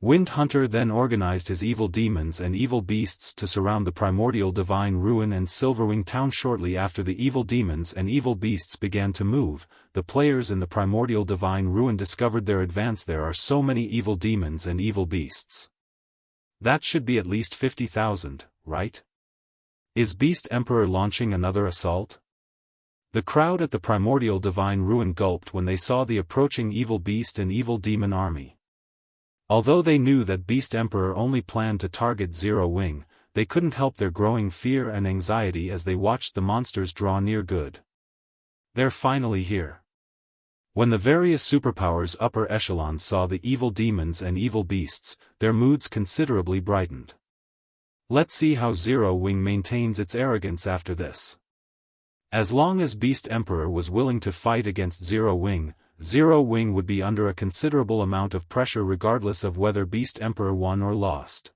Wind Hunter then organized his evil demons and evil beasts to surround the Primordial Divine Ruin and Silverwing town. Shortly after the evil demons and evil beasts began to move, the players in the Primordial Divine Ruin discovered their advance. There are so many evil demons and evil beasts. That should be at least 50,000, right? Is Beast Emperor launching another assault? The crowd at the Primordial Divine Ruin gulped when they saw the approaching evil beast and evil demon army. Although they knew that Beast Emperor only planned to target Zero Wing, they couldn't help their growing fear and anxiety as they watched the monsters draw near. Good. They're finally here. When the various superpowers upper echelons saw the evil demons and evil beasts, their moods considerably brightened. Let's see how Zero Wing maintains its arrogance after this. As long as Beast Emperor was willing to fight against Zero Wing would be under a considerable amount of pressure regardless of whether Beast Emperor won or lost.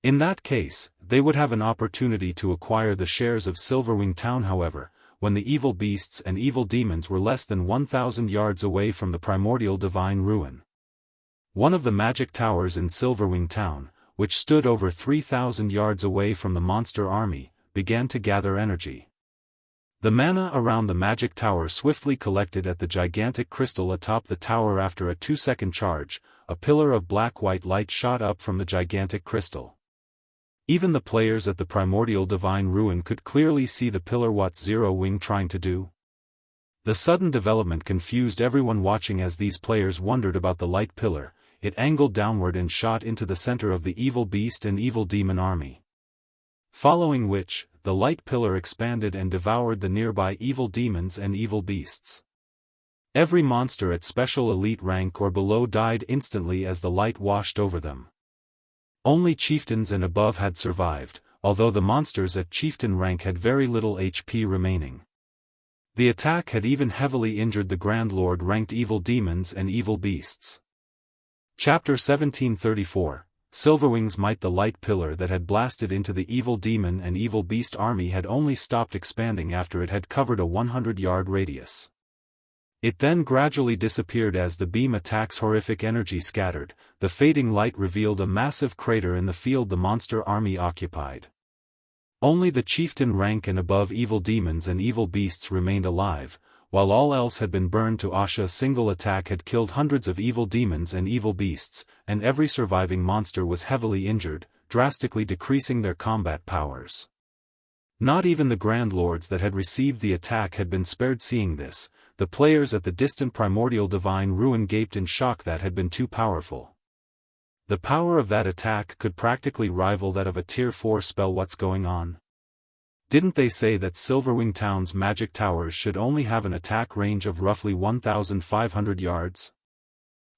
In that case, they would have an opportunity to acquire the shares of Silverwing town. However, when the evil beasts and evil demons were less than 1,000 yards away from the Primordial Divine Ruin, one of the magic towers in Silverwing town, which stood over 3,000 yards away from the monster army, began to gather energy. The mana around the magic tower swiftly collected at the gigantic crystal atop the tower. After a 2-second charge, a pillar of black-white light shot up from the gigantic crystal. Even the players at the primordial divine ruin could clearly see the pillar. What's Zero Wing trying to do? The sudden development confused everyone watching as these players wondered about the light pillar. It angled downward and shot into the center of the evil beast and evil demon army. Following which, the light pillar expanded and devoured the nearby evil demons and evil beasts. Every monster at special elite rank or below died instantly as the light washed over them. Only chieftains and above had survived, although the monsters at chieftain rank had very little HP remaining. The attack had even heavily injured the Grand Lord ranked evil demons and evil beasts. Chapter 1734, Silverwing's Might. The light pillar that had blasted into the evil demon and evil beast army had only stopped expanding after it had covered a 100-yard radius. It then gradually disappeared as the beam attack's horrific energy scattered. The fading light revealed a massive crater in the field the monster army occupied. Only the chieftain rank and above evil demons and evil beasts remained alive, while all else had been burned to ash. A single attack had killed hundreds of evil demons and evil beasts, and every surviving monster was heavily injured, drastically decreasing their combat powers. Not even the Grand Lords that had received the attack had been spared. Seeing this, the players at the distant primordial divine ruin gaped in shock. That had been too powerful. The power of that attack could practically rival that of a tier 4 spell. What's going on? Didn't they say that Silverwing Town's magic towers should only have an attack range of roughly 1,500 yards?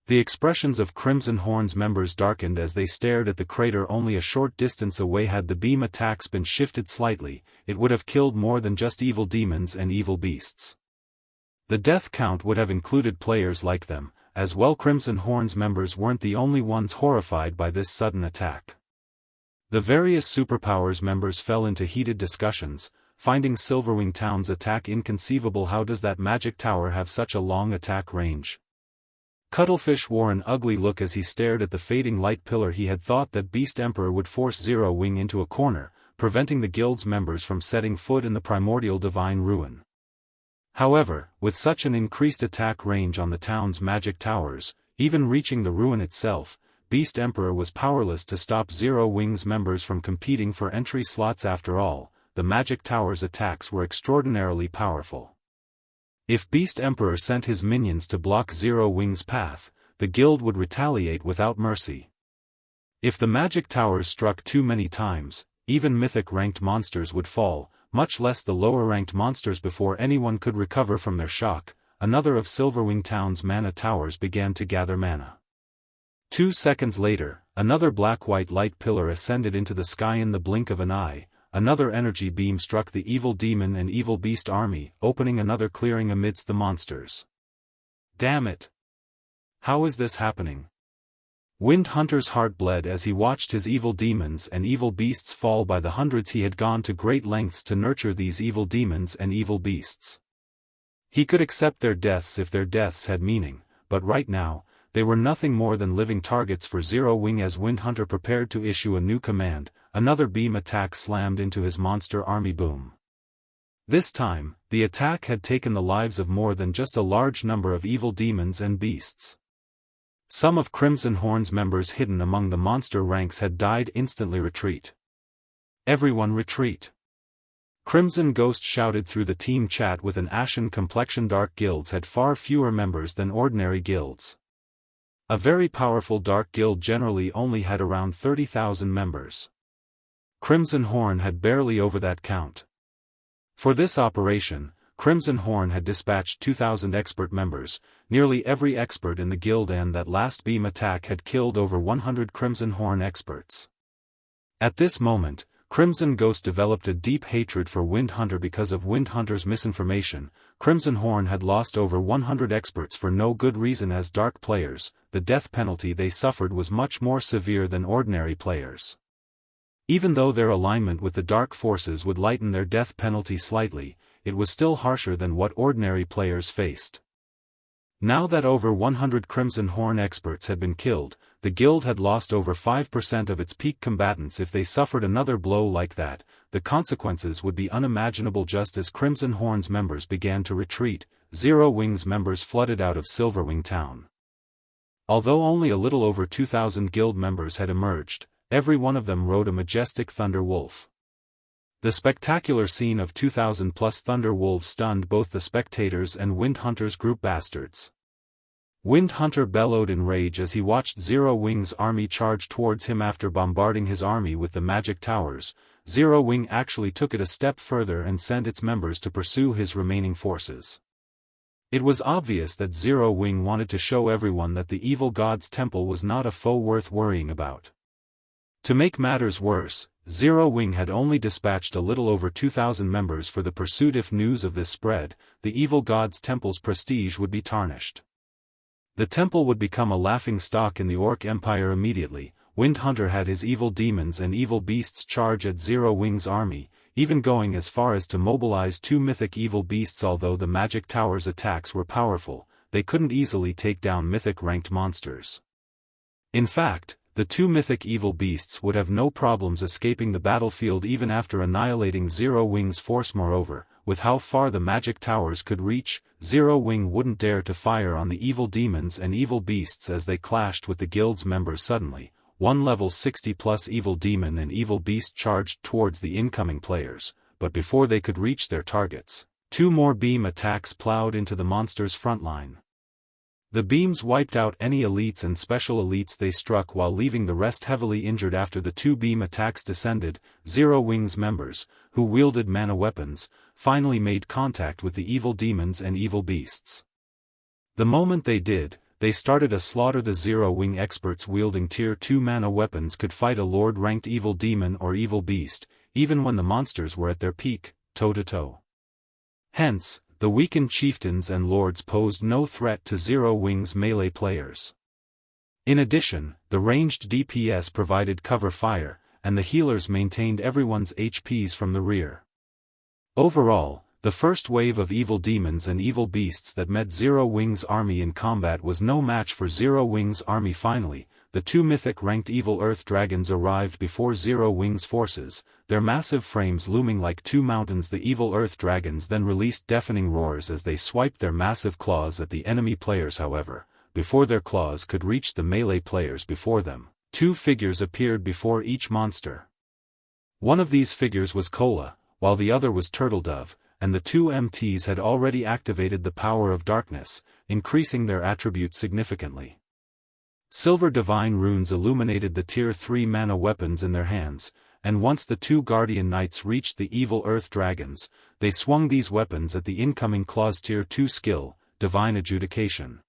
The expressions of Crimson Horn's members darkened as they stared at the crater only a short distance away. Had the beam attacks been shifted slightly, it would have killed more than just evil demons and evil beasts. The death count would have included players like them, as well. Crimson Horn's members weren't the only ones horrified by this sudden attack. The various superpowers members fell into heated discussions, finding Silverwing Town's attack inconceivable. How does that magic tower have such a long attack range? Cuttlefish wore an ugly look as he stared at the fading light pillar. He had thought that Beast Emperor would force Zero Wing into a corner, preventing the guild's members from setting foot in the primordial divine ruin. However, with such an increased attack range on the town's magic towers, even reaching the ruin itself, Beast Emperor was powerless to stop Zero Wing's members from competing for entry slots. After all, the magic tower's attacks were extraordinarily powerful. If Beast Emperor sent his minions to block Zero Wing's path, the guild would retaliate without mercy. If the magic towers struck too many times, even mythic-ranked monsters would fall, much less the lower-ranked monsters. Before anyone could recover from their shock, another of Silverwing Town's mana towers began to gather mana. 2 seconds later, another black-white light pillar ascended into the sky. In the blink of an eye, another energy beam struck the evil demon and evil beast army, opening another clearing amidst the monsters. Damn it! How is this happening? Wind Hunter's heart bled as he watched his evil demons and evil beasts fall by the hundreds. He had gone to great lengths to nurture these evil demons and evil beasts. He could accept their deaths if their deaths had meaning, but right now, they were nothing more than living targets for Zero Wing. As Wind Hunter prepared to issue a new command, another beam attack slammed into his monster army. Boom. This time, the attack had taken the lives of more than just a large number of evil demons and beasts. Some of Crimson Horn's members hidden among the monster ranks had died instantly. Retreat. Everyone retreat. Crimson Ghost shouted through the team chat with an ashen complexion. Dark guilds had far fewer members than ordinary guilds. A very powerful dark guild generally only had around 30,000 members. Crimson Horn had barely over that count. For this operation, Crimson Horn had dispatched 2,000 expert members, nearly every expert in the guild, and that last beam attack had killed over 100 Crimson Horn experts. At this moment, Crimson Ghost developed a deep hatred for Wind Hunter because of Wind Hunter's misinformation. Crimson Horn had lost over 100 experts for no good reason. As dark players, the death penalty they suffered was much more severe than ordinary players. Even though their alignment with the dark forces would lighten their death penalty slightly, it was still harsher than what ordinary players faced. Now that over 100 Crimson Horn experts had been killed, the guild had lost over 5% of its peak combatants. If they suffered another blow like that, the consequences would be unimaginable. Just as Crimson Horn's members began to retreat, Zero Wing's members flooded out of Silverwing town. Although only a little over 2,000 guild members had emerged, every one of them rode a majestic thunder wolf. The spectacular scene of 2,000+ thunder wolves stunned both the spectators and Wind Hunter's group bastards. Wind Hunter bellowed in rage as he watched Zero Wing's army charge towards him. After bombarding his army with the magic towers, Zero Wing actually took it a step further and sent its members to pursue his remaining forces. It was obvious that Zero Wing wanted to show everyone that the evil god's temple was not a foe worth worrying about. To make matters worse, Zero Wing had only dispatched a little over 2,000 members for the pursuit. If news of this spread, the evil god's temple's prestige would be tarnished. The temple would become a laughing stock in the Orc Empire immediately. Wind Hunter had his evil demons and evil beasts charge at Zero Wing's army, even going as far as to mobilize 2 mythic evil beasts. Although the magic tower's attacks were powerful, they couldn't easily take down mythic-ranked monsters. In fact, the 2 mythic evil beasts would have no problems escaping the battlefield even after annihilating Zero Wing's force. Moreover, with how far the magic towers could reach, Zero Wing wouldn't dare to fire on the evil demons and evil beasts as they clashed with the guild's members. Suddenly, one level 60+ evil demon and evil beast charged towards the incoming players, but before they could reach their targets, 2 more beam attacks plowed into the monster's front line. The beams wiped out any elites and special elites they struck, while leaving the rest heavily injured. After the 2 beam attacks descended, Zero Wing's members, who wielded mana weapons, finally made contact with the evil demons and evil beasts. The moment they did, they started a slaughter. The Zero Wing experts wielding Tier 2 mana weapons could fight a Lord-ranked evil demon or evil beast, even when the monsters were at their peak, toe-to-toe. Hence, the weakened chieftains and lords posed no threat to Zero Wing's melee players. In addition, the ranged DPS provided cover fire, and the healers maintained everyone's HPs from the rear. Overall, the first wave of evil demons and evil beasts that met Zero Wing's army in combat was no match for Zero Wing's army. Finally, the 2 mythic-ranked evil earth dragons arrived before Zero Wing's forces, their massive frames looming like 2 mountains. The evil earth dragons then released deafening roars as they swiped their massive claws at the enemy players. However, before their claws could reach the melee players before them, 2 figures appeared before each monster. One of these figures was Kola, while the other was Turtledove, and the 2 MTs had already activated the power of darkness, increasing their attributes significantly. Silver divine runes illuminated the Tier 3 mana weapons in their hands, and once the 2 guardian knights reached the evil earth dragons, they swung these weapons at the incoming claws. Tier 2 skill, Divine Adjudication.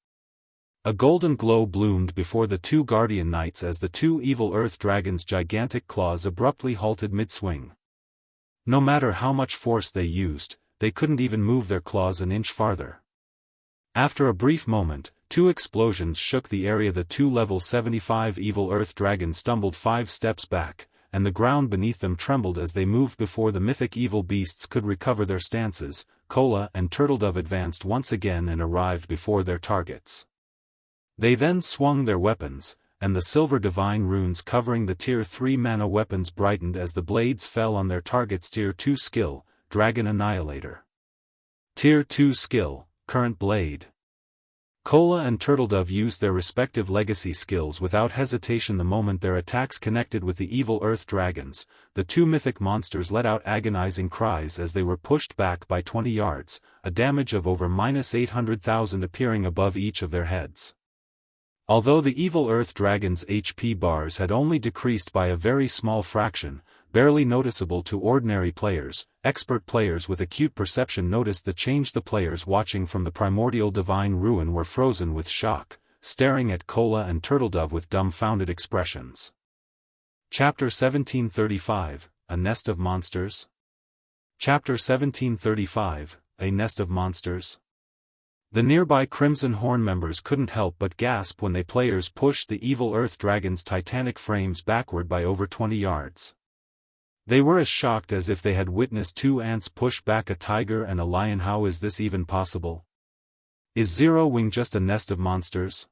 A golden glow bloomed before the 2 guardian knights as the 2 evil earth dragons' gigantic claws abruptly halted mid-swing. No matter how much force they used, they couldn't even move their claws an inch farther. After a brief moment, 2 explosions shook the area. The 2 level 75 evil earth dragons stumbled 5 steps back, and the ground beneath them trembled as they moved before the mythic evil beasts could recover their stances. Kola and Turtledove advanced once again and arrived before their targets. They then swung their weapons, and the silver divine runes covering the Tier 3 mana weapons brightened as the blades fell on their targets. Tier 2 skill, Dragon Annihilator. Tier 2 skill, Current Blade. Kola and Turtledove used their respective legacy skills without hesitation. The moment their attacks connected with the evil earth dragons, the 2 mythic monsters let out agonizing cries as they were pushed back by 20 yards, a damage of over -800,000 appearing above each of their heads. Although the evil earth dragons' HP bars had only decreased by a very small fraction, barely noticeable to ordinary players, expert players with acute perception noticed the change. The players watching from the primordial divine ruin were frozen with shock, staring at Kola and Turtledove with dumbfounded expressions. Chapter 1735, A Nest of Monsters. Chapter 1735, A Nest of Monsters. The nearby Crimson Horn members couldn't help but gasp when they players pushed the evil earth dragon's titanic frames backward by over 20 yards. They were as shocked as if they had witnessed 2 ants push back a tiger and a lion. How is this even possible? Is Zero Wing just a nest of monsters?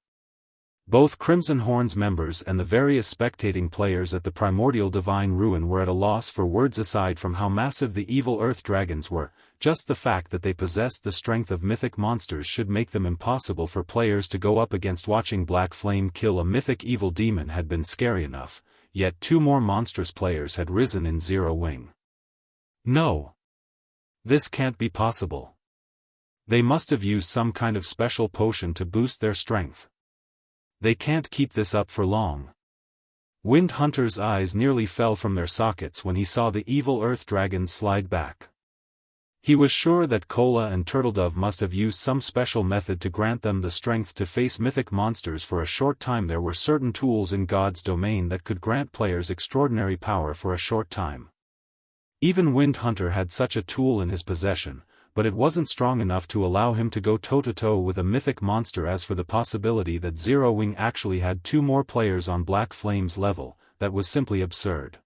Both Crimson Horn's members and the various spectating players at the Primordial Divine Ruin were at a loss for words. Aside from how massive the evil Earth Dragons were, just the fact that they possessed the strength of mythic monsters should make them impossible for players to go up against. Watching Black Flame kill a mythic evil demon had been scary enough, yet two more monstrous players had risen in Zero Wing. No. This can't be possible. They must have used some kind of special potion to boost their strength. They can't keep this up for long. Wind Hunter's eyes nearly fell from their sockets when he saw the evil Earth Dragons slide back. He was sure that Kola and Turtledove must have used some special method to grant them the strength to face mythic monsters for a short time. There were certain tools in God's domain that could grant players extraordinary power for a short time. Even Wind Hunter had such a tool in his possession, but it wasn't strong enough to allow him to go toe-to-toe with a mythic monster. As for the possibility that Zero Wing actually had two more players on Black Flame's level, that was simply absurd.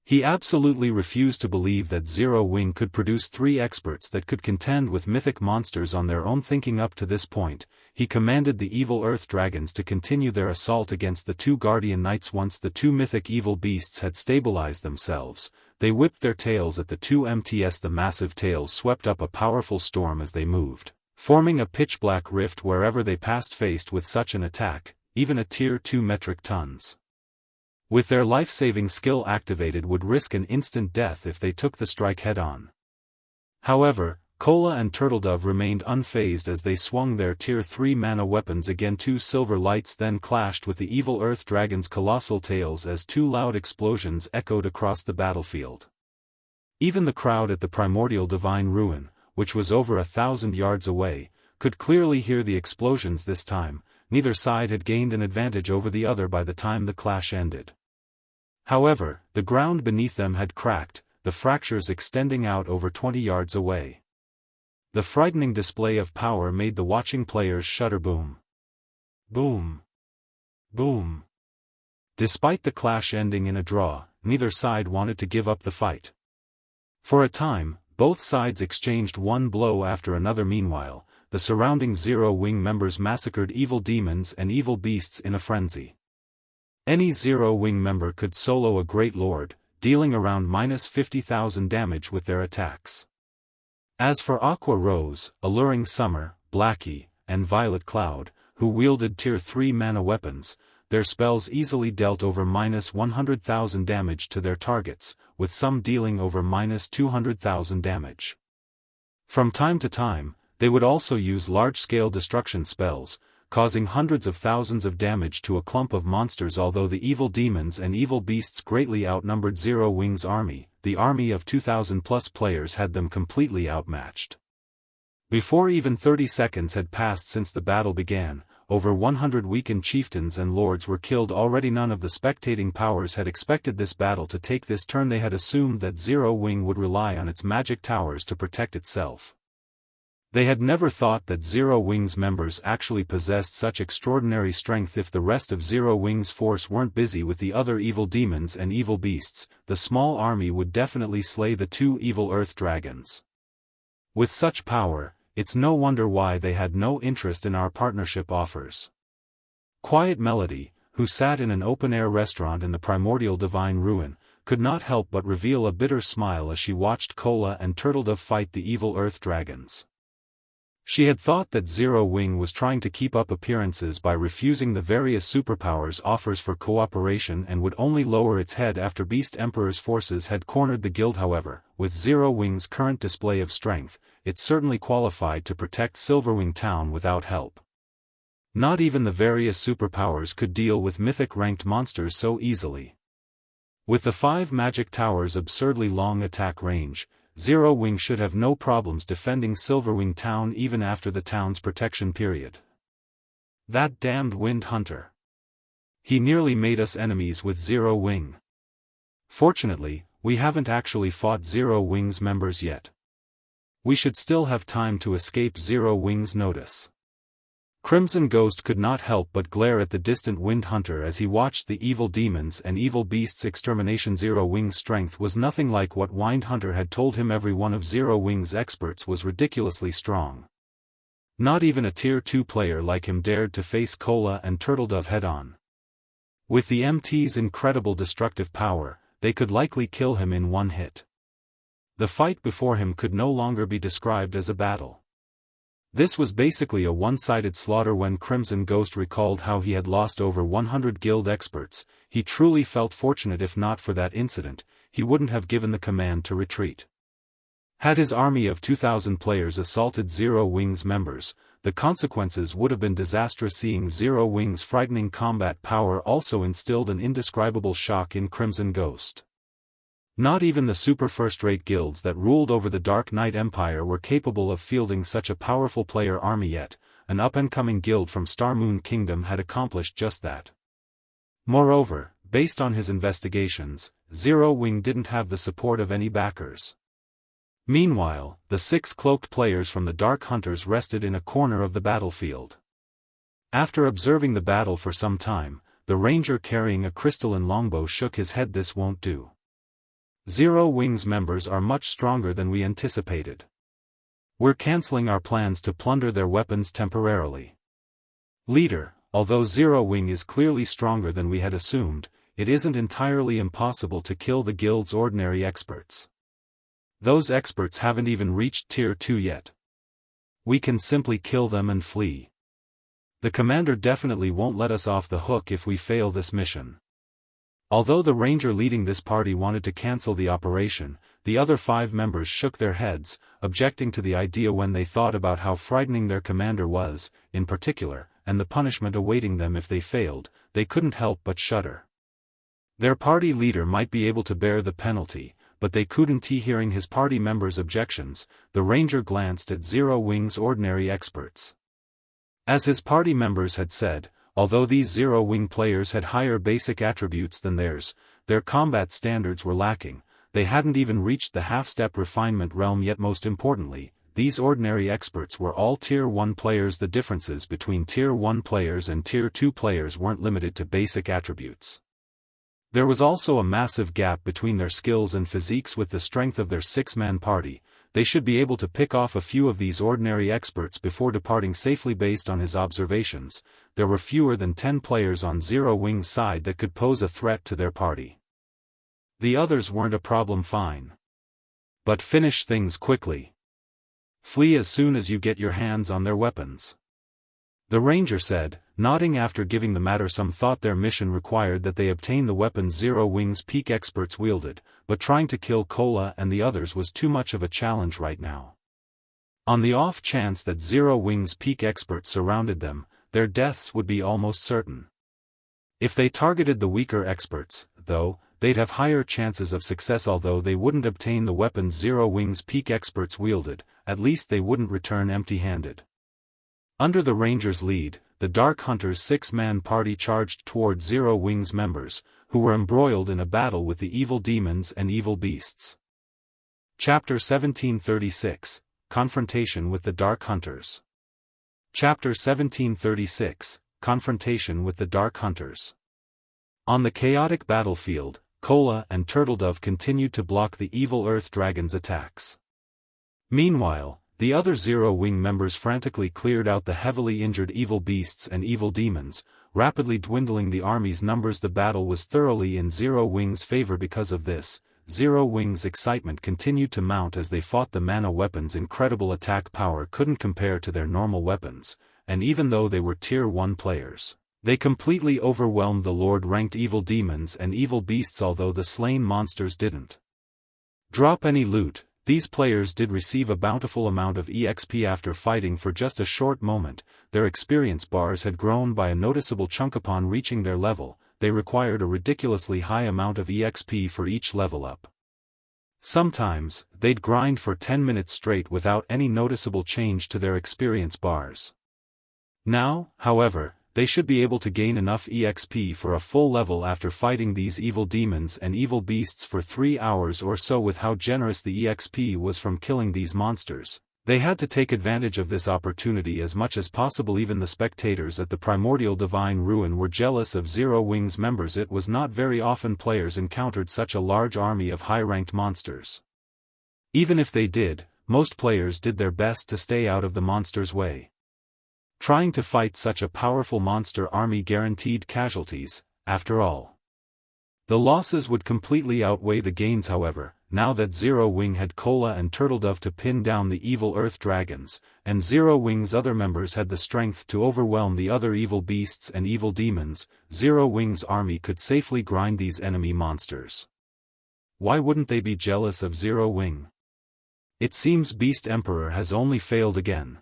He absolutely refused to believe that Zero Wing could produce three experts that could contend with mythic monsters on their own. Thinking up to this point, he commanded the evil Earth Dragons to continue their assault against the two Guardian Knights. Once the two mythic evil beasts had stabilized themselves, they whipped their tails at the two MTS. The massive tails swept up a powerful storm as they moved, forming a pitch-black rift wherever they passed. Faced with such an attack, even a Tier 2 metric tons with their life-saving skill activated would risk an instant death if they took the strike head-on. However, Kola and Turtledove remained unfazed as they swung their Tier 3 mana weapons. Again, two silver lights then clashed with the evil Earth Dragon's colossal tails as two loud explosions echoed across the battlefield. Even the crowd at the Primordial Divine Ruin, which was over 1,000 yards away, could clearly hear the explosions. This time, neither side had gained an advantage over the other by the time the clash ended. However, the ground beneath them had cracked, the fractures extending out over 20 yards away. The frightening display of power made the watching players shudder. Boom. Boom. Boom. Despite the clash ending in a draw, neither side wanted to give up the fight. For a time, both sides exchanged one blow after another. Meanwhile, the surrounding Zero Wing members massacred evil demons and evil beasts in a frenzy. Any Zero Wing member could solo a Great Lord, dealing around -50,000 damage with their attacks. As for Aqua Rose, Alluring Summer, Blackie, and Violet Cloud, who wielded Tier 3 mana weapons, their spells easily dealt over -100,000 damage to their targets, with some dealing over -200,000 damage. From time to time, they would also use large-scale destruction spells, causing hundreds of thousands of damage to a clump of monsters. Although the evil demons and evil beasts greatly outnumbered Zero Wing's army, the army of 2,000+ players had them completely outmatched. Before even 30 seconds had passed since the battle began, over 100 weakened chieftains and lords were killed already. None of the spectating powers had expected this battle to take this turn. They had assumed that Zero Wing would rely on its magic towers to protect itself. They had never thought that Zero Wing's members actually possessed such extraordinary strength. If the rest of Zero Wing's force weren't busy with the other evil demons and evil beasts, the small army would definitely slay the two evil Earth Dragons. With such power, it's no wonder why they had no interest in our partnership offers. Quiet Melody, who sat in an open-air restaurant in the Primordial Divine Ruin, could not help but reveal a bitter smile as she watched Kola and Turtledove fight the evil Earth Dragons. She had thought that Zero Wing was trying to keep up appearances by refusing the various superpowers offers for cooperation and would only lower its head after Beast Emperor's forces had cornered the guild. However, with Zero Wing's current display of strength, it certainly qualified to protect Silverwing Town without help. Not even the various superpowers could deal with mythic-ranked monsters so easily. With the 5 magic towers' absurdly long attack range, Zero Wing should have no problems defending Silverwing Town even after the town's protection period. That damned Wind Hunter. He nearly made us enemies with Zero Wing. Fortunately, we haven't actually fought Zero Wing's members yet. We should still have time to escape Zero Wing's notice. Crimson Ghost could not help but glare at the distant Wind Hunter as he watched the evil demons and evil beasts' extermination. Zero Wing's strength was nothing like what Wind Hunter had told him. Every one of Zero Wing's experts was ridiculously strong. Not even a Tier 2 player like him dared to face Kola and Turtledove head-on. With the MT's incredible destructive power, they could likely kill him in one hit. The fight before him could no longer be described as a battle. This was basically a one-sided slaughter. When Crimson Ghost recalled how he had lost over 100 guild experts, he truly felt fortunate. If not for that incident, he wouldn't have given the command to retreat. Had his army of 2,000 players assaulted Zero Wing's members, the consequences would have been disastrous. Seeing Zero Wing's frightening combat power also instilled an indescribable shock in Crimson Ghost. Not even the super first-rate guilds that ruled over the Dark Knight Empire were capable of fielding such a powerful player army yet. An up-and-coming guild from Star Moon Kingdom had accomplished just that. Moreover, based on his investigations, Zero Wing didn't have the support of any backers. Meanwhile, the 6 cloaked players from the Dark Hunters rested in a corner of the battlefield. After observing the battle for some time, the ranger carrying a crystalline longbow shook his head. This won't do. Zero Wing's members are much stronger than we anticipated. We're canceling our plans to plunder their weapons temporarily. Leader, although Zero Wing is clearly stronger than we had assumed, it isn't entirely impossible to kill the guild's ordinary experts. Those experts haven't even reached Tier 2 yet. We can simply kill them and flee. The commander definitely won't let us off the hook if we fail this mission. Although the ranger leading this party wanted to cancel the operation, the other 5 members shook their heads, objecting to the idea when they thought about how frightening their commander was, in particular, and the punishment awaiting them if they failed. They couldn't help but shudder. Their party leader might be able to bear the penalty, but they couldn't. Hearing his party members' objections, the ranger glanced at Zero Wing's ordinary experts. As his party members had said, although these Zero Wing players had higher basic attributes than theirs, their combat standards were lacking. They hadn't even reached the half-step refinement realm yet. Most importantly, these ordinary experts were all Tier 1 players. The differences between Tier 1 players and Tier 2 players weren't limited to basic attributes. There was also a massive gap between their skills and physiques. With the strength of their 6-man party, they should be able to pick off a few of these ordinary experts before departing safely. Based on his observations, there were fewer than 10 players on Zero Wing's side that could pose a threat to their party. The others weren't a problem. Fine. But finish things quickly. Flee as soon as you get your hands on their weapons. The ranger said, nodding after giving the matter some thought. Their mission required that they obtain the weapons Zero Wing's peak experts wielded, but trying to kill Kola and the others was too much of a challenge right now. On the off chance that Zero Wing's peak experts surrounded them, their deaths would be almost certain. If they targeted the weaker experts, though, they'd have higher chances of success. Although they wouldn't obtain the weapons Zero Wing's peak experts wielded, at least they wouldn't return empty-handed. Under the ranger's lead, the Dark Hunters' 6-man party charged toward Zero Wing's members, who were embroiled in a battle with the evil demons and evil beasts. Chapter 1736, Confrontation with the Dark Hunters. Chapter 1736, Confrontation with the Dark Hunters. On the chaotic battlefield, Kola and Turtledove continued to block the evil Earth Dragon's attacks. Meanwhile, the other Zero Wing members frantically cleared out the heavily injured evil beasts and evil demons, rapidly dwindling the army's numbers. The battle was thoroughly in Zero Wing's favor. Because of this, Zero Wing's excitement continued to mount as they fought. The mana weapons' incredible attack power couldn't compare to their normal weapons, and even though they were Tier 1 players, they completely overwhelmed the Lord-ranked evil demons and evil beasts. Although the slain monsters didn't drop any loot, these players did receive a bountiful amount of EXP. After fighting for just a short moment, their experience bars had grown by a noticeable chunk. Upon reaching their level, they required a ridiculously high amount of EXP for each level up. Sometimes, they'd grind for 10 minutes straight without any noticeable change to their experience bars. Now, however, they should be able to gain enough EXP for a full level after fighting these evil demons and evil beasts for 3 hours or so. With how generous the EXP was from killing these monsters, they had to take advantage of this opportunity as much as possible. Even the spectators at the primordial divine ruin were jealous of Zero Wing's members. It was not very often players encountered such a large army of high-ranked monsters. Even if they did, most players did their best to stay out of the monsters' way. Trying to fight such a powerful monster army guaranteed casualties, after all. The losses would completely outweigh the gains however, now that Zero Wing had Cola and Turtledove to pin down the evil Earth Dragons, and Zero Wing's other members had the strength to overwhelm the other evil beasts and evil demons. Zero Wing's army could safely grind these enemy monsters. Why wouldn't they be jealous of Zero Wing? It seems Beast Emperor has only failed again.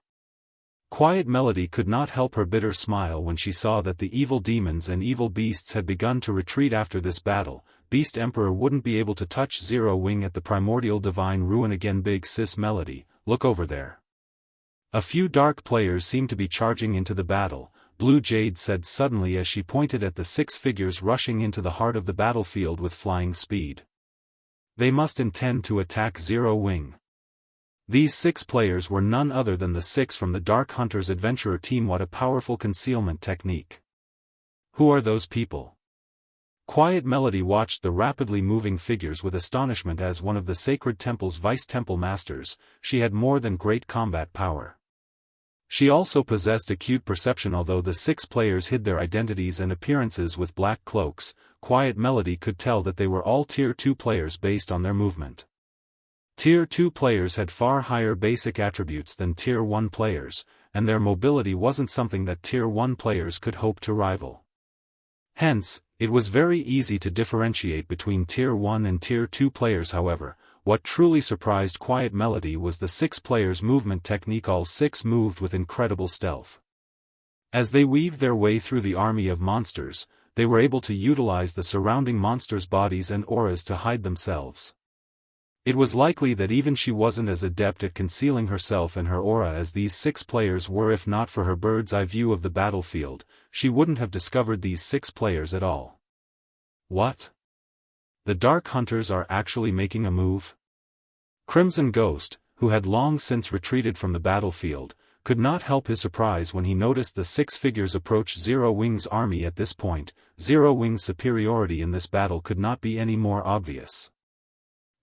Quiet Melody could not help her bitter smile when she saw that the evil demons and evil beasts had begun to retreat after this battle. Beast Emperor wouldn't be able to touch Zero Wing at the primordial divine ruin again. Big sis Melody, look over there. A few dark players seem to be charging into the battle, Blue Jade said suddenly as she pointed at the 6 figures rushing into the heart of the battlefield with flying speed. They must intend to attack Zero Wing. These 6 players were none other than the 6 from the Dark Hunters Adventurer team. What a powerful concealment technique. Who are those people? Quiet Melody watched the rapidly moving figures with astonishment. As one of the Sacred Temple's Vice Temple Masters, she had more than great combat power. She also possessed acute perception. Although the 6 players hid their identities and appearances with black cloaks, Quiet Melody could tell that they were all Tier 2 players based on their movement. Tier 2 players had far higher basic attributes than Tier 1 players, and their mobility wasn't something that Tier 1 players could hope to rival. Hence, it was very easy to differentiate between Tier 1 and Tier 2 players. However, what truly surprised Quiet Melody was the 6 players' movement technique. All 6 moved with incredible stealth. As they weaved their way through the army of monsters, they were able to utilize the surrounding monsters' bodies and auras to hide themselves. It was likely that even she wasn't as adept at concealing herself and her aura as these 6 players were. If not for her bird's-eye view of the battlefield, she wouldn't have discovered these 6 players at all. What? The Dark Hunters are actually making a move? Crimson Ghost, who had long since retreated from the battlefield, could not help his surprise when he noticed the 6 figures approach Zero Wing's army. At this point, Zero Wing's superiority in this battle could not be any more obvious.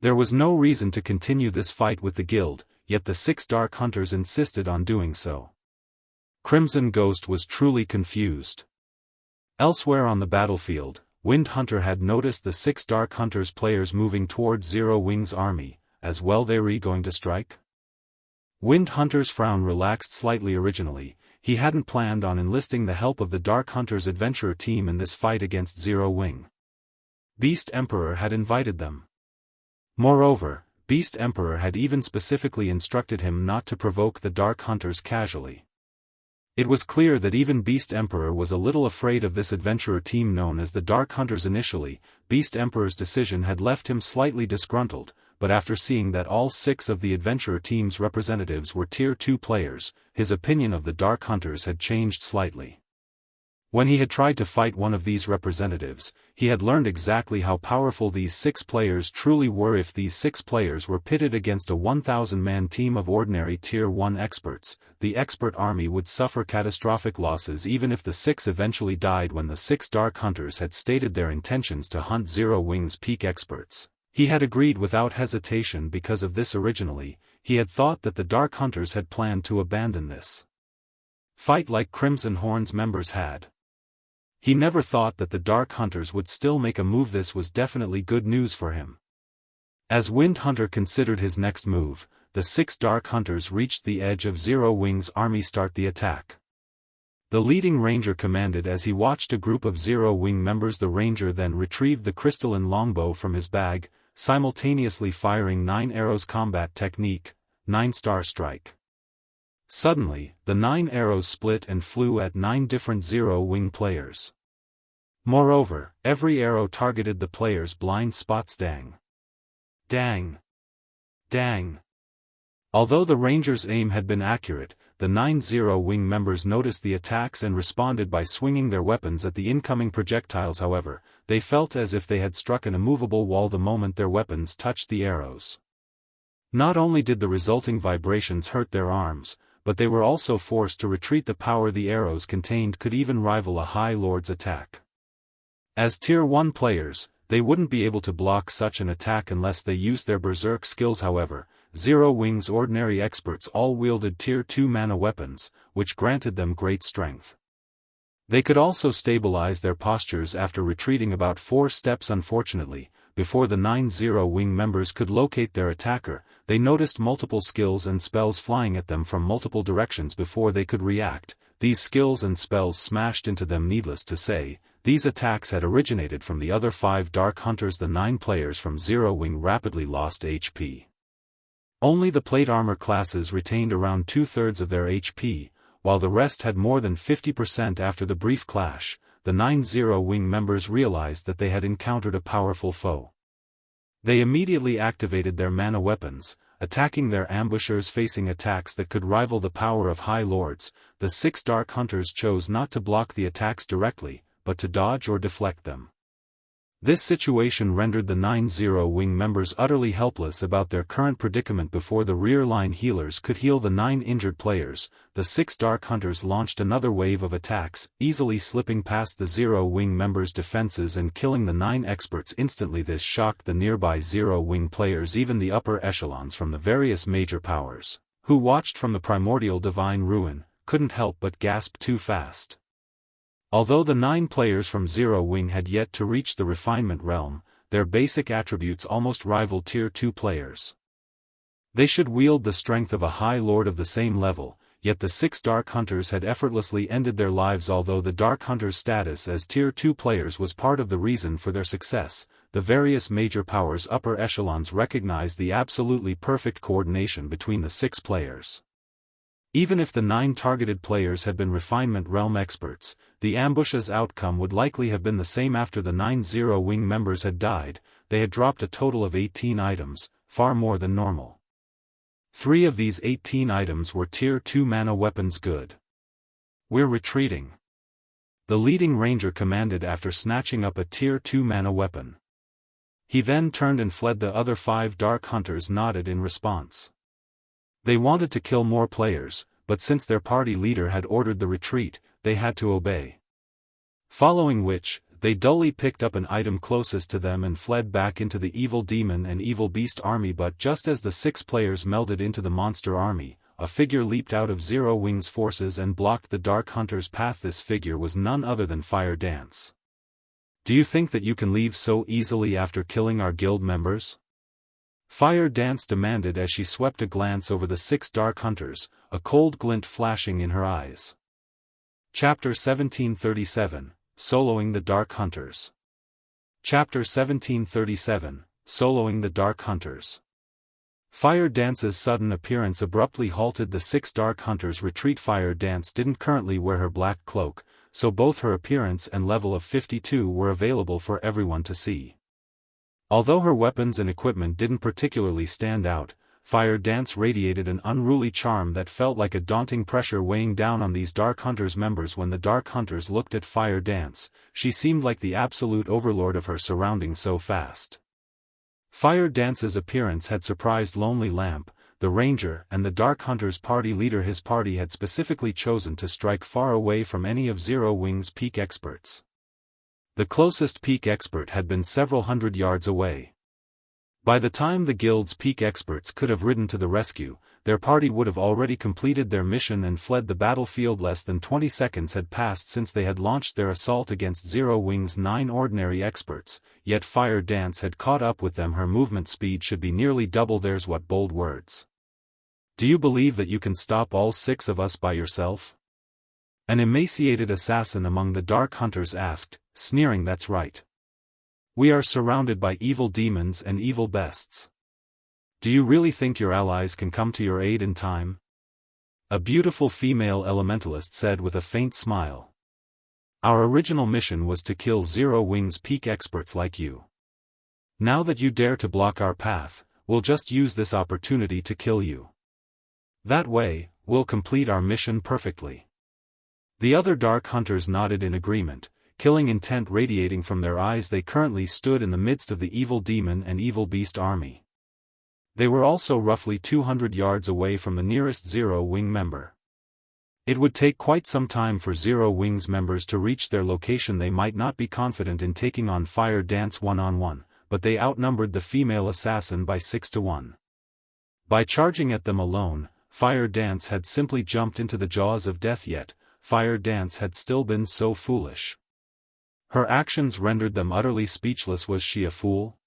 There was no reason to continue this fight with the guild, yet the 6 Dark Hunters insisted on doing so. Crimson Ghost was truly confused. Elsewhere on the battlefield, Wind Hunter had noticed the 6 Dark Hunters players moving towards Zero Wing's army. As well, they were going to strike? Wind Hunter's frown relaxed slightly. Originally, he hadn't planned on enlisting the help of the Dark Hunters Adventurer team in this fight against Zero Wing. Beast Emperor had invited them. Moreover, Beast Emperor had even specifically instructed him not to provoke the Dark Hunters casually. It was clear that even Beast Emperor was a little afraid of this adventurer team known as the Dark Hunters. Initially, Beast Emperor's decision had left him slightly disgruntled, but after seeing that all 6 of the adventurer team's representatives were Tier 2 players, his opinion of the Dark Hunters had changed slightly. When he had tried to fight one of these representatives, he had learned exactly how powerful these 6 players truly were. If these 6 players were pitted against a 1,000-man team of ordinary Tier 1 experts, the expert army would suffer catastrophic losses. Even if the 6 eventually died when the 6 Dark Hunters had stated their intentions to hunt Zero Wing's peak experts, he had agreed without hesitation. Because of this, originally, he had thought that the Dark Hunters had planned to abandon this fight like Crimson Horn's members had. He never thought that the Dark Hunters would still make a move. This was definitely good news for him. As Wind Hunter considered his next move, the 6 Dark Hunters reached the edge of Zero Wing's army. Start the attack. The leading ranger commanded as he watched a group of Zero Wing members. The ranger then retrieved the crystalline longbow from his bag, simultaneously firing 9 arrows. Combat technique, 9-star strike. Suddenly, the 9 arrows split and flew at 9 different Zero Wing players. Moreover, every arrow targeted the player's blind spots. Dang! Dang! Dang! Although the ranger's aim had been accurate, the 9 Zero Wing members noticed the attacks and responded by swinging their weapons at the incoming projectiles. However, they felt as if they had struck an immovable wall the moment their weapons touched the arrows. Not only did the resulting vibrations hurt their arms, but they were also forced to retreat. The power the arrows contained could even rival a High Lord's attack. As Tier 1 players, they wouldn't be able to block such an attack unless they used their berserk skills. However, Zero Wing's ordinary experts all wielded Tier 2 mana weapons, which granted them great strength. They could also stabilize their postures after retreating about 4 steps. Unfortunately, before the 9 Zero Wing members could locate their attacker, they noticed multiple skills and spells flying at them from multiple directions before they could react. These skills and spells smashed into them. Needless to say, these attacks had originated from the other 5 Dark Hunters. The 9 players from Zero Wing rapidly lost HP. Only the plate armor classes retained around 2/3 of their HP, while the rest had more than 50%. After the brief clash, the 9 Zero Wing members realized that they had encountered a powerful foe. They immediately activated their mana weapons, attacking their ambushers. Facing attacks that could rival the power of High Lords, the 6 Dark Hunters chose not to block the attacks directly, but to dodge or deflect them. This situation rendered the 9 Zero Wing members utterly helpless about their current predicament. Before the rear-line healers could heal the 9 injured players, the 6 Dark Hunters launched another wave of attacks, easily slipping past the Zero Wing members' defenses and killing the 9 experts instantly. This shocked the nearby Zero Wing players. Even the upper echelons from the various major powers, who watched from the primordial divine ruin, couldn't help but gasp too fast. Although the 9 players from Zero Wing had yet to reach the refinement realm, their basic attributes almost rivaled Tier 2 players. They should wield the strength of a High Lord of the same level, yet the 6 Dark Hunters had effortlessly ended their lives. Although the Dark Hunters' status as Tier 2 players was part of the reason for their success, the various major powers' upper echelons recognized the absolutely perfect coordination between the 6 players. Even if the 9 targeted players had been refinement realm experts, the ambush's outcome would likely have been the same. After the 9 Zero Wing members had died, they had dropped a total of 18 items, far more than normal. 3 of these 18 items were Tier 2 mana weapons. Good. We're retreating, the leading ranger commanded after snatching up a Tier 2 mana weapon. He then turned and fled. The other 5 Dark Hunters nodded in response. They wanted to kill more players, but since their party leader had ordered the retreat, they had to obey. Following which, they dully picked up an item closest to them and fled back into the Evil Demon and Evil Beast army. But just as the 6 players melded into the monster army, a figure leaped out of Zero Wing's forces and blocked the Dark Hunter's path. This figure was none other than Fire Dance. "Do you think that you can leave so easily after killing our guild members?" Fire Dance demanded as she swept a glance over the 6 Dark Hunters, a cold glint flashing in her eyes. Chapter 1737, Soloing the Dark Hunters. Chapter 1737, Soloing the Dark Hunters. Fire Dance's sudden appearance abruptly halted the 6 Dark Hunters' retreat. Fire Dance didn't currently wear her black cloak, so both her appearance and level of 52 were available for everyone to see. Although her weapons and equipment didn't particularly stand out, Fire Dance radiated an unruly charm that felt like a daunting pressure weighing down on these Dark Hunters members. When the Dark Hunters looked at Fire Dance, she seemed like the absolute overlord of her surroundings. So fast. Fire Dance's appearance had surprised Lonely Lamp, the ranger, and the Dark Hunters' party leader. His party had specifically chosen to strike far away from any of Zero Wing's peak experts. The closest peak expert had been several hundred yards away. By the time the guild's peak experts could have ridden to the rescue, their party would have already completed their mission and fled the battlefield. Less than 20 seconds had passed since they had launched their assault against Zero Wing's 9 ordinary experts, yet Fire Dance had caught up with them. Her movement speed should be nearly double theirs. What bold words! "Do you believe that you can stop all 6 of us by yourself?" An emaciated assassin among the Dark Hunters asked, sneering. "That's right. We are surrounded by evil demons and evil beasts. Do you really think your allies can come to your aid in time?" A beautiful female elementalist said with a faint smile. "Our original mission was to kill Zero Wing's peak experts like you. Now that you dare to block our path, we'll just use this opportunity to kill you. That way, we'll complete our mission perfectly." The other Dark Hunters nodded in agreement, killing intent radiating from their eyes. They currently stood in the midst of the Evil Demon and Evil Beast army. They were also roughly 200 yards away from the nearest Zero Wing member. It would take quite some time for Zero Wing's members to reach their location. They might not be confident in taking on Fire Dance one-on-one, but they outnumbered the female assassin by 6 to 1. By charging at them alone, Fire Dance had simply jumped into the jaws of death, yet Fire Dance had still been so foolish. Her actions rendered them utterly speechless. Was she a fool?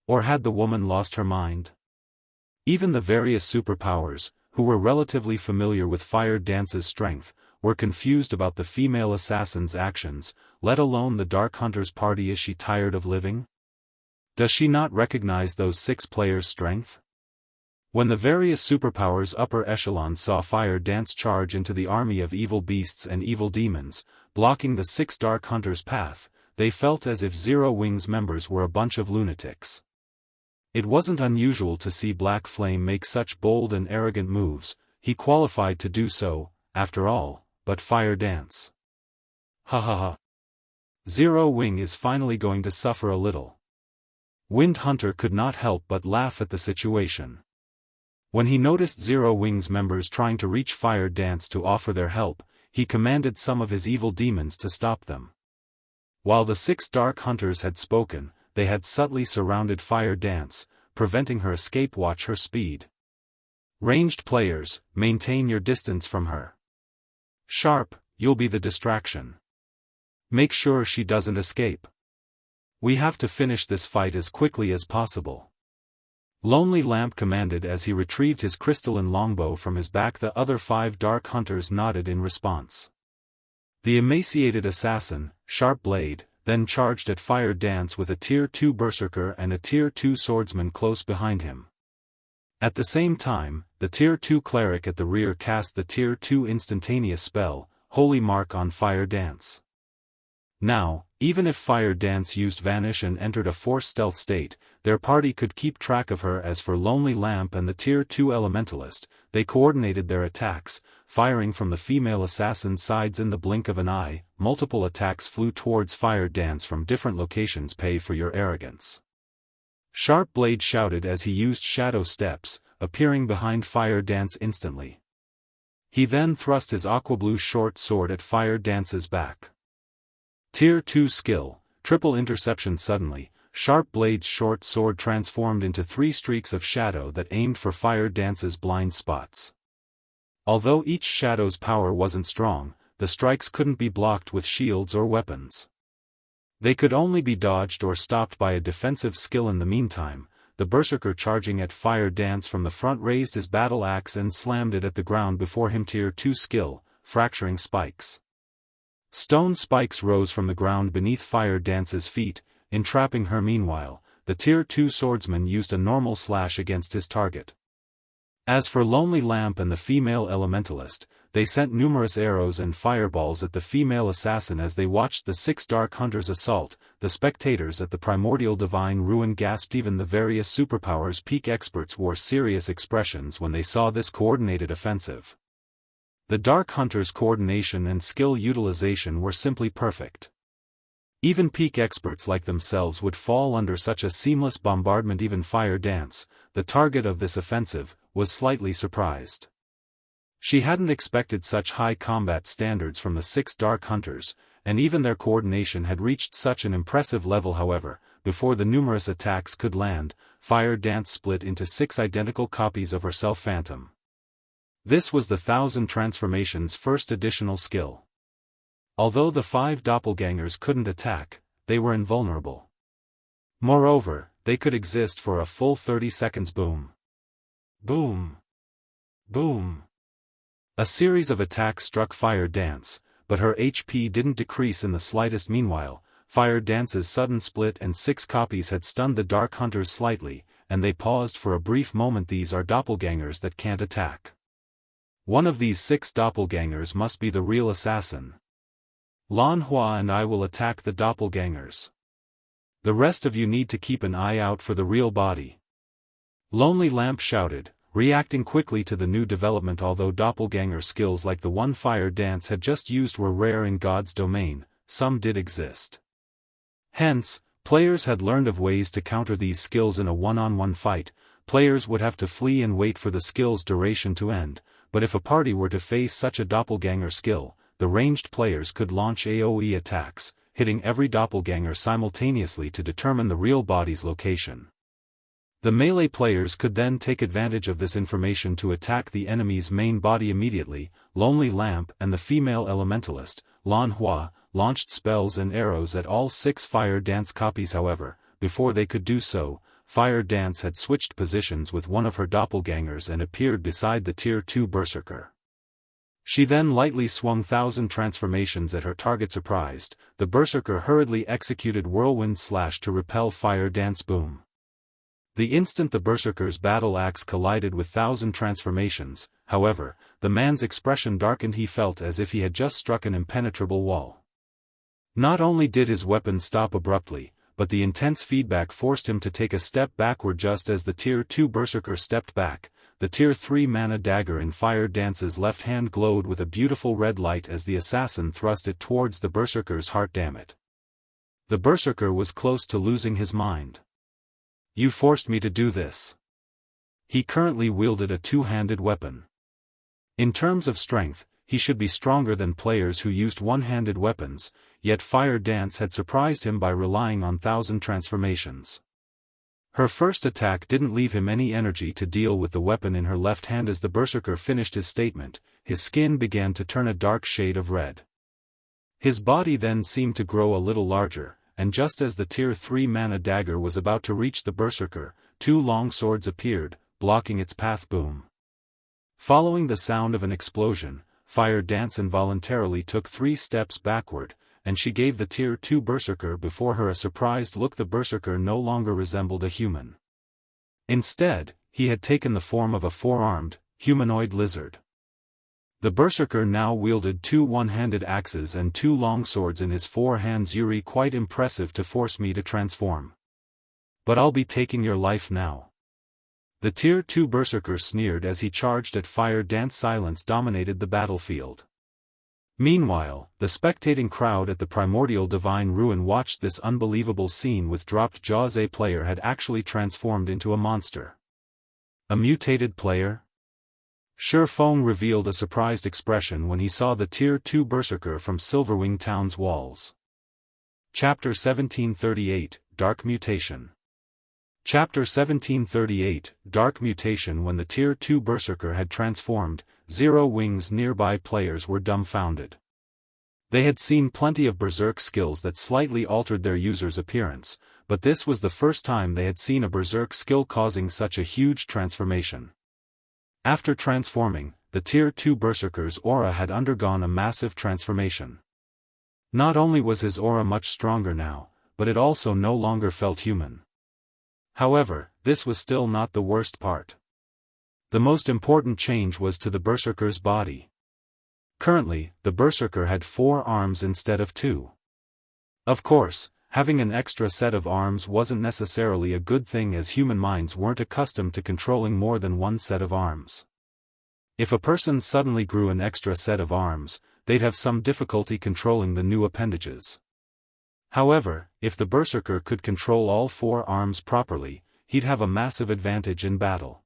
Or had the woman lost her mind? Even the various superpowers, who were relatively familiar with Fire Dance's strength, were confused about the female assassin's actions, let alone the Dark Hunter's party. Is she tired of living? Does she not recognize those 6 players' strength? When the various superpowers' upper echelons saw Fire Dance charge into the army of evil beasts and evil demons, blocking the 6 Dark Hunters' path, they felt as if Zero Wing's members were a bunch of lunatics. It wasn't unusual to see Black Flame make such bold and arrogant moves. He qualified to do so, after all, but Fire Dance. Ha ha ha. Zero Wing is finally going to suffer a little. Wind Hunter could not help but laugh at the situation. When he noticed Zero Wing's members trying to reach Fire Dance to offer their help, he commanded some of his evil demons to stop them. While the 6 Dark Hunters had spoken, they had subtly surrounded Fire Dance, preventing her escape. Watch her speed. Ranged players, maintain your distance from her. Sharp, you'll be the distraction. Make sure she doesn't escape. We have to finish this fight as quickly as possible. Lonely Lamp commanded as he retrieved his crystalline longbow from his back. The other 5 Dark Hunters nodded in response. The emaciated assassin, Sharp Blade, then charged at Fire Dance with a Tier 2 Berserker and a Tier 2 Swordsman close behind him. At the same time, the Tier 2 Cleric at the rear cast the Tier 2 instantaneous spell, Holy Mark, on Fire Dance. Now, even if Fire Dance used Vanish and entered a forced stealth state, their party could keep track of her. As for Lonely Lamp and the Tier 2 Elementalist, they coordinated their attacks, firing from the female assassin's sides in the blink of an eye. Multiple attacks flew towards Fire Dance from different locations. Pay for your arrogance. Sharp Blade shouted as he used Shadow Steps, appearing behind Fire Dance instantly. He then thrust his aquablue short sword at Fire Dance's back. Tier 2 skill, Triple Interception. Suddenly, Sharp Blade's short sword transformed into 3 streaks of shadow that aimed for Fire Dance's blind spots. Although each shadow's power wasn't strong, the strikes couldn't be blocked with shields or weapons. They could only be dodged or stopped by a defensive skill. In the meantime, the Berserker charging at Fire Dance from the front raised his battle axe and slammed it at the ground before him. Tier 2 skill, Fracturing Spikes. Stone spikes rose from the ground beneath Fire Dance's feet, entrapping her. Meanwhile, the Tier 2 Swordsman used a normal slash against his target. As for Lonely Lamp and the female Elementalist, they sent numerous arrows and fireballs at the female assassin. As they watched the 6 Dark Hunters assault, the spectators at the Primordial Divine Ruin gasped. Even the various superpowers' peak experts wore serious expressions when they saw this coordinated offensive. The Dark Hunters' coordination and skill utilization were simply perfect. Even peak experts like themselves would fall under such a seamless bombardment. Even Fire Dance, the target of this offensive, was slightly surprised. She hadn't expected such high combat standards from the 6 Dark Hunters, and even their coordination had reached such an impressive level. However, before the numerous attacks could land, Fire Dance split into 6 identical copies of herself. Phantom. This was the 1000 Transformations' first additional skill. Although the 5 doppelgangers couldn't attack, they were invulnerable. Moreover, they could exist for a full 30 seconds. Boom. Boom. Boom. A series of attacks struck Fire Dance, but her HP didn't decrease in the slightest. Meanwhile, Fire Dance's sudden split and 6 copies had stunned the Dark Hunters slightly, and they paused for a brief moment. These are doppelgangers that can't attack. One of these 6 doppelgangers must be the real assassin. Lan Hua and I will attack the doppelgangers. The rest of you need to keep an eye out for the real body. Lonely Lamp shouted, reacting quickly to the new development. Although doppelganger skills like the one Fire Dance had just used were rare in God's domain, some did exist. Hence, players had learned of ways to counter these skills in a one-on-one fight. Players would have to flee and wait for the skill's duration to end, but if a party were to face such a doppelganger skill, the ranged players could launch AoE attacks, hitting every doppelganger simultaneously to determine the real body's location. The melee players could then take advantage of this information to attack the enemy's main body immediately. Lonely Lamp and the female elementalist, Lan Hua, launched spells and arrows at all 6 Fire Dance copies. However, before they could do so, Fire Dance had switched positions with one of her doppelgangers and appeared beside the Tier 2 Berserker. She then lightly swung 1,000 transformations at her target. Surprised, the Berserker hurriedly executed Whirlwind Slash to repel Fire Dance boom. The instant the Berserker's battle axe collided with 1,000 transformations, however, the man's expression darkened. He felt as if he had just struck an impenetrable wall. Not only did his weapon stop abruptly, but the intense feedback forced him to take a step backward. Just as the Tier 2 Berserker stepped back, the Tier 3 mana dagger in Fire Dance's left hand glowed with a beautiful red light as the assassin thrust it towards the Berserker's heart. Damn it. The Berserker was close to losing his mind. You forced me to do this. He currently wielded a two-handed weapon. In terms of strength, he should be stronger than players who used one-handed weapons, yet Fire Dance had surprised him by relying on 1,000 transformations. Her first attack didn't leave him any energy to deal with the weapon in her left hand. As the Berserker finished his statement, his skin began to turn a dark shade of red. His body then seemed to grow a little larger, and just as the Tier 3 mana dagger was about to reach the Berserker, 2 long swords appeared, blocking its path. Boom. Following the sound of an explosion, Fire Dance involuntarily took 3 steps backward, and she gave the Tier 2 Berserker before her a surprised look. The Berserker no longer resembled a human. Instead, he had taken the form of a 4-armed, humanoid lizard. The Berserker now wielded 2 one-handed axes and 2 long swords in his 4 hands. Yuri, quite impressive to force me to transform. But I'll be taking your life now. The Tier 2 Berserker sneered as he charged at Fire Dance. Silence dominated the battlefield. Meanwhile, the spectating crowd at the Primordial Divine Ruin watched this unbelievable scene with dropped jaws. A player had actually transformed into a monster. A mutated player? Feng revealed a surprised expression when he saw the Tier 2 Berserker from Silverwing Town's walls. Chapter 1738, Dark Mutation. Chapter 1738, Dark Mutation. When the Tier 2 Berserker had transformed, 0 wings nearby players were dumbfounded. They had seen plenty of berserk skills that slightly altered their user's appearance, but this was the first time they had seen a berserk skill causing such a huge transformation. After transforming, the Tier 2 Berserker's aura had undergone a massive transformation. Not only was his aura much stronger now, but it also no longer felt human. However, this was still not the worst part. The most important change was to the Berserker's body. Currently, the Berserker had 4 arms instead of 2. Of course, having an extra set of arms wasn't necessarily a good thing, as human minds weren't accustomed to controlling more than 1 set of arms. If a person suddenly grew an extra set of arms, they'd have some difficulty controlling the new appendages. However, if the Berserker could control all 4 arms properly, he'd have a massive advantage in battle.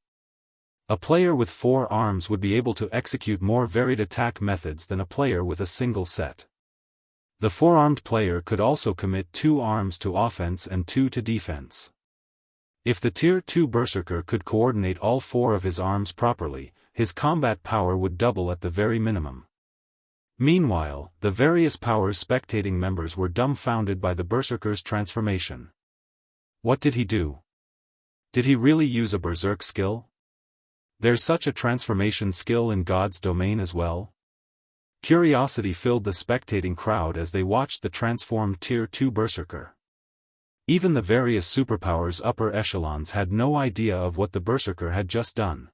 A player with 4 arms would be able to execute more varied attack methods than a player with a single set. The 4-armed player could also commit 2 arms to offense and 2 to defense. If the Tier 2 Berserker could coordinate all 4 of his arms properly, his combat power would double at the very minimum. Meanwhile, the various powers spectating members were dumbfounded by the Berserker's transformation. What did he do? Did he really use a berserk skill? There's such a transformation skill in God's domain as well? Curiosity filled the spectating crowd as they watched the transformed Tier 2 Berserker. Even the various superpowers upper echelons had no idea of what the Berserker had just done.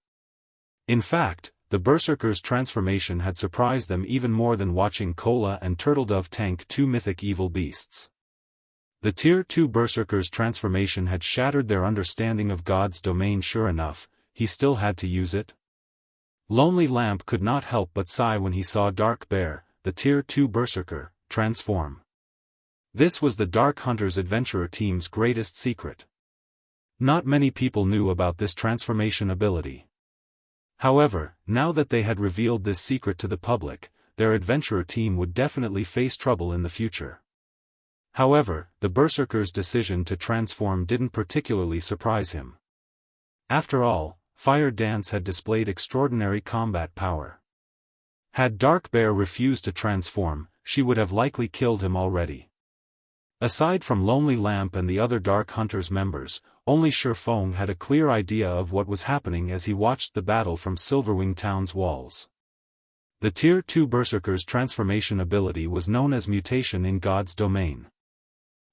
In fact, the Berserker's transformation had surprised them even more than watching Cola and Turtledove tank 2 mythic evil beasts. The Tier 2 Berserker's transformation had shattered their understanding of God's domain. Sure enough, he still had to use it. Lonely Lamp could not help but sigh when he saw Dark Bear, the Tier 2 Berserker, transform. This was the Dark Hunters Adventurer team's greatest secret. Not many people knew about this transformation ability. However, now that they had revealed this secret to the public, their adventurer team would definitely face trouble in the future. However, the Berserker's decision to transform didn't particularly surprise him. After all, Fire Dance had displayed extraordinary combat power. Had Dark Bear refused to transform, she would have likely killed him already. Aside from Lonely Lamp and the other Dark Hunters members, only Shifeng had a clear idea of what was happening as he watched the battle from Silverwing Town's walls. The Tier 2 Berserker's transformation ability was known as Mutation in God's domain.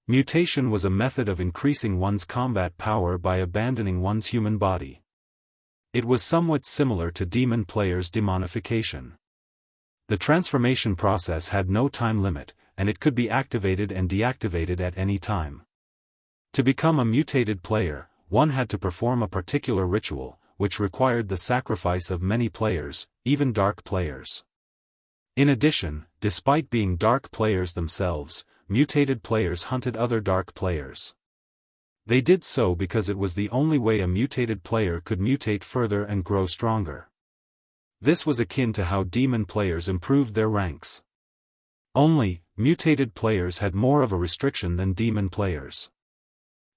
Mutation was a method of increasing one's combat power by abandoning one's human body. It was somewhat similar to Demon Player's demonification. The transformation process had no time limit, and it could be activated and deactivated at any time. To become a mutated player, one had to perform a particular ritual, which required the sacrifice of many players, even dark players. In addition, despite being dark players themselves, mutated players hunted other dark players. They did so because it was the only way a mutated player could mutate further and grow stronger. This was akin to how demon players improved their ranks. Only, mutated players had more of a restriction than demon players.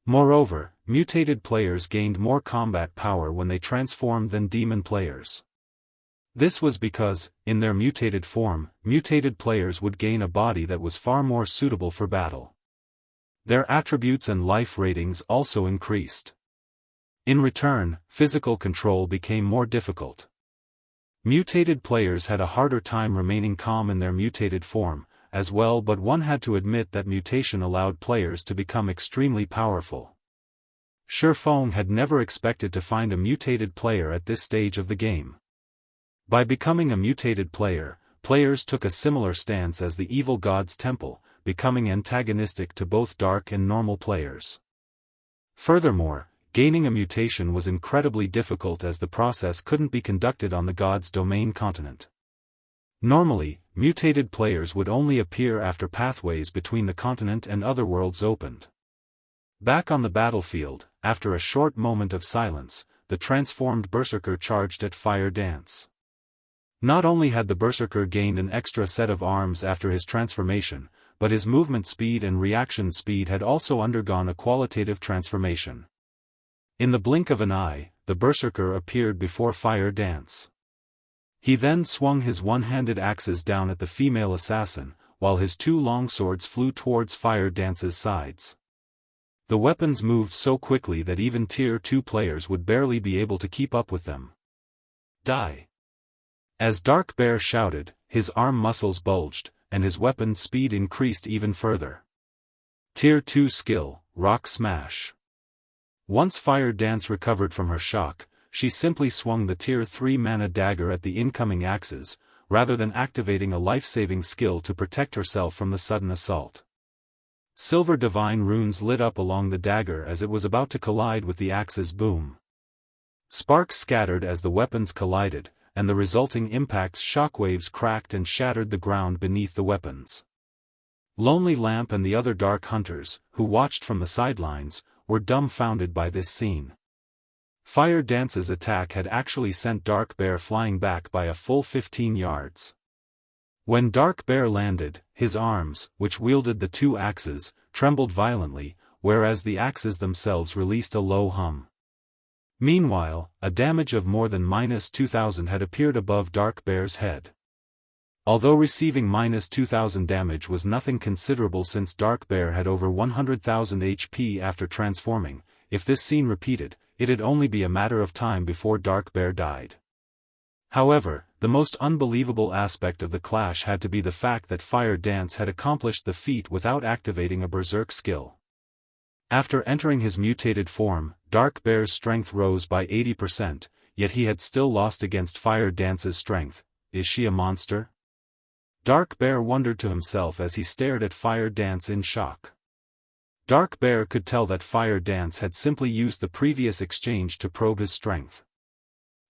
Moreover, mutated players gained more combat power when they transformed than demon players. This was because, in their mutated form, mutated players would gain a body that was far more suitable for battle. Their attributes and life ratings also increased. In return, physical control became more difficult. Mutated players had a harder time remaining calm in their mutated form, as well, but one had to admit that mutation allowed players to become extremely powerful. Shifeng had never expected to find a mutated player at this stage of the game. By becoming a mutated player, players took a similar stance as the evil god's temple, becoming antagonistic to both dark and normal players. Furthermore, gaining a mutation was incredibly difficult as the process couldn't be conducted on the god's domain continent. Normally, mutated players would only appear after pathways between the continent and other worlds opened. Back on the battlefield, after a short moment of silence, the transformed berserker charged at Fire Dance. Not only had the berserker gained an extra set of arms after his transformation, but his movement speed and reaction speed had also undergone a qualitative transformation. In the blink of an eye, the berserker appeared before Fire Dance. He then swung his one-handed axes down at the female assassin, while his two longswords flew towards Fire Dance's sides. The weapons moved so quickly that even Tier 2 players would barely be able to keep up with them. Die! As Dark Bear shouted, his arm muscles bulged, and his weapon's speed increased even further. Tier 2 skill, Rock Smash. Once Fire Dance recovered from her shock, she simply swung the Tier 3 mana dagger at the incoming axes, rather than activating a life-saving skill to protect herself from the sudden assault. Silver divine runes lit up along the dagger as it was about to collide with the axe's boom. Sparks scattered as the weapons collided, and the resulting impact's shockwaves cracked and shattered the ground beneath the weapons. Lonely Lamp and the other Dark Hunters, who watched from the sidelines, were dumbfounded by this scene. Fire Dance's attack had actually sent Dark Bear flying back by a full 15 yards. When Dark Bear landed, his arms, which wielded the two axes, trembled violently, whereas the axes themselves released a low hum. Meanwhile, a damage of more than -2,000 had appeared above Dark Bear's head. Although receiving -2,000 damage was nothing considerable since Dark Bear had over 100,000 HP after transforming, if this scene repeated, it'd only be a matter of time before Dark Bear died. However, the most unbelievable aspect of the clash had to be the fact that Fire Dance had accomplished the feat without activating a berserk skill. After entering his mutated form, Dark Bear's strength rose by 80%, yet he had still lost against Fire Dance's strength. Is she a monster? Dark Bear wondered to himself as he stared at Fire Dance in shock. Dark Bear could tell that Fire Dance had simply used the previous exchange to probe his strength.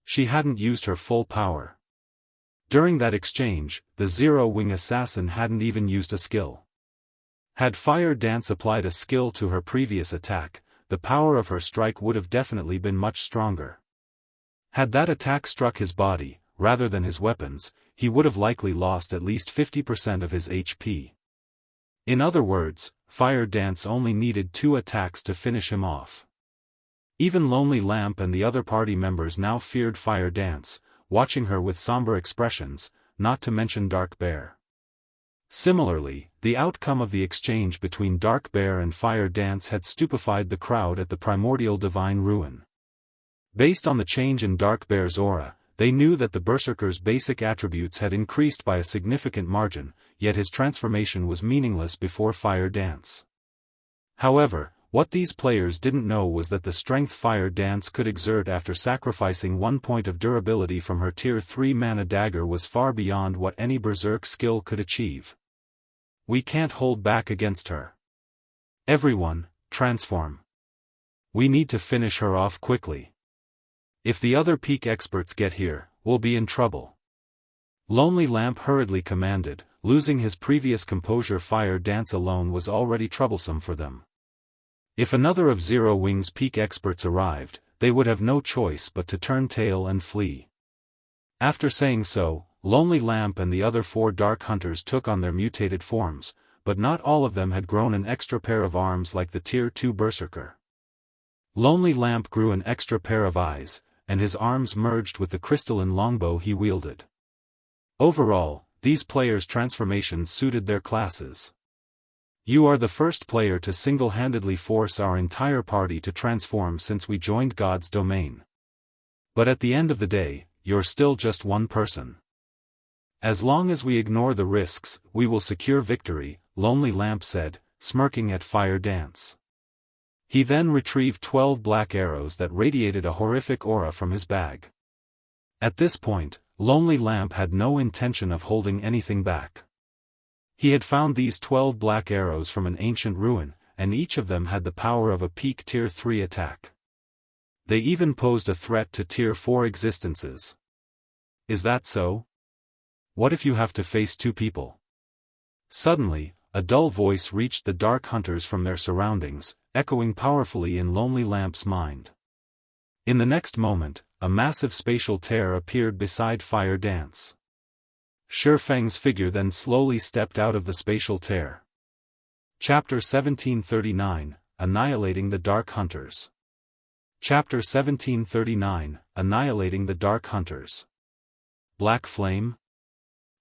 She hadn't used her full power. During that exchange, the Zero-Wing Assassin hadn't even used a skill. Had Fire Dance applied a skill to her previous attack, the power of her strike would have definitely been much stronger. Had that attack struck his body, rather than his weapons, he would have likely lost at least 50% of his HP. In other words, Fire Dance only needed 2 attacks to finish him off. Even Lonely Lamp and the other party members now feared Fire Dance, watching her with somber expressions, not to mention Dark Bear. Similarly, the outcome of the exchange between Dark Bear and Fire Dance had stupefied the crowd at the primordial divine ruin. Based on the change in Dark Bear's aura, they knew that the Berserker's basic attributes had increased by a significant margin, yet his transformation was meaningless before Fire Dance. However, what these players didn't know was that the strength Fire Dance could exert after sacrificing 1 point of durability from her Tier 3 mana dagger was far beyond what any Berserk skill could achieve. We can't hold back against her. Everyone, transform. We need to finish her off quickly. If the other peak experts get here, we'll be in trouble. Lonely Lamp hurriedly commanded, losing his previous composure. Fire Dance alone was already troublesome for them. If another of Zero Wing's peak experts arrived, they would have no choice but to turn tail and flee. After saying so, Lonely Lamp and the other 4 Dark Hunters took on their mutated forms, but not all of them had grown an extra pair of arms like the Tier 2 Berserker. Lonely Lamp grew an extra pair of eyes, and his arms merged with the crystalline longbow he wielded. Overall, these players' transformations suited their classes. You are the first player to single-handedly force our entire party to transform since we joined God's domain. But at the end of the day, you're still just one person. As long as we ignore the risks, we will secure victory, Lonely Lamp said, smirking at Fire Dance. He then retrieved 12 black arrows that radiated a horrific aura from his bag. At this point, Lonely Lamp had no intention of holding anything back. He had found these 12 black arrows from an ancient ruin, and each of them had the power of a peak Tier 3 attack. They even posed a threat to Tier 4 existences. Is that so? What if you have to face 2 people? Suddenly, a dull voice reached the Dark Hunters from their surroundings, echoing powerfully in Lonely Lamp's mind. In the next moment, a massive spatial tear appeared beside Fire Dance. Shifeng's figure then slowly stepped out of the spatial tear. Chapter 1739, Annihilating the Dark Hunters. Chapter 1739, Annihilating the Dark Hunters. Black Flame?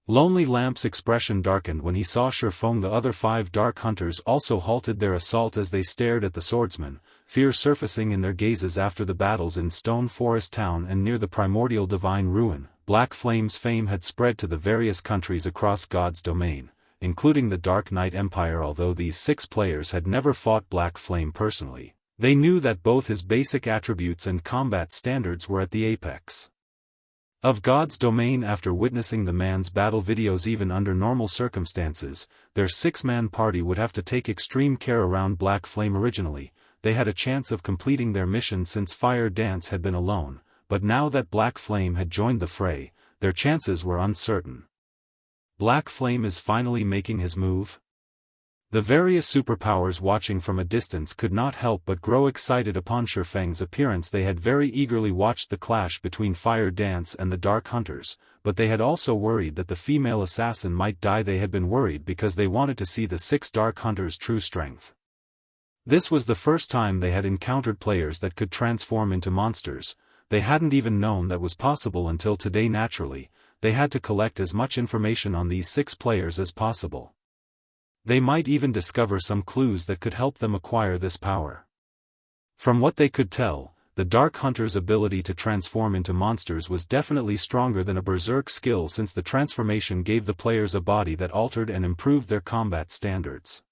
Lonely Lamp's expression darkened when he saw Shifeng. The other 5 Dark Hunters also halted their assault as they stared at the Swordsman, fear surfacing in their gazes after the battles in Stone Forest Town and near the primordial divine ruin. Black Flame's fame had spread to the various countries across God's domain, including the Dark Knight Empire. Although these 6 players had never fought Black Flame personally, they knew that both his basic attributes and combat standards were at the apex of God's domain. After witnessing the man's battle videos, even under normal circumstances, their 6-man party would have to take extreme care around Black Flame. Originally, they had a chance of completing their mission since Fire Dance had been alone, but now that Black Flame had joined the fray, their chances were uncertain. Black Flame is finally making his move? The various superpowers watching from a distance could not help but grow excited upon Shifeng's appearance. They had very eagerly watched the clash between Fire Dance and the Dark Hunters, but they had also worried that the female assassin might die. They had been worried because they wanted to see the 6 Dark Hunters' true strength. This was the first time they had encountered players that could transform into monsters. They hadn't even known that was possible until today. Naturally, they had to collect as much information on these 6 players as possible. They might even discover some clues that could help them acquire this power. From what they could tell, the Dark Hunter's ability to transform into monsters was definitely stronger than a berserk skill, since the transformation gave the players a body that altered and improved their combat standards.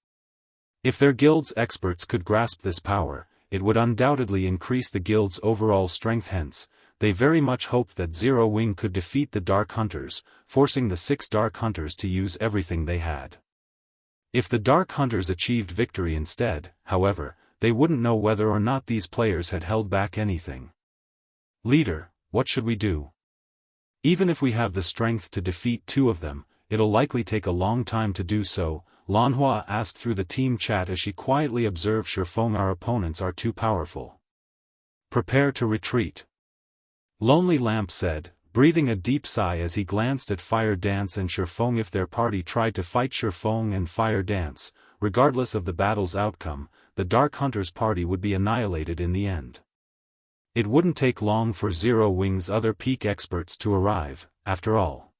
If their guild's experts could grasp this power, it would undoubtedly increase the guild's overall strength. Hence, they very much hoped that Zero Wing could defeat the Dark Hunters, forcing the 6 Dark Hunters to use everything they had. If the Dark Hunters achieved victory instead, however, they wouldn't know whether or not these players had held back anything. Leader, what should we do? Even if we have the strength to defeat 2 of them, it'll likely take a long time to do so, Lanhua asked through the team chat as she quietly observed Shifeng. Our opponents are too powerful. Prepare to retreat. Lonely Lamp said, breathing a deep sigh as he glanced at Fire Dance and Shifeng. If their party tried to fight Shifeng and Fire Dance, regardless of the battle's outcome, the Dark Hunters' party would be annihilated in the end. It wouldn't take long for Zero Wing's other peak experts to arrive, after all.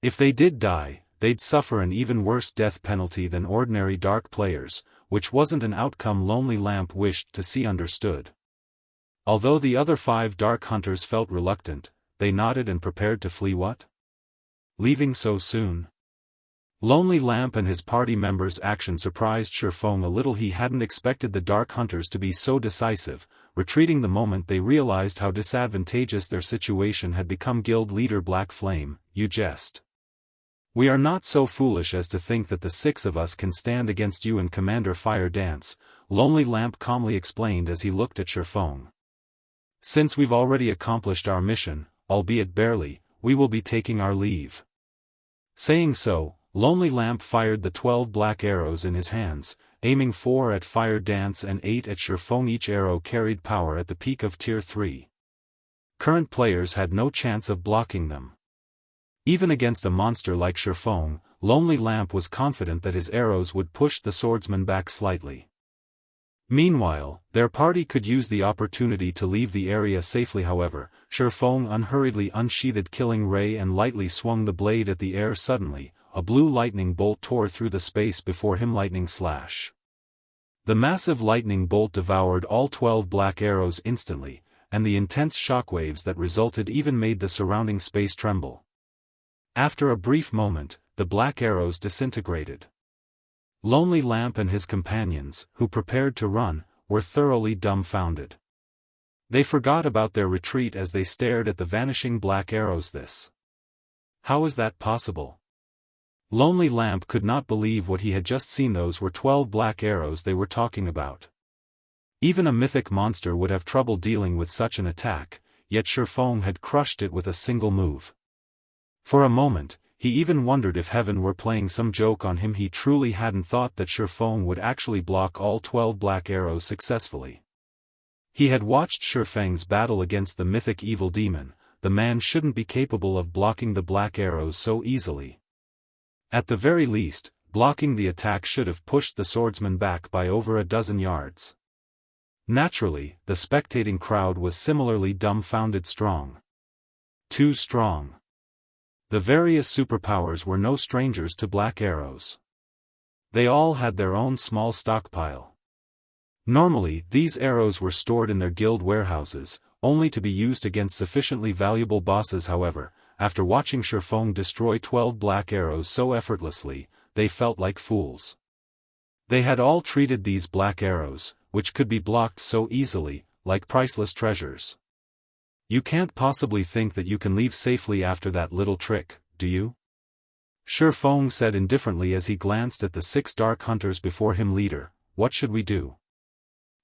If they did die, they'd suffer an even worse death penalty than ordinary dark players, which wasn't an outcome Lonely Lamp wished to see understood. Although the other 5 dark hunters felt reluctant, they nodded and prepared to flee. What? Leaving so soon? Lonely Lamp and his party members' action surprised Shifeng a little. He hadn't expected the dark hunters to be so decisive, retreating the moment they realized how disadvantageous their situation had become. Guild leader Black Flame, you jest. We are not so foolish as to think that the 6 of us can stand against you and Commander Fire Dance, Lonely Lamp calmly explained as he looked at Shifeng. Since we've already accomplished our mission, albeit barely, we will be taking our leave. Saying so, Lonely Lamp fired the 12 black arrows in his hands, aiming 4 at Fire Dance and 8 at Shifeng. Each arrow carried power at the peak of Tier 3. Current players had no chance of blocking them. Even against a monster like Shifeng, Lonely Lamp was confident that his arrows would push the swordsman back slightly. Meanwhile, their party could use the opportunity to leave the area safely. However, Shifeng unhurriedly unsheathed Killing Ray and lightly swung the blade at the air. Suddenly, a blue lightning bolt tore through the space before him. Lightning slash. The massive lightning bolt devoured all 12 black arrows instantly, and the intense shockwaves that resulted even made the surrounding space tremble. After a brief moment, the black arrows disintegrated. Lonely Lamp and his companions, who prepared to run, were thoroughly dumbfounded. They forgot about their retreat as they stared at the vanishing black arrows. How is that possible? Lonely Lamp could not believe what he had just seen. Those were 12 black arrows they were talking about. Even a mythic monster would have trouble dealing with such an attack, yet Shifeng had crushed it with a single move. For a moment, he even wondered if heaven were playing some joke on him. He truly hadn't thought that Shifeng would actually block all 12 black arrows successfully. He had watched Shifeng's battle against the mythic evil demon. The man shouldn't be capable of blocking the black arrows so easily. At the very least, blocking the attack should have pushed the swordsman back by over a dozen yards. Naturally, the spectating crowd was similarly dumbfounded. Strong. Too strong. The various superpowers were no strangers to black arrows. They all had their own small stockpile. Normally, these arrows were stored in their guild warehouses, only to be used against sufficiently valuable bosses. However, after watching Shifeng destroy 12 black arrows so effortlessly, they felt like fools. They had all treated these black arrows, which could be blocked so easily, like priceless treasures. You can't possibly think that you can leave safely after that little trick, do you? Shifeng said indifferently as he glanced at the 6 dark hunters before him. Leader, what should we do?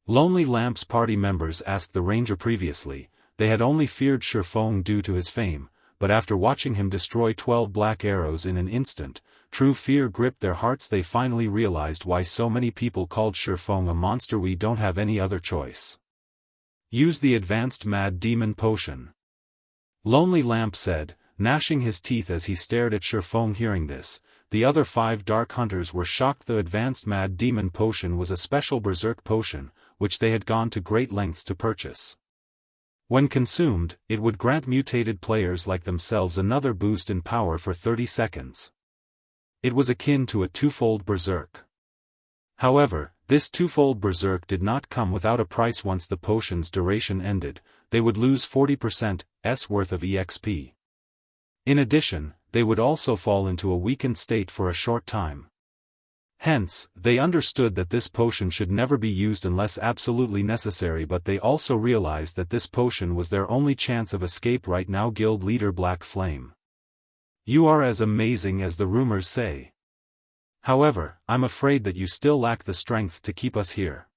Lonely Lamp's party members asked the ranger previously. They had only feared Shifeng due to his fame, but after watching him destroy 12 black arrows in an instant, true fear gripped their hearts. They finally realized why so many people called Shifeng a monster. We don't have any other choice. Use the advanced Mad Demon Potion. Lonely Lamp said, gnashing his teeth as he stared at Shifeng. Hearing this, the other 5 dark hunters were shocked. The advanced Mad Demon Potion was a special berserk potion, which they had gone to great lengths to purchase. When consumed, it would grant mutated players like themselves another boost in power for 30 seconds. It was akin to a 2-fold berserk. However, this 2-fold berserk did not come without a price. Once the potion's duration ended, they would lose 40%'s worth of EXP. In addition, they would also fall into a weakened state for a short time. Hence, they understood that this potion should never be used unless absolutely necessary, but they also realized that this potion was their only chance of escape right now. Guild leader Black Flame. You are as amazing as the rumors say. However, I'm afraid that you still lack the strength to keep us here.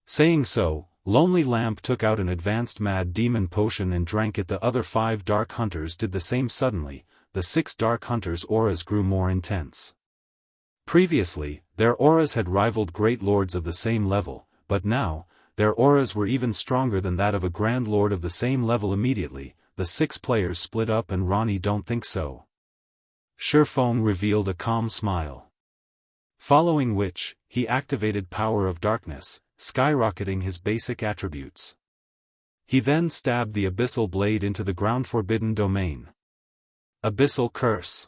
Saying so, Lonely Lamp took out an advanced Mad Demon Potion and drank it. The other 5 dark hunters did the same. Suddenly, the 6 dark hunters' auras grew more intense. Previously, their auras had rivaled great lords of the same level, but now, their auras were even stronger than that of a grand lord of the same level. Immediately, the 6 players split up. And Ronnie, don't think so. Shifeng revealed a calm smile. Following which, he activated Power of Darkness, skyrocketing his basic attributes. He then stabbed the abyssal blade into the ground-forbidden domain. Abyssal Curse.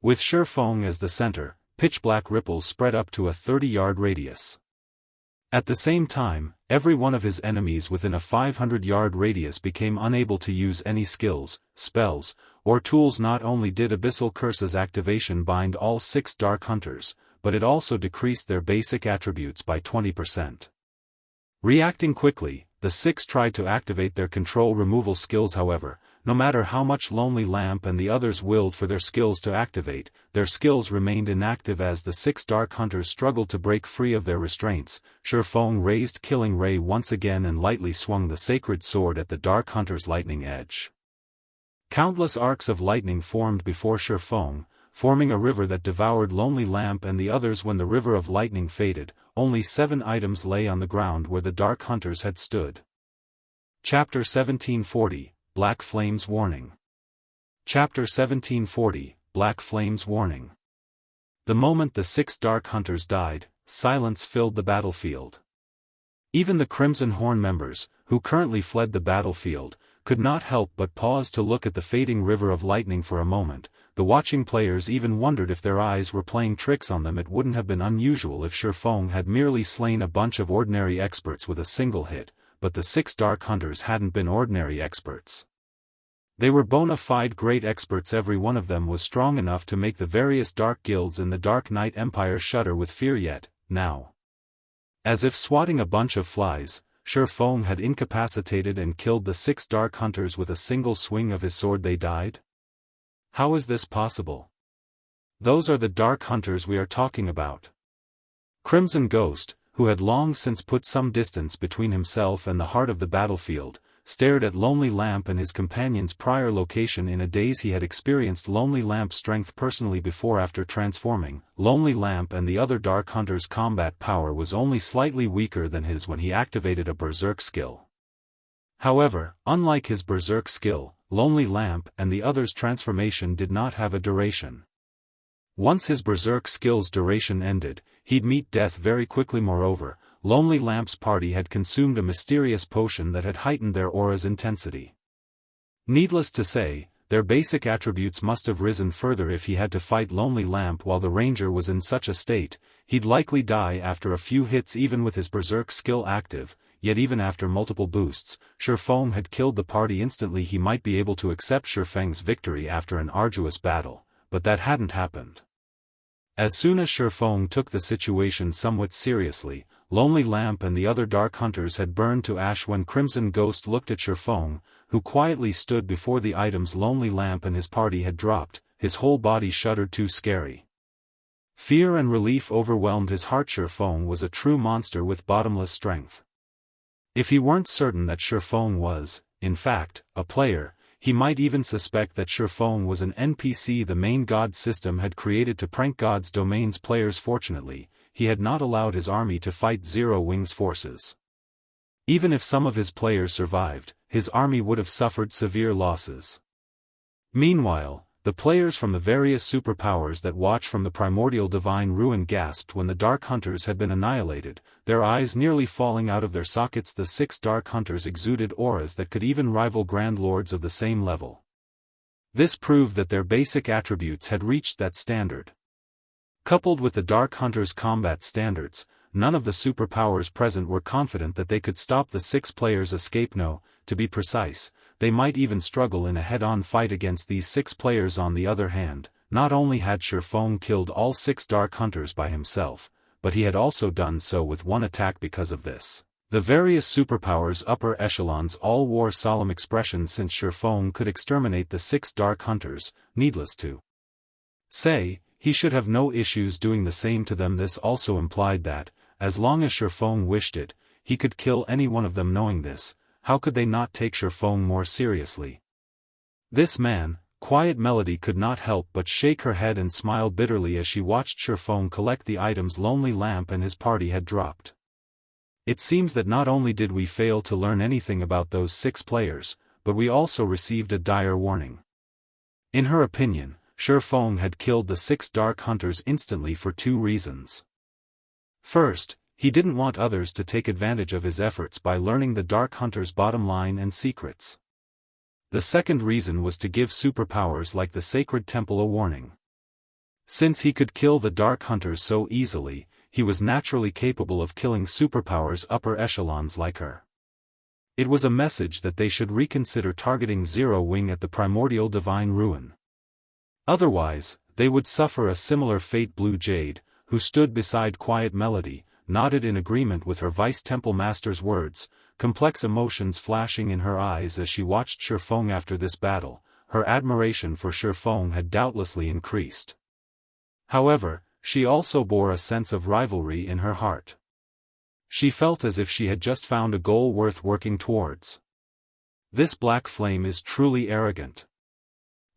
With Shifeng as the center, pitch-black ripples spread up to a 30-yard radius. At the same time, every one of his enemies within a 500-yard radius became unable to use any skills, spells, or tools. Not only did Abyssal Curse's activation bind all 6 Dark Hunters, but it also decreased their basic attributes by 20%. Reacting quickly, the 6 tried to activate their control removal skills. However, no matter how much Lonely Lamp and the others willed for their skills to activate, their skills remained inactive as the 6 Dark Hunters struggled to break free of their restraints. Shifeng raised Killing Ray once again and lightly swung the sacred sword at the Dark Hunter's lightning edge. Countless arcs of lightning formed before Shifeng, forming a river that devoured Lonely Lamp and the others. When the river of lightning faded, only 7 items lay on the ground where the Dark Hunters had stood. Chapter 1740, Black Flames Warning. Chapter 1740, Black Flames Warning. The moment the 6 Dark Hunters died, silence filled the battlefield. Even the Crimson Horn members, who currently fled the battlefield, could not help but pause to look at the fading river of lightning for a moment. The watching players even wondered if their eyes were playing tricks on them. It wouldn't have been unusual if Shifeng had merely slain a bunch of ordinary experts with a single hit, but the 6 Dark Hunters hadn't been ordinary experts. They were bona fide great experts. Every one of them was strong enough to make the various dark guilds in the Dark Knight Empire shudder with fear. Yet, now, as if swatting a bunch of flies, Shifeng had incapacitated and killed the 6 Dark Hunters with a single swing of his sword. They died? How is this possible? Those are the Dark Hunters we are talking about. Crimson Ghost, who had long since put some distance between himself and the heart of the battlefield, stared at Lonely Lamp and his companion's prior location in a daze. He had experienced Lonely Lamp's strength personally before. After transforming, Lonely Lamp and the other Dark Hunters' combat power was only slightly weaker than his when he activated a Berserk skill. However, unlike his Berserk skill, Lonely Lamp and the others' transformation did not have a duration. Once his Berserk skill's duration ended, he'd meet death very quickly. Moreover, Lonely Lamp's party had consumed a mysterious potion that had heightened their aura's intensity. Needless to say, their basic attributes must have risen further. If he had to fight Lonely Lamp while the Ranger was in such a state, he'd likely die after a few hits even with his Berserk skill active. Yet even after multiple boosts, Shifeng had killed the party instantly. He might be able to accept Shifeng's victory after an arduous battle, but that hadn't happened. As soon as Shifeng took the situation somewhat seriously, Lonely Lamp and the other Dark Hunters had burned to ash. When Crimson Ghost looked at Shifeng, who quietly stood before the items Lonely Lamp and his party had dropped, his whole body shuddered. Too scary. Fear and relief overwhelmed his heart. Shifeng was a true monster with bottomless strength. If he weren't certain that Shifeng was, in fact, a player, he might even suspect that Shifeng was an NPC the main god system had created to prank God's domain's players. Fortunately, he had not allowed his army to fight Zero Wing's forces. Even if some of his players survived, his army would have suffered severe losses. Meanwhile, the players from the various superpowers that watch from the primordial divine ruin gasped when the Dark Hunters had been annihilated, their eyes nearly falling out of their sockets. The 6 Dark Hunters exuded auras that could even rival Grand Lords of the same level. This proved that their basic attributes had reached that standard. Coupled with the Dark Hunters' combat standards, none of the superpowers present were confident that they could stop the 6 players' escape. No, to be precise, they might even struggle in a head-on fight against these 6 players. On the other hand, not only had Shifeng killed all 6 Dark Hunters by himself, but he had also done so with one attack. Because of this, the various superpowers' upper echelons all wore solemn expressions. Since Shifeng could exterminate the 6 Dark Hunters, needless to say, he should have no issues doing the same to them. This also implied that, as long as Shifeng wished it, he could kill any one of them. Knowing this, how could they not take Shifeng more seriously? This man, Quiet Melody, could not help but shake her head and smile bitterly as she watched Shifeng collect the items Lonely Lamp and his party had dropped. It seems that not only did we fail to learn anything about those 6 players, but we also received a dire warning. In her opinion, Shifeng had killed the 6 Dark Hunters instantly for 2 reasons. First, He didn't want others to take advantage of his efforts by learning the Dark Hunter's bottom line and secrets. The second reason was to give superpowers like the Sacred Temple a warning. Since he could kill the Dark Hunters so easily, he was naturally capable of killing superpowers upper echelons like her. It was a message that they should reconsider targeting Zero Wing at the primordial divine ruin. Otherwise, they would suffer a similar fate. Blue Jade, who stood beside Quiet Melody, nodded in agreement with her Vice-Temple Master's words, complex emotions flashing in her eyes as she watched Shifeng after this battle. Her admiration for Shifeng had doubtlessly increased. However, she also bore a sense of rivalry in her heart. She felt as if she had just found a goal worth working towards. This Black Flame is truly arrogant.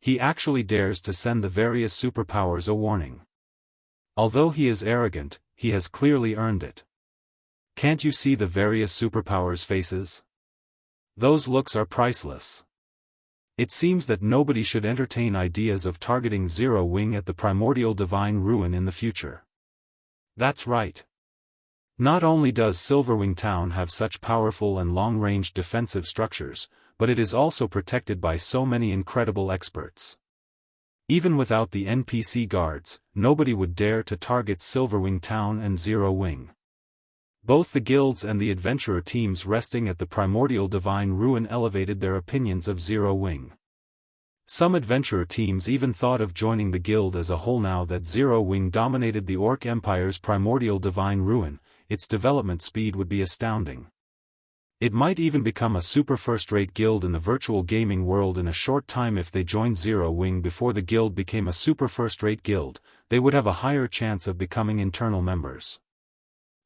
He actually dares to send the various superpowers a warning. Although he is arrogant, he has clearly earned it. Can't you see the various superpowers' faces? Those looks are priceless. It seems that nobody should entertain ideas of targeting Zero Wing at the primordial divine ruin in the future. That's right. Not only does Silverwing Town have such powerful and long-range defensive structures, but it is also protected by so many incredible experts. Even without the NPC guards, nobody would dare to target Silverwing Town and Zero Wing. Both the guilds and the adventurer teams resting at the primordial divine ruin elevated their opinions of Zero Wing. Some adventurer teams even thought of joining the guild as a whole. Now that Zero Wing dominated the Orc Empire's primordial divine ruin, its development speed would be astounding. It might even become a super first-rate guild in the virtual gaming world in a short time. If they joined Zero Wing before the guild became a super first-rate guild, they would have a higher chance of becoming internal members.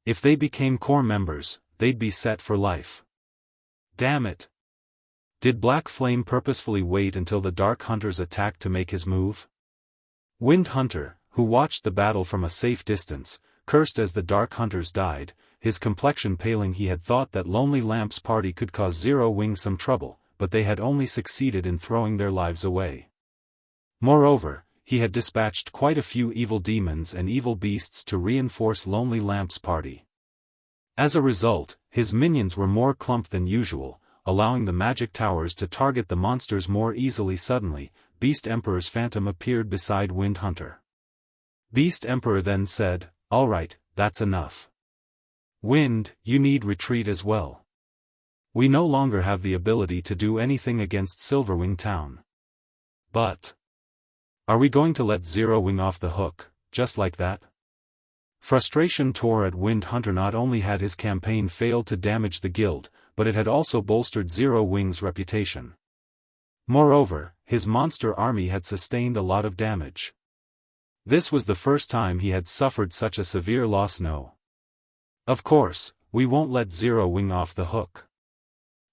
If they became core members, they'd be set for life. Damn it! Did Black Flame purposefully wait until the Dark Hunters attacked to make his move? Wind Hunter, who watched the battle from a safe distance, cursed as the Dark Hunters died, his complexion paling. He had thought that Lonely Lamp's party could cause Zero Wing some trouble, but they had only succeeded in throwing their lives away. Moreover, he had dispatched quite a few evil demons and evil beasts to reinforce Lonely Lamp's party. As a result, his minions were more clumped than usual, allowing the magic towers to target the monsters more easily. Suddenly, Beast Emperor's phantom appeared beside Wind Hunter. Beast Emperor then said, "All right, that's enough. Wind, you need retreat as well. We no longer have the ability to do anything against Silverwing Town. But are we going to let Zero Wing off the hook, just like that?" Frustration tore at Wind Hunter. Not only had his campaign failed to damage the guild, but it had also bolstered Zero Wing's reputation. Moreover, his monster army had sustained a lot of damage. This was the first time he had suffered such a severe loss. No. Of course, we won't let Zero Wing off the hook.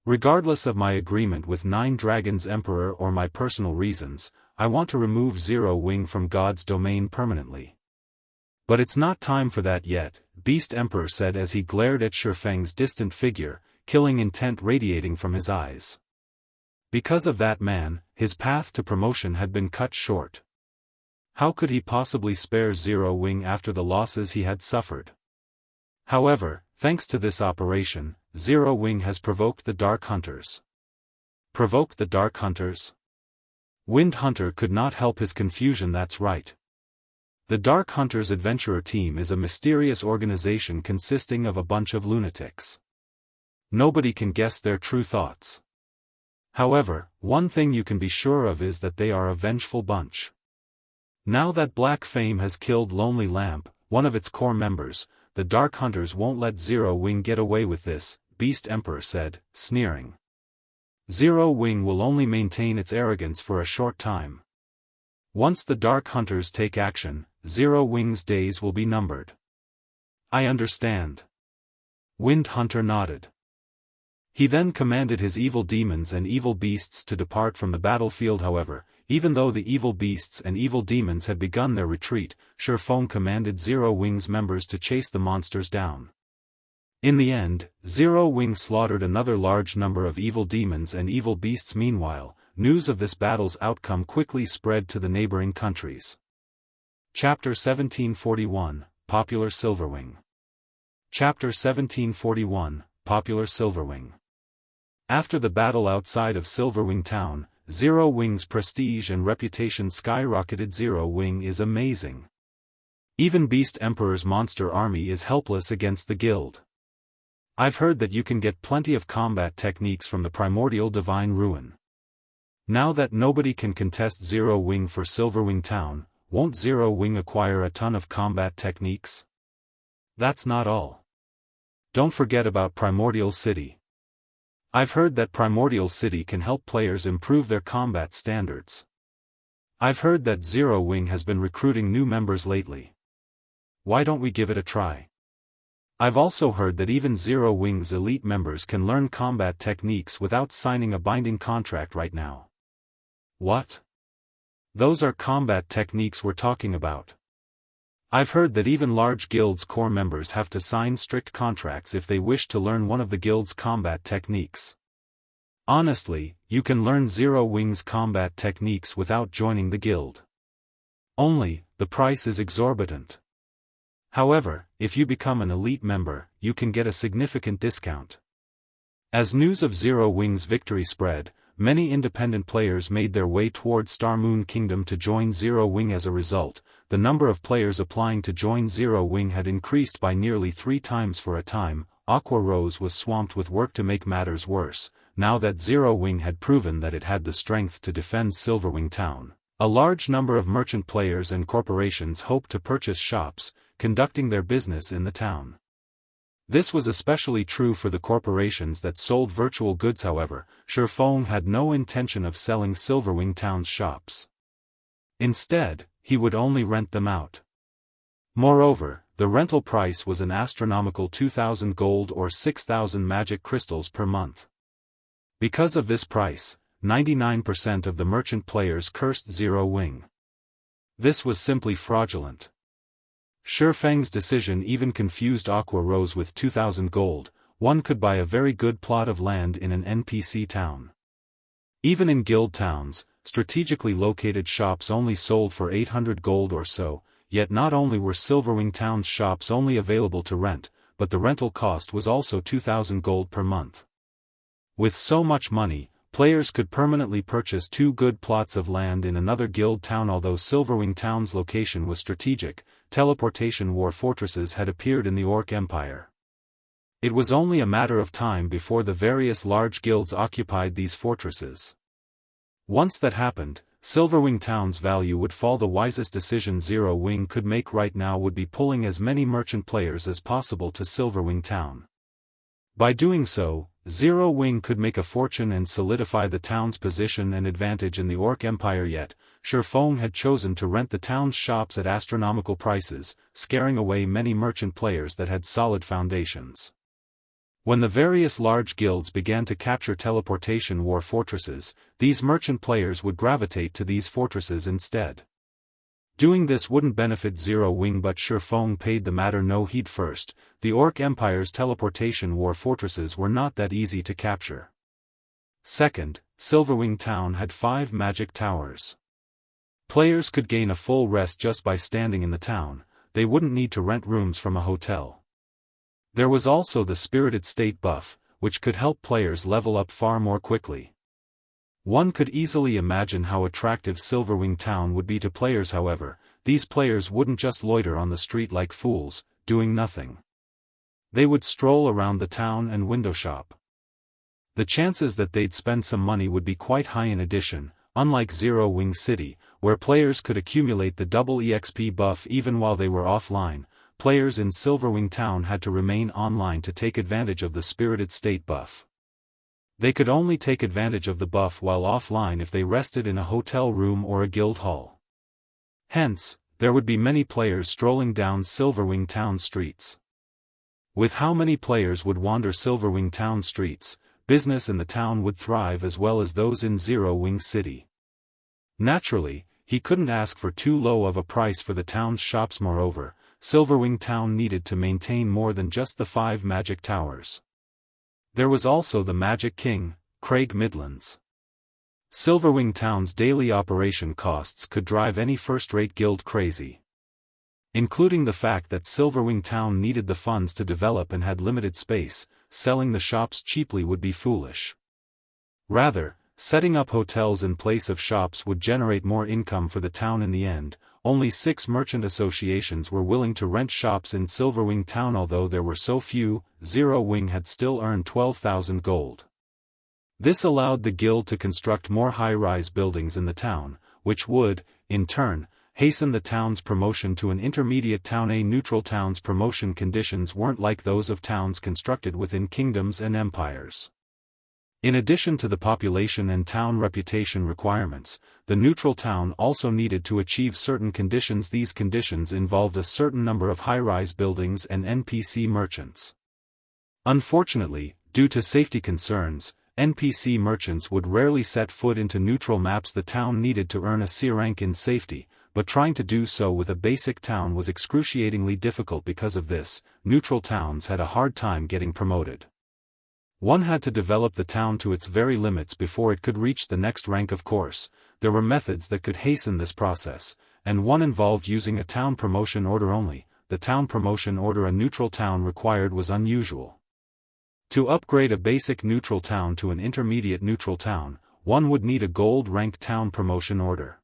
Regardless of my agreement with Nine Dragons Emperor or my personal reasons, I want to remove Zero Wing from God's domain permanently. But it's not time for that yet, Beast Emperor said as he glared at Shifeng's distant figure, killing intent radiating from his eyes. Because of that man, his path to promotion had been cut short. How could he possibly spare Zero Wing after the losses he had suffered? However, thanks to this operation, Zero Wing has provoked the Dark Hunters. Provoked the Dark Hunters? Wind Hunter could not help his confusion. That's right. The Dark Hunters Adventurer Team is a mysterious organization consisting of a bunch of lunatics. Nobody can guess their true thoughts. However, one thing you can be sure of is that they are a vengeful bunch. Now that Black Flame has killed Lonely Lamp, one of its core members, the Dark Hunters won't let Zero Wing get away with this, Beast Emperor said, sneering. Zero Wing will only maintain its arrogance for a short time. Once the Dark Hunters take action, Zero Wing's days will be numbered. I understand. Wind Hunter nodded. He then commanded his evil demons and evil beasts to depart from the battlefield. However, even though the evil beasts and evil demons had begun their retreat, Shifeng commanded Zero Wing's members to chase the monsters down. In the end, Zero Wing slaughtered another large number of evil demons and evil beasts. Meanwhile, news of this battle's outcome quickly spread to the neighboring countries. Chapter 1741, Popular Silverwing. Chapter 1741, Popular Silverwing. After the battle outside of Silverwing Town, Zero Wing's prestige and reputation skyrocketed. Zero Wing is amazing. Even Beast Emperor's monster army is helpless against the guild. I've heard that you can get plenty of combat techniques from the primordial divine ruin. Now that nobody can contest Zero Wing for Silverwing Town, won't Zero Wing acquire a ton of combat techniques? That's not all. Don't forget about Primordial City. I've heard that Primordial City can help players improve their combat standards. I've heard that Zero Wing has been recruiting new members lately. Why don't we give it a try? I've also heard that even Zero Wing's elite members can learn combat techniques without signing a binding contract right now. What? Those are combat techniques we're talking about. I've heard that even large guilds' core members have to sign strict contracts if they wish to learn one of the guild's combat techniques. Honestly, you can learn Zero Wing's combat techniques without joining the guild. Only, the price is exorbitant. However, if you become an elite member, you can get a significant discount. As news of Zero Wing's victory spread, many independent players made their way toward Star Moon Kingdom to join Zero Wing. As a result, the number of players applying to join Zero Wing had increased by nearly 3 times. For a time, Aqua Rose was swamped with work to make matters worse. Now that Zero Wing had proven that it had the strength to defend Silverwing Town, a large number of merchant players and corporations hoped to purchase shops, conducting their business in the town. This was especially true for the corporations that sold virtual goods. However, Sherfong had no intention of selling Silverwing Town's shops. Instead, he would only rent them out. Moreover, the rental price was an astronomical 2,000 gold or 6,000 magic crystals per month. Because of this price, 99% of the merchant players cursed Zero Wing. This was simply fraudulent. Sherfeng's decision even confused Aqua Rose. With 2,000 gold, one could buy a very good plot of land in an NPC town. Even in guild towns, strategically located shops only sold for 800 gold or so, yet not only were Silverwing Town's shops only available to rent, but the rental cost was also 2,000 gold per month. With so much money, players could permanently purchase 2 good plots of land in another guild town. Although Silverwing Town's location was strategic, teleportation war fortresses had appeared in the Orc Empire. It was only a matter of time before the various large guilds occupied these fortresses. Once that happened, Silverwing Town's value would fall. The wisest decision Zero Wing could make right now would be pulling as many merchant players as possible to Silverwing Town. By doing so, Zero Wing could make a fortune and solidify the town's position and advantage in the Orc Empire. Yet, Sherfong had chosen to rent the town's shops at astronomical prices, scaring away many merchant players that had solid foundations. When the various large guilds began to capture teleportation war fortresses, these merchant players would gravitate to these fortresses instead. Doing this wouldn't benefit Zero Wing, but Sherfong paid the matter no heed. First, the Orc Empire's teleportation war fortresses were not that easy to capture. Second, Silverwing Town had 5 magic towers. Players could gain a full rest just by standing in the town. They wouldn't need to rent rooms from a hotel. There was also the Spirited State buff, which could help players level up far more quickly. One could easily imagine how attractive Silverwing Town would be to players. However, these players wouldn't just loiter on the street like fools, doing nothing. They would stroll around the town and window shop. The chances that they'd spend some money would be quite high. In addition, unlike Zero Wing City, where players could accumulate the double EXP buff even while they were offline, players in Silverwing Town had to remain online to take advantage of the Spirited State buff. They could only take advantage of the buff while offline if they rested in a hotel room or a guild hall. Hence, there would be many players strolling down Silverwing Town streets. With how many players would wander Silverwing Town streets, business in the town would thrive as well as those in Zero Wing City. Naturally, he couldn't ask for too low of a price for the town's shops. Moreover, Silverwing Town needed to maintain more than just the 5 magic towers. There was also the Magic King, Craig Midlands. Silverwing Town's daily operation costs could drive any first-rate guild crazy. Including the fact that Silverwing Town needed the funds to develop and had limited space, selling the shops cheaply would be foolish. Rather, setting up hotels in place of shops would generate more income for the town in the end. Only 6 merchant associations were willing to rent shops in Silverwing Town. Although there were so few, Zero Wing had still earned 12,000 gold. This allowed the guild to construct more high-rise buildings in the town, which would, in turn, hasten the town's promotion to an intermediate town. A neutral town's promotion conditions weren't like those of towns constructed within kingdoms and empires. In addition to the population and town reputation requirements, the neutral town also needed to achieve certain conditions. These conditions involved a certain number of high-rise buildings and NPC merchants. Unfortunately, due to safety concerns, NPC merchants would rarely set foot into neutral maps. The town needed to earn a C rank in safety, but trying to do so with a basic town was excruciatingly difficult. Because of this, neutral towns had a hard time getting promoted. One had to develop the town to its very limits before it could reach the next rank. Of course, there were methods that could hasten this process, and one involved using a town promotion order only. The town promotion order a neutral town required was unusual. To upgrade a basic neutral town to an intermediate neutral town, one would need a gold-ranked town promotion order.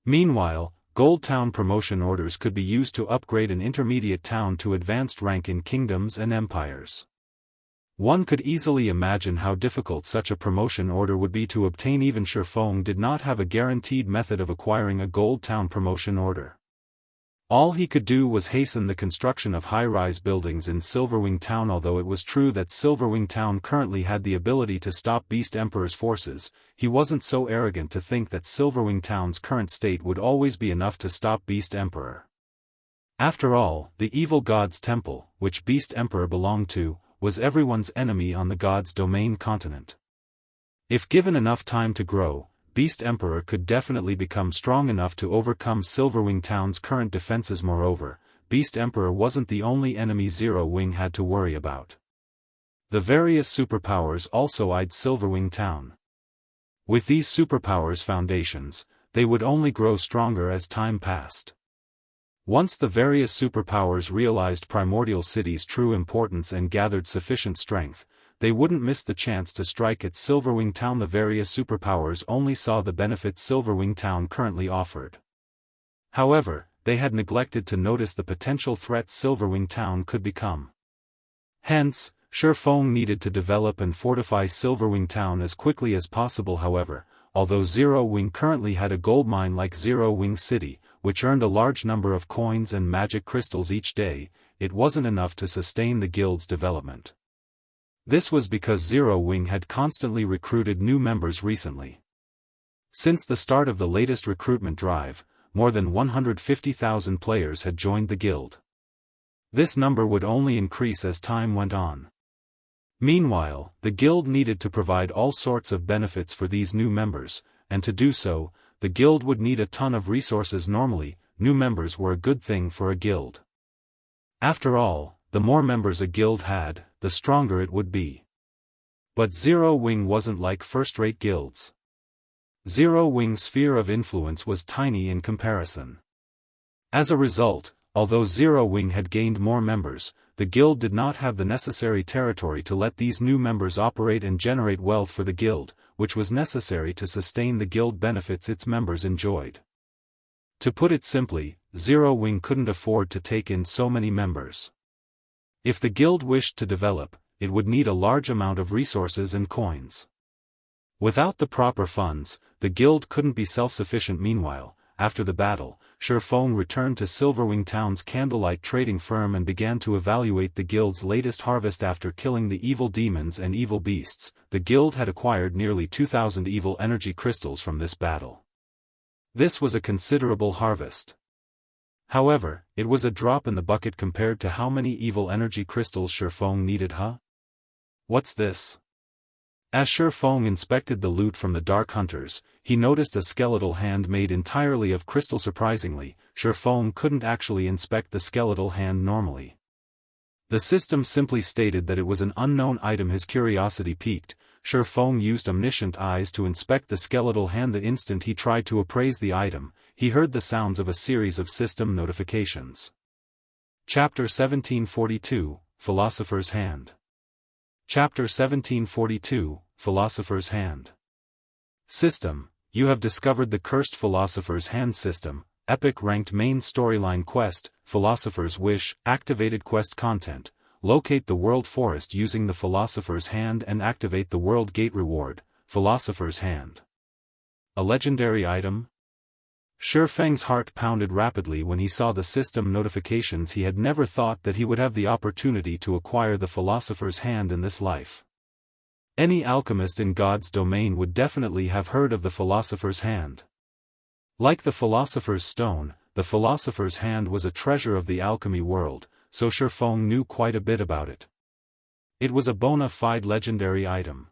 Meanwhile, gold town promotion orders could be used to upgrade an intermediate town to advanced rank in kingdoms and empires. One could easily imagine how difficult such a promotion order would be to obtain. Even Shifeng did not have a guaranteed method of acquiring a gold town promotion order. All he could do was hasten the construction of high-rise buildings in Silverwing Town. Although it was true that Silverwing Town currently had the ability to stop Beast Emperor's forces, he wasn't so arrogant to think that Silverwing Town's current state would always be enough to stop Beast Emperor. After all, the evil god's temple, which Beast Emperor belonged to, was everyone's enemy on the god's domain continent. If given enough time to grow, Beast Emperor could definitely become strong enough to overcome Silverwing Town's current defenses. Moreover, Beast Emperor wasn't the only enemy Zero Wing had to worry about. The various superpowers also eyed Silverwing Town. With these superpowers' foundations, they would only grow stronger as time passed. Once the various superpowers realized Primordial City's true importance and gathered sufficient strength, they wouldn't miss the chance to strike at Silverwing Town. The various superpowers only saw the benefits Silverwing Town currently offered. However, they had neglected to notice the potential threat Silverwing Town could become. Hence, Shifeng needed to develop and fortify Silverwing Town as quickly as possible. However, although Zero Wing currently had a gold mine like Zero Wing City, which earned a large number of coins and magic crystals each day, it wasn't enough to sustain the guild's development. This was because Zero Wing had constantly recruited new members recently. Since the start of the latest recruitment drive, more than 150,000 players had joined the guild. This number would only increase as time went on. Meanwhile, the guild needed to provide all sorts of benefits for these new members, and to do so, the guild would need a ton of resources. Normally, new members were a good thing for a guild. After all, the more members a guild had, the stronger it would be. But Zero Wing wasn't like first-rate guilds. Zero Wing's sphere of influence was tiny in comparison. As a result, although Zero Wing had gained more members, the guild did not have the necessary territory to let these new members operate and generate wealth for the guild, which was necessary to sustain the guild benefits its members enjoyed. To put it simply, Zero Wing couldn't afford to take in so many members. If the guild wished to develop, it would need a large amount of resources and coins. Without the proper funds, the guild couldn't be self-sufficient. Meanwhile, after the battle, Shifeng returned to Silverwing Town's candlelight trading firm and began to evaluate the guild's latest harvest. After killing the evil demons and evil beasts, the guild had acquired nearly 2,000 evil energy crystals from this battle. This was a considerable harvest. However, it was a drop in the bucket compared to how many evil energy crystals Shifeng needed. What's this? As Shifeng inspected the loot from the Dark Hunters, he noticed a skeletal hand made entirely of crystal. Surprisingly, Shifeng couldn't actually inspect the skeletal hand normally. The system simply stated that it was an unknown item. His curiosity piqued. Shifeng used omniscient eyes to inspect the skeletal hand. The instant he tried to appraise the item, he heard the sounds of a series of system notifications. Chapter 1742, Philosopher's Hand. Chapter 1742, Philosopher's Hand. System: you have discovered the cursed Philosopher's Hand system. Epic ranked main storyline quest, Philosopher's Wish. Activated quest content: locate the World Forest using the Philosopher's Hand and activate the World Gate reward, Philosopher's Hand. A legendary item? Shifeng's heart pounded rapidly when he saw the system notifications. He had never thought that he would have the opportunity to acquire the Philosopher's Hand in this life. Any alchemist in God's domain would definitely have heard of the Philosopher's Hand. Like the Philosopher's Stone, the Philosopher's Hand was a treasure of the alchemy world, so Shifeng knew quite a bit about it. It was a bona fide legendary item.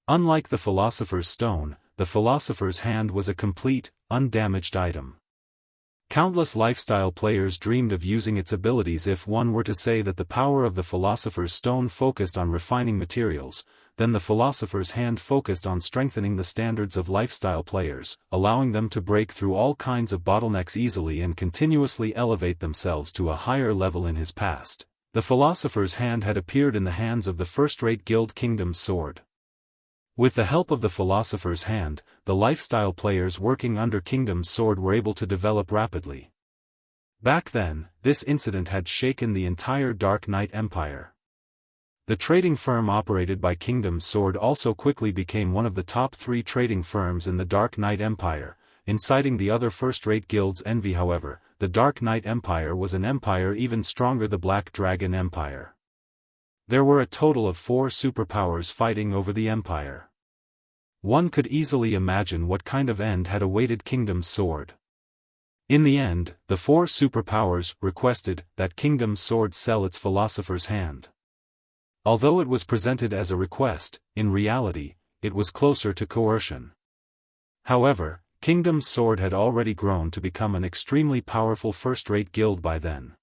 Unlike the Philosopher's Stone, the Philosopher's Hand was a complete, undamaged item. Countless lifestyle players dreamed of using its abilities. If one were to say that the power of the Philosopher's Stone focused on refining materials, then the Philosopher's Hand focused on strengthening the standards of lifestyle players, allowing them to break through all kinds of bottlenecks easily and continuously elevate themselves to a higher level. In his past, the Philosopher's Hand had appeared in the hands of the first-rate guild Kingdom's Sword. With the help of the Philosopher's Hand, the lifestyle players working under Kingdom's Sword were able to develop rapidly. Back then, this incident had shaken the entire Dark Knight Empire. The trading firm operated by Kingdom's Sword also quickly became one of the top 3 trading firms in the Dark Knight Empire, inciting the other first-rate guilds' envy. However, the Dark Knight Empire was an empire even stronger: the Black Dragon Empire. There were a total of 4 superpowers fighting over the empire. One could easily imagine what kind of end had awaited Kingdom's Sword. In the end, the 4 superpowers requested that Kingdom's Sword sell its Philosopher's Hand. Although it was presented as a request, in reality, it was closer to coercion. However, Kingdom's Sword had already grown to become an extremely powerful first-rate guild by then.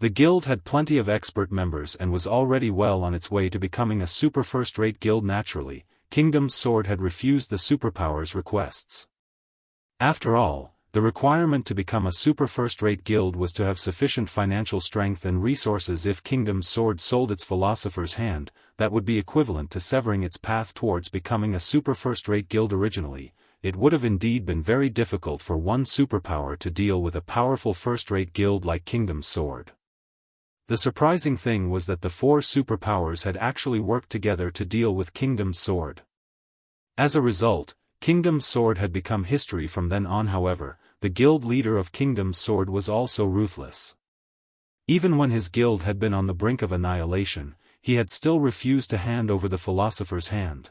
The guild had plenty of expert members and was already well on its way to becoming a super first-rate guild. Naturally, Kingdom's Sword had refused the superpowers requests. After all, the requirement to become a super first-rate guild was to have sufficient financial strength and resources. If Kingdom's Sword sold its Philosopher's Hand, that would be equivalent to severing its path towards becoming a super first-rate guild. Originally, it would have indeed been very difficult for one superpower to deal with a powerful first-rate guild like Kingdom's Sword. The surprising thing was that the 4 superpowers had actually worked together to deal with Kingdom's Sword. As a result, Kingdom's Sword had become history from then on. However, the guild leader of Kingdom's Sword was also ruthless. Even when his guild had been on the brink of annihilation, he had still refused to hand over the Philosopher's Hand.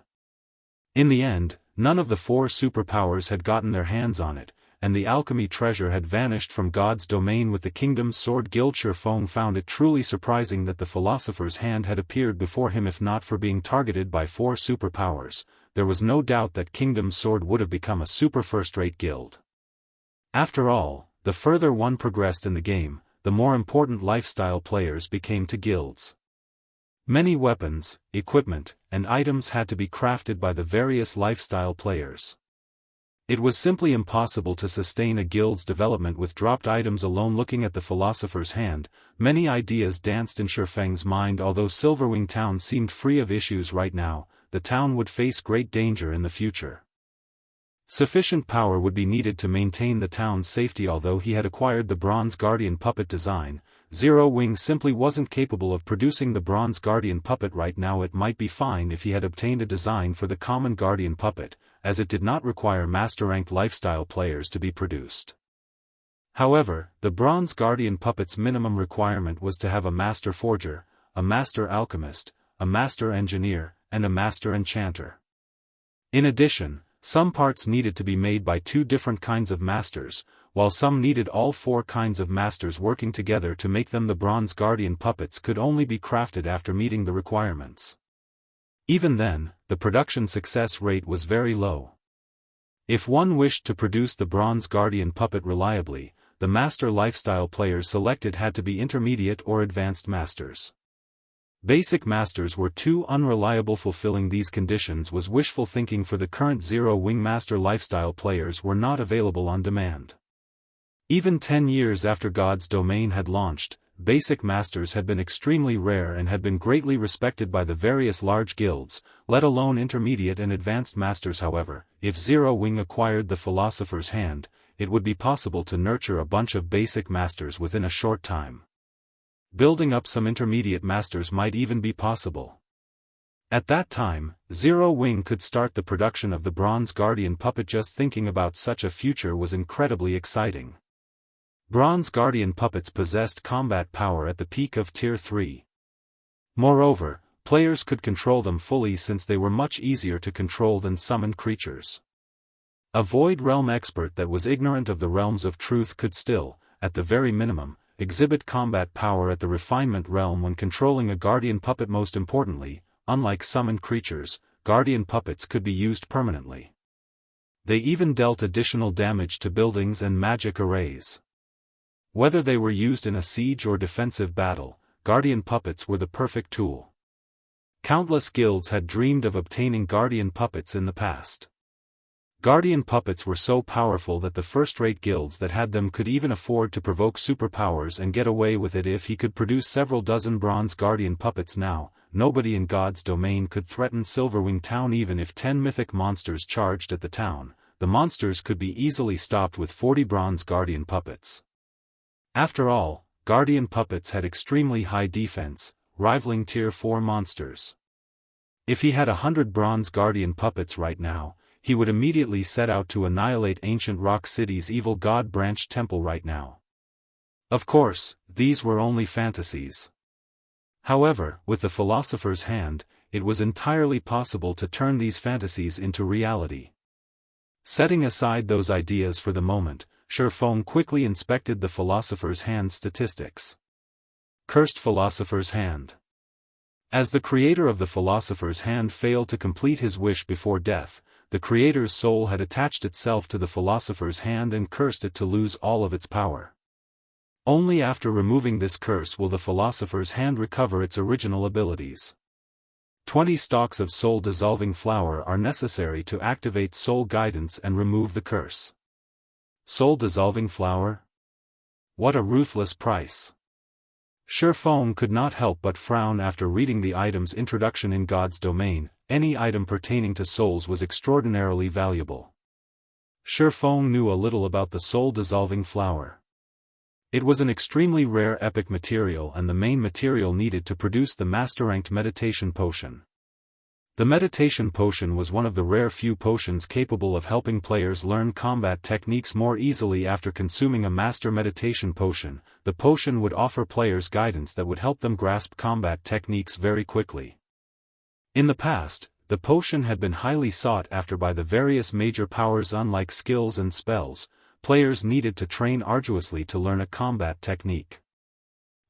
In the end, none of the 4 superpowers had gotten their hands on it, and the alchemy treasure had vanished from God's domain with the Kingdom's Sword guild. Shifeng found it truly surprising that the Philosopher's Hand had appeared before him. If not for being targeted by 4 superpowers, there was no doubt that Kingdom's Sword would have become a super first-rate guild. After all, the further one progressed in the game, the more important lifestyle players became to guilds. Many weapons, equipment, and items had to be crafted by the various lifestyle players. It was simply impossible to sustain a guild's development with dropped items alone. Looking at the Philosopher's Hand, many ideas danced in Shifeng's mind. Although Silverwing Town seemed free of issues right now, the town would face great danger in the future. Sufficient power would be needed to maintain the town's safety. Although he had acquired the Bronze Guardian puppet design, Zero Wing simply wasn't capable of producing the Bronze Guardian puppet right now. It might be fine if he had obtained a design for the common Guardian puppet, as it did not require master-ranked lifestyle players to be produced. However, the Bronze Guardian puppet's minimum requirement was to have a master forger, a master alchemist, a master engineer, and a master enchanter. In addition, some parts needed to be made by 2 different kinds of masters, while some needed all 4 kinds of masters working together to make them. The Bronze Guardian puppets could only be crafted after meeting the requirements. Even then, the production success rate was very low. If one wished to produce the Bronze Guardian puppet reliably, the master lifestyle players selected had to be intermediate or advanced masters. Basic masters were too unreliable. Fulfilling these conditions was wishful thinking, for the current Zero-Wing Master lifestyle players were not available on demand. Even 10 years after God's Domain had launched, basic masters had been extremely rare and had been greatly respected by the various large guilds, let alone intermediate and advanced masters. However, if Zero-Wing acquired the Philosopher's Hand, it would be possible to nurture a bunch of basic masters within a short time. Building up some intermediate masters might even be possible. At that time, Zero-Wing could start the production of the Bronze Guardian puppet. Just thinking about such a future was incredibly exciting. Bronze Guardian puppets possessed combat power at the peak of Tier 3. Moreover, players could control them fully since they were much easier to control than summoned creatures. A Void Realm expert that was ignorant of the realms of truth could still, at the very minimum, exhibit combat power at the refinement realm when controlling a Guardian puppet. Most importantly, unlike summoned creatures, Guardian puppets could be used permanently. They even dealt additional damage to buildings and magic arrays. Whether they were used in a siege or defensive battle, Guardian puppets were the perfect tool. Countless guilds had dreamed of obtaining Guardian puppets in the past. Guardian puppets were so powerful that the first-rate guilds that had them could even afford to provoke superpowers and get away with it. If he could produce several dozen Bronze Guardian puppets now, nobody in God's Domain could threaten Silverwing Town. Even if 10 mythic monsters charged at the town, the monsters could be easily stopped with 40 Bronze Guardian puppets. After all, Guardian puppets had extremely high defense, rivaling Tier 4 monsters. If he had 100 Bronze Guardian puppets right now, he would immediately set out to annihilate Ancient Rock City's evil God Branch Temple right now. Of course, these were only fantasies. However, with the Philosopher's Hand, it was entirely possible to turn these fantasies into reality. Setting aside those ideas for the moment, Sherfong quickly inspected the Philosopher's Hand statistics. Cursed Philosopher's Hand. As the creator of the Philosopher's Hand failed to complete his wish before death, the creator's soul had attached itself to the Philosopher's Hand and cursed it to lose all of its power. Only after removing this curse will the Philosopher's Hand recover its original abilities. 20 stalks of soul-dissolving flower are necessary to activate soul guidance and remove the curse. Soul-dissolving flower? What a ruthless price! Sherfong could not help but frown after reading the item's introduction. In God's Domain, any item pertaining to souls was extraordinarily valuable. Sherfong knew a little about the soul-dissolving flower. It was an extremely rare epic material and the main material needed to produce the master-ranked meditation potion. The meditation potion was one of the rare few potions capable of helping players learn combat techniques more easily. After consuming a master meditation potion, the potion would offer players guidance that would help them grasp combat techniques very quickly. In the past, the potion had been highly sought after by the various major powers. Unlike skills and spells, players needed to train arduously to learn a combat technique.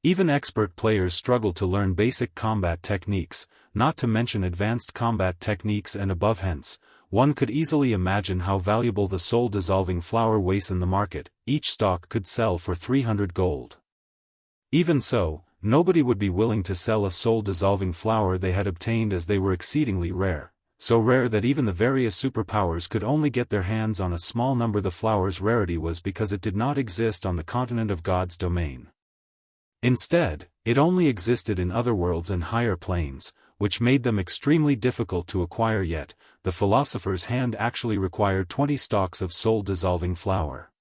Even expert players struggled to learn basic combat techniques, not to mention advanced combat techniques and above. Hence, one could easily imagine how valuable the soul-dissolving flower was in the market. Each stalk could sell for 300 gold. Even so, nobody would be willing to sell a soul-dissolving flower they had obtained, as they were exceedingly rare, so rare that even the various superpowers could only get their hands on a small number. The flower's rarity was because it did not exist on the continent of God's Domain. Instead, it only existed in other worlds and higher planes, which made them extremely difficult to acquire. Yet, the Philosopher's Hand actually required 20 stalks of soul-dissolving flower.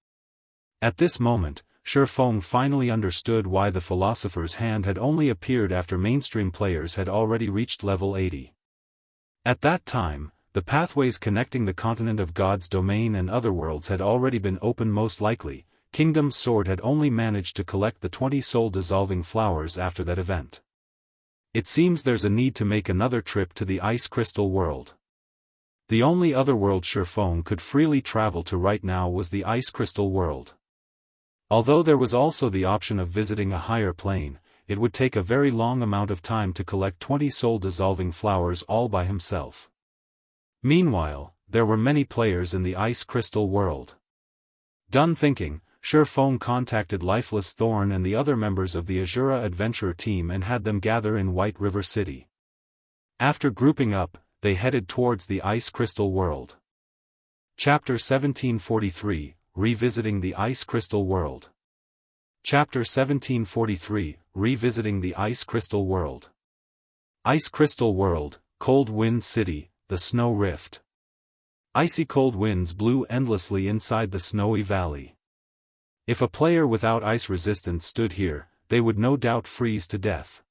At this moment, Sherfong finally understood why the Philosopher's Hand had only appeared after mainstream players had already reached level 80. At that time, the pathways connecting the continent of God's Domain and other worlds had already been opened. Most likely, Kingdom's Sword had only managed to collect the 20 soul-dissolving flowers after that event. It seems there's a need to make another trip to the Ice Crystal world. The only other world Sherfong could freely travel to right now was the Ice Crystal world. Although there was also the option of visiting a higher plane, it would take a very long amount of time to collect 20 soul-dissolving flowers all by himself. Meanwhile, there were many players in the Ice Crystal world. Done thinking, Feng contacted Lifeless Thorn and the other members of the Asura adventurer team and had them gather in White River City. After grouping up, they headed towards the Ice Crystal World. Chapter 1743, Revisiting the Ice Crystal World. Chapter 1743, Revisiting the Ice Crystal World. Ice Crystal World, Cold Wind City, the Snow Rift. Icy cold winds blew endlessly inside the snowy valley. If a player without ice resistance stood here, they would no doubt freeze to death.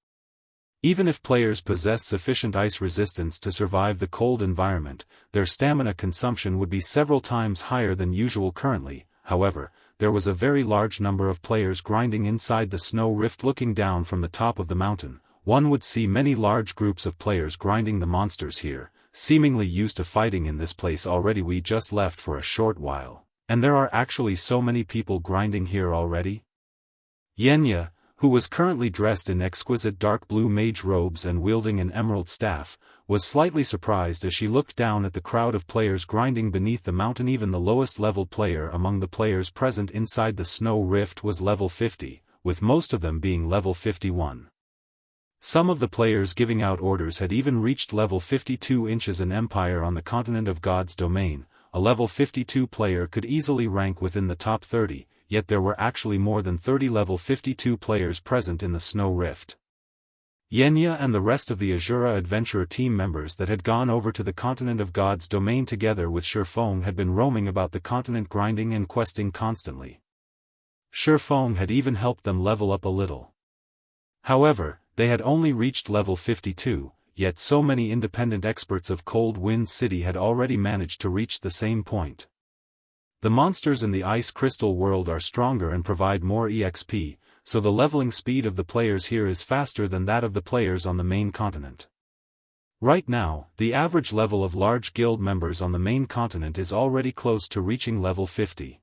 Even if players possessed sufficient ice resistance to survive the cold environment, their stamina consumption would be several times higher than usual currently. However, there was a very large number of players grinding inside the snow rift looking down from the top of the mountain. One would see many large groups of players grinding the monsters here, seemingly used to fighting in this place already. We just left for a short while. And there are actually so many people grinding here already? Xianxia, who was currently dressed in exquisite dark blue mage robes and wielding an emerald staff, was slightly surprised as she looked down at the crowd of players grinding beneath the mountain. Even the lowest level player among the players present inside the snow rift was level 50, with most of them being level 51. Some of the players giving out orders had even reached level 52 inches. An empire on the continent of God's domain. A level 52 player could easily rank within the top 30, yet there were actually more than 30 level 52 players present in the Snow Rift. Xianxia and the rest of the Asura adventurer team members that had gone over to the continent of God's domain together with Feng had been roaming about the continent grinding and questing constantly. Feng had even helped them level up a little. However, they had only reached level 52. Yet so many independent experts of Cold Wind City had already managed to reach the same point. The monsters in the Ice Crystal World are stronger and provide more EXP, so the leveling speed of the players here is faster than that of the players on the main continent. Right now, the average level of large guild members on the main continent is already close to reaching level 50.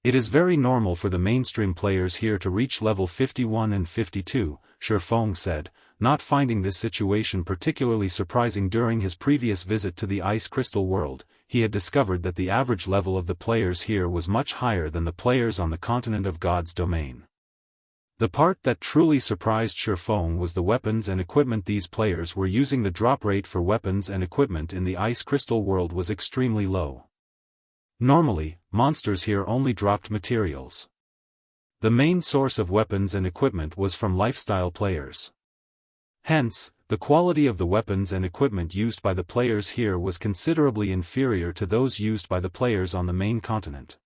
It is very normal for the mainstream players here to reach level 51 and 52, Feng said, not finding this situation particularly surprising. During his previous visit to the Ice Crystal World, he had discovered that the average level of the players here was much higher than the players on the continent of God's domain. The part that truly surprised Feng was the weapons and equipment these players were using. The drop rate for weapons and equipment in the Ice Crystal World was extremely low. Normally, monsters here only dropped materials. The main source of weapons and equipment was from lifestyle players. Hence, the quality of the weapons and equipment used by the players here was considerably inferior to those used by the players on the main continent.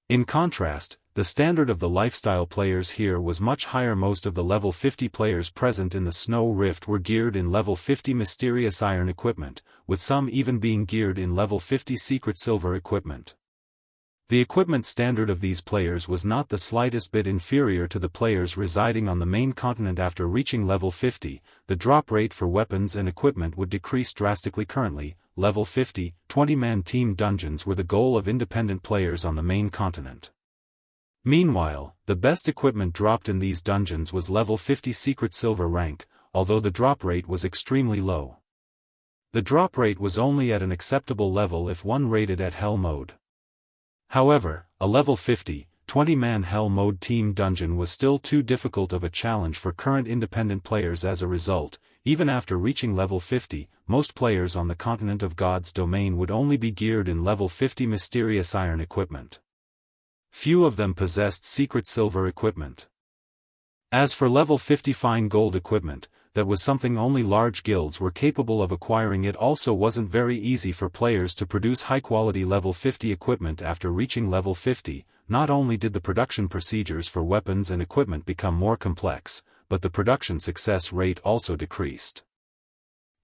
In contrast, the standard of the lifestyle players here was much higher. Most of the level 50 players present in the Snow Rift were geared in level 50 mysterious iron equipment, with some even being geared in level 50 secret silver equipment. The equipment standard of these players was not the slightest bit inferior to the players residing on the main continent. After reaching level 50, the drop rate for weapons and equipment would decrease drastically. Currently, level 50, 20-man team dungeons were the goal of independent players on the main continent. Meanwhile, the best equipment dropped in these dungeons was level 50 secret silver rank, although the drop rate was extremely low. The drop rate was only at an acceptable level if one rated at Hell mode. However, a level 50, 20-man Hell mode team dungeon was still too difficult of a challenge for current independent players. As a result, even after reaching level 50, most players on the continent of God's domain would only be geared in level 50 mysterious iron equipment. Few of them possessed secret silver equipment. As for level 50 fine gold equipment, that was something only large guilds were capable of acquiring. It also wasn't very easy for players to produce high-quality level 50 equipment after reaching level 50. Not only did the production procedures for weapons and equipment become more complex, but the production success rate also decreased.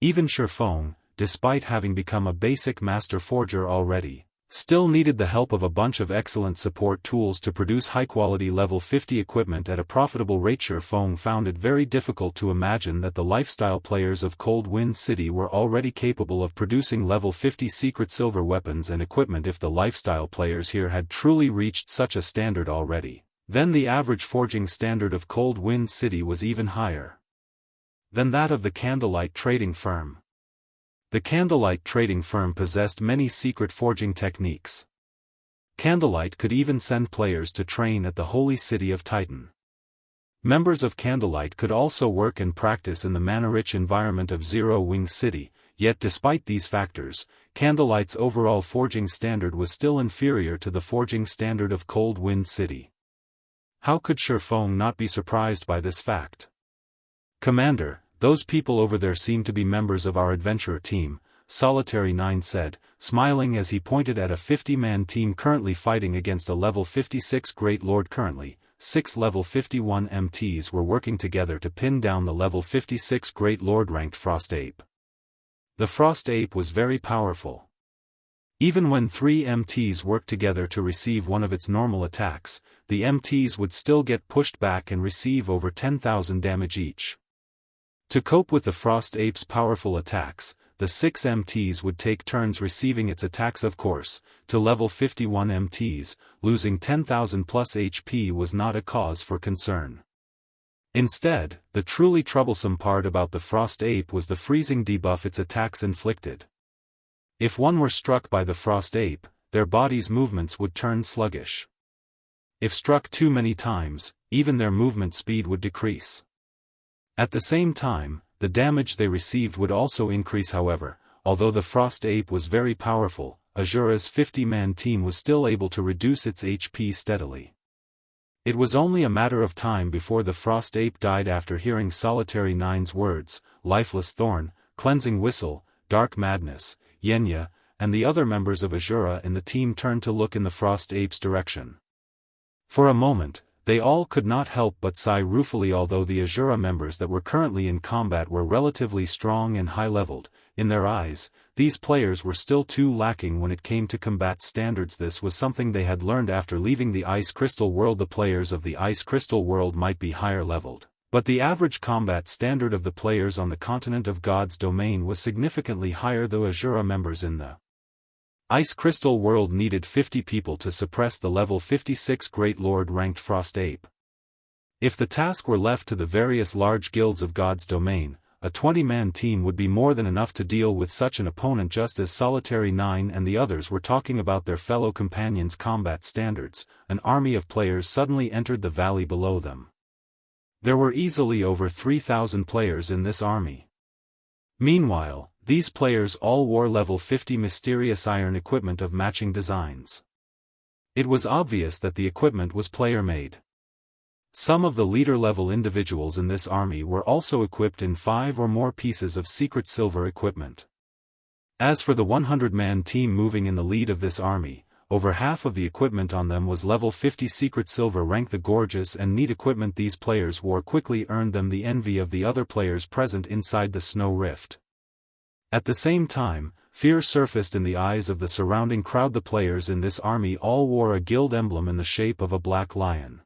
Even Feng, despite having become a basic master forger already, still needed the help of a bunch of excellent support tools to produce high-quality level 50 equipment at a profitable rate. Feng found it very difficult to imagine that the lifestyle players of Cold Wind City were already capable of producing level 50 secret silver weapons and equipment. If the lifestyle players here had truly reached such a standard already, then the average forging standard of Cold Wind City was even higher than that of the Candlelight trading firm. The Candlelight trading firm possessed many secret forging techniques. Candlelight could even send players to train at the holy city of Titan. Members of Candlelight could also work and practice in the mana-rich environment of Zero-Wing City, yet despite these factors, Candlelight's overall forging standard was still inferior to the forging standard of Cold Wind City. How could Shifeng not be surprised by this fact? "Commander, those people over there seem to be members of our adventurer team," Solitary 9 said, smiling as he pointed at a 50-man team currently fighting against a level 56 Great Lord. Currently, 6 level 51 MTs were working together to pin down the level 56 Great Lord ranked Frost Ape. The Frost Ape was very powerful. Even when 3 MTs worked together to receive one of its normal attacks, the MTs would still get pushed back and receive over 10,000 damage each. To cope with the Frost Ape's powerful attacks, the 6 MTs would take turns receiving its attacks. Of course, to level 51 MTs, losing 10,000 plus HP was not a cause for concern. Instead, the truly troublesome part about the Frost Ape was the freezing debuff its attacks inflicted. If one were struck by the Frost Ape, their body's movements would turn sluggish. If struck too many times, even their movement speed would decrease. At the same time, the damage they received would also increase. However, although the Frost Ape was very powerful, Asura's 50-man team was still able to reduce its HP steadily. It was only a matter of time before the Frost Ape died after hearing Solitary 9's words, Lifeless Thorn, Cleansing Whistle, Dark Madness, Xianxia, and the other members of Asura in the team turned to look in the Frost Ape's direction. For a moment, they all could not help but sigh ruefully. Although the Asura members that were currently in combat were relatively strong and high-leveled, in their eyes, these players were still too lacking when it came to combat standards. This was something they had learned after leaving the Ice Crystal World. The players of the Ice Crystal World might be higher-leveled, but the average combat standard of the players on the continent of God's domain was significantly higher. The Asura members in the Ice Crystal World needed 50 people to suppress the level 56 Great Lord ranked Frost Ape. If the task were left to the various large guilds of God's domain, a 20-man team would be more than enough to deal with such an opponent. Just as Solitary 9 and the others were talking about their fellow companions' combat standards, an army of players suddenly entered the valley below them. There were easily over 3,000 players in this army. Meanwhile, these players all wore level 50 mysterious iron equipment of matching designs. It was obvious that the equipment was player-made. Some of the leader-level individuals in this army were also equipped in 5 or more pieces of secret silver equipment. As for the 100-man team moving in the lead of this army, over half of the equipment on them was level 50 secret silver rank. The gorgeous and neat equipment these players wore quickly earned them the envy of the other players present inside the snow rift. At the same time, fear surfaced in the eyes of the surrounding crowd. The players in this army all wore a guild emblem in the shape of a black lion.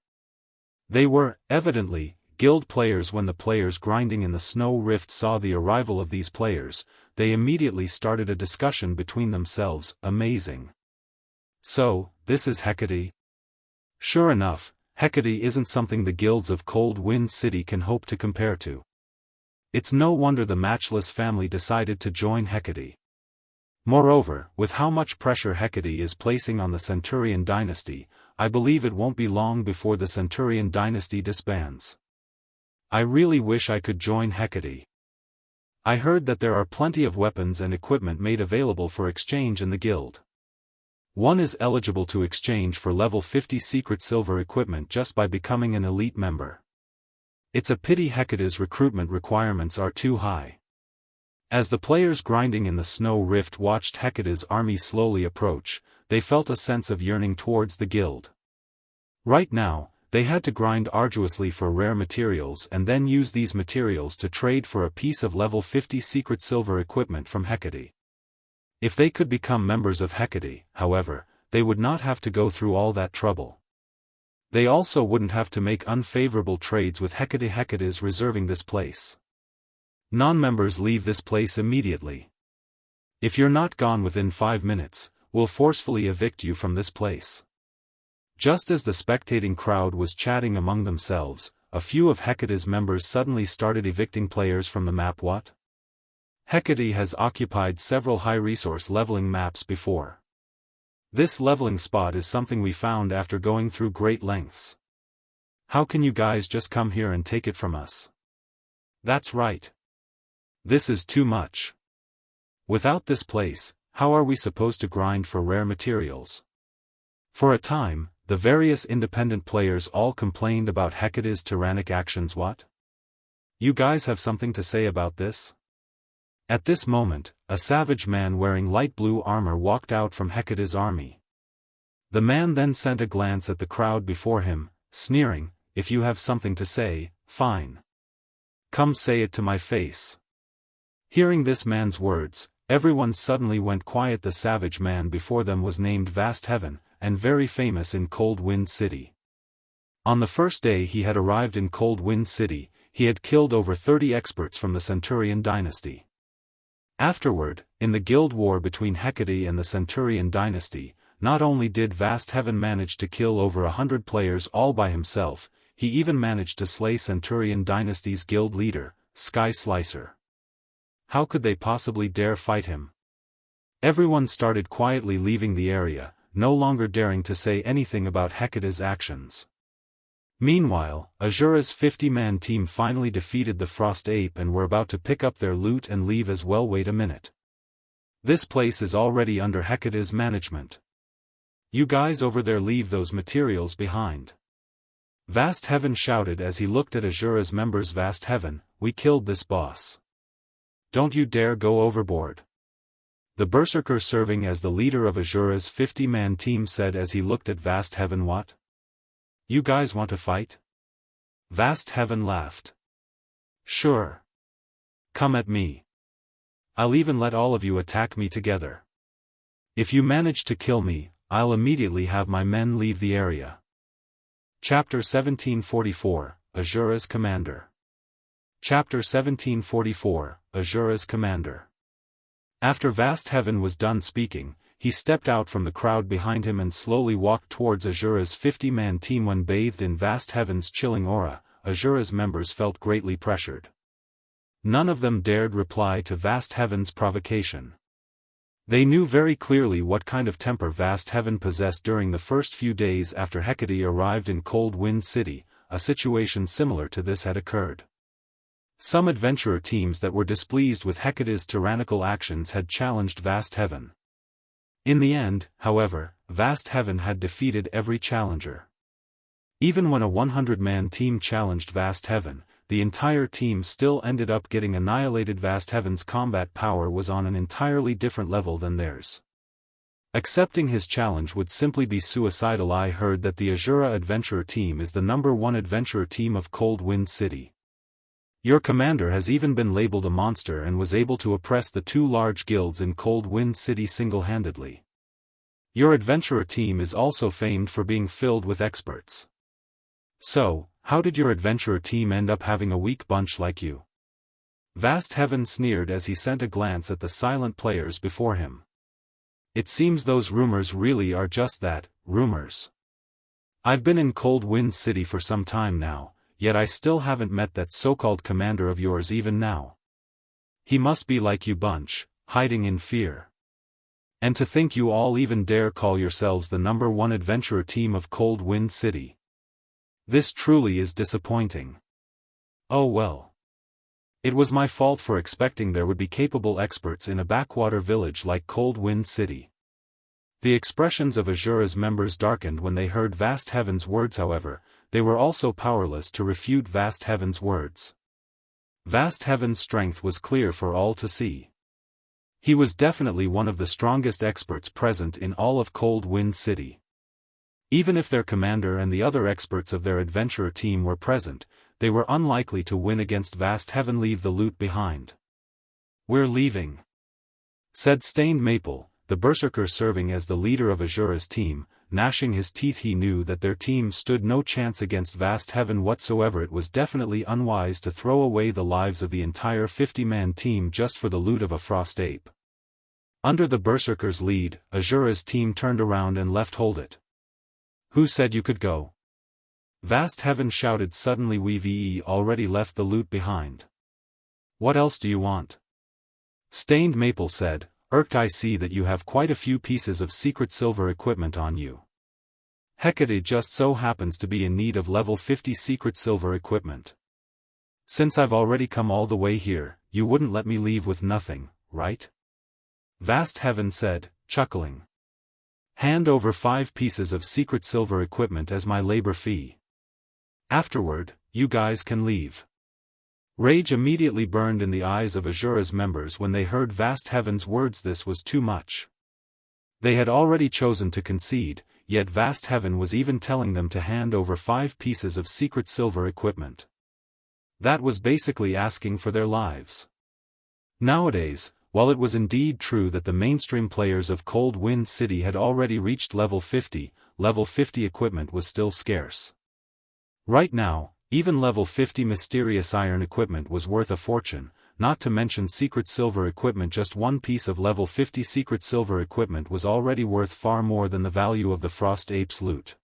They were, evidently, guild players. When the players grinding in the snow rift saw the arrival of these players, they immediately started a discussion between themselves. Amazing. So, this is Hecate? Sure enough, Hecate isn't something the guilds of Cold Wind City can hope to compare to. It's no wonder the Matchless family decided to join Hecate. Moreover, with how much pressure Hecate is placing on the Centurion dynasty, I believe it won't be long before the Centurion dynasty disbands. I really wish I could join Hecate. I heard that there are plenty of weapons and equipment made available for exchange in the guild. One is eligible to exchange for level 50 secret silver equipment just by becoming an elite member. It's a pity Hecate's recruitment requirements are too high. As the players grinding in the snow rift watched Hecate's army slowly approach, they felt a sense of yearning towards the guild. Right now, they had to grind arduously for rare materials and then use these materials to trade for a piece of level 50 secret silver equipment from Hecate. If they could become members of Hecate, however, they would not have to go through all that trouble. They also wouldn't have to make unfavorable trades with Hecate. Hecate is reserving this place. Non-members leave this place immediately. If you're not gone within 5 minutes, we'll forcefully evict you from this place. Just as the spectating crowd was chatting among themselves, a few of Hecate's members suddenly started evicting players from the map. What? Hecate has occupied several high-resource leveling maps before. This leveling spot is something we found after going through great lengths. How can you guys just come here and take it from us? That's right. This is too much. Without this place, how are we supposed to grind for rare materials? For a time, the various independent players all complained about Hecate's tyrannic actions. What? You guys have something to say about this? At this moment, a savage man wearing light blue armor walked out from Hecate's army. The man then sent a glance at the crowd before him, sneering, "If you have something to say, fine. Come say it to my face." Hearing this man's words, everyone suddenly went quiet. The savage man before them was named Vast Heaven, and very famous in Cold Wind City. On the first day he had arrived in Cold Wind City, he had killed over 30 experts from the Centurion dynasty. Afterward, in the guild war between Hecate and the Centurion dynasty, not only did Vast Heaven manage to kill over 100 players all by himself, he even managed to slay Centurion dynasty's guild leader, Sky Slicer. How could they possibly dare fight him? Everyone started quietly leaving the area, no longer daring to say anything about Hecate's actions. Meanwhile, Asura's 50-man team finally defeated the Frost Ape and were about to pick up their loot and leave as well. Wait a minute. This place is already under Hecate's management. You guys over there leave those materials behind. Vast Heaven shouted as he looked at Asura's members. Vast Heaven, we killed this boss. Don't you dare go overboard. The Berserker serving as the leader of Asura's 50-man team said as he looked at Vast Heaven. What? You guys want to fight? Vast Heaven laughed. Sure. Come at me. I'll even let all of you attack me together. If you manage to kill me, I'll immediately have my men leave the area. Chapter 1744, Asura's Commander. Chapter 1744, Asura's Commander. After Vast Heaven was done speaking, he stepped out from the crowd behind him and slowly walked towards Asura's 50-man team. When bathed in Vast Heaven's chilling aura, Asura's members felt greatly pressured. None of them dared reply to Vast Heaven's provocation. They knew very clearly what kind of temper Vast Heaven possessed. During the first few days after Hecate arrived in Cold Wind City, a situation similar to this had occurred. Some adventurer teams that were displeased with Hecate's tyrannical actions had challenged Vast Heaven. In the end, however, Vast Heaven had defeated every challenger. Even when a 100-man team challenged Vast Heaven, the entire team still ended up getting annihilated. Vast Heaven's combat power was on an entirely different level than theirs. Accepting his challenge would simply be suicidal. I heard that the Asura adventurer team is the #1 adventurer team of Cold Wind City. Your commander has even been labeled a monster and was able to oppress the 2 large guilds in Cold Wind City single-handedly. Your adventurer team is also famed for being filled with experts. So, how did your adventurer team end up having a weak bunch like you? Vast Heaven sneered as he sent a glance at the silent players before him. It seems those rumors really are just that, rumors. I've been in Cold Wind City for some time now, yet I still haven't met that so-called commander of yours even now. He must be like you bunch, hiding in fear. And to think you all even dare call yourselves the #1 adventurer team of Cold Wind City. This truly is disappointing. Oh well. It was my fault for expecting there would be capable experts in a backwater village like Cold Wind City. The expressions of Asura's members darkened when they heard Vast Heaven's words. However, they were also powerless to refute Vast Heaven's words. Vast Heaven's strength was clear for all to see. He was definitely one of the strongest experts present in all of Cold Wind City. Even if their commander and the other experts of their adventurer team were present, they were unlikely to win against Vast Heaven. Leave the loot behind. We're leaving, said Stained Maple, the berserker serving as the leader of Asura's team. Gnashing his teeth, he knew that their team stood no chance against Vast Heaven whatsoever. It was definitely unwise to throw away the lives of the entire 50-man team just for the loot of a Frost Ape. Under the berserker's lead, Asura's team turned around and left. Hold it. Who said you could go? Vast Heaven shouted suddenly. We've already left the loot behind. What else do you want? Stained Maple said, I see that you have quite a few pieces of secret silver equipment on you. Hecate just so happens to be in need of level 50 secret silver equipment. Since I've already come all the way here, you wouldn't let me leave with nothing, right? Vast Heaven said, chuckling. Hand over 5 pieces of secret silver equipment as my labor fee. Afterward, you guys can leave. Rage immediately burned in the eyes of Asura's members when they heard Vast Heaven's words. This was too much. They had already chosen to concede, yet Vast Heaven was even telling them to hand over 5 pieces of secret silver equipment. That was basically asking for their lives. Nowadays, while it was indeed true that the mainstream players of Cold Wind City had already reached level 50 equipment was still scarce. Right now, even level 50 mysterious iron equipment was worth a fortune, not to mention secret silver equipment. Just one piece of level 50 secret silver equipment was already worth far more than the value of the Frost Apes' loot.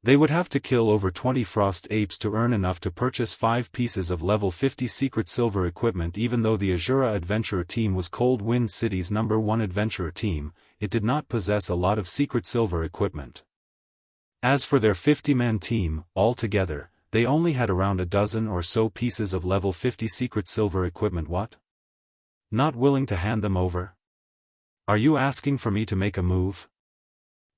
They would have to kill over 20 Frost Apes to earn enough to purchase 5 pieces of level 50 secret silver equipment. Even though the Asura Adventurer team was Cold Wind City's #1 adventurer team, it did not possess a lot of secret silver equipment. As for their 50-man team, altogether, they only had around a dozen or so pieces of level 50 secret silver equipment. What? Not willing to hand them over? Are you asking for me to make a move?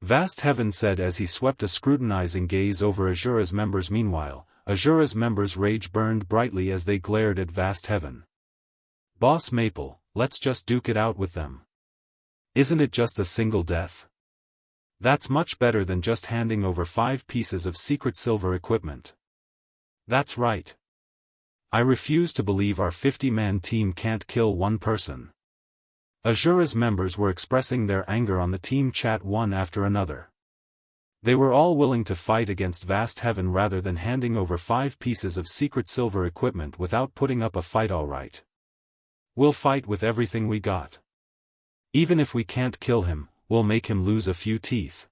Vast Heaven said as he swept a scrutinizing gaze over Asura's members. Meanwhile, Asura's members' rage burned brightly as they glared at Vast Heaven. Boss Maple, let's just duke it out with them. Isn't it just a single death? That's much better than just handing over 5 pieces of secret silver equipment. That's right. I refuse to believe our 50-man team can't kill one person. Asura's members were expressing their anger on the team chat one after another. They were all willing to fight against Vast Heaven rather than handing over 5 pieces of secret silver equipment without putting up a fight. All right. We'll fight with everything we got. Even if we can't kill him, we'll make him lose a few teeth.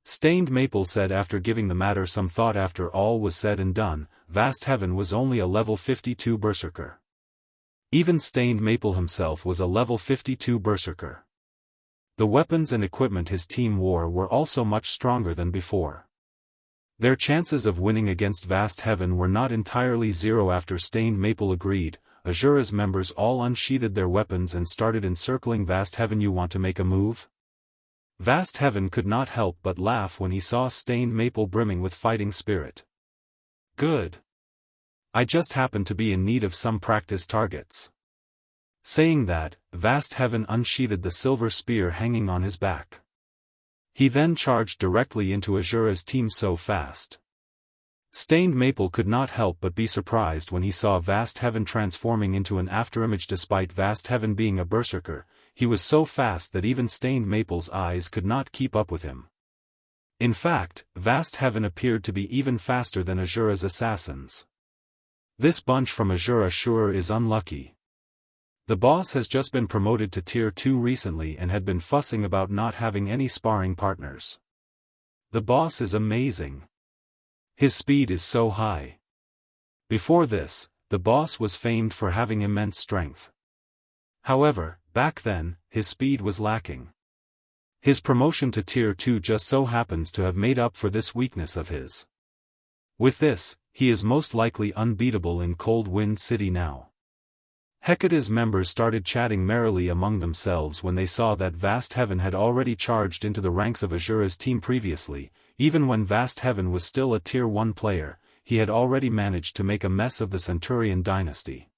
Stained Maple said after giving the matter some thought. After all was said and done, Vast Heaven was only a level 52 berserker. Even Stained Maple himself was a level 52 berserker. The weapons and equipment his team wore were also much stronger than before. Their chances of winning against Vast Heaven were not entirely zero. After Stained Maple agreed, Asura's members all unsheathed their weapons and started encircling Vast Heaven. You want to make a move? Vast Heaven could not help but laugh when he saw Stained Maple brimming with fighting spirit. Good. I just happen to be in need of some practice targets. Saying that, Vast Heaven unsheathed the silver spear hanging on his back. He then charged directly into Asura's team so fast. Stained Maple could not help but be surprised when he saw Vast Heaven transforming into an afterimage. Despite Vast Heaven being a berserker, he was so fast that even Stained Maple's eyes could not keep up with him. In fact, Vast Heaven appeared to be even faster than Asura's assassins. This bunch from Asura sure is unlucky. The boss has just been promoted to Tier 2 recently and had been fussing about not having any sparring partners. The boss is amazing. His speed is so high. Before this, the boss was famed for having immense strength. However, back then, his speed was lacking. His promotion to Tier 2 just so happens to have made up for this weakness of his. With this, he is most likely unbeatable in Cold Wind City now. Hecate's members started chatting merrily among themselves when they saw that Vast Heaven had already charged into the ranks of Asura's team previously. Even when Vast Heaven was still a Tier 1 player, he had already managed to make a mess of the Centurion dynasty.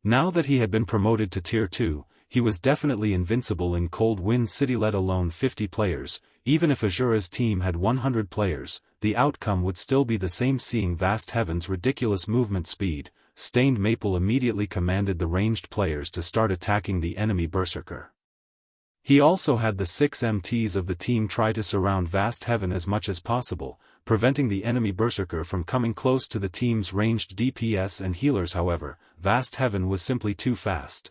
Now that he had been promoted to Tier 2, he was definitely invincible in Cold Wind City. Let alone 50 players. Even if Asura's team had 100 players, the outcome would still be the same. Seeing Vast Heaven's ridiculous movement speed, Stained Maple immediately commanded the ranged players to start attacking the enemy berserker. He also had the 6 MTs of the team try to surround Vast Heaven as much as possible, preventing the enemy berserker from coming close to the team's ranged DPS and healers. However, Vast Heaven was simply too fast.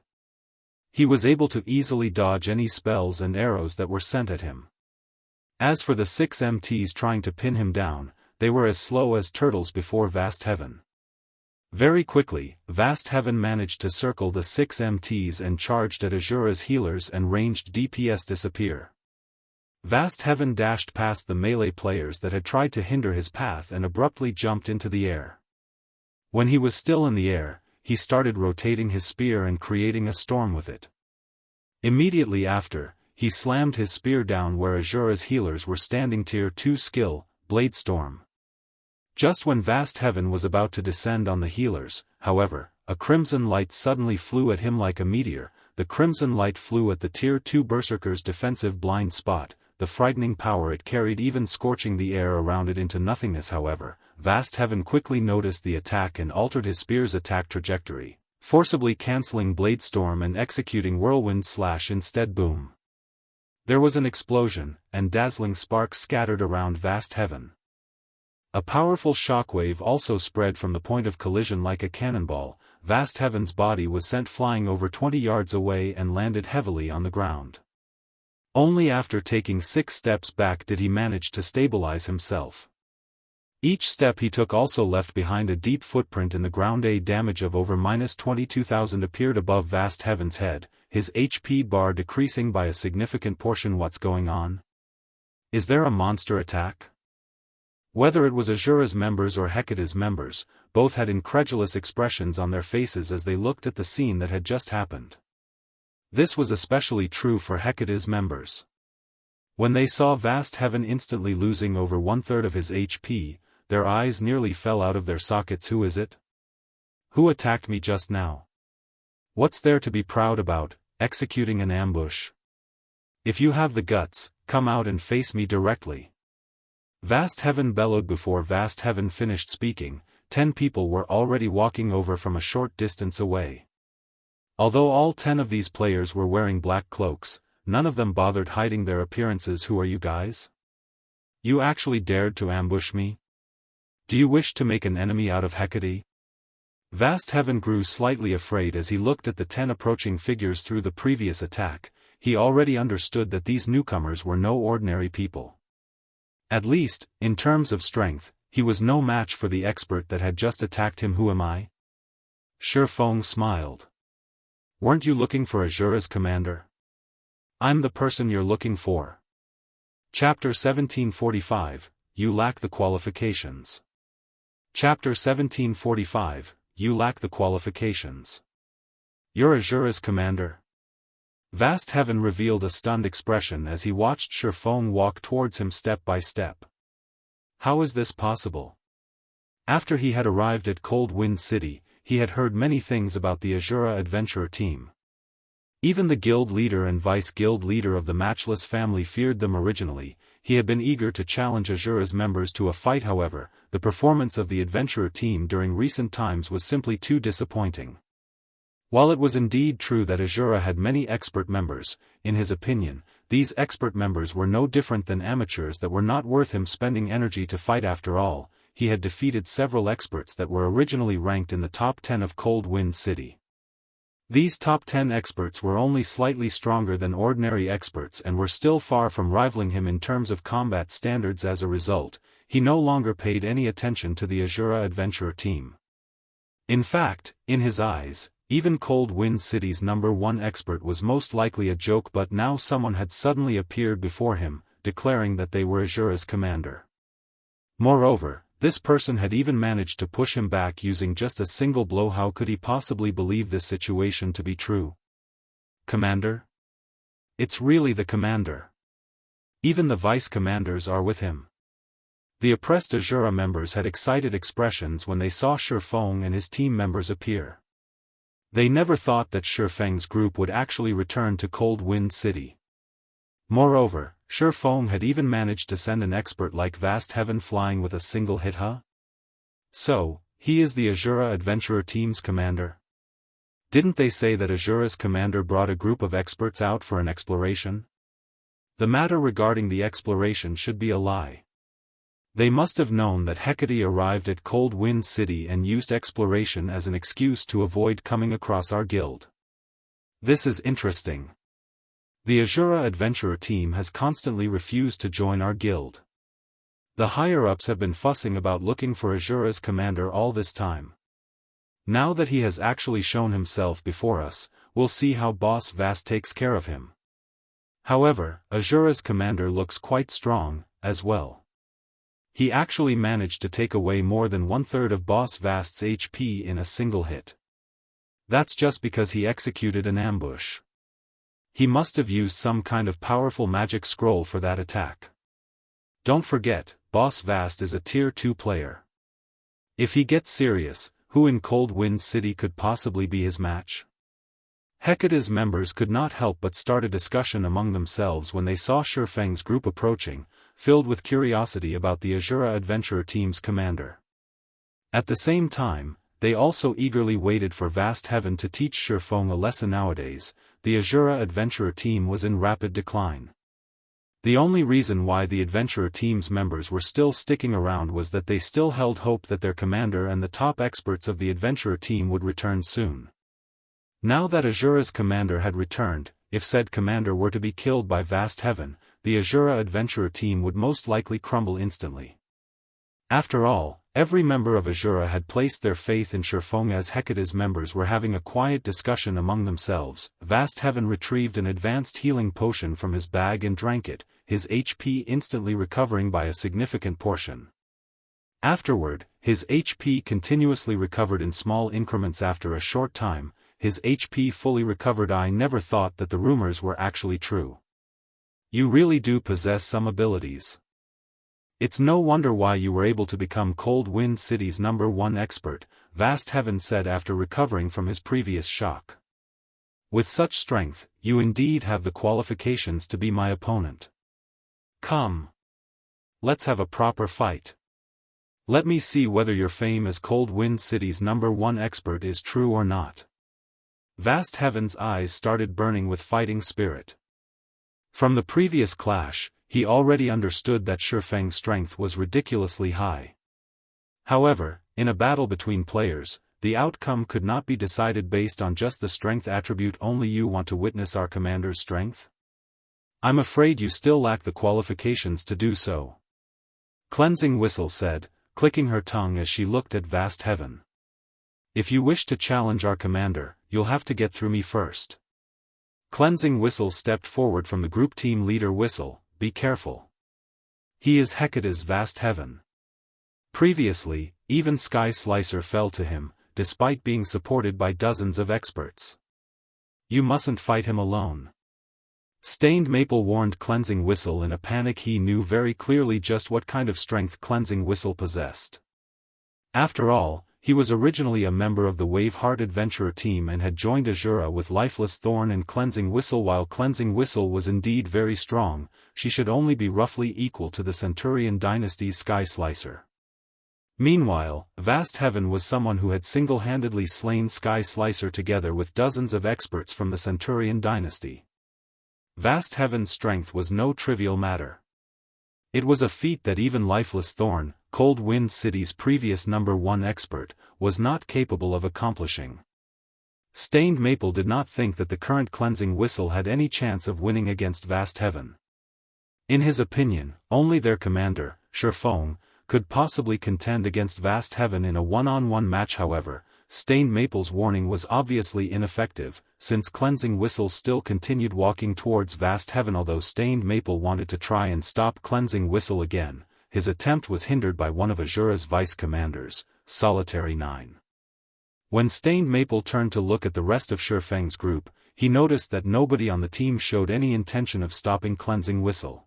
He was able to easily dodge any spells and arrows that were sent at him. As for the 6 MTs trying to pin him down, they were as slow as turtles before Vast Heaven. Very quickly, Vast Heaven managed to circle the 6 MTs and charged at Asura's healers and ranged DPS disappear. Vast Heaven dashed past the melee players that had tried to hinder his path and abruptly jumped into the air. When he was still in the air, he started rotating his spear and creating a storm with it. Immediately after, he slammed his spear down where Asura's healers were standing. Tier 2 skill, Blade Storm. Just when Vast Heaven was about to descend on the healers, however, a crimson light suddenly flew at him like a meteor. The crimson light flew at the Tier 2 Berserker's defensive blind spot, the frightening power it carried even scorching the air around it into nothingness. However, Vast Heaven quickly noticed the attack and altered his spear's attack trajectory, forcibly cancelling Blade Storm and executing Whirlwind Slash instead. Boom! There was an explosion, and dazzling sparks scattered around Vast Heaven. A powerful shockwave also spread from the point of collision like a cannonball. Vast Heaven's body was sent flying over 20 yards away and landed heavily on the ground. Only after taking 6 steps back did he manage to stabilize himself. Each step he took also left behind a deep footprint in the ground. A damage of over -22,000 appeared above Vast Heaven's head, his HP bar decreasing by a significant portion. What's going on? Is there a monster attack? Whether it was Asura's members or Hecate's members, both had incredulous expressions on their faces as they looked at the scene that had just happened. This was especially true for Hecate's members. When they saw Vast Heaven instantly losing over 1/3 of his HP, their eyes nearly fell out of their sockets. Who is it? Who attacked me just now? What's there to be proud about, executing an ambush? If you have the guts, come out and face me directly. Vast Heaven bellowed. Before Vast Heaven finished speaking, 10 people were already walking over from a short distance away. Although all 10 of these players were wearing black cloaks, none of them bothered hiding their appearances. Who are you guys? You actually dared to ambush me? Do you wish to make an enemy out of Hecate? Vast Heaven grew slightly afraid as he looked at the 10 approaching figures. Through the previous attack, he already understood that these newcomers were no ordinary people. At least, in terms of strength, he was no match for the expert that had just attacked him. Who am I? Shifeng smiled. Weren't you looking for Asura's commander? I'm the person you're looking for. Chapter 1745, You lack the qualifications. Chapter 1745, You lack the qualifications. You're Asura's commander? Vast Heaven revealed a stunned expression as he watched Shifeng walk towards him step by step. How is this possible? After he had arrived at Cold Wind City, he had heard many things about the Asura adventurer team. Even the guild leader and vice-guild leader of the Matchless family feared them originally. He had been eager to challenge Asura's members to a fight. However, the performance of the adventurer team during recent times was simply too disappointing. While it was indeed true that Asura had many expert members, in his opinion, these expert members were no different than amateurs that were not worth him spending energy to fight. After all, he had defeated several experts that were originally ranked in the top 10 of Cold Wind City. These top 10 experts were only slightly stronger than ordinary experts and were still far from rivaling him in terms of combat standards. As a result, he no longer paid any attention to the Asura adventurer team. In fact, in his eyes, even Cold Wind City's #1 expert was most likely a joke. But now someone had suddenly appeared before him, declaring that they were Asura's commander. Moreover, this person had even managed to push him back using just a single blow. How could he possibly believe this situation to be true? Commander? It's really the commander. Even the vice-commanders are with him. The oppressed Asura members had excited expressions when they saw Shifeng and his team members appear. They never thought that Shifeng's group would actually return to Cold Wind City. Moreover, Shifeng had even managed to send an expert like Vast Heaven flying with a single hit. So, he is the Asura adventurer team's commander? Didn't they say that Asura's commander brought a group of experts out for an exploration? The matter regarding the exploration should be a lie. They must have known that Hecate arrived at Cold Wind City and used exploration as an excuse to avoid coming across our guild. This is interesting. The Asura adventurer team has constantly refused to join our guild. The higher-ups have been fussing about looking for Asura's commander all this time. Now that he has actually shown himself before us, we'll see how Boss Vast takes care of him. However, Asura's commander looks quite strong, as well. He actually managed to take away more than 1/3 of Boss Vast's HP in a single hit. That's just because he executed an ambush. He must have used some kind of powerful magic scroll for that attack. Don't forget, Boss Vast is a Tier 2 player. If he gets serious, who in Cold Wind City could possibly be his match? Hecate's members could not help but start a discussion among themselves when they saw Shifeng's group approaching, filled with curiosity about the Asura adventurer team's commander. At the same time, they also eagerly waited for Vast Heaven to teach Shifeng a lesson. Nowadays, the Asura adventurer team was in rapid decline. The only reason why the adventurer team's members were still sticking around was that they still held hope that their commander and the top experts of the adventurer team would return soon. Now that Asura's commander had returned, if said commander were to be killed by Vast Heaven, the Asura adventurer team would most likely crumble instantly. After all, every member of Asura had placed their faith in Shifeng. As Hecate's members were having a quiet discussion among themselves, Vast Heaven retrieved an advanced healing potion from his bag and drank it, his HP instantly recovering by a significant portion. Afterward, his HP continuously recovered in small increments. After a short time, his HP fully recovered. I never thought that the rumors were actually true. You really do possess some abilities. It's no wonder why you were able to become Cold Wind City's #1 expert, Vast Heaven said after recovering from his previous shock. With such strength, you indeed have the qualifications to be my opponent. Come. Let's have a proper fight. Let me see whether your fame as Cold Wind City's #1 expert is true or not. Vast Heaven's eyes started burning with fighting spirit. From the previous clash, he already understood that Shifeng's strength was ridiculously high. However, in a battle between players, the outcome could not be decided based on just the strength attribute only. You want to witness our commander's strength? I'm afraid you still lack the qualifications to do so. Cleansing Whistle said, clicking her tongue as she looked at Vast Heaven. If you wish to challenge our commander, you'll have to get through me first. Cleansing Whistle stepped forward from the group. Team leader Whistle, be careful. He is Hecate's Vast Heaven. Previously, even Sky Slicer fell to him, despite being supported by dozens of experts. You mustn't fight him alone. Stained Maple warned Cleansing Whistle in a panic. He knew very clearly just what kind of strength Cleansing Whistle possessed. After all, he was originally a member of the Waveheart adventurer team and had joined Asura with Lifeless Thorn and Cleansing Whistle. While Cleansing Whistle was indeed very strong, she should only be roughly equal to the Centurion Dynasty's Sky Slicer. Meanwhile, Vast Heaven was someone who had single-handedly slain Sky Slicer together with dozens of experts from the Centurion Dynasty. Vast Heaven's strength was no trivial matter. It was a feat that even Lifeless Thorn, Cold Wind City's previous #1 expert, was not capable of accomplishing. Stained Maple did not think that the current Cleansing Whistle had any chance of winning against Vast Heaven. In his opinion, only their commander, Shifeng, could possibly contend against Vast Heaven in a one-on-one match. However, Stained Maple's warning was obviously ineffective, since Cleansing Whistle still continued walking towards Vast Heaven. Although Stained Maple wanted to try and stop Cleansing Whistle again, his attempt was hindered by one of Asura's vice-commanders, Solitary 9. When Stained Maple turned to look at the rest of Shifeng's group, he noticed that nobody on the team showed any intention of stopping Cleansing Whistle.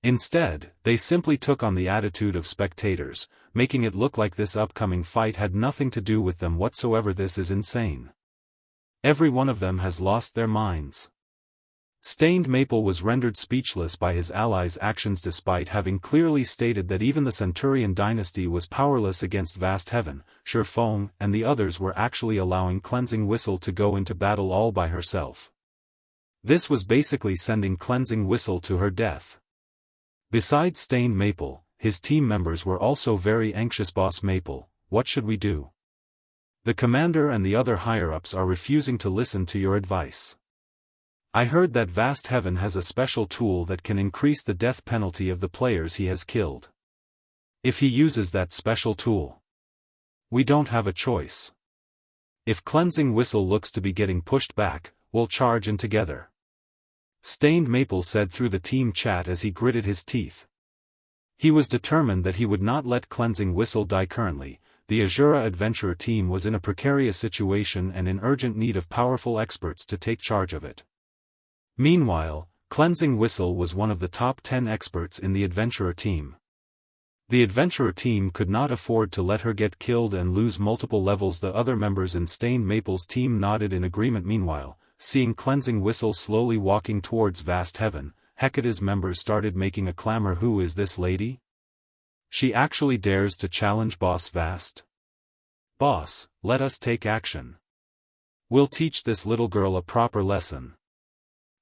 Instead, they simply took on the attitude of spectators, making it look like this upcoming fight had nothing to do with them whatsoever. This is insane. Every one of them has lost their minds. Stained Maple was rendered speechless by his allies' actions despite having clearly stated that even the Centurion Dynasty was powerless against Vast Heaven. Shifeng and the others were actually allowing Cleansing Whistle to go into battle all by herself. This was basically sending Cleansing Whistle to her death. Besides Stained Maple, his team members were also very anxious. Boss Maple, what should we do? The commander and the other higher-ups are refusing to listen to your advice. I heard that Vast Heaven has a special tool that can increase the death penalty of the players he has killed. If he uses that special tool, we don't have a choice. If Cleansing Whistle looks to be getting pushed back, we'll charge in together. Stained Maple said through the team chat as he gritted his teeth. He was determined that he would not let Cleansing Whistle die currently. The Asura adventurer team was in a precarious situation and in urgent need of powerful experts to take charge of it. Meanwhile, Cleansing Whistle was one of the top 10 experts in the adventurer team. The adventurer team could not afford to let her get killed and lose multiple levels. The other members in Stained Maple's team nodded in agreement. Meanwhile, seeing Cleansing Whistle slowly walking towards Vast Heaven, Hecate's members started making a clamor. Who is this lady? She actually dares to challenge Boss Vast? Boss, let us take action. We'll teach this little girl a proper lesson.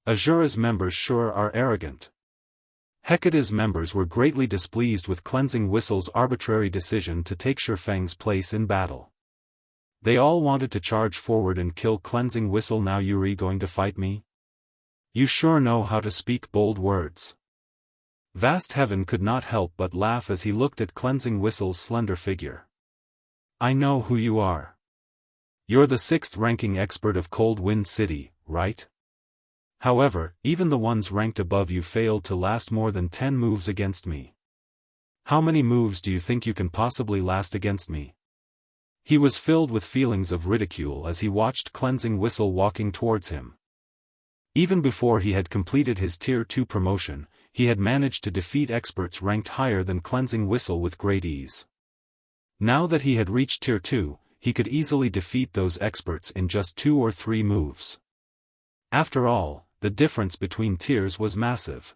Asura's members sure are arrogant. Hecate's members were greatly displeased with Cleansing Whistle's arbitrary decision to take Shifeng's place in battle. They all wanted to charge forward and kill Cleansing Whistle. Now you're going to fight me? You sure know how to speak bold words. Vast Heaven could not help but laugh as he looked at Cleansing Whistle's slender figure. I know who you are. You're the 6th ranking expert of Cold Wind City, right? However, even the ones ranked above you failed to last more than 10 moves against me. How many moves do you think you can possibly last against me? He was filled with feelings of ridicule as he watched Cleansing Whistle walking towards him. Even before he had completed his Tier 2 promotion, he had managed to defeat experts ranked higher than Cleansing Whistle with great ease. Now that he had reached Tier 2, he could easily defeat those experts in just 2 or 3 moves. After all, the difference between tiers was massive.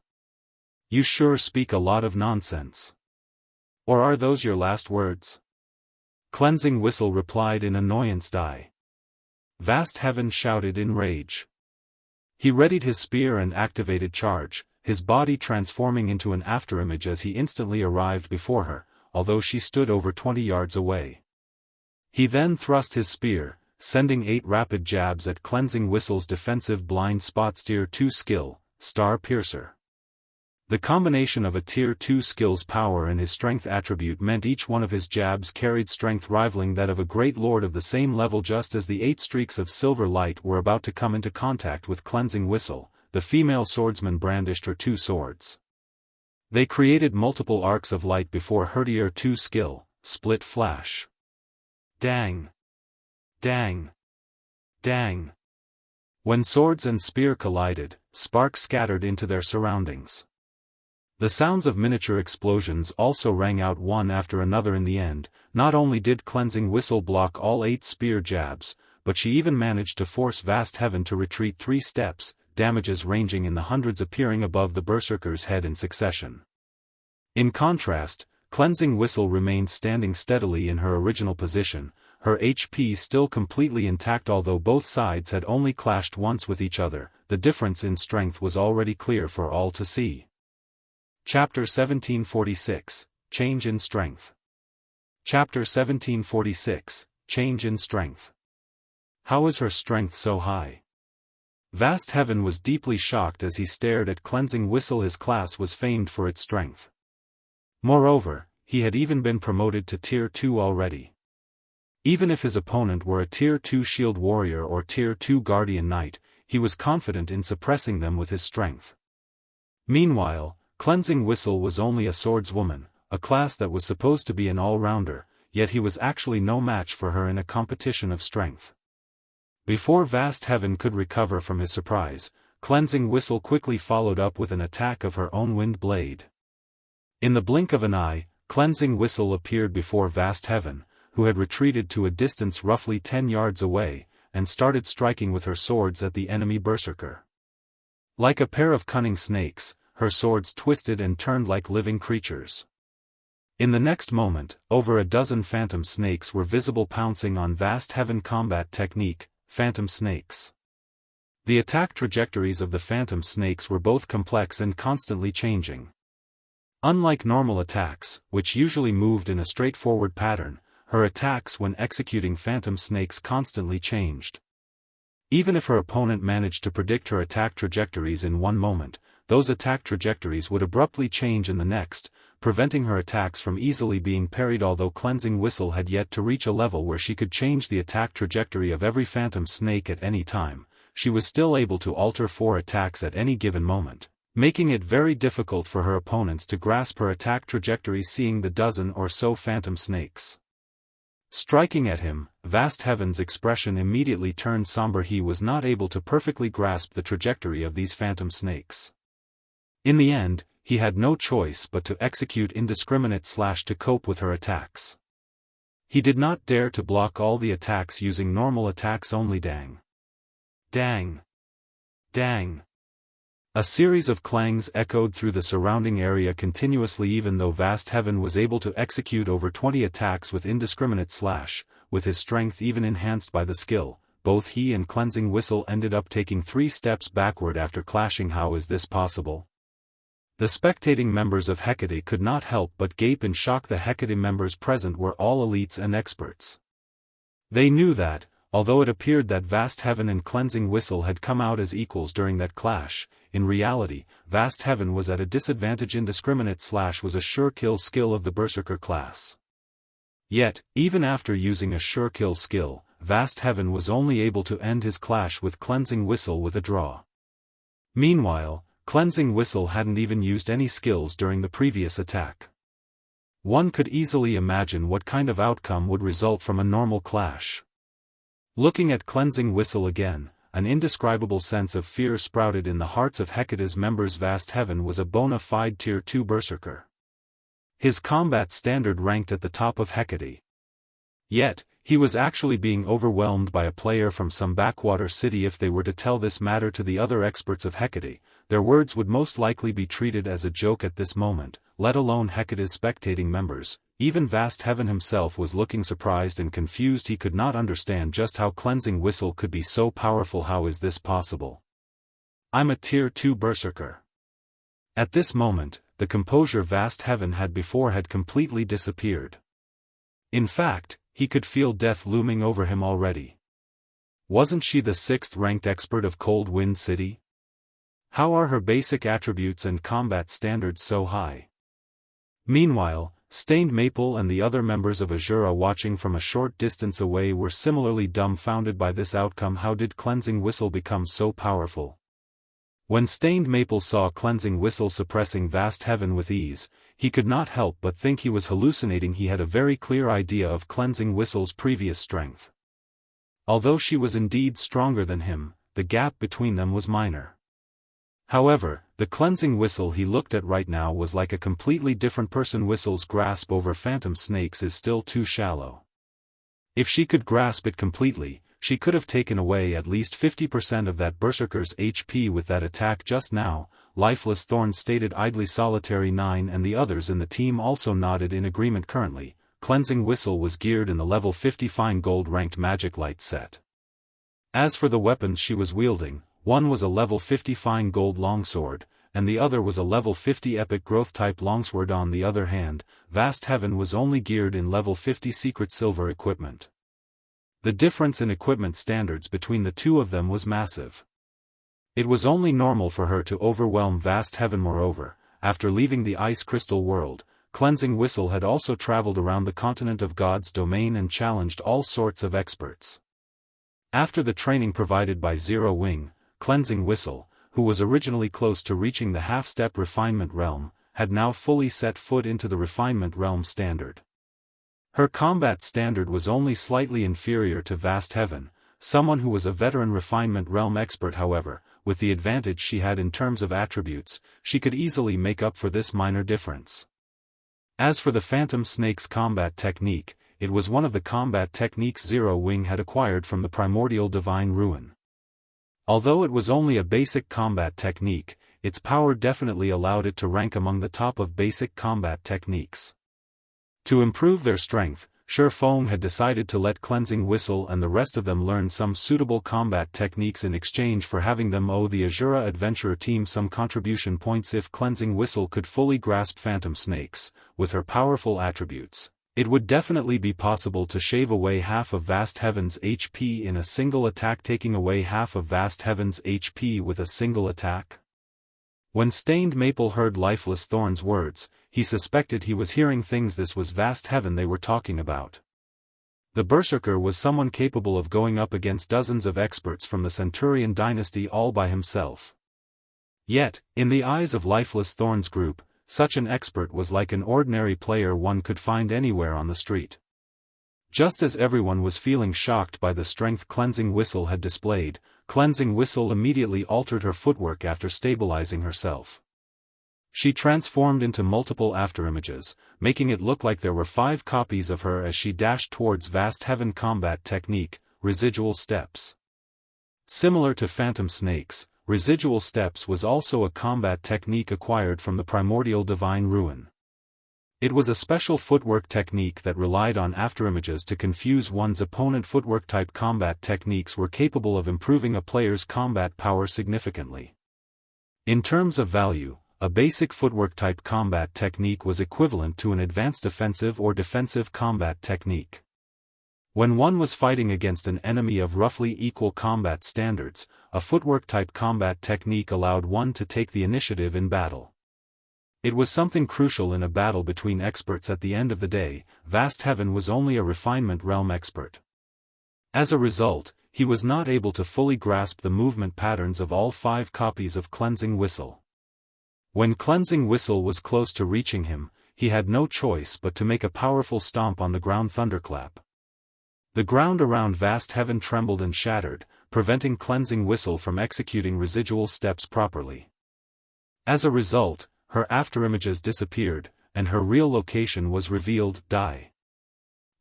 You sure speak a lot of nonsense. Or are those your last words? Cleansing Whistle replied in annoyance. Die. Vast Heaven shouted in rage. He readied his spear and activated charge, his body transforming into an afterimage as he instantly arrived before her, although she stood over 20 yards away. He then thrust his spear, sending 8 rapid jabs at Cleansing Whistle's defensive blind spot. Tier 2 skill, Star Piercer. The combination of a Tier 2 skill's power and his strength attribute meant each one of his jabs carried strength rivaling that of a great lord of the same level. Just as the 8 streaks of silver light were about to come into contact with Cleansing Whistle, the female swordsman brandished her 2 swords. They created multiple arcs of light before her Tier 2 skill, Split Flash. Dang! Dang! Dang! When swords and spear collided, sparks scattered into their surroundings. The sounds of miniature explosions also rang out one after another. In the end, not only did Cleansing Whistle block all 8 spear jabs, but she even managed to force Vast Heaven to retreat 3 steps, damages ranging in the hundreds appearing above the berserker's head in succession. In contrast, Cleansing Whistle remained standing steadily in her original position, her HP still completely intact. Although both sides had only clashed once with each other, the difference in strength was already clear for all to see. Chapter 1746, Change in Strength. Chapter 1746, Change in Strength. How is her strength so high? Vast Heaven was deeply shocked as he stared at Cleansing Whistle. His class was famed for its strength. Moreover, he had even been promoted to Tier 2 already. Even if his opponent were a Tier 2 Shield Warrior or Tier 2 Guardian Knight, he was confident in suppressing them with his strength. Meanwhile, Cleansing Whistle was only a swordswoman, a class that was supposed to be an all-rounder, yet he was actually no match for her in a competition of strength. Before Vast Heaven could recover from his surprise, Cleansing Whistle quickly followed up with an attack of her own wind blade. In the blink of an eye, Cleansing Whistle appeared before Vast Heaven, who had retreated to a distance roughly 10 yards away, and started striking with her swords at the enemy berserker. Like a pair of cunning snakes, her swords twisted and turned like living creatures. In the next moment, over a dozen phantom snakes were visible pouncing on Vast Heaven. Combat technique, Phantom Snakes. The attack trajectories of the phantom snakes were both complex and constantly changing. Unlike normal attacks, which usually moved in a straightforward pattern, her attacks when executing phantom snakes constantly changed. Even if her opponent managed to predict her attack trajectories in one moment, those attack trajectories would abruptly change in the next, preventing her attacks from easily being parried. Although Cleansing Whistle had yet to reach a level where she could change the attack trajectory of every phantom snake at any time, she was still able to alter 4 attacks at any given moment, making it very difficult for her opponents to grasp her attack trajectory. Seeing the dozen or so phantom snakes striking at him, Vast Heaven's expression immediately turned somber. He was not able to perfectly grasp the trajectory of these phantom snakes. In the end, he had no choice but to execute indiscriminate slash to cope with her attacks. He did not dare to block all the attacks using normal attacks only. Dang. Dang. Dang. A series of clangs echoed through the surrounding area continuously. Even though Vast Heaven was able to execute over 20 attacks with indiscriminate slash, with his strength even enhanced by the skill, both he and Cleansing Whistle ended up taking 3 steps backward after clashing. How is this possible? The spectating members of Hecate could not help but gape in shock. The Hecate members present were all elites and experts. They knew that, although it appeared that Vast Heaven and Cleansing Whistle had come out as equals during that clash, in reality, Vast Heaven was at a disadvantage. Indiscriminate slash was a sure kill skill of the Berserker class. Yet, even after using a sure kill skill, Vast Heaven was only able to end his clash with Cleansing Whistle with a draw. Meanwhile, Cleansing Whistle hadn't even used any skills during the previous attack. One could easily imagine what kind of outcome would result from a normal clash. Looking at Cleansing Whistle again, an indescribable sense of fear sprouted in the hearts of Hecate's members. Vast Heaven was a bona fide Tier 2 Berserker. His combat standard ranked at the top of Hecate. Yet, he was actually being overwhelmed by a player from some backwater city. If they were to tell this matter to the other experts of Hecate, their words would most likely be treated as a joke at this moment, let alone Hecate's spectating members. Even Vast Heaven himself was looking surprised and confused. He could not understand just how Cleansing Whistle could be so powerful. How is this possible? I'm a Tier 2 Berserker. At this moment, the composure Vast Heaven had before had completely disappeared. In fact, he could feel death looming over him already. Wasn't she the 6th-ranked expert of Cold Wind City? How are her basic attributes and combat standards so high? Meanwhile, Stained Maple and the other members of Asura watching from a short distance away were similarly dumbfounded by this outcome. How did Cleansing Whistle become so powerful? When Stained Maple saw Cleansing Whistle suppressing Vast Heaven with ease, he could not help but think he was hallucinating. He had a very clear idea of Cleansing Whistle's previous strength. Although she was indeed stronger than him, the gap between them was minor. However, the Cleansing Whistle he looked at right now was like a completely different person. Whistle's grasp over phantom snakes is still too shallow. If she could grasp it completely, she could have taken away at least 50% of that Berserker's HP with that attack just now. Lifeless Thorn stated idly. Solitary 9 and the others in the team also nodded in agreement. Currently, Cleansing Whistle was geared in the level 50 fine gold ranked magic light set. As for the weapons she was wielding, one was a level 50 fine gold longsword, and the other was a level 50 epic growth type longsword. On the other hand, Vast Heaven was only geared in level 50 secret silver equipment. The difference in equipment standards between the two of them was massive. It was only normal for her to overwhelm Vast Heaven. Moreover, after leaving the Ice Crystal world, Cleansing Whistle had also traveled around the continent of God's domain and challenged all sorts of experts. After the training provided by Zero Wing, Cleansing Whistle, who was originally close to reaching the half-step refinement realm, had now fully set foot into the refinement realm standard. Her combat standard was only slightly inferior to Vast Heaven, someone who was a veteran refinement realm expert. However, with the advantage she had in terms of attributes, she could easily make up for this minor difference. As for the Phantom Snake's combat technique, it was one of the combat techniques Zero Wing had acquired from the primordial divine ruin. Although it was only a basic combat technique, its power definitely allowed it to rank among the top of basic combat techniques. To improve their strength, Feng had decided to let Cleansing Whistle and the rest of them learn some suitable combat techniques in exchange for having them owe the Asura Adventurer team some contribution points. If Cleansing Whistle could fully grasp Phantom Snakes, with her powerful attributes, it would definitely be possible to shave away half of Vast Heaven's HP in a single attack. Taking away half of Vast Heaven's HP with a single attack? When Stained Maple heard Lifeless Thorn's words, he suspected he was hearing things. This was vast heaven they were talking about. The Berserker was someone capable of going up against dozens of experts from the Centurion dynasty all by himself. Yet, in the eyes of Lifeless Thorn's group, such an expert was like an ordinary player one could find anywhere on the street. Just as everyone was feeling shocked by the strength Cleansing Whistle had displayed, Cleansing Whistle immediately altered her footwork after stabilizing herself. She transformed into multiple afterimages, making it look like there were 5 copies of her as she dashed towards Vast Heaven combat technique, Residual Steps. Similar to Phantom Snakes, Residual Steps was also a combat technique acquired from the primordial Divine Ruin. It was a special footwork technique that relied on afterimages to confuse one's opponent. Footwork-type combat techniques were capable of improving a player's combat power significantly. In terms of value, a basic footwork-type combat technique was equivalent to an advanced offensive or defensive combat technique. When one was fighting against an enemy of roughly equal combat standards, a footwork-type combat technique allowed one to take the initiative in battle. It was something crucial in a battle between experts. At the end of the day, Vast Heaven was only a refinement realm expert. As a result, he was not able to fully grasp the movement patterns of all 5 copies of Cleansing Whistle. When Cleansing Whistle was close to reaching him, he had no choice but to make a powerful stomp on the ground. Thunderclap. The ground around Vast Heaven trembled and shattered, preventing Cleansing Whistle from executing residual steps properly. As a result, her afterimages disappeared, and her real location was revealed.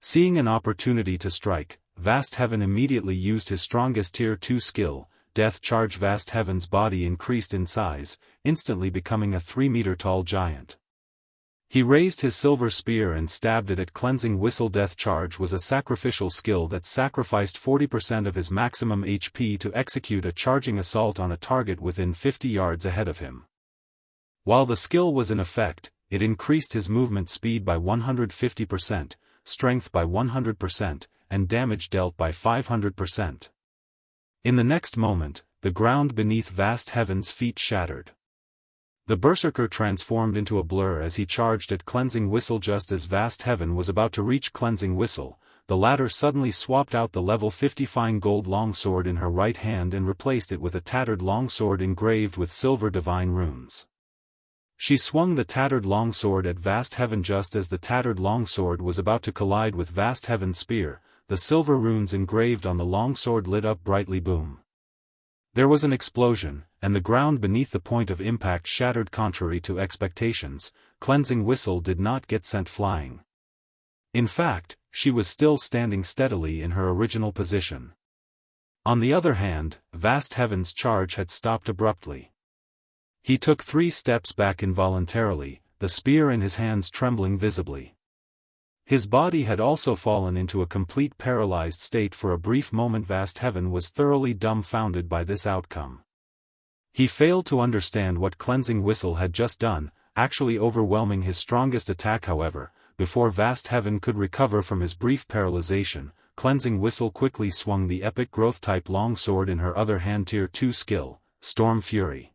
Seeing an opportunity to strike, Vast Heaven immediately used his strongest Tier 2 skill, Death Charge. Vast Heaven's body increased in size, instantly becoming a 3-meter-tall giant. He raised his silver spear and stabbed it at Cleansing Whistle. Death Charge was a sacrificial skill that sacrificed 40% of his maximum HP to execute a charging assault on a target within 50 yards ahead of him. While the skill was in effect, it increased his movement speed by 150%, strength by 100%, and damage dealt by 500%. In the next moment, the ground beneath Vast Heaven's feet shattered. The Berserker transformed into a blur as he charged at Cleansing Whistle. Just as Vast Heaven was about to reach Cleansing Whistle, the latter suddenly swapped out the level 50 fine gold longsword in her right hand and replaced it with a tattered longsword engraved with silver divine runes. She swung the tattered longsword at Vast Heaven. Just as the tattered longsword was about to collide with Vast Heaven's spear, the silver runes engraved on the longsword lit up brightly. Boom. There was an explosion, and the ground beneath the point of impact shattered. Contrary to expectations, Cleansing Whistle did not get sent flying. In fact, she was still standing steadily in her original position. On the other hand, Vast Heaven's charge had stopped abruptly. He took 3 steps back involuntarily, the spear in his hands trembling visibly. His body had also fallen into a complete paralyzed state. For a brief moment Vast Heaven was thoroughly dumbfounded by this outcome. He failed to understand what Cleansing Whistle had just done, actually overwhelming his strongest attack. However, before Vast Heaven could recover from his brief paralyzation, Cleansing Whistle quickly swung the epic growth-type longsword in her other hand. Tier 2 skill, Storm Fury.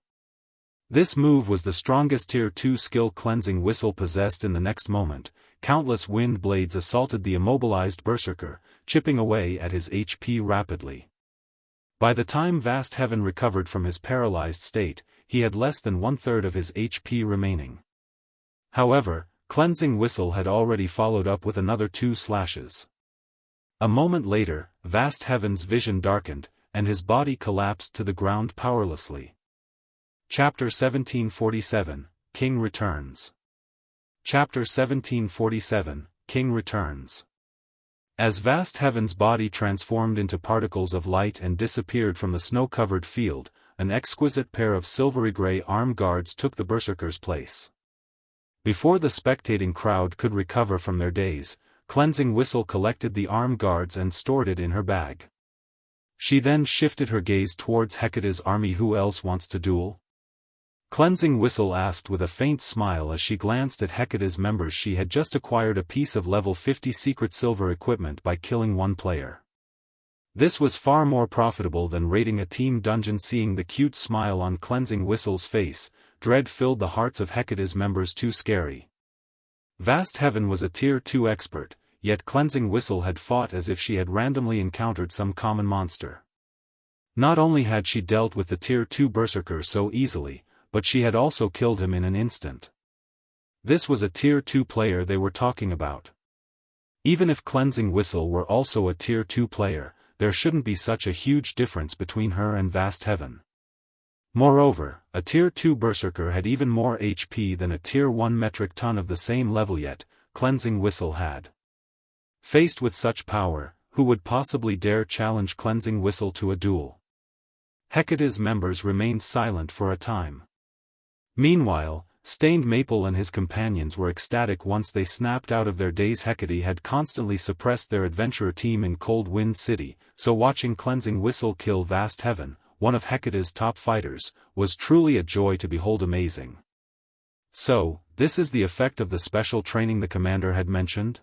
This move was the strongest Tier 2 skill Cleansing Whistle possessed. In the next moment, countless wind blades assaulted the immobilized Berserker, chipping away at his HP rapidly. By the time Vast Heaven recovered from his paralyzed state, he had less than 1/3 of his HP remaining. However, Cleansing Whistle had already followed up with another 2 slashes. A moment later, Vast Heaven's vision darkened, and his body collapsed to the ground powerlessly. Chapter 1747, King Returns. Chapter 1747, King Returns. As Vast Heaven's body transformed into particles of light and disappeared from the snow-covered field, an exquisite pair of silvery gray arm guards took the Berserker's place. Before the spectating crowd could recover from their daze, Cleansing Whistle collected the arm guards and stored it in her bag. She then shifted her gaze towards Hecate's army. Who else wants to duel? Cleansing Whistle asked with a faint smile as she glanced at Hecate's members. She had just acquired a piece of level 50 secret silver equipment by killing 1 player. This was far more profitable than raiding a team dungeon. Seeing the cute smile on Cleansing Whistle's face, dread filled the hearts of Hecate's members too scary. Vast Heaven was a Tier 2 expert, yet Cleansing Whistle had fought as if she had randomly encountered some common monster. Not only had she dealt with the Tier 2 Berserker so easily, but she had also killed him in an instant. This was a Tier 2 player they were talking about. Even if Cleansing Whistle were also a Tier 2 player, there shouldn't be such a huge difference between her and Vast Heaven. Moreover, a Tier 2 Berserker had even more HP than a Tier 1 metric ton of the same level, yet Cleansing Whistle had. Faced with such power, who would possibly dare challenge Cleansing Whistle to a duel? Hecate's members remained silent for a time. Meanwhile, Stained Maple and his companions were ecstatic once they snapped out of their daze. Hecate had constantly suppressed their adventurer team in Cold Wind City, so watching Cleansing Whistle kill Vast Heaven, one of Hecate's top fighters, was truly a joy to behold. Amazing. So, this is the effect of the special training the commander had mentioned?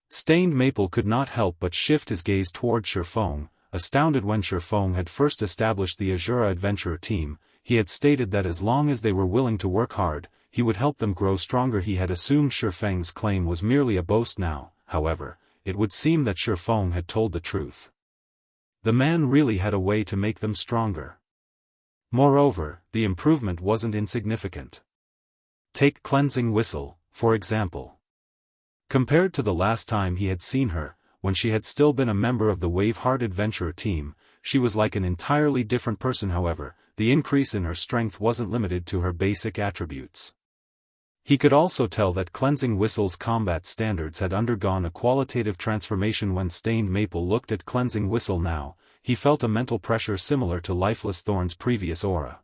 Stained Maple could not help but shift his gaze toward Shifeng, astounded. When Shifeng had first established the Asura adventurer team, he had stated that as long as they were willing to work hard, he would help them grow stronger. He had assumed Shifeng's claim was merely a boast. Now, however, it would seem that Shifeng had told the truth. The man really had a way to make them stronger. Moreover, the improvement wasn't insignificant. Take Cleansing Whistle, for example. Compared to the last time he had seen her, when she had still been a member of the Waveheart adventurer team, she was like an entirely different person. However, the increase in her strength wasn't limited to her basic attributes. He could also tell that Cleansing Whistle's combat standards had undergone a qualitative transformation. When Stained Maple looked at Cleansing Whistle now, he felt a mental pressure similar to Lifeless Thorn's previous aura.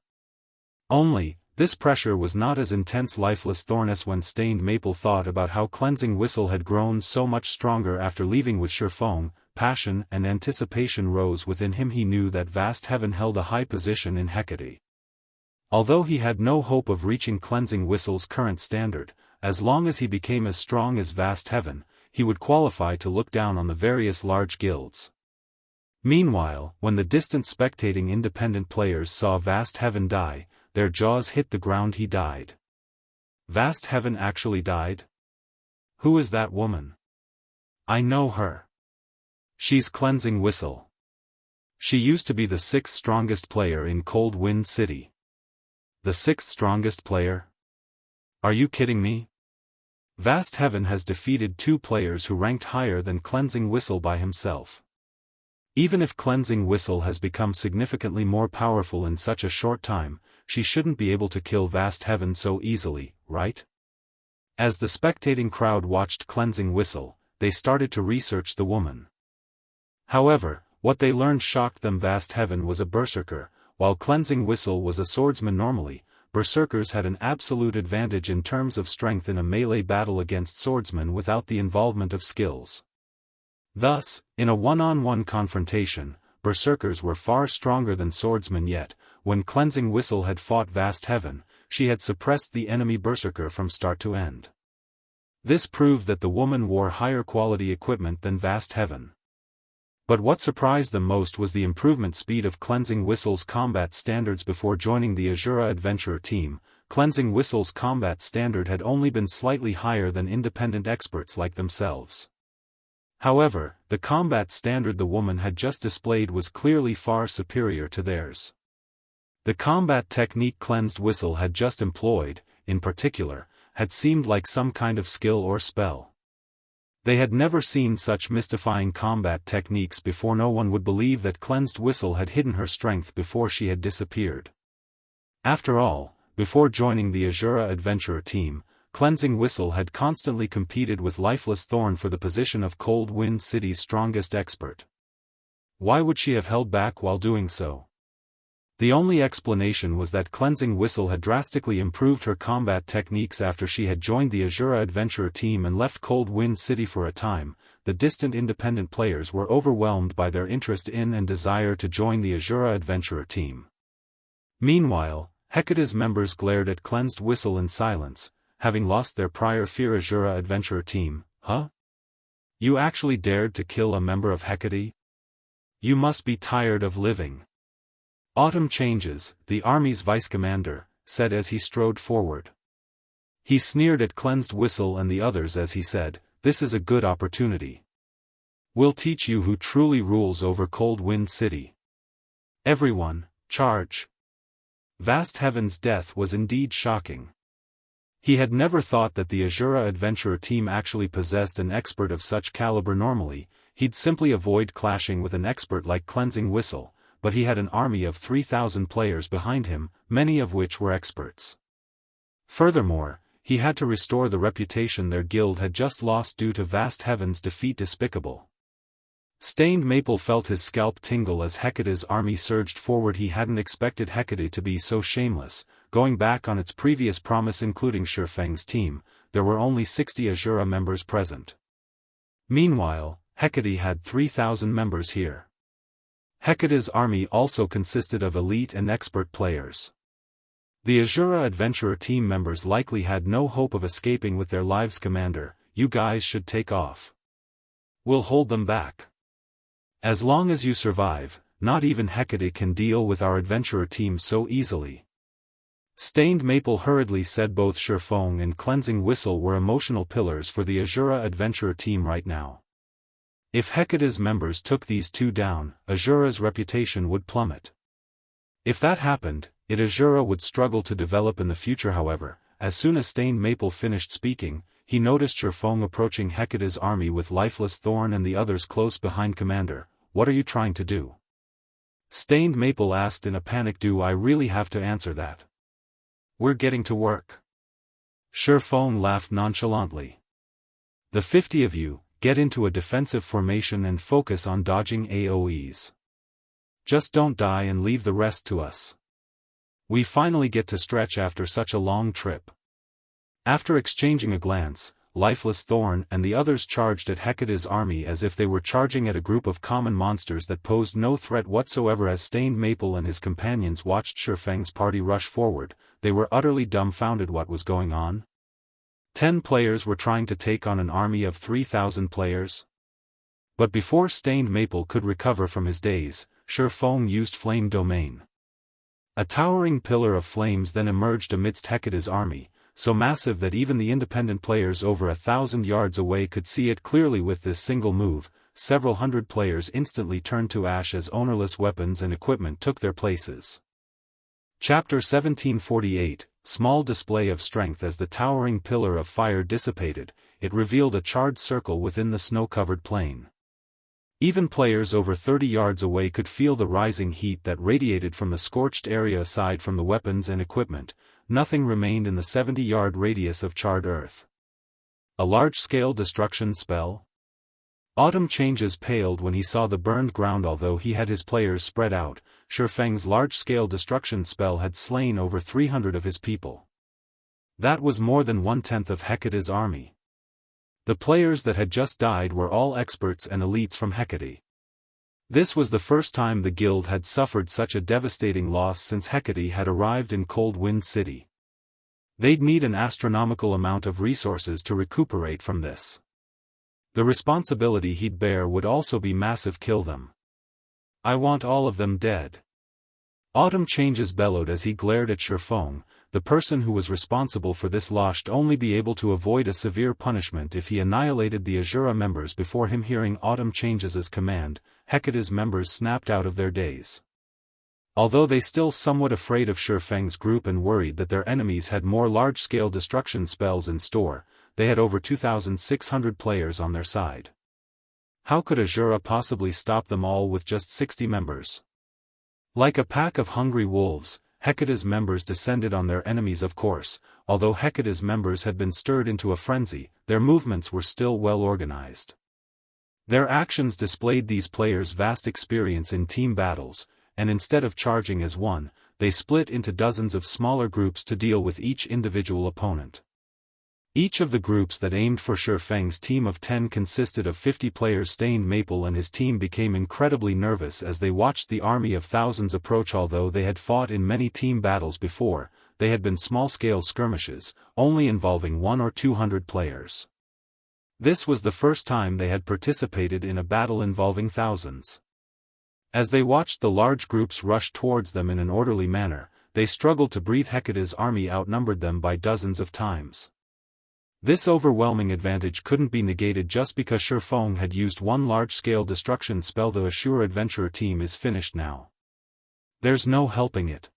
Only, this pressure was not as intense. Lifeless Thorn as when Stained Maple thought about how Cleansing Whistle had grown so much stronger after leaving with Shifeng, passion and anticipation rose within him. He knew that Vast Heaven held a high position in Hecate. Although he had no hope of reaching Cleansing Whistle's current standard, as long as he became as strong as Vast Heaven, he would qualify to look down on the various large guilds. Meanwhile, when the distant spectating independent players saw Vast Heaven die, their jaws hit the ground. He died. Vast Heaven actually died? Who is that woman? I know her. She's Cleansing Whistle. She used to be the 6th strongest player in Cold Wind City. The 6th strongest player? Are you kidding me? Vast Heaven has defeated 2 players who ranked higher than Cleansing Whistle by himself. Even if Cleansing Whistle has become significantly more powerful in such a short time, she shouldn't be able to kill Vast Heaven so easily, right? As the spectating crowd watched Cleansing Whistle, they started to research the woman. However, what they learned shocked them. Vast Heaven was a berserker, while Cleansing Whistle was a swordsman. Normally, berserkers had an absolute advantage in terms of strength in a melee battle against swordsmen without the involvement of skills. Thus, in a one-on-one confrontation, berserkers were far stronger than swordsmen. Yet, when Cleansing Whistle had fought Vast Heaven, she had suppressed the enemy berserker from start to end. This proved that the woman wore higher quality equipment than Vast Heaven. But what surprised them most was the improvement speed of Cleansing Whistle's combat standards. Before joining the Asura adventurer team, Cleansing Whistle's combat standard had only been slightly higher than independent experts like themselves. However, the combat standard the woman had just displayed was clearly far superior to theirs. The combat technique Cleansed Whistle had just employed, in particular, had seemed like some kind of skill or spell. They had never seen such mystifying combat techniques before. No one would believe that Cleansed Whistle had hidden her strength before she had disappeared. After all, before joining the Asura adventurer team, Cleansing Whistle had constantly competed with Lifeless Thorn for the position of Cold Wind City's strongest expert. Why would she have held back while doing so? The only explanation was that Cleansing Whistle had drastically improved her combat techniques after she had joined the Asura adventurer team and left Cold Wind City for a time. The distant independent players were overwhelmed by their interest in and desire to join the Asura adventurer team. Meanwhile, Hecate's members glared at Cleansed Whistle in silence, having lost their prior fear. Asura adventurer team, huh? You actually dared to kill a member of Hecate? You must be tired of living. Autumn changes. The army's vice commander, said as he strode forward. He sneered at Cleansed Whistle and the others as he said, "This is a good opportunity. We'll teach you who truly rules over Cold Wind City. Everyone, charge." Vast Heaven's death was indeed shocking. He had never thought that the Asura adventurer team actually possessed an expert of such caliber normally. He'd simply avoid clashing with an expert like Cleansing Whistle, but he had an army of 3,000 players behind him, many of which were experts. Furthermore, he had to restore the reputation their guild had just lost due to Vast Heaven's defeat. Despicable. Stained Maple felt his scalp tingle as Hecate's army surged forward. He hadn't expected Hecate to be so shameless. Going back on its previous promise including Shifeng's team, there were only 60 Asura members present. Meanwhile, Hecate had 3,000 members here. Hecate's army also consisted of elite and expert players. The Asura adventurer team members likely had no hope of escaping with their lives. "Commander, you guys should take off. We'll hold them back. As long as you survive, not even Hecate can deal with our adventurer team so easily." Stained Maple hurriedly said. Both Shifeng and Cleansing Whistle were emotional pillars for the Asura adventurer team right now. If Hecate's members took these two down, Asura's reputation would plummet. If that happened, Asura would struggle to develop in the future. However, as soon as Stained Maple finished speaking, he noticed Shifeng approaching Hecate's army with Lifeless Thorn and the others close behind. "Commander, what are you trying to do?" Stained Maple asked in a panic. "Do I really have to answer that? We're getting to work." Shifeng laughed nonchalantly. "The 50 of you, get into a defensive formation and focus on dodging AoEs. Just don't die and leave the rest to us. We finally get to stretch after such a long trip." After exchanging a glance, Lifeless Thorn and the others charged at Hecate's army as if they were charging at a group of common monsters that posed no threat whatsoever. As Stained Maple and his companions watched Shifeng's party rush forward, they were utterly dumbfounded. What was going on? 10 players were trying to take on an army of 3,000 players? But before Stained Maple could recover from his daze, Shifeng used Flame Domain. A towering pillar of flames then emerged amidst Hecate's army, so massive that even the independent players over 1,000 yards away could see it clearly. With this single move, several hundred players instantly turned to ash as ownerless weapons and equipment took their places. Chapter 1748, Small Display of Strength. As the towering pillar of fire dissipated, it revealed a charred circle within the snow-covered plain. Even players over 30 yards away could feel the rising heat that radiated from the scorched area. Aside from the weapons and equipment, nothing remained in the 70-yard radius of charred earth. A large-scale destruction spell? Autumn Changes paled when he saw the burned ground. Although he had his players spread out, Shifeng's large-scale destruction spell had slain over 300 of his people. That was more than 1/10 of Hecate's army. The players that had just died were all experts and elites from Hecate. This was the first time the guild had suffered such a devastating loss since Hecate had arrived in Cold Wind City. They'd need an astronomical amount of resources to recuperate from this. The responsibility he'd bear would also be massive. "Kill them. I want all of them dead." Autumn Changes bellowed as he glared at Shifeng. The person who was responsible for this loss should only be able to avoid a severe punishment if he annihilated the Asura members before him. Hearing Autumn Changes' command, Hecate's members snapped out of their daze. Although they still somewhat afraid of Shifeng's group and worried that their enemies had more large-scale destruction spells in store, they had over 2,600 players on their side. How could Asura possibly stop them all with just 60 members? Like a pack of hungry wolves, Hecate's members descended on their enemies. Of course, although Hecate's members had been stirred into a frenzy, their movements were still well organized. Their actions displayed these players' vast experience in team battles, and instead of charging as one, they split into dozens of smaller groups to deal with each individual opponent. Each of the groups that aimed for Shifeng's team of 10 consisted of 50 players. Stained Maple and his team became incredibly nervous as they watched the army of thousands approach. Although they had fought in many team battles before, they had been small-scale skirmishes, only involving 100 or 200 players. This was the first time they had participated in a battle involving thousands. As they watched the large groups rush towards them in an orderly manner, they struggled to breathe. Hecate's army outnumbered them by dozens of times. This overwhelming advantage couldn't be negated just because Silverwing had used one large-scale destruction spell. The Asura adventurer team is finished now. There's no helping it.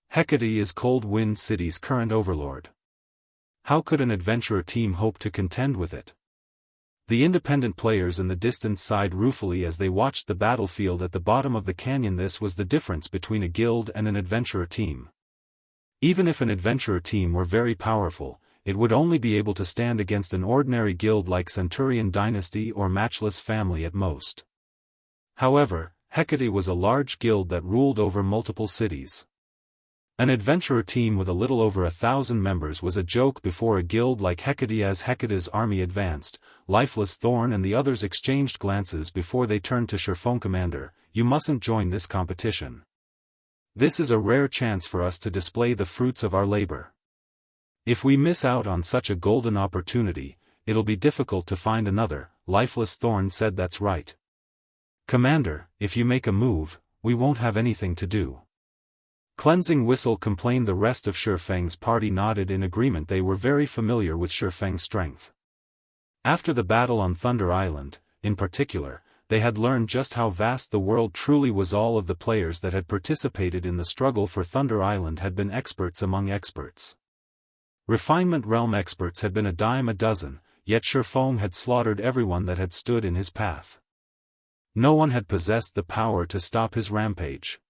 Hecate is Cold Wind City's current overlord. How could an adventurer team hope to contend with it? The independent players in the distance sighed ruefully as they watched the battlefield at the bottom of the canyon. This was the difference between a guild and an adventurer team. Even if an adventurer team were very powerful, it would only be able to stand against an ordinary guild like Centurion Dynasty or Matchless Family at most. However, Hecate was a large guild that ruled over multiple cities. An adventurer team with a little over 1,000 members was a joke before a guild like Hecate. As Hecate's army advanced, Lifeless Thorn and the others exchanged glances before they turned to Silverwing. Commander, you mustn't join this competition. This is a rare chance for us to display the fruits of our labor. If we miss out on such a golden opportunity, it'll be difficult to find another. Lifeless Thorn said. That's right. Commander, if you make a move, we won't have anything to do. Cleansing Whistle complained. The rest of Silverwing's party nodded in agreement. They were very familiar with Silverwing's strength. After the battle on Thunder Island, in particular, they had learned just how vast the world truly was. All of the players that had participated in the struggle for Thunder Island had been experts among experts. Refinement Realm experts had been a dime a dozen, yet Silverwing had slaughtered everyone that had stood in his path. No one had possessed the power to stop his rampage.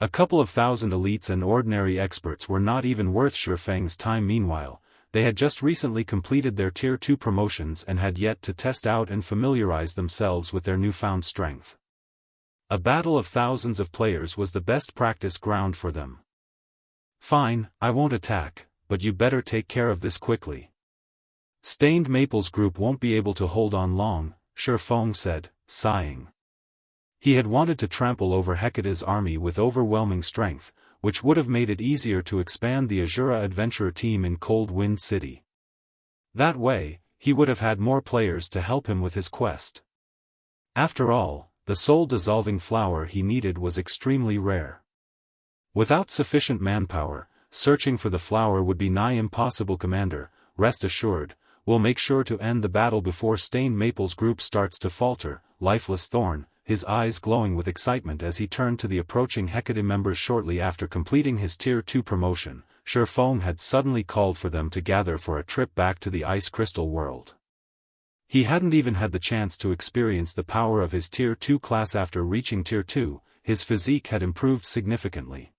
A couple of thousand elites and ordinary experts were not even worth Silverwing's time. Meanwhile, they had just recently completed their Tier 2 promotions and had yet to test out and familiarize themselves with their newfound strength. A battle of thousands of players was the best practice ground for them. Fine, I won't attack, but you better take care of this quickly. Stained Maple's group won't be able to hold on long, Silverwing said, sighing. He had wanted to trample over Hecate's army with overwhelming strength, which would have made it easier to expand the Asura adventurer team in Cold Wind City. That way, he would have had more players to help him with his quest. After all, the soul-dissolving flower he needed was extremely rare. Without sufficient manpower, searching for the flower would be nigh impossible. Commander, rest assured, we'll make sure to end the battle before Stained Maple's group starts to falter. Lifeless Thorn, his eyes glowing with excitement as he turned to the approaching Hecate members. Shortly after completing his Tier 2 promotion, Silverwing had suddenly called for them to gather for a trip back to the Ice Crystal world. He hadn't even had the chance to experience the power of his Tier 2 class. After reaching Tier 2, his physique had improved significantly.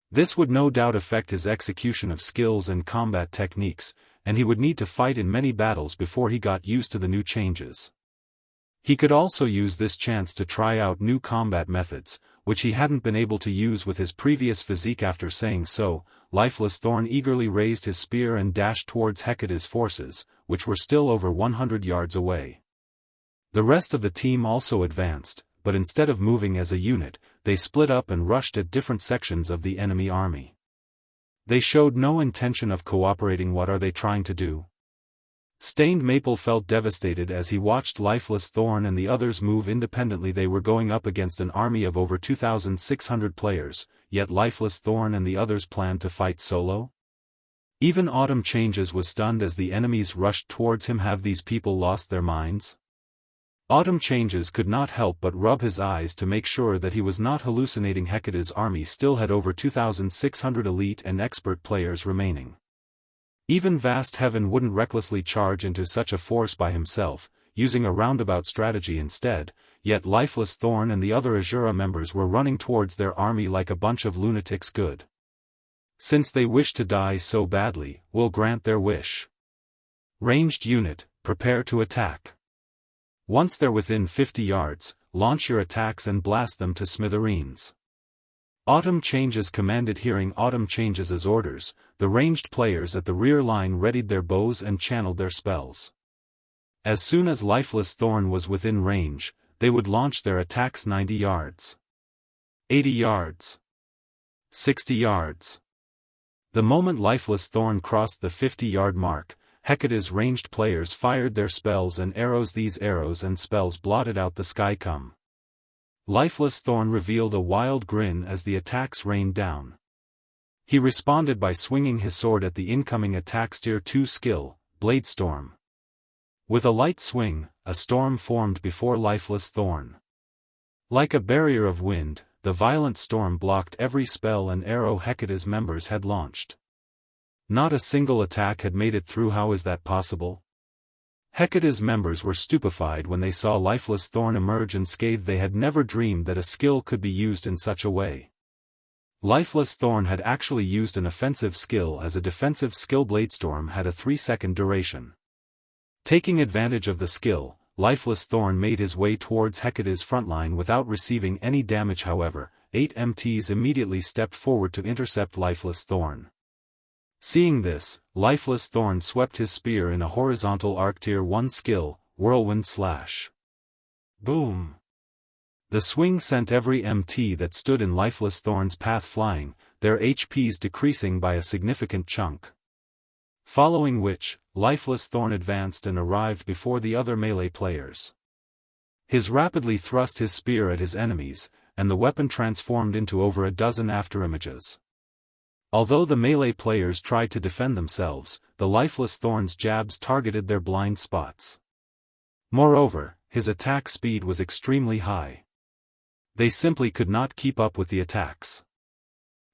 This would no doubt affect his execution of skills and combat techniques, and he would need to fight in many battles before he got used to the new changes. He could also use this chance to try out new combat methods, which he hadn't been able to use with his previous physique. After saying so, Lifeless Thorn eagerly raised his spear and dashed towards Hecate's forces, which were still over 100 yards away. The rest of the team also advanced, but instead of moving as a unit, they split up and rushed at different sections of the enemy army. They showed no intention of cooperating. What are they trying to do? Stained Maple felt devastated as he watched Lifeless Thorn and the others move independently. They were going up against an army of over 2,600 players, yet Lifeless Thorn and the others planned to fight solo? Even Autumn Changes was stunned as the enemies rushed towards him. Have these people lost their minds? Autumn Changes could not help but rub his eyes to make sure that he was not hallucinating. Hecate's army still had over 2,600 elite and expert players remaining. Even Vast Heaven wouldn't recklessly charge into such a force by himself, using a roundabout strategy instead, yet Lifeless Thorn and the other Asura members were running towards their army like a bunch of lunatics. Good. Since they wish to die so badly, we'll grant their wish. Ranged unit, prepare to attack. Once they're within 50 yards, launch your attacks and blast them to smithereens. Autumn Changes commanded. Hearing Autumn Changes' orders, the ranged players at the rear line readied their bows and channeled their spells. As soon as Lifeless Thorn was within range, they would launch their attacks. 90 yards. 80 yards. 60 yards. The moment Lifeless Thorn crossed the 50-yard mark, Hecate's ranged players fired their spells and arrows. These arrows and spells blotted out the sky. Lifeless Thorn revealed a wild grin as the attacks rained down. He responded by swinging his sword at the incoming attack's Tier 2 skill, Blade Storm. With a light swing, a storm formed before Lifeless Thorn. Like a barrier of wind, the violent storm blocked every spell and arrow Hecate's members had launched. Not a single attack had made it through. How is that possible? Hecate's members were stupefied when they saw Lifeless Thorn emerge unscathed. They had never dreamed that a skill could be used in such a way. Lifeless Thorn had actually used an offensive skill as a defensive skill. Bladestorm had a 3-second duration. Taking advantage of the skill, Lifeless Thorn made his way towards Hecate's frontline without receiving any damage. However, 8 MTs immediately stepped forward to intercept Lifeless Thorn. Seeing this, Lifeless Thorn swept his spear in a horizontal arc. Tier 1 skill, Whirlwind Slash. Boom! The swing sent every MT that stood in Lifeless Thorn's path flying, their HPs decreasing by a significant chunk. Following which, Lifeless Thorn advanced and arrived before the other melee players. His rapidly thrust his spear at his enemies, and the weapon transformed into over a dozen afterimages. Although the melee players tried to defend themselves, the Lifeless Thorn's jabs targeted their blind spots. Moreover, his attack speed was extremely high. They simply could not keep up with the attacks.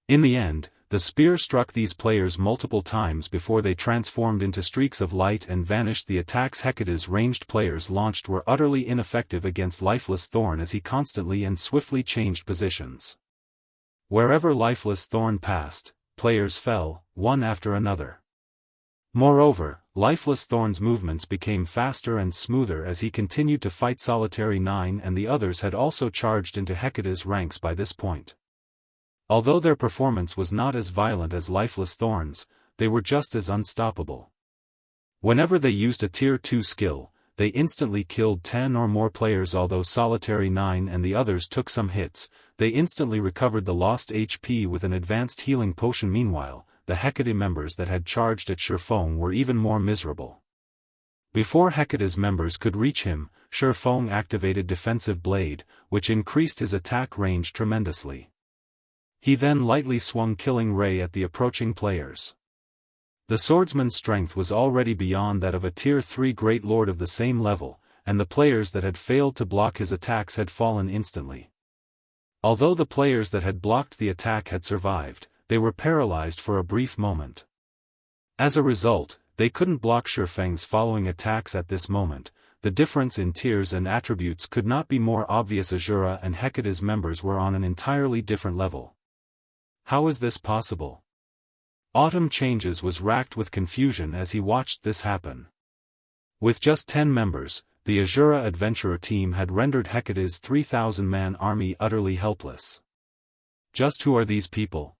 In the end, the spear struck these players multiple times before they transformed into streaks of light and vanished. The attacks Hecate's ranged players launched were utterly ineffective against Lifeless Thorn as he constantly and swiftly changed positions. Wherever Lifeless Thorn passed, players fell, one after another. Moreover, Lifeless Thorn's movements became faster and smoother as he continued to fight. Solitary 9 and the others had also charged into Hecate's ranks by this point. Although their performance was not as violent as Lifeless Thorn's, they were just as unstoppable. Whenever they used a Tier 2 skill, they instantly killed 10 or more players. Although Solitary 9 and the others took some hits, they instantly recovered the lost HP with an advanced healing potion. Meanwhile, the Hecate members that had charged at Shurfeng were even more miserable. Before Hecate's members could reach him, Shurfeng activated Defensive Blade, which increased his attack range tremendously. He then lightly swung Killing Ray at the approaching players. The swordsman's strength was already beyond that of a Tier 3 Great Lord of the same level, and the players that had failed to block his attacks had fallen instantly. Although the players that had blocked the attack had survived, they were paralyzed for a brief moment. As a result, they couldn't block Shurfeng's following attacks at this moment. The difference in tiers and attributes could not be more obvious. Asura and Hecate's members were on an entirely different level. How is this possible? Autumn Changes was racked with confusion as he watched this happen. With just 10 members, the Asura adventurer team had rendered Hecate's 3,000-man army utterly helpless. Just who are these people?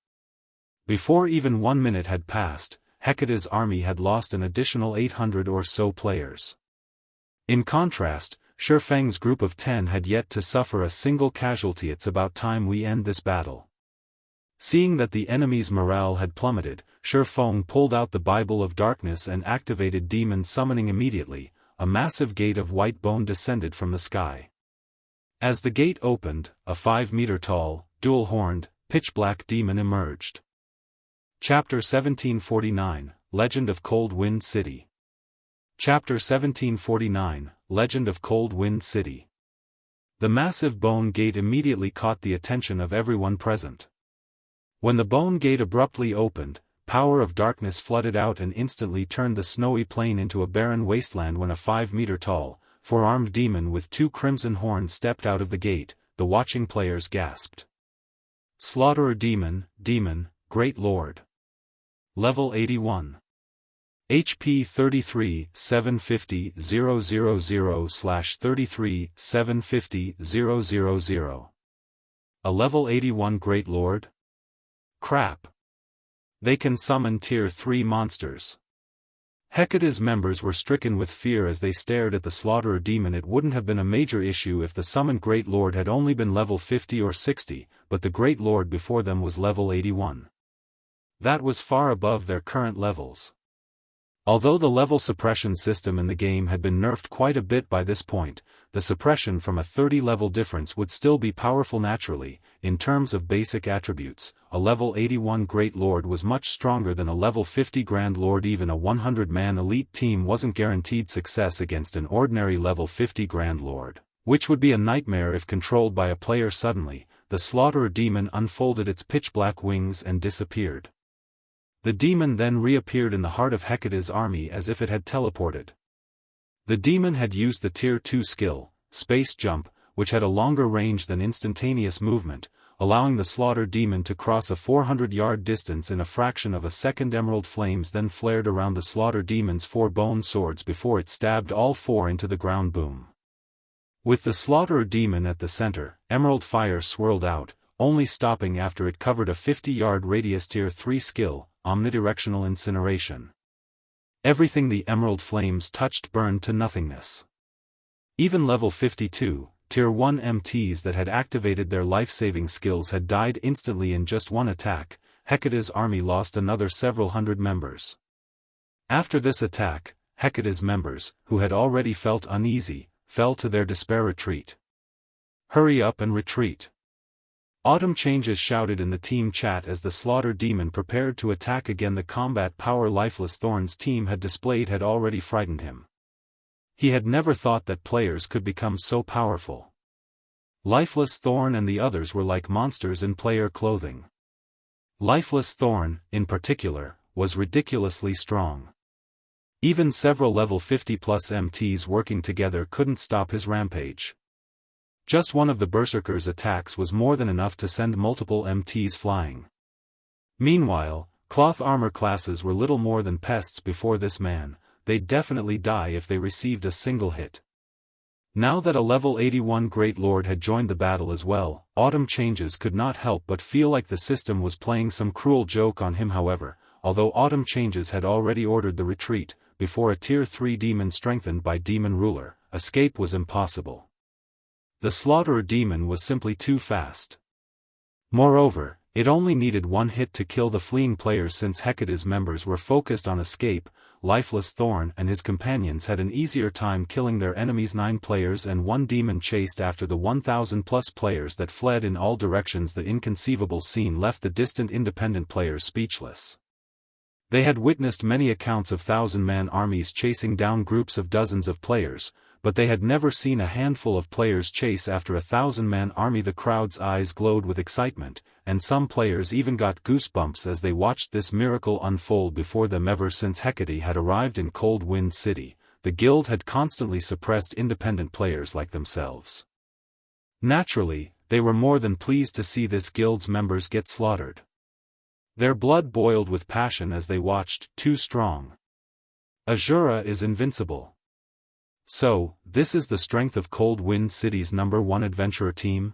Before even 1 minute had passed, Hecate's army had lost an additional 800 or so players. In contrast, Shurfeng's group of 10 had yet to suffer a single casualty. It's about time we end this battle. Seeing that the enemy's morale had plummeted, Shurfeng pulled out the Bible of Darkness and activated Demon Summoning. Immediately, a massive gate of white bone descended from the sky. As the gate opened, a 5-meter-tall, dual-horned, pitch-black demon emerged. Chapter 1749, Legend of Cold Wind City. Chapter 1749, Legend of Cold Wind City. The massive bone gate immediately caught the attention of everyone present. When the bone gate abruptly opened, power of darkness flooded out and instantly turned the snowy plain into a barren wasteland. When a 5-meter-tall, 4-armed demon with 2 crimson horns stepped out of the gate, the watching players gasped. Slaughterer Demon, Great Lord. Level 81. HP 33 750 000/33 750 000. A level 81 Great Lord? Crap. They can summon Tier 3 monsters. Hecate's members were stricken with fear as they stared at the Slaughterer Demon. It wouldn't have been a major issue if the summoned Great Lord had only been level 50 or 60, but the Great Lord before them was level 81. That was far above their current levels. Although the level suppression system in the game had been nerfed quite a bit by this point, the suppression from a 30-level difference would still be powerful naturally. In terms of basic attributes, a level 81 Great Lord was much stronger than a level 50 Grand Lord. Even a 100-man elite team wasn't guaranteed success against an ordinary level 50 Grand Lord, which would be a nightmare if controlled by a player. Suddenly, the Slaughterer demon unfolded its pitch-black wings and disappeared. The demon then reappeared in the heart of Hecate's army as if it had teleported. The demon had used the Tier 2 skill, Space Jump, which had a longer range than instantaneous movement, allowing the Slaughter demon to cross a 400-yard distance in a fraction of a second. Emerald flames then flared around the Slaughter demon's 4 bone swords before it stabbed all 4 into the ground. Boom. With the Slaughterer demon at the center, emerald fire swirled out, only stopping after it covered a 50-yard radius. Tier 3 skill, Omnidirectional Incineration. Everything the emerald flames touched burned to nothingness. Even level 52, Tier 1 MTs that had activated their life-saving skills had died instantly in just one attack. Hecate's army lost another several hundred members. After this attack, Hecate's members, who had already felt uneasy, fell to their despair. Retreat. Hurry up and retreat. Autumn Changes shouted in the team chat as the Slaughter demon prepared to attack again. The combat power Lifeless Thorn's team had displayed had already frightened him. He had never thought that players could become so powerful. Lifeless Thorn and the others were like monsters in player clothing. Lifeless Thorn, in particular, was ridiculously strong. Even several level 50+ MTs working together couldn't stop his rampage. Just one of the Berserker's attacks was more than enough to send multiple MTs flying. Meanwhile, cloth armor classes were little more than pests before this man. They'd definitely die if they received a single hit. Now that a level 81 Great Lord had joined the battle as well, Autumn Changes could not help but feel like the system was playing some cruel joke on him. However, although Autumn Changes had already ordered the retreat, before a Tier 3 demon strengthened by Demon Ruler, escape was impossible. The Slaughterer demon was simply too fast. Moreover, it only needed one hit to kill the fleeing players. Since Hecate's members were focused on escape, Lifeless Thorn and his companions had an easier time killing their enemies. 9 players and 1 demon chased after the 1,000+ players that fled in all directions. The inconceivable scene left the distant independent players speechless. They had witnessed many accounts of 1,000-man armies chasing down groups of dozens of players, but they had never seen a handful of players chase after a 1,000-man army. The crowd's eyes glowed with excitement, and some players even got goosebumps as they watched this miracle unfold before them. Ever since Hecate had arrived in Cold Wind City, the guild had constantly suppressed independent players like themselves. Naturally, they were more than pleased to see this guild's members get slaughtered. Their blood boiled with passion as they watched. Too strong. Asura is invincible. So, this is the strength of Cold Wind City's #1 adventurer team?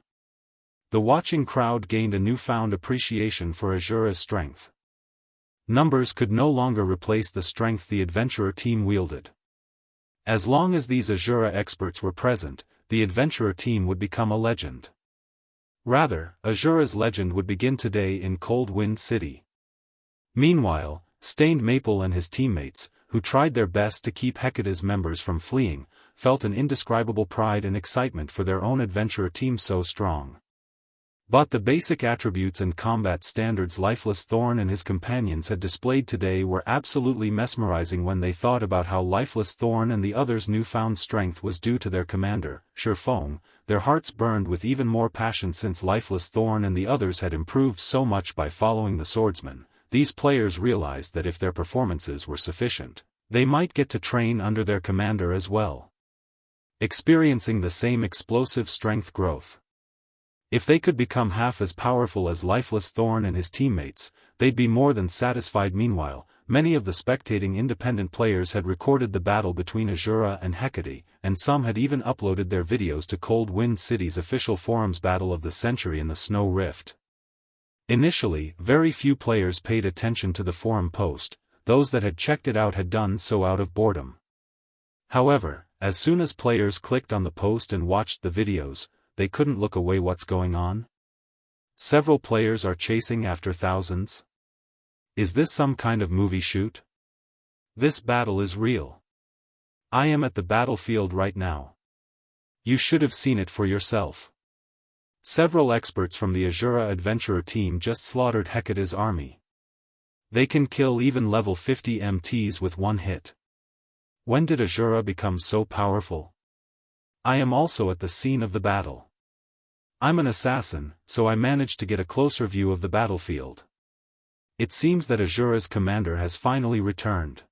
The watching crowd gained a newfound appreciation for Asura's strength. Numbers could no longer replace the strength the adventurer team wielded. As long as these Asura experts were present, the adventurer team would become a legend. Rather, Asura's legend would begin today in Cold Wind City. Meanwhile, Stained Maple and his teammates, who tried their best to keep Hecate's members from fleeing, felt an indescribable pride and excitement for their own adventurer team so strong. But the basic attributes and combat standards Lifeless Thorn and his companions had displayed today were absolutely mesmerizing. When they thought about how Lifeless Thorn and the others' newfound strength was due to their commander, Shifeng, their hearts burned with even more passion. Since Lifeless Thorn and the others had improved so much by following the Swordsman, these players realized that if their performances were sufficient, they might get to train under their commander as well, experiencing the same explosive strength growth. If they could become half as powerful as Lifeless Thorn and his teammates, they'd be more than satisfied. Meanwhile, many of the spectating independent players had recorded the battle between Asura and Hecate, and some had even uploaded their videos to Cold Wind City's official forums. Battle of the Century in the Snow Rift. Initially, very few players paid attention to the forum post. Those that had checked it out had done so out of boredom. However, as soon as players clicked on the post and watched the videos, they couldn't look away. What's going on? Several players are chasing after thousands? Is this some kind of movie shoot? This battle is real. I am at the battlefield right now. You should have seen it for yourself. Several experts from the Asura adventurer team just slaughtered Hecate's army. They can kill even level 50 MTs with one hit. When did Asura become so powerful? I am also at the scene of the battle. I'm an assassin, so I managed to get a closer view of the battlefield. It seems that Asura's commander has finally returned.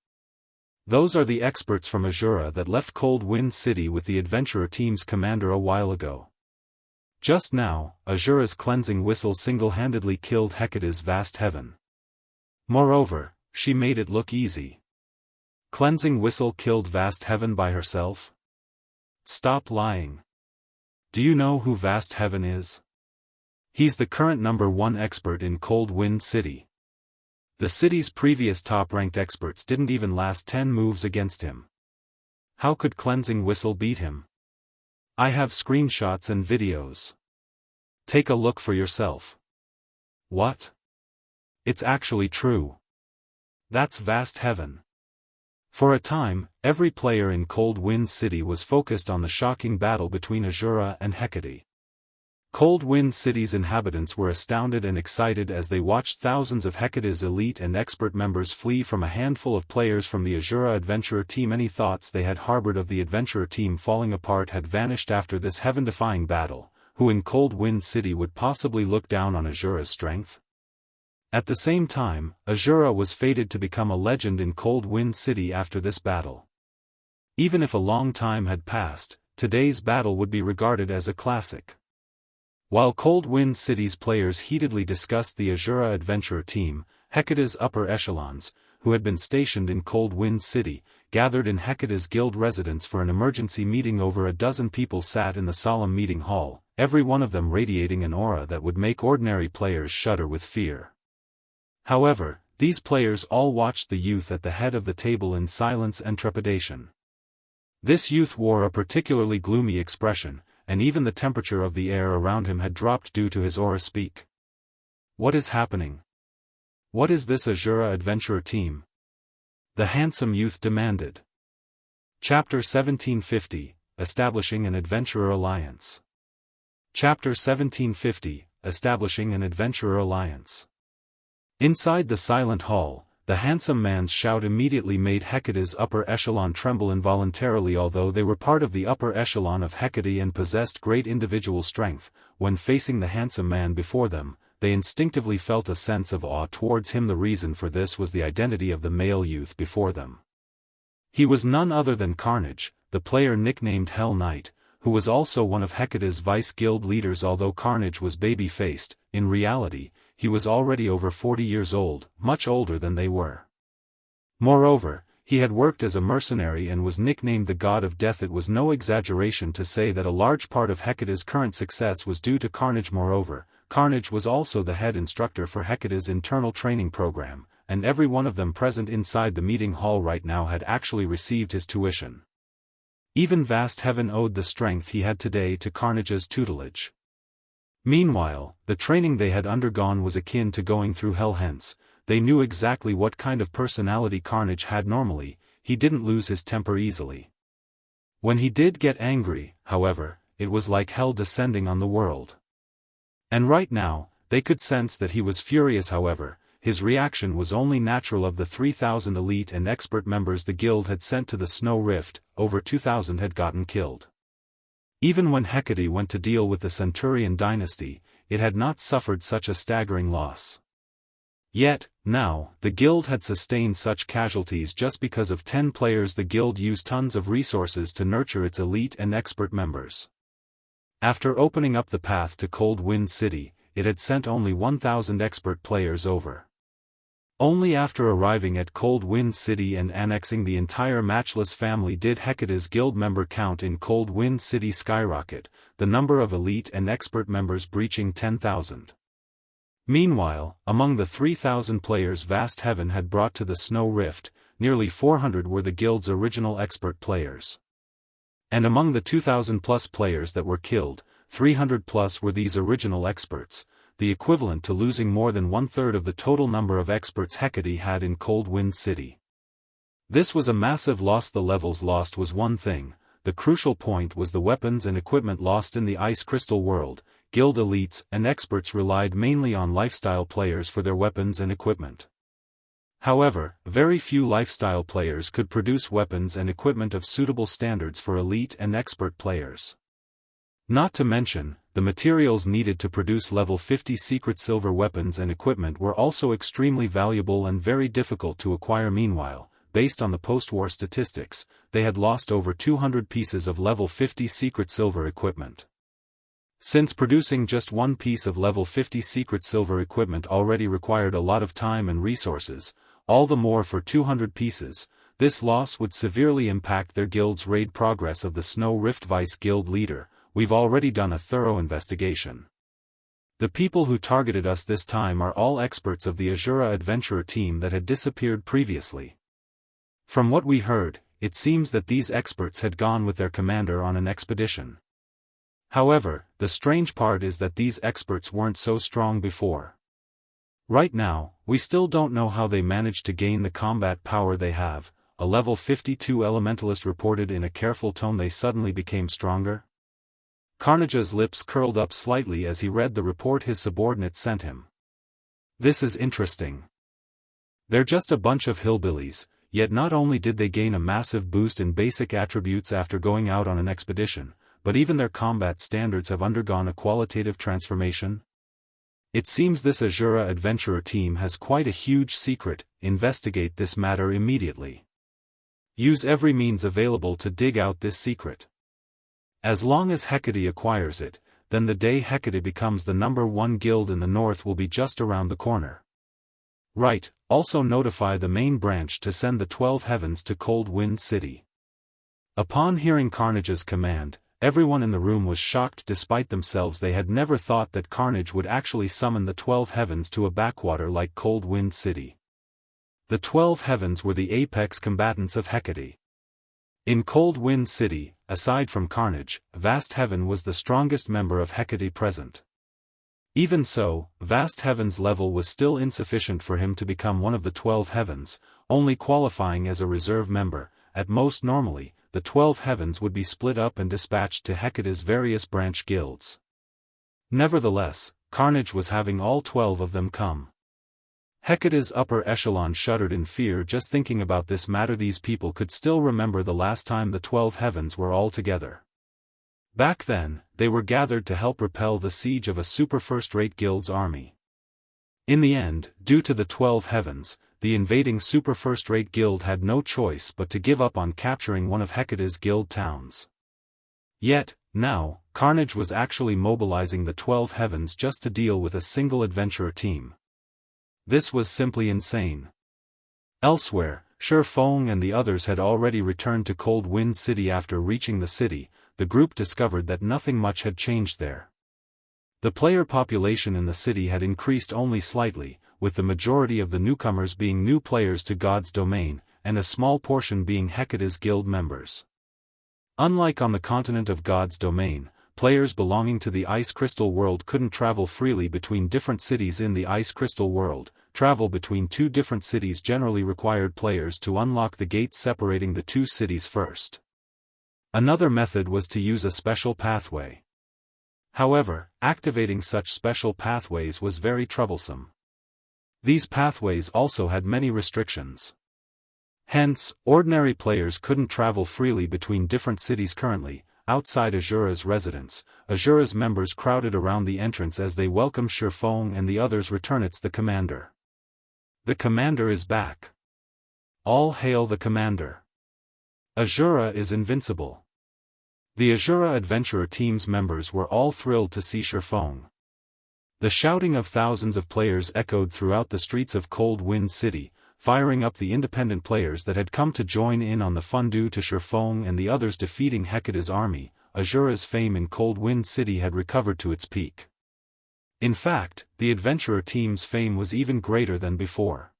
Those are the experts from Asura that left Cold Wind City with the adventurer team's commander a while ago. Just now, Asura's cleansing whistle single-handedly killed Hecate's vast heaven. Moreover, she made it look easy. Cleansing whistle killed vast heaven by herself? Stop lying. Do you know who Vast Heaven is? He's the current #1 expert in Cold Wind City. The city's previous top-ranked experts didn't even last 10 moves against him. How could Cleansing Whistle beat him? I have screenshots and videos. Take a look for yourself. What? It's actually true. That's Vast Heaven. For a time, every player in Cold Wind City was focused on the shocking battle between Asura and Hecate. Cold Wind City's inhabitants were astounded and excited as they watched thousands of Hecate's elite and expert members flee from a handful of players from the Asura adventurer team. Any thoughts they had harbored of the adventurer team falling apart had vanished after this heaven-defying battle. Who in Cold Wind City would possibly look down on Asura's strength? At the same time, Asura was fated to become a legend in Cold Wind City after this battle. Even if a long time had passed, today's battle would be regarded as a classic. While Cold Wind City's players heatedly discussed the Asura adventurer team, Hecate's upper echelons, who had been stationed in Cold Wind City, gathered in Hecate's guild residence for an emergency meeting. Over a dozen people sat in the solemn meeting hall, every one of them radiating an aura that would make ordinary players shudder with fear. However, these players all watched the youth at the head of the table in silence and trepidation. This youth wore a particularly gloomy expression, and even the temperature of the air around him had dropped due to his aura speak. What is happening? What is this Asura adventurer team? The handsome youth demanded. Chapter 1750, Establishing an Adventurer Alliance. Chapter 1750, Establishing an Adventurer Alliance. Inside the silent hall, the handsome man's shout immediately made Hecate's upper echelon tremble involuntarily. Although they were part of the upper echelon of Hecate and possessed great individual strength, when facing the handsome man before them, they instinctively felt a sense of awe towards him. The reason for this was the identity of the male youth before them. He was none other than Carnage, the player nicknamed Hell Knight, who was also one of Hecate's vice guild leaders. Although Carnage was baby-faced, in reality, he was already over 40 years old, much older than they were. Moreover, he had worked as a mercenary and was nicknamed the God of Death. It was no exaggeration to say that a large part of Hecate's current success was due to Carnage. Moreover, Carnage was also the head instructor for Hecate's internal training program, and every one of them present inside the meeting hall right now had actually received his tuition. Even Vast Heaven owed the strength he had today to Carnage's tutelage. Meanwhile, the training they had undergone was akin to going through hell. Hence, they knew exactly what kind of personality Carnage had. Normally, he didn't lose his temper easily. When he did get angry, however, it was like hell descending on the world. And right now, they could sense that he was furious. However, his reaction was only natural. Of the 3,000 elite and expert members the guild had sent to the Snow Rift, over 2,000 had gotten killed. Even when Hecate went to deal with the Centurion dynasty, it had not suffered such a staggering loss. Yet, now, the guild had sustained such casualties just because of 10 players. The guild used tons of resources to nurture its elite and expert members. After opening up the path to Cold Wind City, it had sent only 1,000 expert players over. Only after arriving at Cold Wind City and annexing the entire Matchless family did Hecate's guild member count in Cold Wind City skyrocket, the number of elite and expert members breaching 10,000. Meanwhile, among the 3,000 players Vast Heaven had brought to the Snow Rift, nearly 400 were the guild's original expert players. And among the 2,000-plus players that were killed, 300-plus were these original experts, the equivalent to losing more than one-third of the total number of experts Hecate had in Cold Wind City. This was a massive loss. The levels lost was one thing, the crucial point was the weapons and equipment lost in the Ice Crystal world. Guild elites and experts relied mainly on lifestyle players for their weapons and equipment. However, very few lifestyle players could produce weapons and equipment of suitable standards for elite and expert players. Not to mention, the materials needed to produce level 50 secret silver weapons and equipment were also extremely valuable and very difficult to acquire. Meanwhile, based on the post-war statistics, they had lost over 200 pieces of level 50 secret silver equipment. Since producing just one piece of level 50 secret silver equipment already required a lot of time and resources, all the more for 200 pieces, this loss would severely impact their guild's raid progress. Of the Snow Rift Vice guild leader, we've already done a thorough investigation. The people who targeted us this time are all experts of the Asura adventurer team that had disappeared previously. From what we heard, it seems that these experts had gone with their commander on an expedition. However, the strange part is that these experts weren't so strong before. Right now, we still don't know how they managed to gain the combat power they have. A level 52 elementalist reported in a careful tone. They suddenly became stronger. Carnage's lips curled up slightly as he read the report his subordinate sent him. This is interesting. They're just a bunch of hillbillies, yet not only did they gain a massive boost in basic attributes after going out on an expedition, but even their combat standards have undergone a qualitative transformation. It seems this Asura adventurer team has quite a huge secret. Investigate this matter immediately. Use every means available to dig out this secret. As long as Hecate acquires it, then the day Hecate becomes the #1 guild in the north will be just around the corner. Right, also notify the main branch to send the 12 heavens to Cold Wind City. Upon hearing Carnage's command, everyone in the room was shocked. Despite themselves, they had never thought that Carnage would actually summon the 12 heavens to a backwater like Cold Wind City. The 12 heavens were the apex combatants of Hecate. In Cold Wind City, aside from Carnage, Vast Heaven was the strongest member of Hecate present. Even so, Vast Heaven's level was still insufficient for him to become one of the 12 heavens, only qualifying as a reserve member. At most normally, the 12 heavens would be split up and dispatched to Hecate's various branch guilds. Nevertheless, Carnage was having all 12 of them come. Hecate's upper echelon shuddered in fear just thinking about this matter. These people could still remember the last time the 12 heavens were all together. Back then, they were gathered to help repel the siege of a super first-rate guild's army. In the end, due to the 12 heavens, the invading super first-rate guild had no choice but to give up on capturing one of Hecate's guild towns. Yet, now, Carnage was actually mobilizing the 12 heavens just to deal with a single adventurer team. This was simply insane. Elsewhere, Shifeng and the others had already returned to Cold Wind City. After reaching the city, the group discovered that nothing much had changed there. The player population in the city had increased only slightly, with the majority of the newcomers being new players to God's domain, and a small portion being Hecate's guild members. Unlike on the continent of God's domain, players belonging to the Ice Crystal world couldn't travel freely between different cities in the Ice Crystal world. Travel between two different cities generally required players to unlock the gates separating the two cities first. Another method was to use a special pathway. However, activating such special pathways was very troublesome. These pathways also had many restrictions. Hence, ordinary players couldn't travel freely between different cities. Currently, outside Asura's residence, Asura's members crowded around the entrance as they welcomed Shifeng and the others. Return, it's the commander. The commander is back. All hail the commander. Asura is invincible. The Asura adventurer team's members were all thrilled to see Shifeng. The shouting of thousands of players echoed throughout the streets of Cold Wind City, firing up the independent players that had come to join in on the fun. Due to Shifeng and the others defeating Hecate's army, Asura's fame in Cold Wind City had recovered to its peak. In fact, the adventurer team's fame was even greater than before.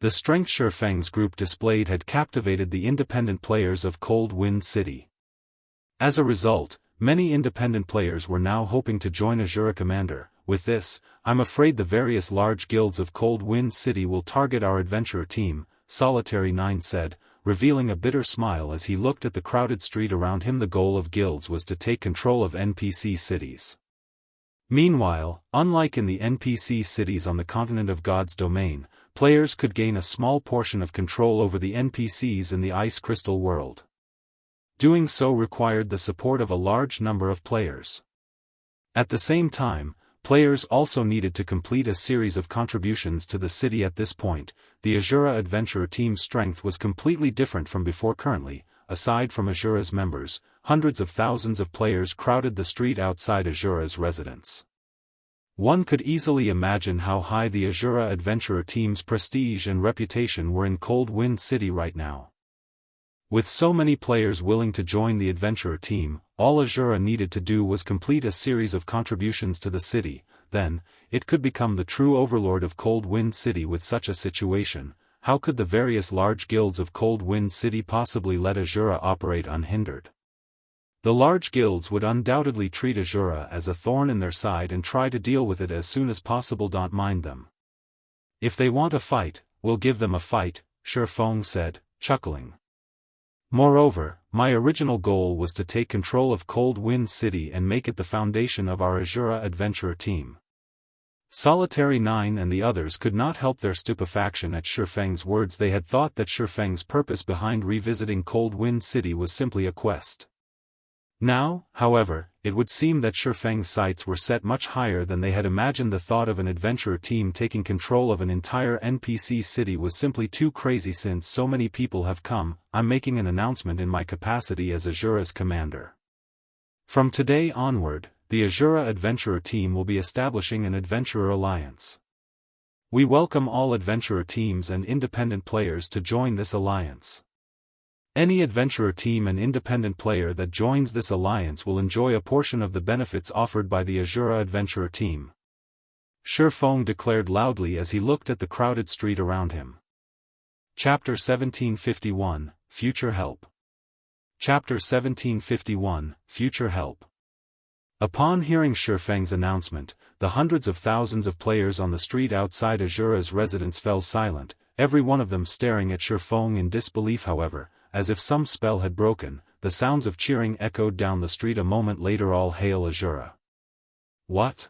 The strength Shifeng's group displayed had captivated the independent players of Cold Wind City. As a result, many independent players were now hoping to join Asura commander. With this, I'm afraid the various large guilds of Cold Wind City will target our adventurer team. Solitary 9 said, revealing a bitter smile as he looked at the crowded street around him. The goal of guilds was to take control of NPC cities. Meanwhile, unlike in the NPC cities on the continent of God's domain, players could gain a small portion of control over the NPCs in the Ice Crystal world. Doing so required the support of a large number of players. At the same time, players also needed to complete a series of contributions to the city. At this point, the Asura Adventurer team's strength was completely different from before. Currently, aside from Asura's members, hundreds of thousands of players crowded the street outside Asura's residence. One could easily imagine how high the Asura Adventurer team's prestige and reputation were in Cold Wind City right now. With so many players willing to join the Adventurer team, all Asura needed to do was complete a series of contributions to the city. Then, it could become the true overlord of Cold Wind City. With such a situation, how could the various large guilds of Cold Wind City possibly let Asura operate unhindered? The large guilds would undoubtedly treat Asura as a thorn in their side and try to deal with it as soon as possible. Don't mind them. If they want a fight, we'll give them a fight, Shifeng said, chuckling. Moreover, my original goal was to take control of Cold Wind City and make it the foundation of our Asura Adventurer team. Solitary 9 and the others could not help their stupefaction at Shifeng's words. They had thought that Shifeng's purpose behind revisiting Cold Wind City was simply a quest. Now, however, it would seem that Shifeng's sights were set much higher than they had imagined. The thought of an adventurer team taking control of an entire NPC city was simply too crazy. Since so many people have come, I'm making an announcement in my capacity as Asura's commander. From today onward, the Asura Adventurer team will be establishing an Adventurer Alliance. We welcome all Adventurer teams and independent players to join this alliance. Any Adventurer team and independent player that joins this alliance will enjoy a portion of the benefits offered by the Asura Adventurer team. Shifeng declared loudly as he looked at the crowded street around him. Chapter 1751, Future Help. Chapter 1751, Future Help. Upon hearing Shifeng's announcement, the hundreds of thousands of players on the street outside Asura's residence fell silent, every one of them staring at Shifeng in disbelief. However, as if some spell had broken, the sounds of cheering echoed down the street. A moment later, all hail Asura. What?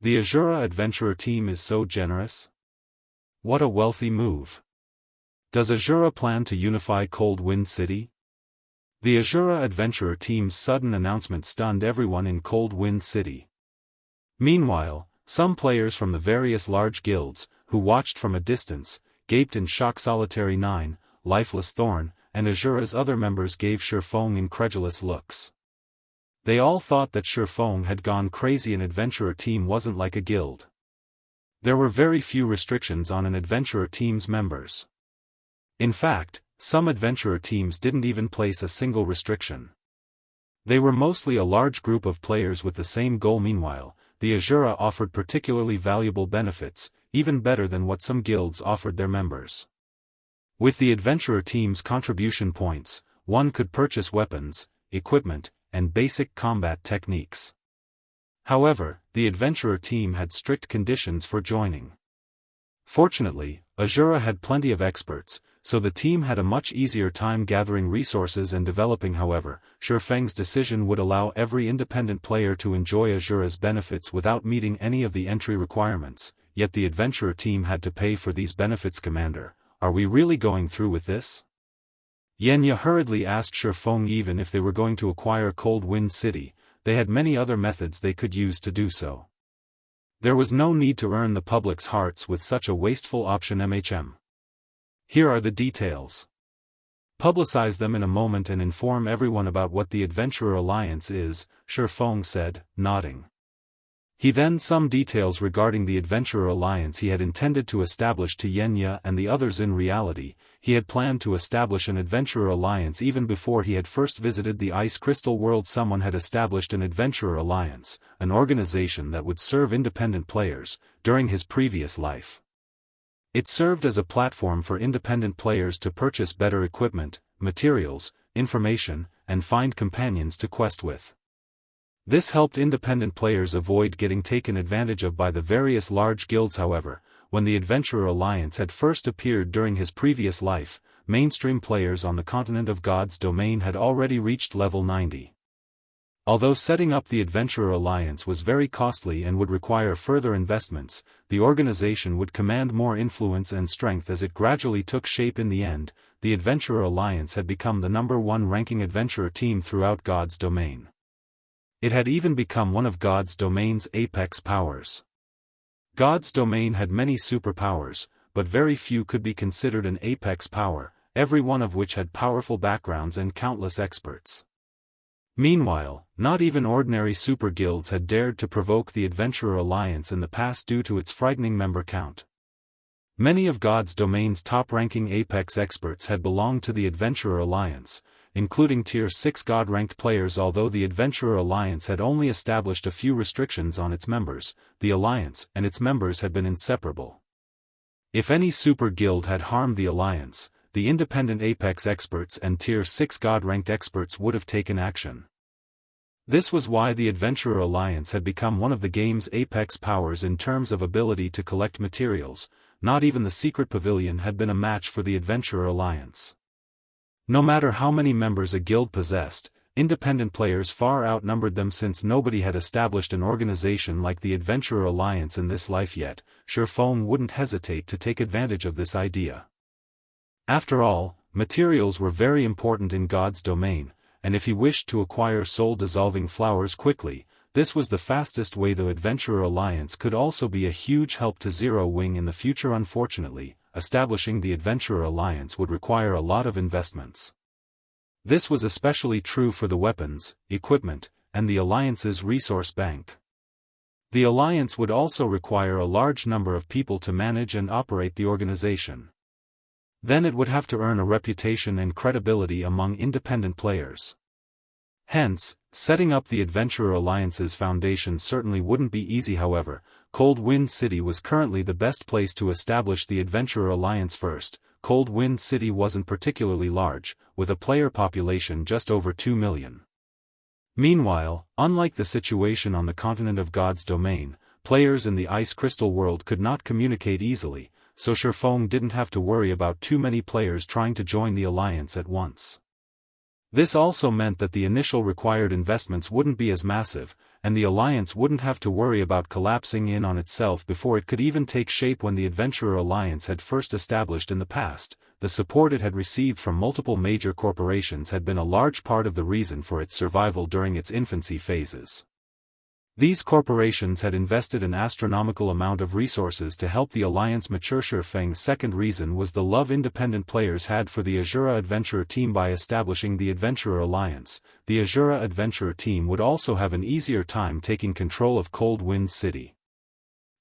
The Asura Adventurer team is so generous? What a wealthy move. Does Asura plan to unify Cold Wind City? The Asura Adventurer team's sudden announcement stunned everyone in Cold Wind City. Meanwhile, some players from the various large guilds, who watched from a distance, gaped in shock. Solitary 9, Lifeless Thorn, and Asura's other members gave Shifeng incredulous looks. They all thought that Shifeng had gone crazy. An adventurer team wasn't like a guild. There were very few restrictions on an adventurer team's members. In fact, some adventurer teams didn't even place a single restriction. They were mostly a large group of players with the same goal. Meanwhile, the Asura offered particularly valuable benefits, even better than what some guilds offered their members. With the adventurer team's contribution points, one could purchase weapons, equipment, and basic combat techniques. However, the adventurer team had strict conditions for joining. Fortunately, Asura had plenty of experts, so the team had a much easier time gathering resources and developing. However, Shifeng's decision would allow every independent player to enjoy Asura's benefits without meeting any of the entry requirements, yet the adventurer team had to pay for these benefits. Commander, are we really going through with this? Xianxia hurriedly asked Shifeng. Even if they were going to acquire Cold Wind City, they had many other methods they could use to do so. There was no need to earn the public's hearts with such a wasteful option. Here are the details. Publicize them in a moment and inform everyone about what the Adventurer Alliance is, Shifeng said, nodding. He then summed details regarding the Adventurer Alliance he had intended to establish to Xianxia and the others. In reality, he had planned to establish an Adventurer Alliance even before he had first visited the Ice Crystal world. Someone had established an Adventurer Alliance, an organization that would serve independent players, during his previous life. It served as a platform for independent players to purchase better equipment, materials, information, and find companions to quest with. This helped independent players avoid getting taken advantage of by the various large guilds. However, when the Adventurer Alliance had first appeared during his previous life, mainstream players on the continent of God's domain had already reached level 90. Although setting up the Adventurer Alliance was very costly and would require further investments, the organization would command more influence and strength as it gradually took shape. In the end, the Adventurer Alliance had become the #1 ranking adventurer team throughout God's domain. It had even become one of God's domain's apex powers. God's domain had many superpowers, but very few could be considered an apex power, every one of which had powerful backgrounds and countless experts. Meanwhile, not even ordinary super guilds had dared to provoke the Adventurer Alliance in the past due to its frightening member count. Many of God's domain's top-ranking apex experts had belonged to the Adventurer Alliance, including Tier 6 God-ranked players. Although the Adventurer Alliance had only established a few restrictions on its members, the Alliance and its members had been inseparable. If any super guild had harmed the Alliance, the independent apex experts and Tier 6 God-ranked experts would have taken action. This was why the Adventurer Alliance had become one of the game's apex powers in terms of ability to collect materials. Not even the Secret Pavilion had been a match for the Adventurer Alliance. No matter how many members a guild possessed, independent players far outnumbered them. Since nobody had established an organization like the Adventurer Alliance in this life yet, Sherfone wouldn't hesitate to take advantage of this idea. After all, materials were very important in God's domain, and if he wished to acquire soul-dissolving flowers quickly, this was the fastest way. The Adventurer Alliance could also be a huge help to Zero Wing in the future. Unfortunately, establishing the Adventurer Alliance would require a lot of investments. This was especially true for the weapons, equipment, and the Alliance's resource bank. The Alliance would also require a large number of people to manage and operate the organization. Then it would have to earn a reputation and credibility among independent players. Hence, setting up the Adventurer Alliance's foundation certainly wouldn't be easy. However, Cold Wind City was currently the best place to establish the Adventurer Alliance first. Cold Wind City wasn't particularly large, with a player population just over 2 million. Meanwhile, unlike the situation on the continent of God's domain, players in the Ice Crystal world could not communicate easily, so Sherfone didn't have to worry about too many players trying to join the Alliance at once. This also meant that the initial required investments wouldn't be as massive, and the Alliance wouldn't have to worry about collapsing in on itself before it could even take shape. When the Adventurer Alliance had first established in the past, the support it had received from multiple major corporations had been a large part of the reason for its survival during its infancy phases. These corporations had invested an astronomical amount of resources to help the Alliance mature. Sherfeng's second reason was the love independent players had for the Asura Adventurer team. By establishing the Adventurer Alliance, the Asura Adventurer team would also have an easier time taking control of Cold Wind City.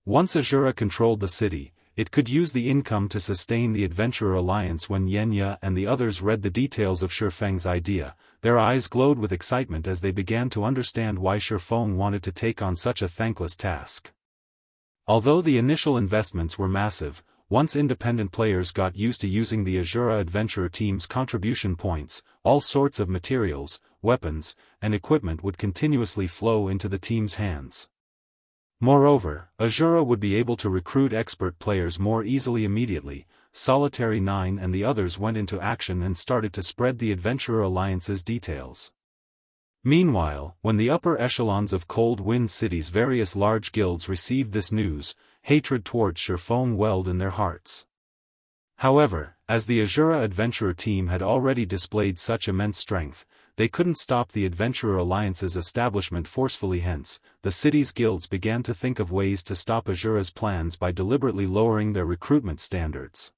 Once Asura controlled the city, it could use the income to sustain the Adventurer Alliance. When Xianxia and the others read the details of Sherfeng's idea, their eyes glowed with excitement as they began to understand why Sherfone wanted to take on such a thankless task. Although the initial investments were massive, once independent players got used to using the Asura Adventurer team's contribution points, all sorts of materials, weapons, and equipment would continuously flow into the team's hands. Moreover, Asura would be able to recruit expert players more easily. Immediately, Solitary 9 and the others went into action and started to spread the Adventurer Alliance's details. Meanwhile, when the upper echelons of Cold Wind City's various large guilds received this news, hatred towards Sherfone welled in their hearts. However, as the Asura Adventurer team had already displayed such immense strength, they couldn't stop the Adventurer Alliance's establishment forcefully. Hence, the city's guilds began to think of ways to stop Asura's plans by deliberately lowering their recruitment standards.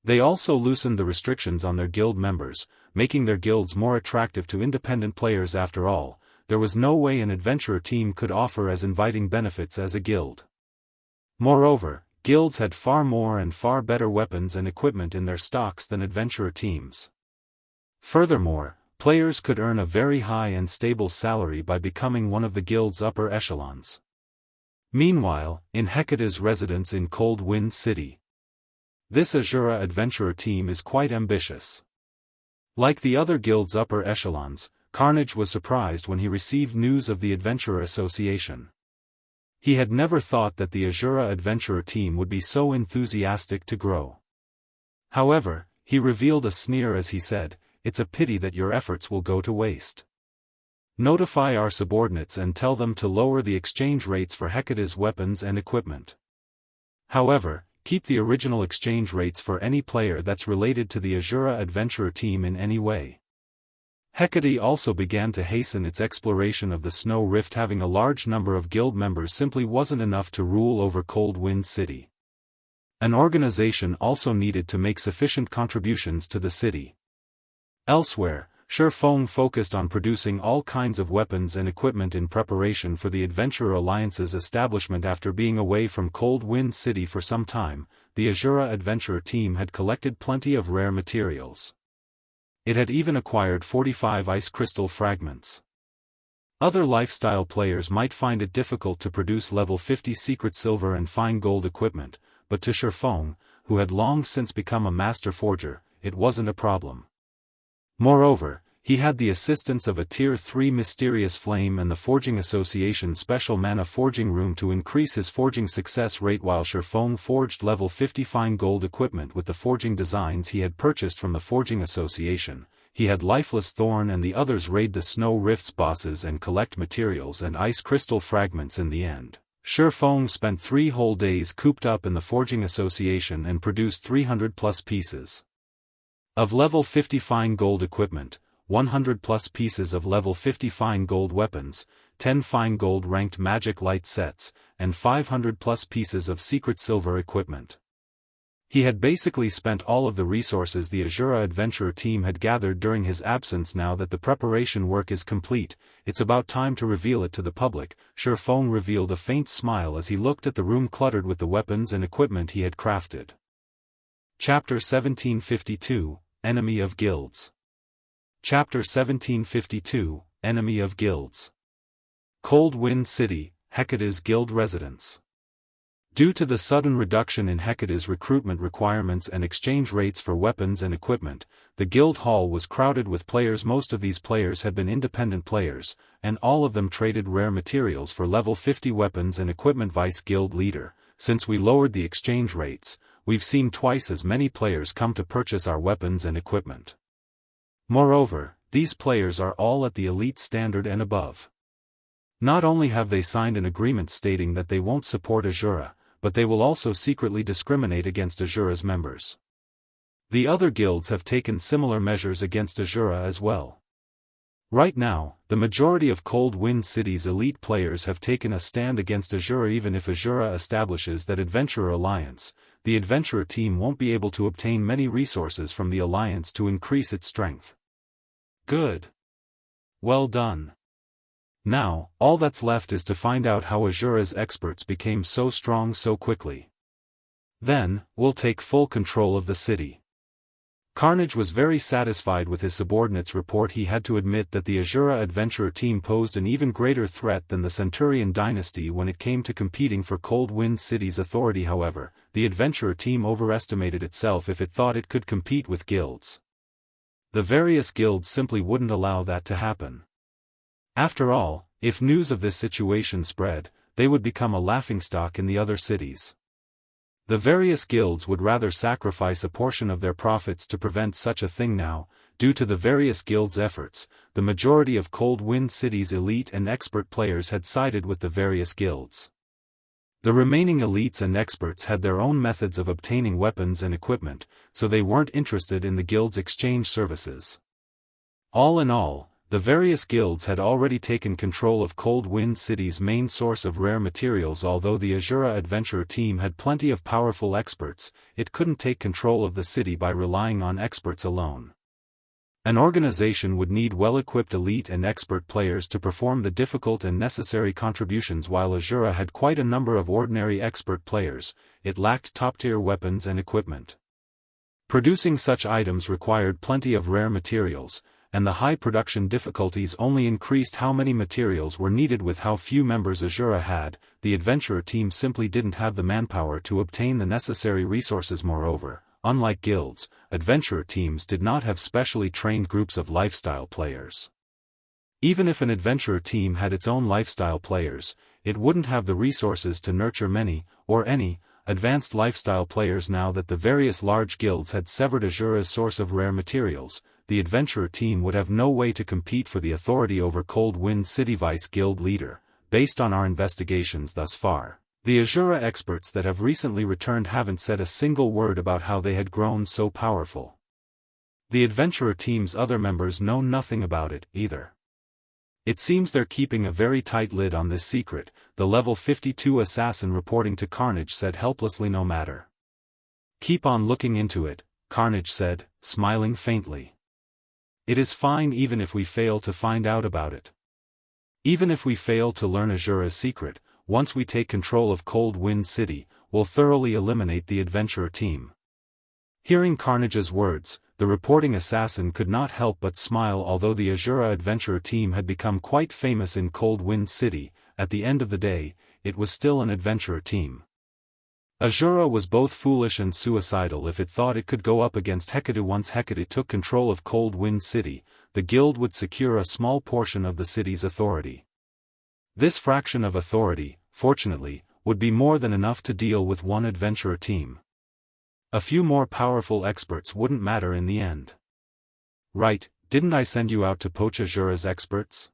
They also loosened the restrictions on their guild members, making their guilds more attractive to independent players. After all, there was no way an adventurer team could offer as inviting benefits as a guild. Moreover, guilds had far more and far better weapons and equipment in their stocks than adventurer teams. Furthermore, players could earn a very high and stable salary by becoming one of the guild's upper echelons. Meanwhile, in Hecate's residence in Cold Wind City, this Asura adventurer team is quite ambitious. Like the other guild's upper echelons, Carnage was surprised when he received news of the Adventurer Association. He had never thought that the Asura adventurer team would be so enthusiastic to grow. However, he revealed a sneer as he said, "It's a pity that your efforts will go to waste. Notify our subordinates and tell them to lower the exchange rates for Hecate's weapons and equipment. However, keep the original exchange rates for any player that's related to the Asura adventurer team in any way." Hecate also began to hasten its exploration of the Snow Rift. Having a large number of guild members simply wasn't enough to rule over Cold Wind City. An organization also needed to make sufficient contributions to the city. Elsewhere, Shifeng focused on producing all kinds of weapons and equipment in preparation for the Adventurer Alliance's establishment. After being away from Cold Wind City for some time, the Asura adventurer team had collected plenty of rare materials. It had even acquired 45 ice crystal fragments. Other lifestyle players might find it difficult to produce level 50 secret silver and fine gold equipment, but to Shifeng, who had long since become a master forger, it wasn't a problem. Moreover, he had the assistance of a Tier 3 mysterious flame and the Forging Association special mana forging room to increase his forging success rate, while Shifeng forged level 50 fine gold equipment with the forging designs he had purchased from the Forging Association. He had Lifeless Thorn and the others raid the Snow Rift's bosses and collect materials and ice crystal fragments. In the end, Shifeng spent 3 whole days cooped up in the Forging Association and produced 300 plus pieces of level 50 fine gold equipment, 100 plus pieces of level 50 fine gold weapons, 10 fine gold ranked magic light sets, and 500 plus pieces of secret silver equipment. He had basically spent all of the resources the Asura adventurer team had gathered during his absence. Now that the preparation work is complete, it's about time to reveal it to the public. Shifeng revealed a faint smile as he looked at the room cluttered with the weapons and equipment he had crafted. Chapter 1752, Enemy of Guilds. Chapter 1752, Enemy of Guilds. Cold Wind City, Hecate's guild residence. Due to the sudden reduction in Hecate's recruitment requirements and exchange rates for weapons and equipment, the guild hall was crowded with players. Most of these players had been independent players, and all of them traded rare materials for level 50 weapons and equipment. Vice guild leader, since we lowered the exchange rates, we've seen twice as many players come to purchase our weapons and equipment. Moreover, these players are all at the elite standard and above. Not only have they signed an agreement stating that they won't support Asura, but they will also secretly discriminate against Asura's members. The other guilds have taken similar measures against Asura as well. Right now, the majority of Cold Wind City's elite players have taken a stand against Asura. Even if Asura establishes that Adventurer Alliance, the adventurer team won't be able to obtain many resources from the Alliance to increase its strength. Good. Well done. Now, all that's left is to find out how Asura's experts became so strong so quickly. Then, we'll take full control of the city. Carnage was very satisfied with his subordinate's report. He had to admit that the Asura adventurer team posed an even greater threat than the Centurion dynasty when it came to competing for Cold Wind City's authority. However, the adventurer team overestimated itself if it thought it could compete with guilds. The various guilds simply wouldn't allow that to happen. After all, if news of this situation spread, they would become a laughingstock in the other cities. The various guilds would rather sacrifice a portion of their profits to prevent such a thing. Now, due to the various guilds' efforts, the majority of Cold Wind City's elite and expert players had sided with the various guilds. The remaining elites and experts had their own methods of obtaining weapons and equipment, so they weren't interested in the guild's exchange services. All in all, the various guilds had already taken control of Cold Wind City's main source of rare materials. Although the Asura adventurer team had plenty of powerful experts, it couldn't take control of the city by relying on experts alone. An organization would need well-equipped elite and expert players to perform the difficult and necessary contributions. While Asura had quite a number of ordinary expert players, it lacked top-tier weapons and equipment. Producing such items required plenty of rare materials, and the high production difficulties only increased how many materials were needed. With how few members Asura had, the adventurer team simply didn't have the manpower to obtain the necessary resources. Moreover, unlike guilds, adventurer teams did not have specially trained groups of lifestyle players. Even if an adventurer team had its own lifestyle players, it wouldn't have the resources to nurture many, or any, advanced lifestyle players. Now that the various large guilds had severed Asura's source of rare materials, the adventurer team would have no way to compete for the authority over Cold Wind City Vice Guild leader. Based on our investigations thus far, the Asura experts that have recently returned haven't said a single word about how they had grown so powerful. The adventurer team's other members know nothing about it, either. It seems they're keeping a very tight lid on this secret, the level 52 assassin reporting to Carnage said helplessly. No matter. Keep on looking into it, Carnage said, smiling faintly. It is fine even if we fail to find out about it. Even if we fail to learn Asura's secret, once we take control of Cold Wind City, we'll thoroughly eliminate the adventurer team. Hearing Carnage's words, the reporting assassin could not help but smile. Although the Asura adventurer team had become quite famous in Cold Wind City, at the end of the day, it was still an adventurer team. Asura was both foolish and suicidal if it thought it could go up against Hecate. Once Hecate took control of Cold Wind City, the guild would secure a small portion of the city's authority. This fraction of authority, fortunately, would be more than enough to deal with one adventurer team. A few more powerful experts wouldn't matter in the end. Right, didn't I send you out to poach Asura's experts?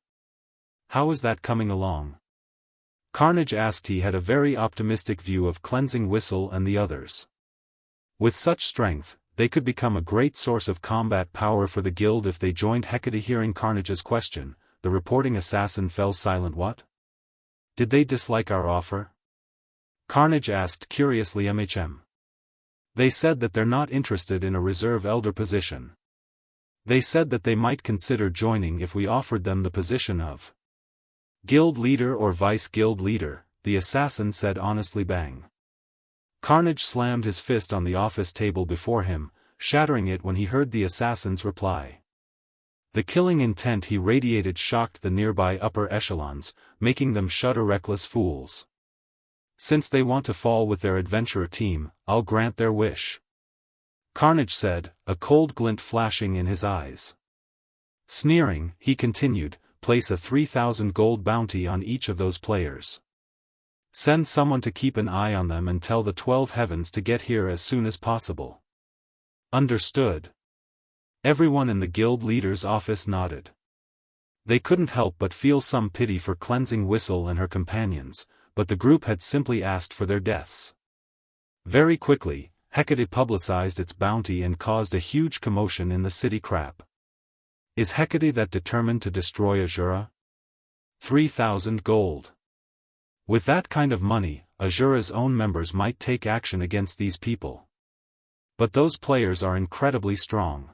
How is that coming along? Carnage asked. He had a very optimistic view of Cleansing Whistle and the others. With such strength, they could become a great source of combat power for the guild if they joined Hecate. Hearing Carnage's question, the reporting assassin fell silent. What? Did they dislike our offer? Carnage asked curiously. They said that they're not interested in a reserve elder position. They said that they might consider joining if we offered them the position of guild leader or vice guild leader, the assassin said honestly. Bang. Carnage slammed his fist on the office table before him, shattering it when he heard the assassin's reply. The killing intent he radiated shocked the nearby upper echelons, making them shudder. Reckless fools. Since they want to fall with their adventurer team, I'll grant their wish. Carnage said, a cold glint flashing in his eyes. Sneering, he continued, place a 3,000 gold bounty on each of those players. Send someone to keep an eye on them and tell the 12 heavens to get here as soon as possible. Understood. Everyone in the guild leader's office nodded. They couldn't help but feel some pity for Cleansing Whistle and her companions, but the group had simply asked for their deaths. Very quickly, Hecate publicized its bounty and caused a huge commotion in the city. Crap. Is Hecate that determined to destroy Asura? 3,000 gold. With that kind of money, Asura's own members might take action against these people. But those players are incredibly strong.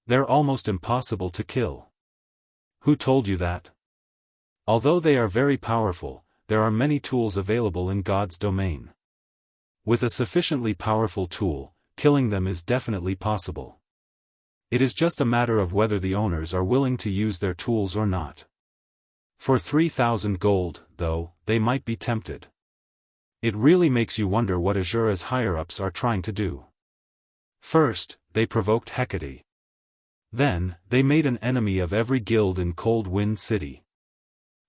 They're almost impossible to kill. Who told you that? Although they are very powerful, there are many tools available in God's domain. With a sufficiently powerful tool, killing them is definitely possible. It is just a matter of whether the owners are willing to use their tools or not. For 3,000 gold, though, they might be tempted. It really makes you wonder what Asura's higher-ups are trying to do. First, they provoked Hecate. Then, they made an enemy of every guild in Cold Wind City.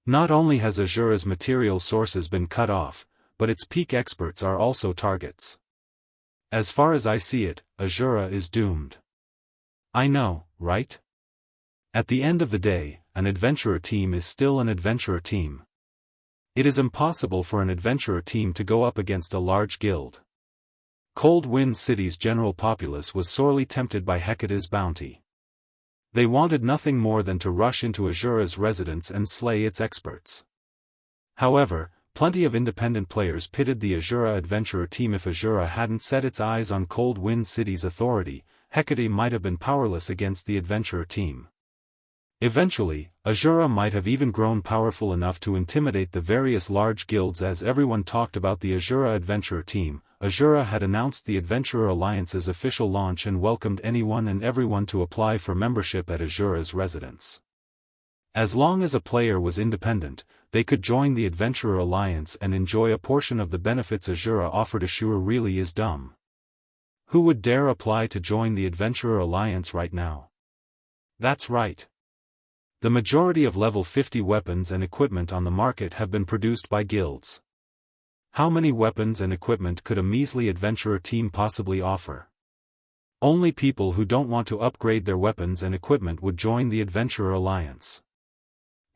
Not only has Asura's material sources been cut off, but its peak experts are also targets. As far as I see it, Asura is doomed. I know, right? At the end of the day, an adventurer team is still an adventurer team. It is impossible for an adventurer team to go up against a large guild. Cold Wind City's general populace was sorely tempted by Hecate's bounty. They wanted nothing more than to rush into Asura's residence and slay its experts. However, plenty of independent players pitted the Asura adventurer team. If Asura hadn't set its eyes on Cold Wind City's authority, Hecate might have been powerless against the adventurer team. Eventually, Asura might have even grown powerful enough to intimidate the various large guilds. As everyone talked about the Asura adventurer team, Asura had announced the Adventurer Alliance's official launch and welcomed anyone and everyone to apply for membership at Asura's residence. As long as a player was independent, they could join the Adventurer Alliance and enjoy a portion of the benefits Asura offered. Asura really is dumb. Who would dare apply to join the Adventurer Alliance right now? That's right. The majority of level 50 weapons and equipment on the market have been produced by guilds. How many weapons and equipment could a measly adventurer team possibly offer? Only people who don't want to upgrade their weapons and equipment would join the Adventurer Alliance.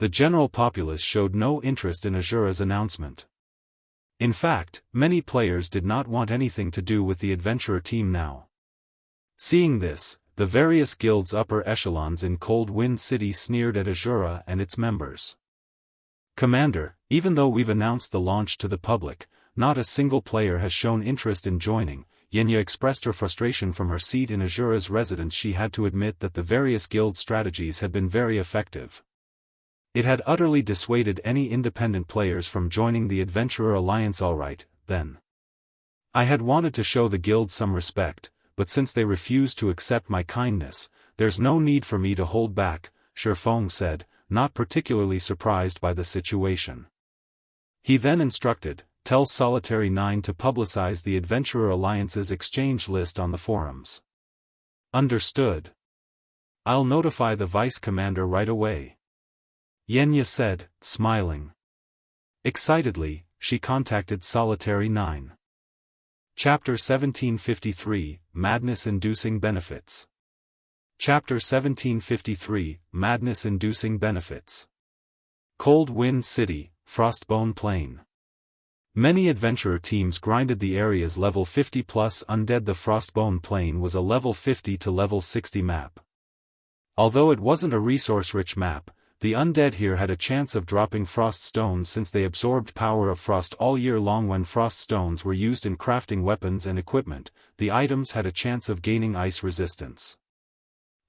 The general populace showed no interest in Asura's announcement. In fact, many players did not want anything to do with the adventurer team now. Seeing this, the various guilds' upper echelons in Cold Wind City sneered at Asura and its members. "Commander, even though we've announced the launch to the public, not a single player has shown interest in joining." Xianxia expressed her frustration from her seat in Asura's residence. She had to admit that the various guild strategies had been very effective. It had utterly dissuaded any independent players from joining the Adventurer Alliance. Alright, then. I had wanted to show the guild some respect, but since they refused to accept my kindness, there's no need for me to hold back, Shifeng said, not particularly surprised by the situation. He then instructed, "Tell Solitary 9 to publicize the Adventurer Alliance's exchange list on the forums." "Understood. I'll notify the Vice Commander right away," Xianxia said, smiling. Excitedly, she contacted Solitary 9. Chapter 1753, Madness-inducing benefits. Chapter 1753, Madness-inducing benefits. Cold Wind City, Frostbone Plain. Many adventurer teams grinded the area's level 50 plus undead. The Frostbone Plain was a level 50 to level 60 map. Although it wasn't a resource-rich map, the undead here had a chance of dropping frost stones since they absorbed power of frost all year long. When frost stones were used in crafting weapons and equipment, the items had a chance of gaining ice resistance.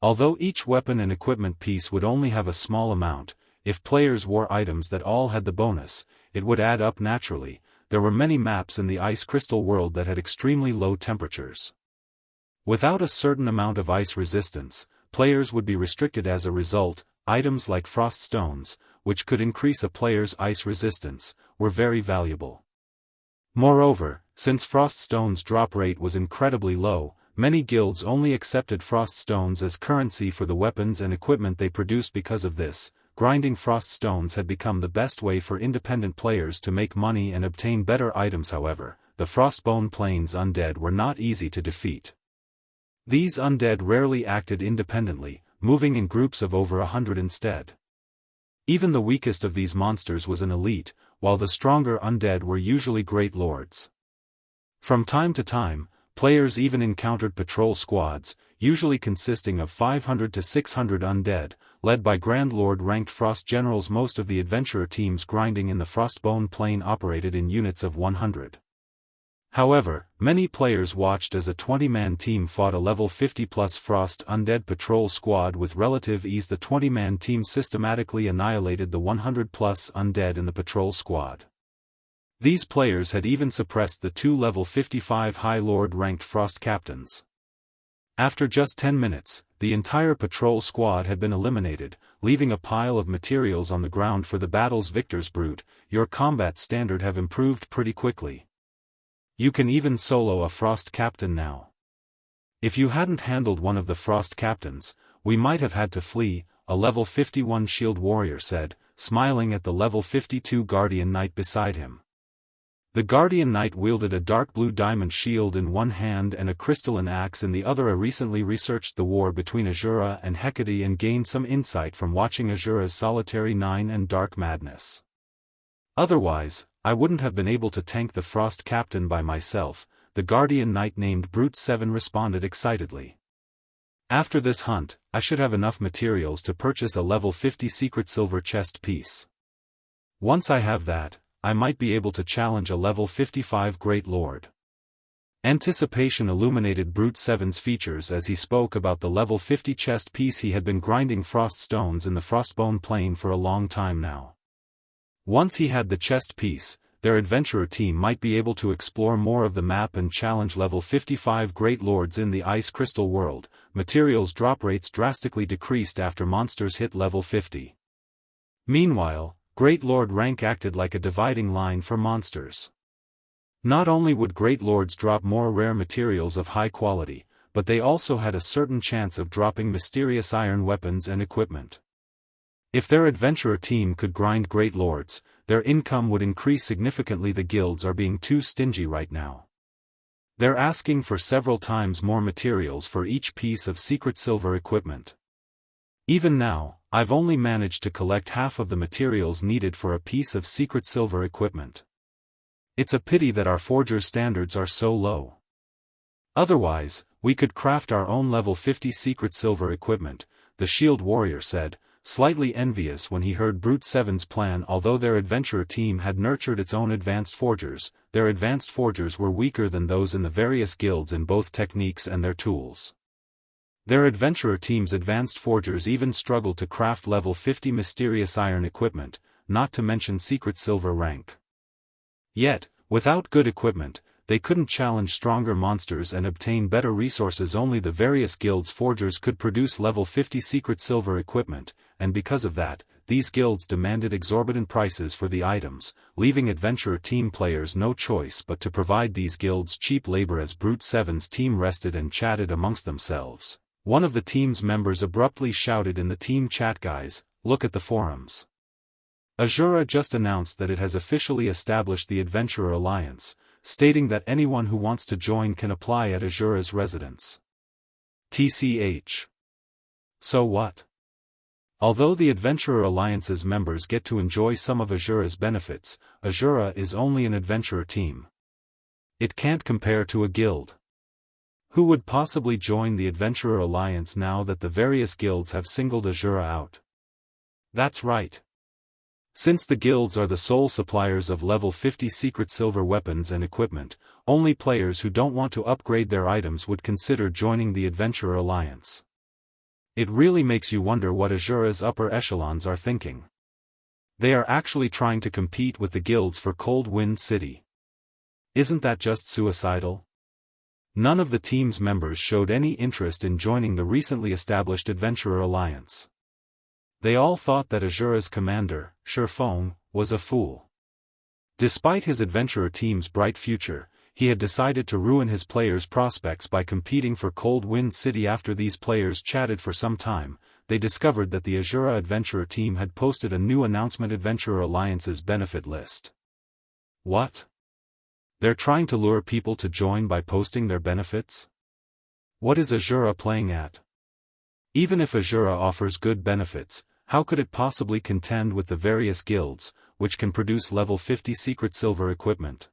Although each weapon and equipment piece would only have a small amount, if players wore items that all had the bonus, it would add up naturally. There were many maps in the ice crystal world that had extremely low temperatures. Without a certain amount of ice resistance, players would be restricted. As a result, items like frost stones, which could increase a player's ice resistance, were very valuable. Moreover, since frost stones' drop rate was incredibly low, many guilds only accepted frost stones as currency for the weapons and equipment they produced. Because of this, grinding frost stones had become the best way for independent players to make money and obtain better items. However, the Frostbone Plains undead were not easy to defeat. These undead rarely acted independently, moving in groups of over 100 instead. Even the weakest of these monsters was an elite, while the stronger undead were usually great lords. From time to time, players even encountered patrol squads, usually consisting of 500 to 600 undead, led by Grand Lord-ranked Frost Generals. Most of the adventurer teams grinding in the Frostbone Plain operated in units of 100. However, many players watched as a 20-man team fought a level 50-plus Frost Undead patrol squad with relative ease. The 20-man team systematically annihilated the 100-plus undead in the patrol squad. These players had even suppressed the 2 level 55 High Lord-ranked Frost captains. After just 10 minutes, the entire patrol squad had been eliminated, leaving a pile of materials on the ground for the battle's victors. Brute, your combat standard have improved pretty quickly. You can even solo a Frost captain now. If you hadn't handled one of the Frost captains, we might have had to flee, a level 51 shield warrior said, smiling at the level 52 Guardian Knight beside him. The Guardian Knight wielded a dark blue diamond shield in one hand and a crystalline axe in the other. I recently researched the war between Asura and Hecate and gained some insight from watching Asura's Solitary 9 and Dark Madness. Otherwise, I wouldn't have been able to tank the Frost Captain by myself, the Guardian Knight named Brute 7 responded excitedly. After this hunt, I should have enough materials to purchase a level 50 secret silver chest piece. Once I have that, I might be able to challenge a level 55 Great Lord. Anticipation illuminated Brute 7's features as he spoke about the level 50 chest piece. He had been grinding frost stones in the Frostbone Plain for a long time now. Once he had the chest piece, their adventurer team might be able to explore more of the map and challenge level 55 Great Lords in the Ice Crystal world. Materials drop rates drastically decreased after monsters hit level 50. Meanwhile, Great Lord rank acted like a dividing line for monsters. Not only would Great Lords drop more rare materials of high quality, but they also had a certain chance of dropping mysterious iron weapons and equipment. If their adventurer team could grind great lords, their income would increase significantly. The guilds are being too stingy right now. They're asking for several times more materials for each piece of secret silver equipment. Even now, I've only managed to collect half of the materials needed for a piece of secret silver equipment. It's a pity that our forger's standards are so low. Otherwise, we could craft our own level 50 secret silver equipment, the shield warrior said, slightly envious when he heard Brute 7's plan. Although their adventurer team had nurtured its own advanced forgers, their advanced forgers were weaker than those in the various guilds in both techniques and their tools. Their adventurer team's advanced forgers even struggled to craft level 50 mysterious iron equipment, not to mention secret silver rank. Yet, without good equipment, they couldn't challenge stronger monsters and obtain better resources. Only the various guilds' forgers could produce level 50 secret silver equipment, and because of that, these guilds demanded exorbitant prices for the items, leaving adventurer team players no choice but to provide these guilds cheap labor. As Brute 7's team rested and chatted amongst themselves, one of the team's members abruptly shouted in the team chat, "Guys, look at the forums. Asura just announced that it has officially established the Adventurer Alliance, stating that anyone who wants to join can apply at Asura's residence." TCH. So what? Although the Adventurer Alliance's members get to enjoy some of Asura's benefits, Asura is only an adventurer team. It can't compare to a guild. Who would possibly join the Adventurer Alliance now that the various guilds have singled Asura out? That's right. Since the guilds are the sole suppliers of level 50 secret silver weapons and equipment, only players who don't want to upgrade their items would consider joining the Adventurer Alliance. It really makes you wonder what Asura's upper echelons are thinking. They are actually trying to compete with the guilds for Cold Wind City. Isn't that just suicidal? None of the team's members showed any interest in joining the recently established Adventurer Alliance. They all thought that Asura's commander, Shifeng, was a fool. Despite his adventurer team's bright future, he had decided to ruin his players' prospects by competing for Cold Wind City. After these players chatted for some time, they discovered that the Asura adventurer team had posted a new announcement: Adventurer Alliance's benefit list. What? They're trying to lure people to join by posting their benefits? What is Asura playing at? Even if Asura offers good benefits, how could it possibly contend with the various guilds, which can produce level 50 secret silver equipment?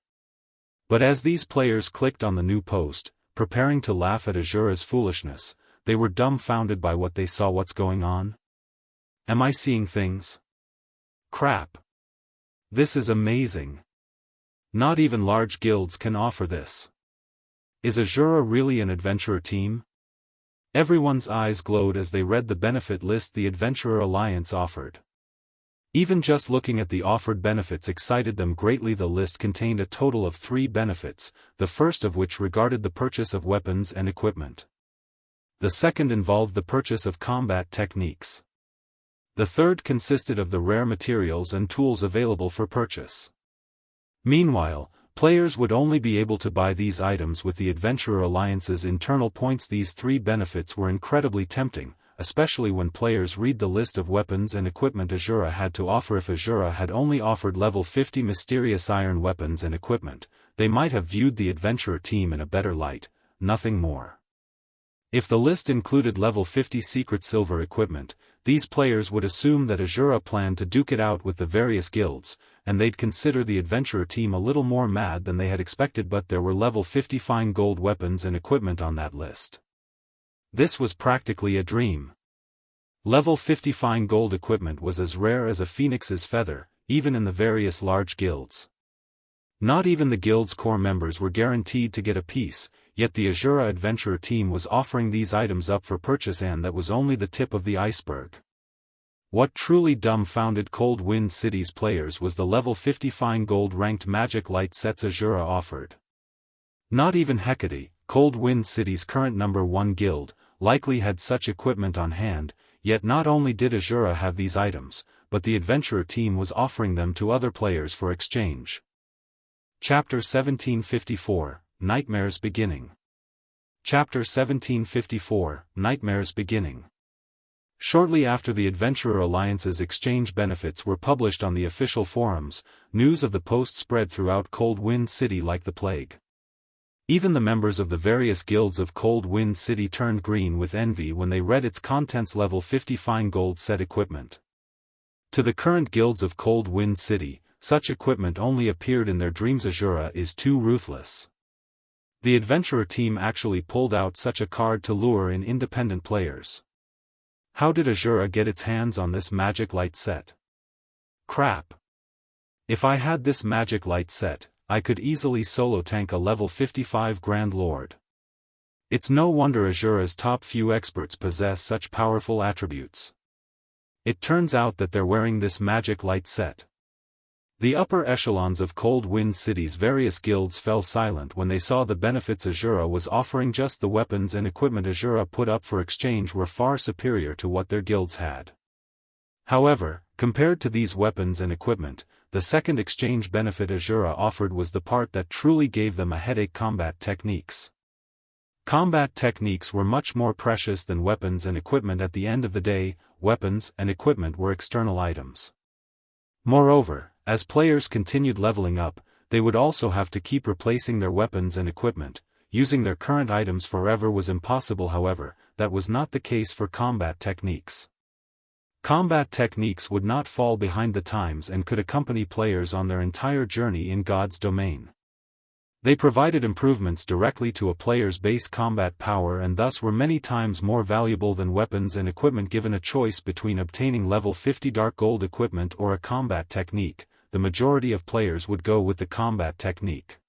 But as these players clicked on the new post, preparing to laugh at Asura's foolishness, they were dumbfounded by what they saw. What's going on? Am I seeing things? Crap. This is amazing. Not even large guilds can offer this. Is Asura really an adventurer team? Everyone's eyes glowed as they read the benefit list the Adventurer Alliance offered. Even just looking at the offered benefits excited them greatly. The list contained a total of 3 benefits, the first of which regarded the purchase of weapons and equipment. The second involved the purchase of combat techniques. The third consisted of the rare materials and tools available for purchase. Meanwhile, players would only be able to buy these items with the Adventurer Alliance's internal points. These 3 benefits were incredibly tempting, especially when players read the list of weapons and equipment Asura had to offer. If Asura had only offered level 50 mysterious iron weapons and equipment, they might have viewed the adventurer team in a better light, nothing more. If the list included level 50 secret silver equipment, these players would assume that Asura planned to duke it out with the various guilds, and they'd consider the adventurer team a little more mad than they had expected. But there were level 50 fine gold weapons and equipment on that list. This was practically a dream. Level 50 fine gold equipment was as rare as a phoenix's feather, even in the various large guilds. Not even the guild's core members were guaranteed to get a piece, yet the Asura adventurer team was offering these items up for purchase, and that was only the tip of the iceberg. What truly dumbfounded Cold Wind City's players was the level 50 fine gold ranked magic light sets Asura offered. Not even Hecate, Cold Wind City's current number 1 guild, likely had such equipment on hand, yet not only did Asura have these items, but the adventurer team was offering them to other players for exchange. Chapter 1754, Nightmares Beginning. Chapter 1754, Nightmares Beginning. Shortly after the Adventurer Alliance's exchange benefits were published on the official forums, news of the post spread throughout Cold Wind City like the plague. Even the members of the various guilds of Cold Wind City turned green with envy when they read its contents: level 50 fine gold set equipment. To the current guilds of Cold Wind City, such equipment only appeared in their dreams. Asura is too ruthless. The adventurer team actually pulled out such a card to lure in independent players. How did Asura get its hands on this magic light set? Crap. If I had this magic light set, I could easily solo tank a level 55 Grand Lord. It's no wonder Asura's top few experts possess such powerful attributes. It turns out that they're wearing this magic light set. The upper echelons of Cold Wind City's various guilds fell silent when they saw the benefits Asura was offering. Just the weapons and equipment Asura put up for exchange were far superior to what their guilds had. However, compared to these weapons and equipment, the second exchange benefit Asura offered was the part that truly gave them a headache: combat techniques. Combat techniques were much more precious than weapons and equipment. At the end of the day, weapons and equipment were external items. Moreover, as players continued leveling up, they would also have to keep replacing their weapons and equipment. Using their current items forever was impossible. However, that was not the case for combat techniques. Combat techniques would not fall behind the times and could accompany players on their entire journey in God's domain. They provided improvements directly to a player's base combat power and thus were many times more valuable than weapons and equipment. Given a choice between obtaining level 50 dark gold equipment or a combat technique, the majority of players would go with the combat technique.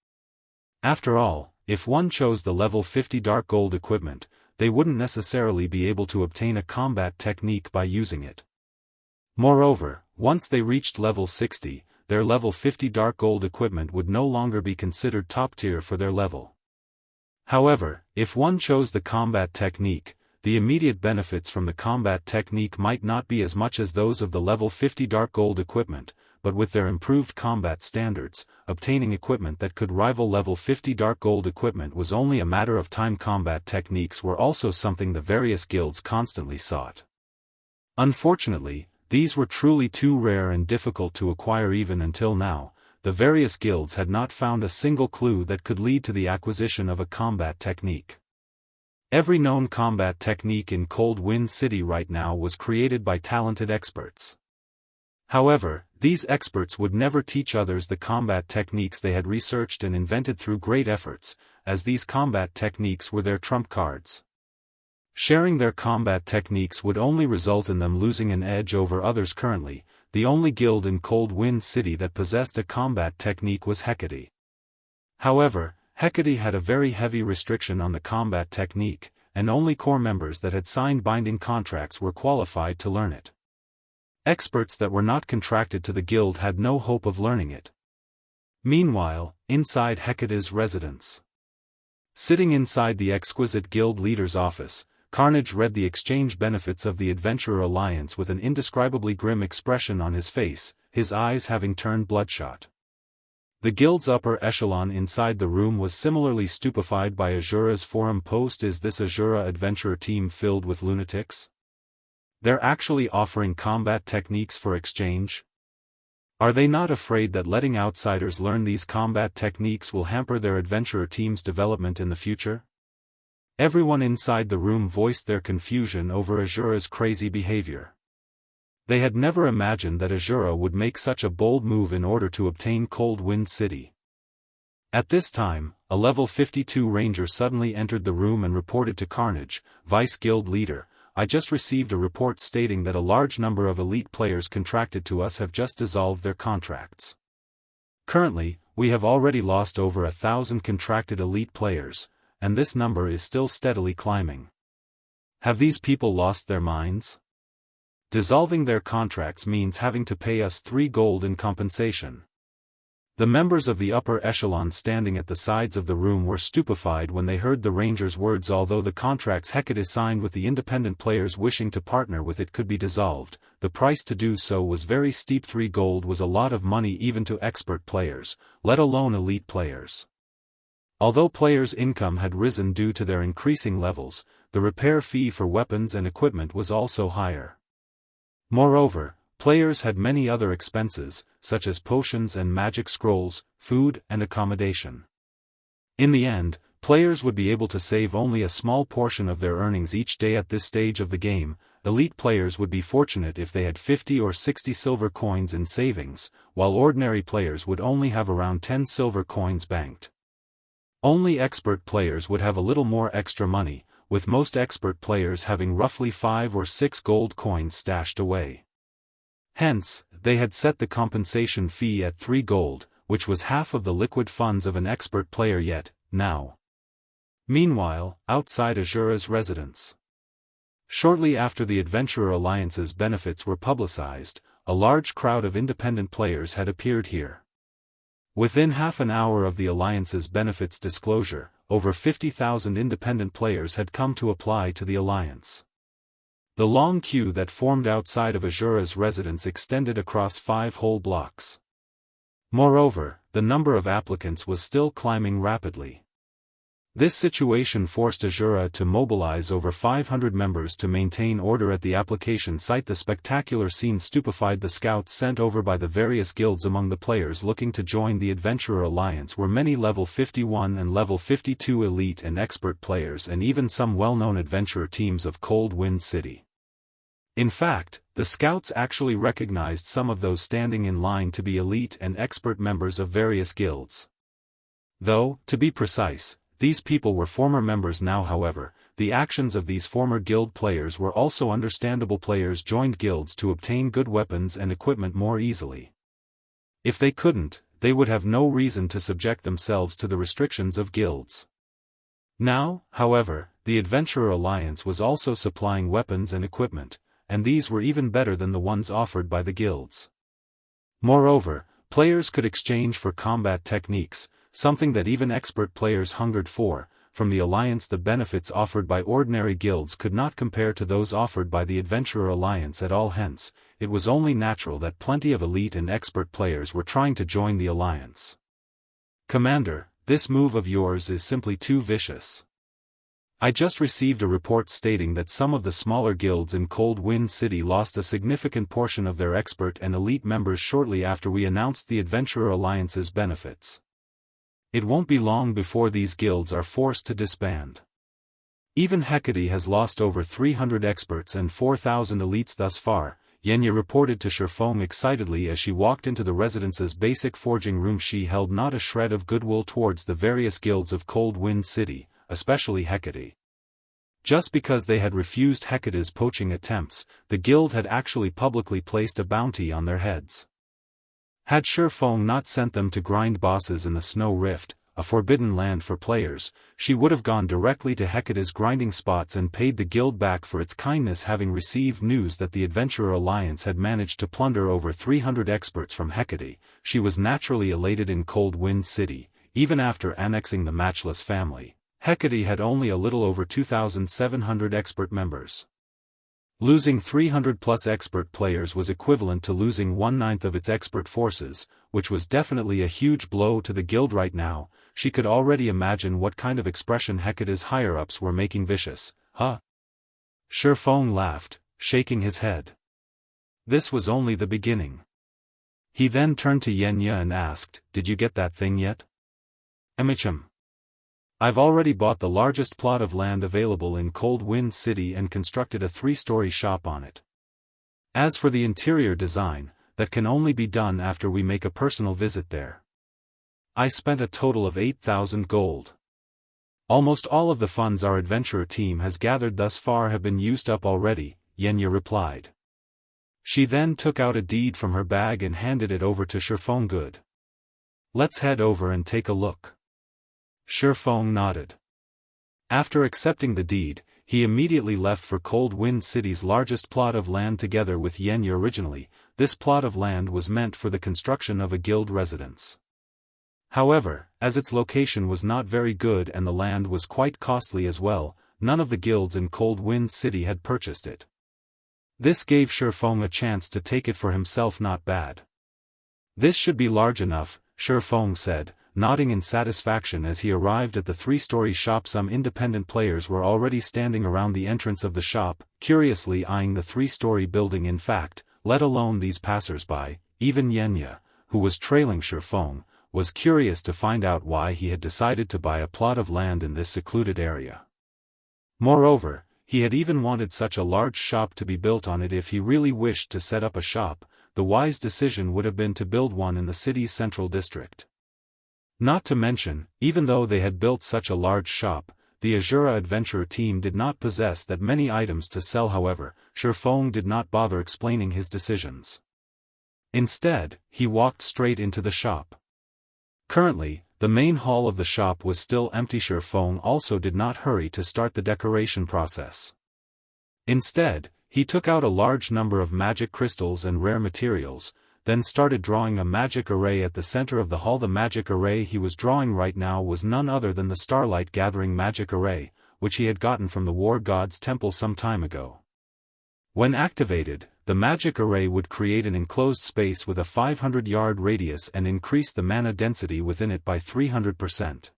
After all, if one chose the level 50 dark gold equipment, they wouldn't necessarily be able to obtain a combat technique by using it. Moreover, once they reached level 60, their level 50 dark gold equipment would no longer be considered top tier for their level. However, if one chose the combat technique, the immediate benefits from the combat technique might not be as much as those of the level 50 dark gold equipment, but with their improved combat standards, obtaining equipment that could rival level 50 dark gold equipment was only a matter of time. Combat techniques were also something the various guilds constantly sought. Unfortunately, these were truly too rare and difficult to acquire. Even until now, the various guilds had not found a single clue that could lead to the acquisition of a combat technique. Every known combat technique in Cold Wind City right now was created by talented experts. However, these experts would never teach others the combat techniques they had researched and invented through great efforts, as these combat techniques were their trump cards. Sharing their combat techniques would only result in them losing an edge over others. Currently, the only guild in Cold Wind City that possessed a combat technique was Hecate. However, Hecate had a very heavy restriction on the combat technique, and only core members that had signed binding contracts were qualified to learn it. Experts that were not contracted to the guild had no hope of learning it. Meanwhile, inside Hecate's residence, sitting inside the exquisite guild leader's office, Carnage read the exchange benefits of the Adventurer Alliance with an indescribably grim expression on his face, his eyes having turned bloodshot. The guild's upper echelon inside the room was similarly stupefied by Asura's forum post. Is this Asura adventurer team filled with lunatics? They're actually offering combat techniques for exchange? Are they not afraid that letting outsiders learn these combat techniques will hamper their adventurer team's development in the future? Everyone inside the room voiced their confusion over Asura's crazy behavior. They had never imagined that Asura would make such a bold move in order to obtain Cold Wind City. At this time, a level 52 ranger suddenly entered the room and reported to Carnage, Vice Guild Leader, "I just received a report stating that a large number of elite players contracted to us have just dissolved their contracts. Currently, we have already lost over 1,000 contracted elite players, and this number is still steadily climbing. Have these people lost their minds? Dissolving their contracts means having to pay us 3 gold in compensation." The members of the upper echelon standing at the sides of the room were stupefied when they heard the ranger's words. Although the contracts Hecate signed with the independent players wishing to partner with it could be dissolved, the price to do so was very steep. 3 gold was a lot of money even to expert players, let alone elite players. Although players' income had risen due to their increasing levels, the repair fee for weapons and equipment was also higher. Moreover, players had many other expenses, such as potions and magic scrolls, food and accommodation. In the end, players would be able to save only a small portion of their earnings each day at this stage of the game. Elite players would be fortunate if they had 50 or 60 silver coins in savings, while ordinary players would only have around 10 silver coins banked. Only expert players would have a little more extra money, with most expert players having roughly 5 or 6 gold coins stashed away. Hence, they had set the compensation fee at 3 gold, which was half of the liquid funds of an expert player yet, now. Meanwhile, outside Asura's residence. Shortly after the Adventurer Alliance's benefits were publicized, a large crowd of independent players had appeared here. Within half an hour of the Alliance's benefits disclosure, over 50,000 independent players had come to apply to the Alliance. The long queue that formed outside of Asura's residence extended across 5 whole blocks. Moreover, the number of applicants was still climbing rapidly. This situation forced Asura to mobilize over 500 members to maintain order at the application site. The spectacular scene stupefied the scouts sent over by the various guilds. Among the players looking to join the Adventurer Alliance were many level 51 and level 52 elite and expert players, and even some well-known adventurer teams of Cold Wind City. In fact, the scouts actually recognized some of those standing in line to be elite and expert members of various guilds. Though, to be precise, these people were former members now. However, the actions of these former guild players were also understandable. Players joined guilds to obtain good weapons and equipment more easily. If they couldn't, they would have no reason to subject themselves to the restrictions of guilds. Now, however, the Adventurer Alliance was also supplying weapons and equipment, and these were even better than the ones offered by the guilds. Moreover, players could exchange for combat techniques, something that even expert players hungered for. From the Alliance, the benefits offered by ordinary guilds could not compare to those offered by the Adventurer Alliance at all. Hence, it was only natural that plenty of elite and expert players were trying to join the Alliance. Commander, this move of yours is simply too vicious. I just received a report stating that some of the smaller guilds in Cold Wind City lost a significant portion of their expert and elite members shortly after we announced the Adventurer Alliance's benefits. It won't be long before these guilds are forced to disband. Even Hecate has lost over 300 experts and 4,000 elites thus far, Xianxia reported to Shifeng excitedly as she walked into the residence's basic forging room. She held not a shred of goodwill towards the various guilds of Cold Wind City, especially Hecate. Just because they had refused Hecate's poaching attempts, the guild had actually publicly placed a bounty on their heads. Had Shifeng not sent them to grind bosses in the Snow Rift, a forbidden land for players, she would have gone directly to Hecate's grinding spots and paid the guild back for its kindness. Having received news that the Adventurer Alliance had managed to plunder over 300 experts from Hecate, she was naturally elated. In Cold Wind City, even after annexing the Matchless family, Hecate had only a little over 2,700 expert members. Losing 300+ expert players was equivalent to losing 1/9 of its expert forces, which was definitely a huge blow to the guild right now. She could already imagine what kind of expression Hecate's higher-ups were making. Vicious, huh? Shifeng laughed, shaking his head. This was only the beginning. He then turned to Xianxia and asked, "Did you get that thing yet?" "Emichim. I've already bought the largest plot of land available in Cold Wind City and constructed a 3-story shop on it. As for the interior design, that can only be done after we make a personal visit there. I spent a total of 8,000 gold. Almost all of the funds our adventurer team has gathered thus far have been used up already," Xianxia replied. She then took out a deed from her bag and handed it over to Shifeng. "Good. Let's head over and take a look." Shifeng nodded. After accepting the deed, he immediately left for Cold Wind City's largest plot of land together with Xianxia. Originally, this plot of land was meant for the construction of a guild residence. However, as its location was not very good and the land was quite costly as well, none of the guilds in Cold Wind City had purchased it. This gave Shifeng a chance to take it for himself. Not bad. "This should be large enough," Shifeng said, nodding in satisfaction as he arrived at the three-story shop. Some independent players were already standing around the entrance of the shop, curiously eyeing the three-story building. In fact, let alone these passers-by, even Xianxia, who was trailing Shifeng, was curious to find out why he had decided to buy a plot of land in this secluded area. Moreover, he had even wanted such a large shop to be built on it. If he really wished to set up a shop, the wise decision would have been to build one in the city's central district. Not to mention, even though they had built such a large shop, the Asura adventurer team did not possess that many items to sell. However, Shifeng did not bother explaining his decisions. Instead, he walked straight into the shop. Currently, the main hall of the shop was still empty. Shifeng also did not hurry to start the decoration process. Instead, he took out a large number of magic crystals and rare materials, then started drawing a magic array at the center of the hall. The magic array he was drawing right now was none other than the Starlight Gathering magic array, which he had gotten from the War God's temple some time ago. When activated, the magic array would create an enclosed space with a 500-yard radius and increase the mana density within it by 300%.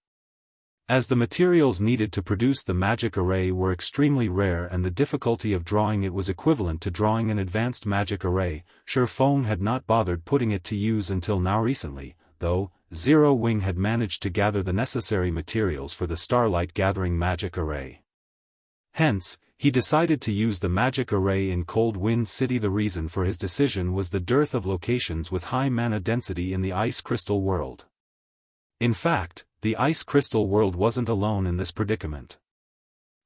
As the materials needed to produce the magic array were extremely rare and the difficulty of drawing it was equivalent to drawing an advanced magic array, Shifeng had not bothered putting it to use until now. Recently, though, Zero Wing had managed to gather the necessary materials for the Starlight Gathering magic array. Hence, he decided to use the magic array in Cold Wind City. The reason for his decision was the dearth of locations with high mana density in the Ice Crystal world. In fact, the Ice Crystal world wasn't alone in this predicament.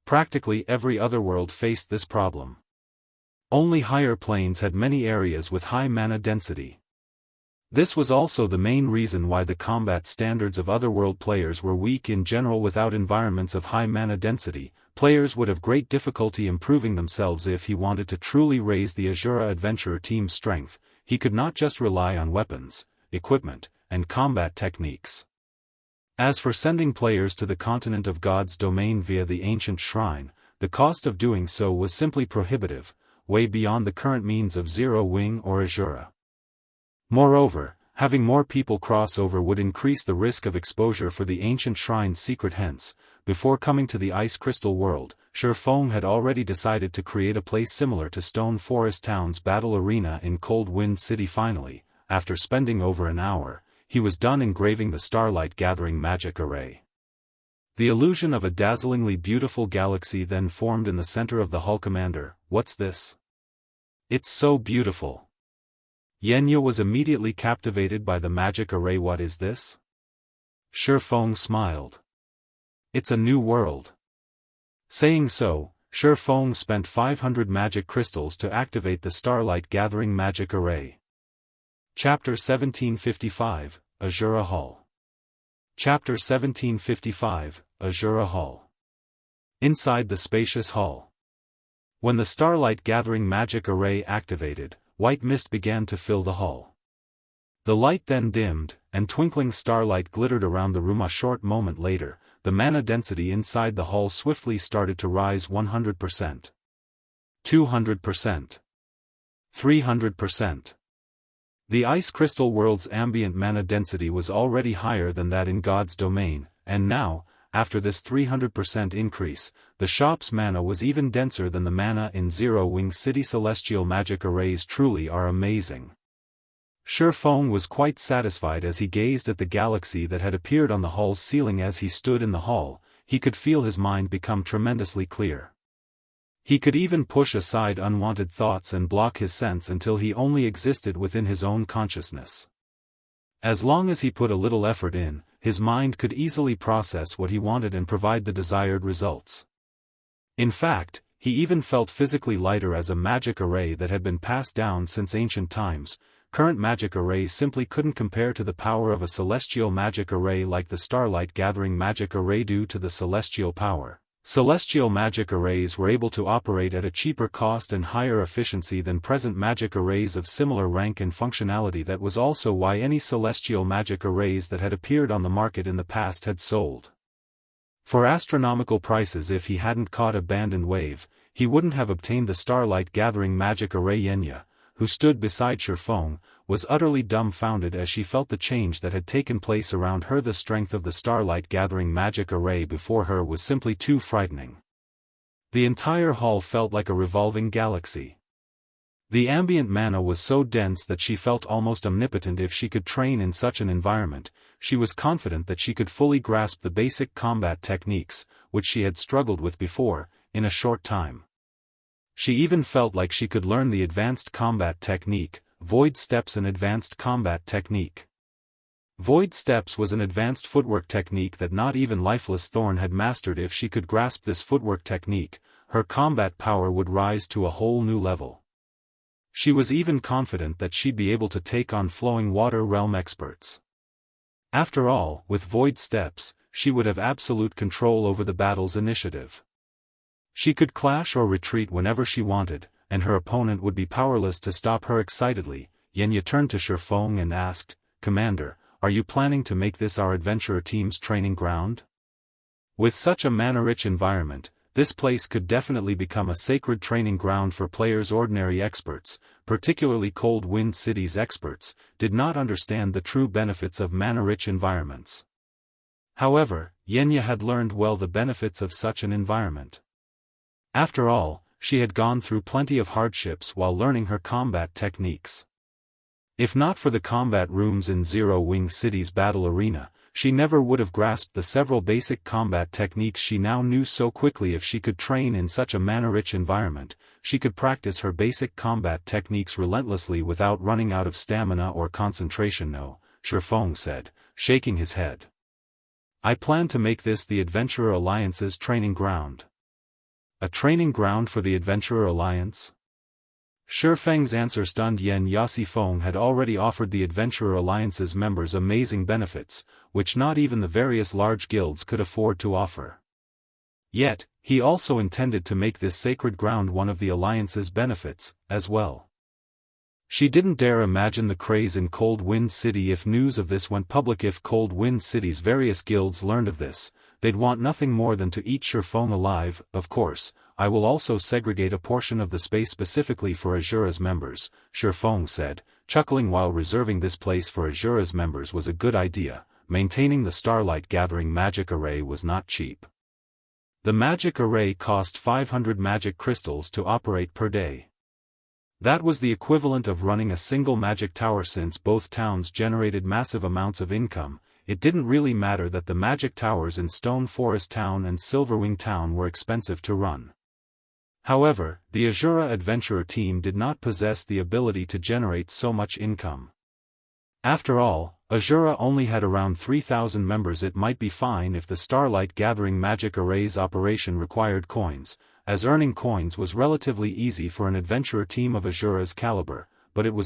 Practically every other world faced this problem. Only higher planes had many areas with high mana density. This was also the main reason why the combat standards of otherworld players were weak in general. Without environments of high mana density, players would have great difficulty improving themselves. If he wanted to truly raise the Asura adventurer team's strength, he could not just rely on weapons, equipment, and combat techniques. As for sending players to the continent of God's domain via the ancient shrine, the cost of doing so was simply prohibitive, way beyond the current means of Zero Wing or Asura. Moreover, having more people cross over would increase the risk of exposure for the ancient shrine's secret. Hence, before coming to the Ice Crystal world, Shifeng had already decided to create a place similar to Stone Forest Town's battle arena in Cold Wind City. Finally, after spending over an hour, he was done engraving the Starlight Gathering magic array. The illusion of a dazzlingly beautiful galaxy then formed in the center of the hall. Commander, what's this? It's so beautiful. Xianxia was immediately captivated by the magic array. What is this? Shifeng smiled. It's a new world. Saying so, Shifeng spent 500 magic crystals to activate the Starlight Gathering magic array. Chapter 1755, Asura Hall. Chapter 1755, Asura Hall. Inside the spacious hall. When the Starlight Gathering magic array activated, white mist began to fill the hall. The light then dimmed, and twinkling starlight glittered around the room. A short moment later, the mana density inside the hall swiftly started to rise. 100%. 200%. 300%. The Ice Crystal world's ambient mana density was already higher than that in God's domain, and now, after this 300% increase, the shop's mana was even denser than the mana in Zero Wing City. Celestial magic arrays truly are amazing. Shifeng was quite satisfied as he gazed at the galaxy that had appeared on the hall's ceiling. As he stood in the hall, he could feel his mind become tremendously clear. He could even push aside unwanted thoughts and block his sense until he only existed within his own consciousness. As long as he put a little effort in, his mind could easily process what he wanted and provide the desired results. In fact, he even felt physically lighter. As a magic array that had been passed down since ancient times, current magic arrays simply couldn't compare to the power of a celestial magic array like the Starlight Gathering magic array. Due to the celestial power, celestial magic arrays were able to operate at a cheaper cost and higher efficiency than present magic arrays of similar rank and functionality. That was also why any celestial magic arrays that had appeared on the market in the past had sold for astronomical prices. If he hadn't caught abandoned wave, he wouldn't have obtained the Starlight Gathering magic array. Xianxia, who stood beside Shifeng, was utterly dumbfounded as she felt the change that had taken place around her. The strength of the starlight gathering magic array before her was simply too frightening. The entire hall felt like a revolving galaxy. The ambient mana was so dense that she felt almost omnipotent. If she could train in such an environment, she was confident that she could fully grasp the basic combat techniques, which she had struggled with before, in a short time. She even felt like she could learn the advanced combat technique, Void Steps. An advanced combat technique. Void Steps was an advanced footwork technique that not even Lifeless Thorn had mastered. If she could grasp this footwork technique, her combat power would rise to a whole new level. She was even confident that she'd be able to take on Flowing Water Realm experts. After all, with Void Steps, she would have absolute control over the battle's initiative. She could clash or retreat whenever she wanted, and her opponent would be powerless to stop her. Excitedly, Xianxia turned to Shifeng and asked, "Commander, are you planning to make this our adventurer team's training ground? With such a mana-rich environment, this place could definitely become a sacred training ground for players." Ordinary experts, particularly Cold Wind City's experts, did not understand the true benefits of mana-rich environments. However, Xianxia had learned well the benefits of such an environment. After all, she had gone through plenty of hardships while learning her combat techniques. If not for the combat rooms in Zero Wing City's battle arena, she never would have grasped the several basic combat techniques she now knew so quickly. If she could train in such a mana-rich environment, she could practice her basic combat techniques relentlessly without running out of stamina or concentration. "No," Shifeng said, shaking his head. "I plan to make this the Adventurer Alliance's training ground." A training ground for the Adventurer Alliance? Shifeng's answer stunned Xianxia. Shifeng had already offered the Adventurer Alliance's members amazing benefits, which not even the various large guilds could afford to offer. Yet, he also intended to make this sacred ground one of the Alliance's benefits, as well. She didn't dare imagine the craze in Cold Wind City if news of this went public. If Cold Wind City's various guilds learned of this, they'd want nothing more than to eat Shifeng alive. "Of course, I will also segregate a portion of the space specifically for Asura's members," Shifeng said, chuckling. While reserving this place for Asura's members was a good idea, maintaining the Starlight Gathering magic array was not cheap. The magic array cost 500 magic crystals to operate per day. That was the equivalent of running a single magic tower. Since both towns generated massive amounts of income, it didn't really matter that the magic towers in Stone Forest Town and Silverwing Town were expensive to run. However, the Asura adventurer team did not possess the ability to generate so much income. After all, Asura only had around 3,000 members. It might be fine if the Starlight Gathering magic array's operation required coins, as earning coins was relatively easy for an adventurer team of Asura's caliber, but it was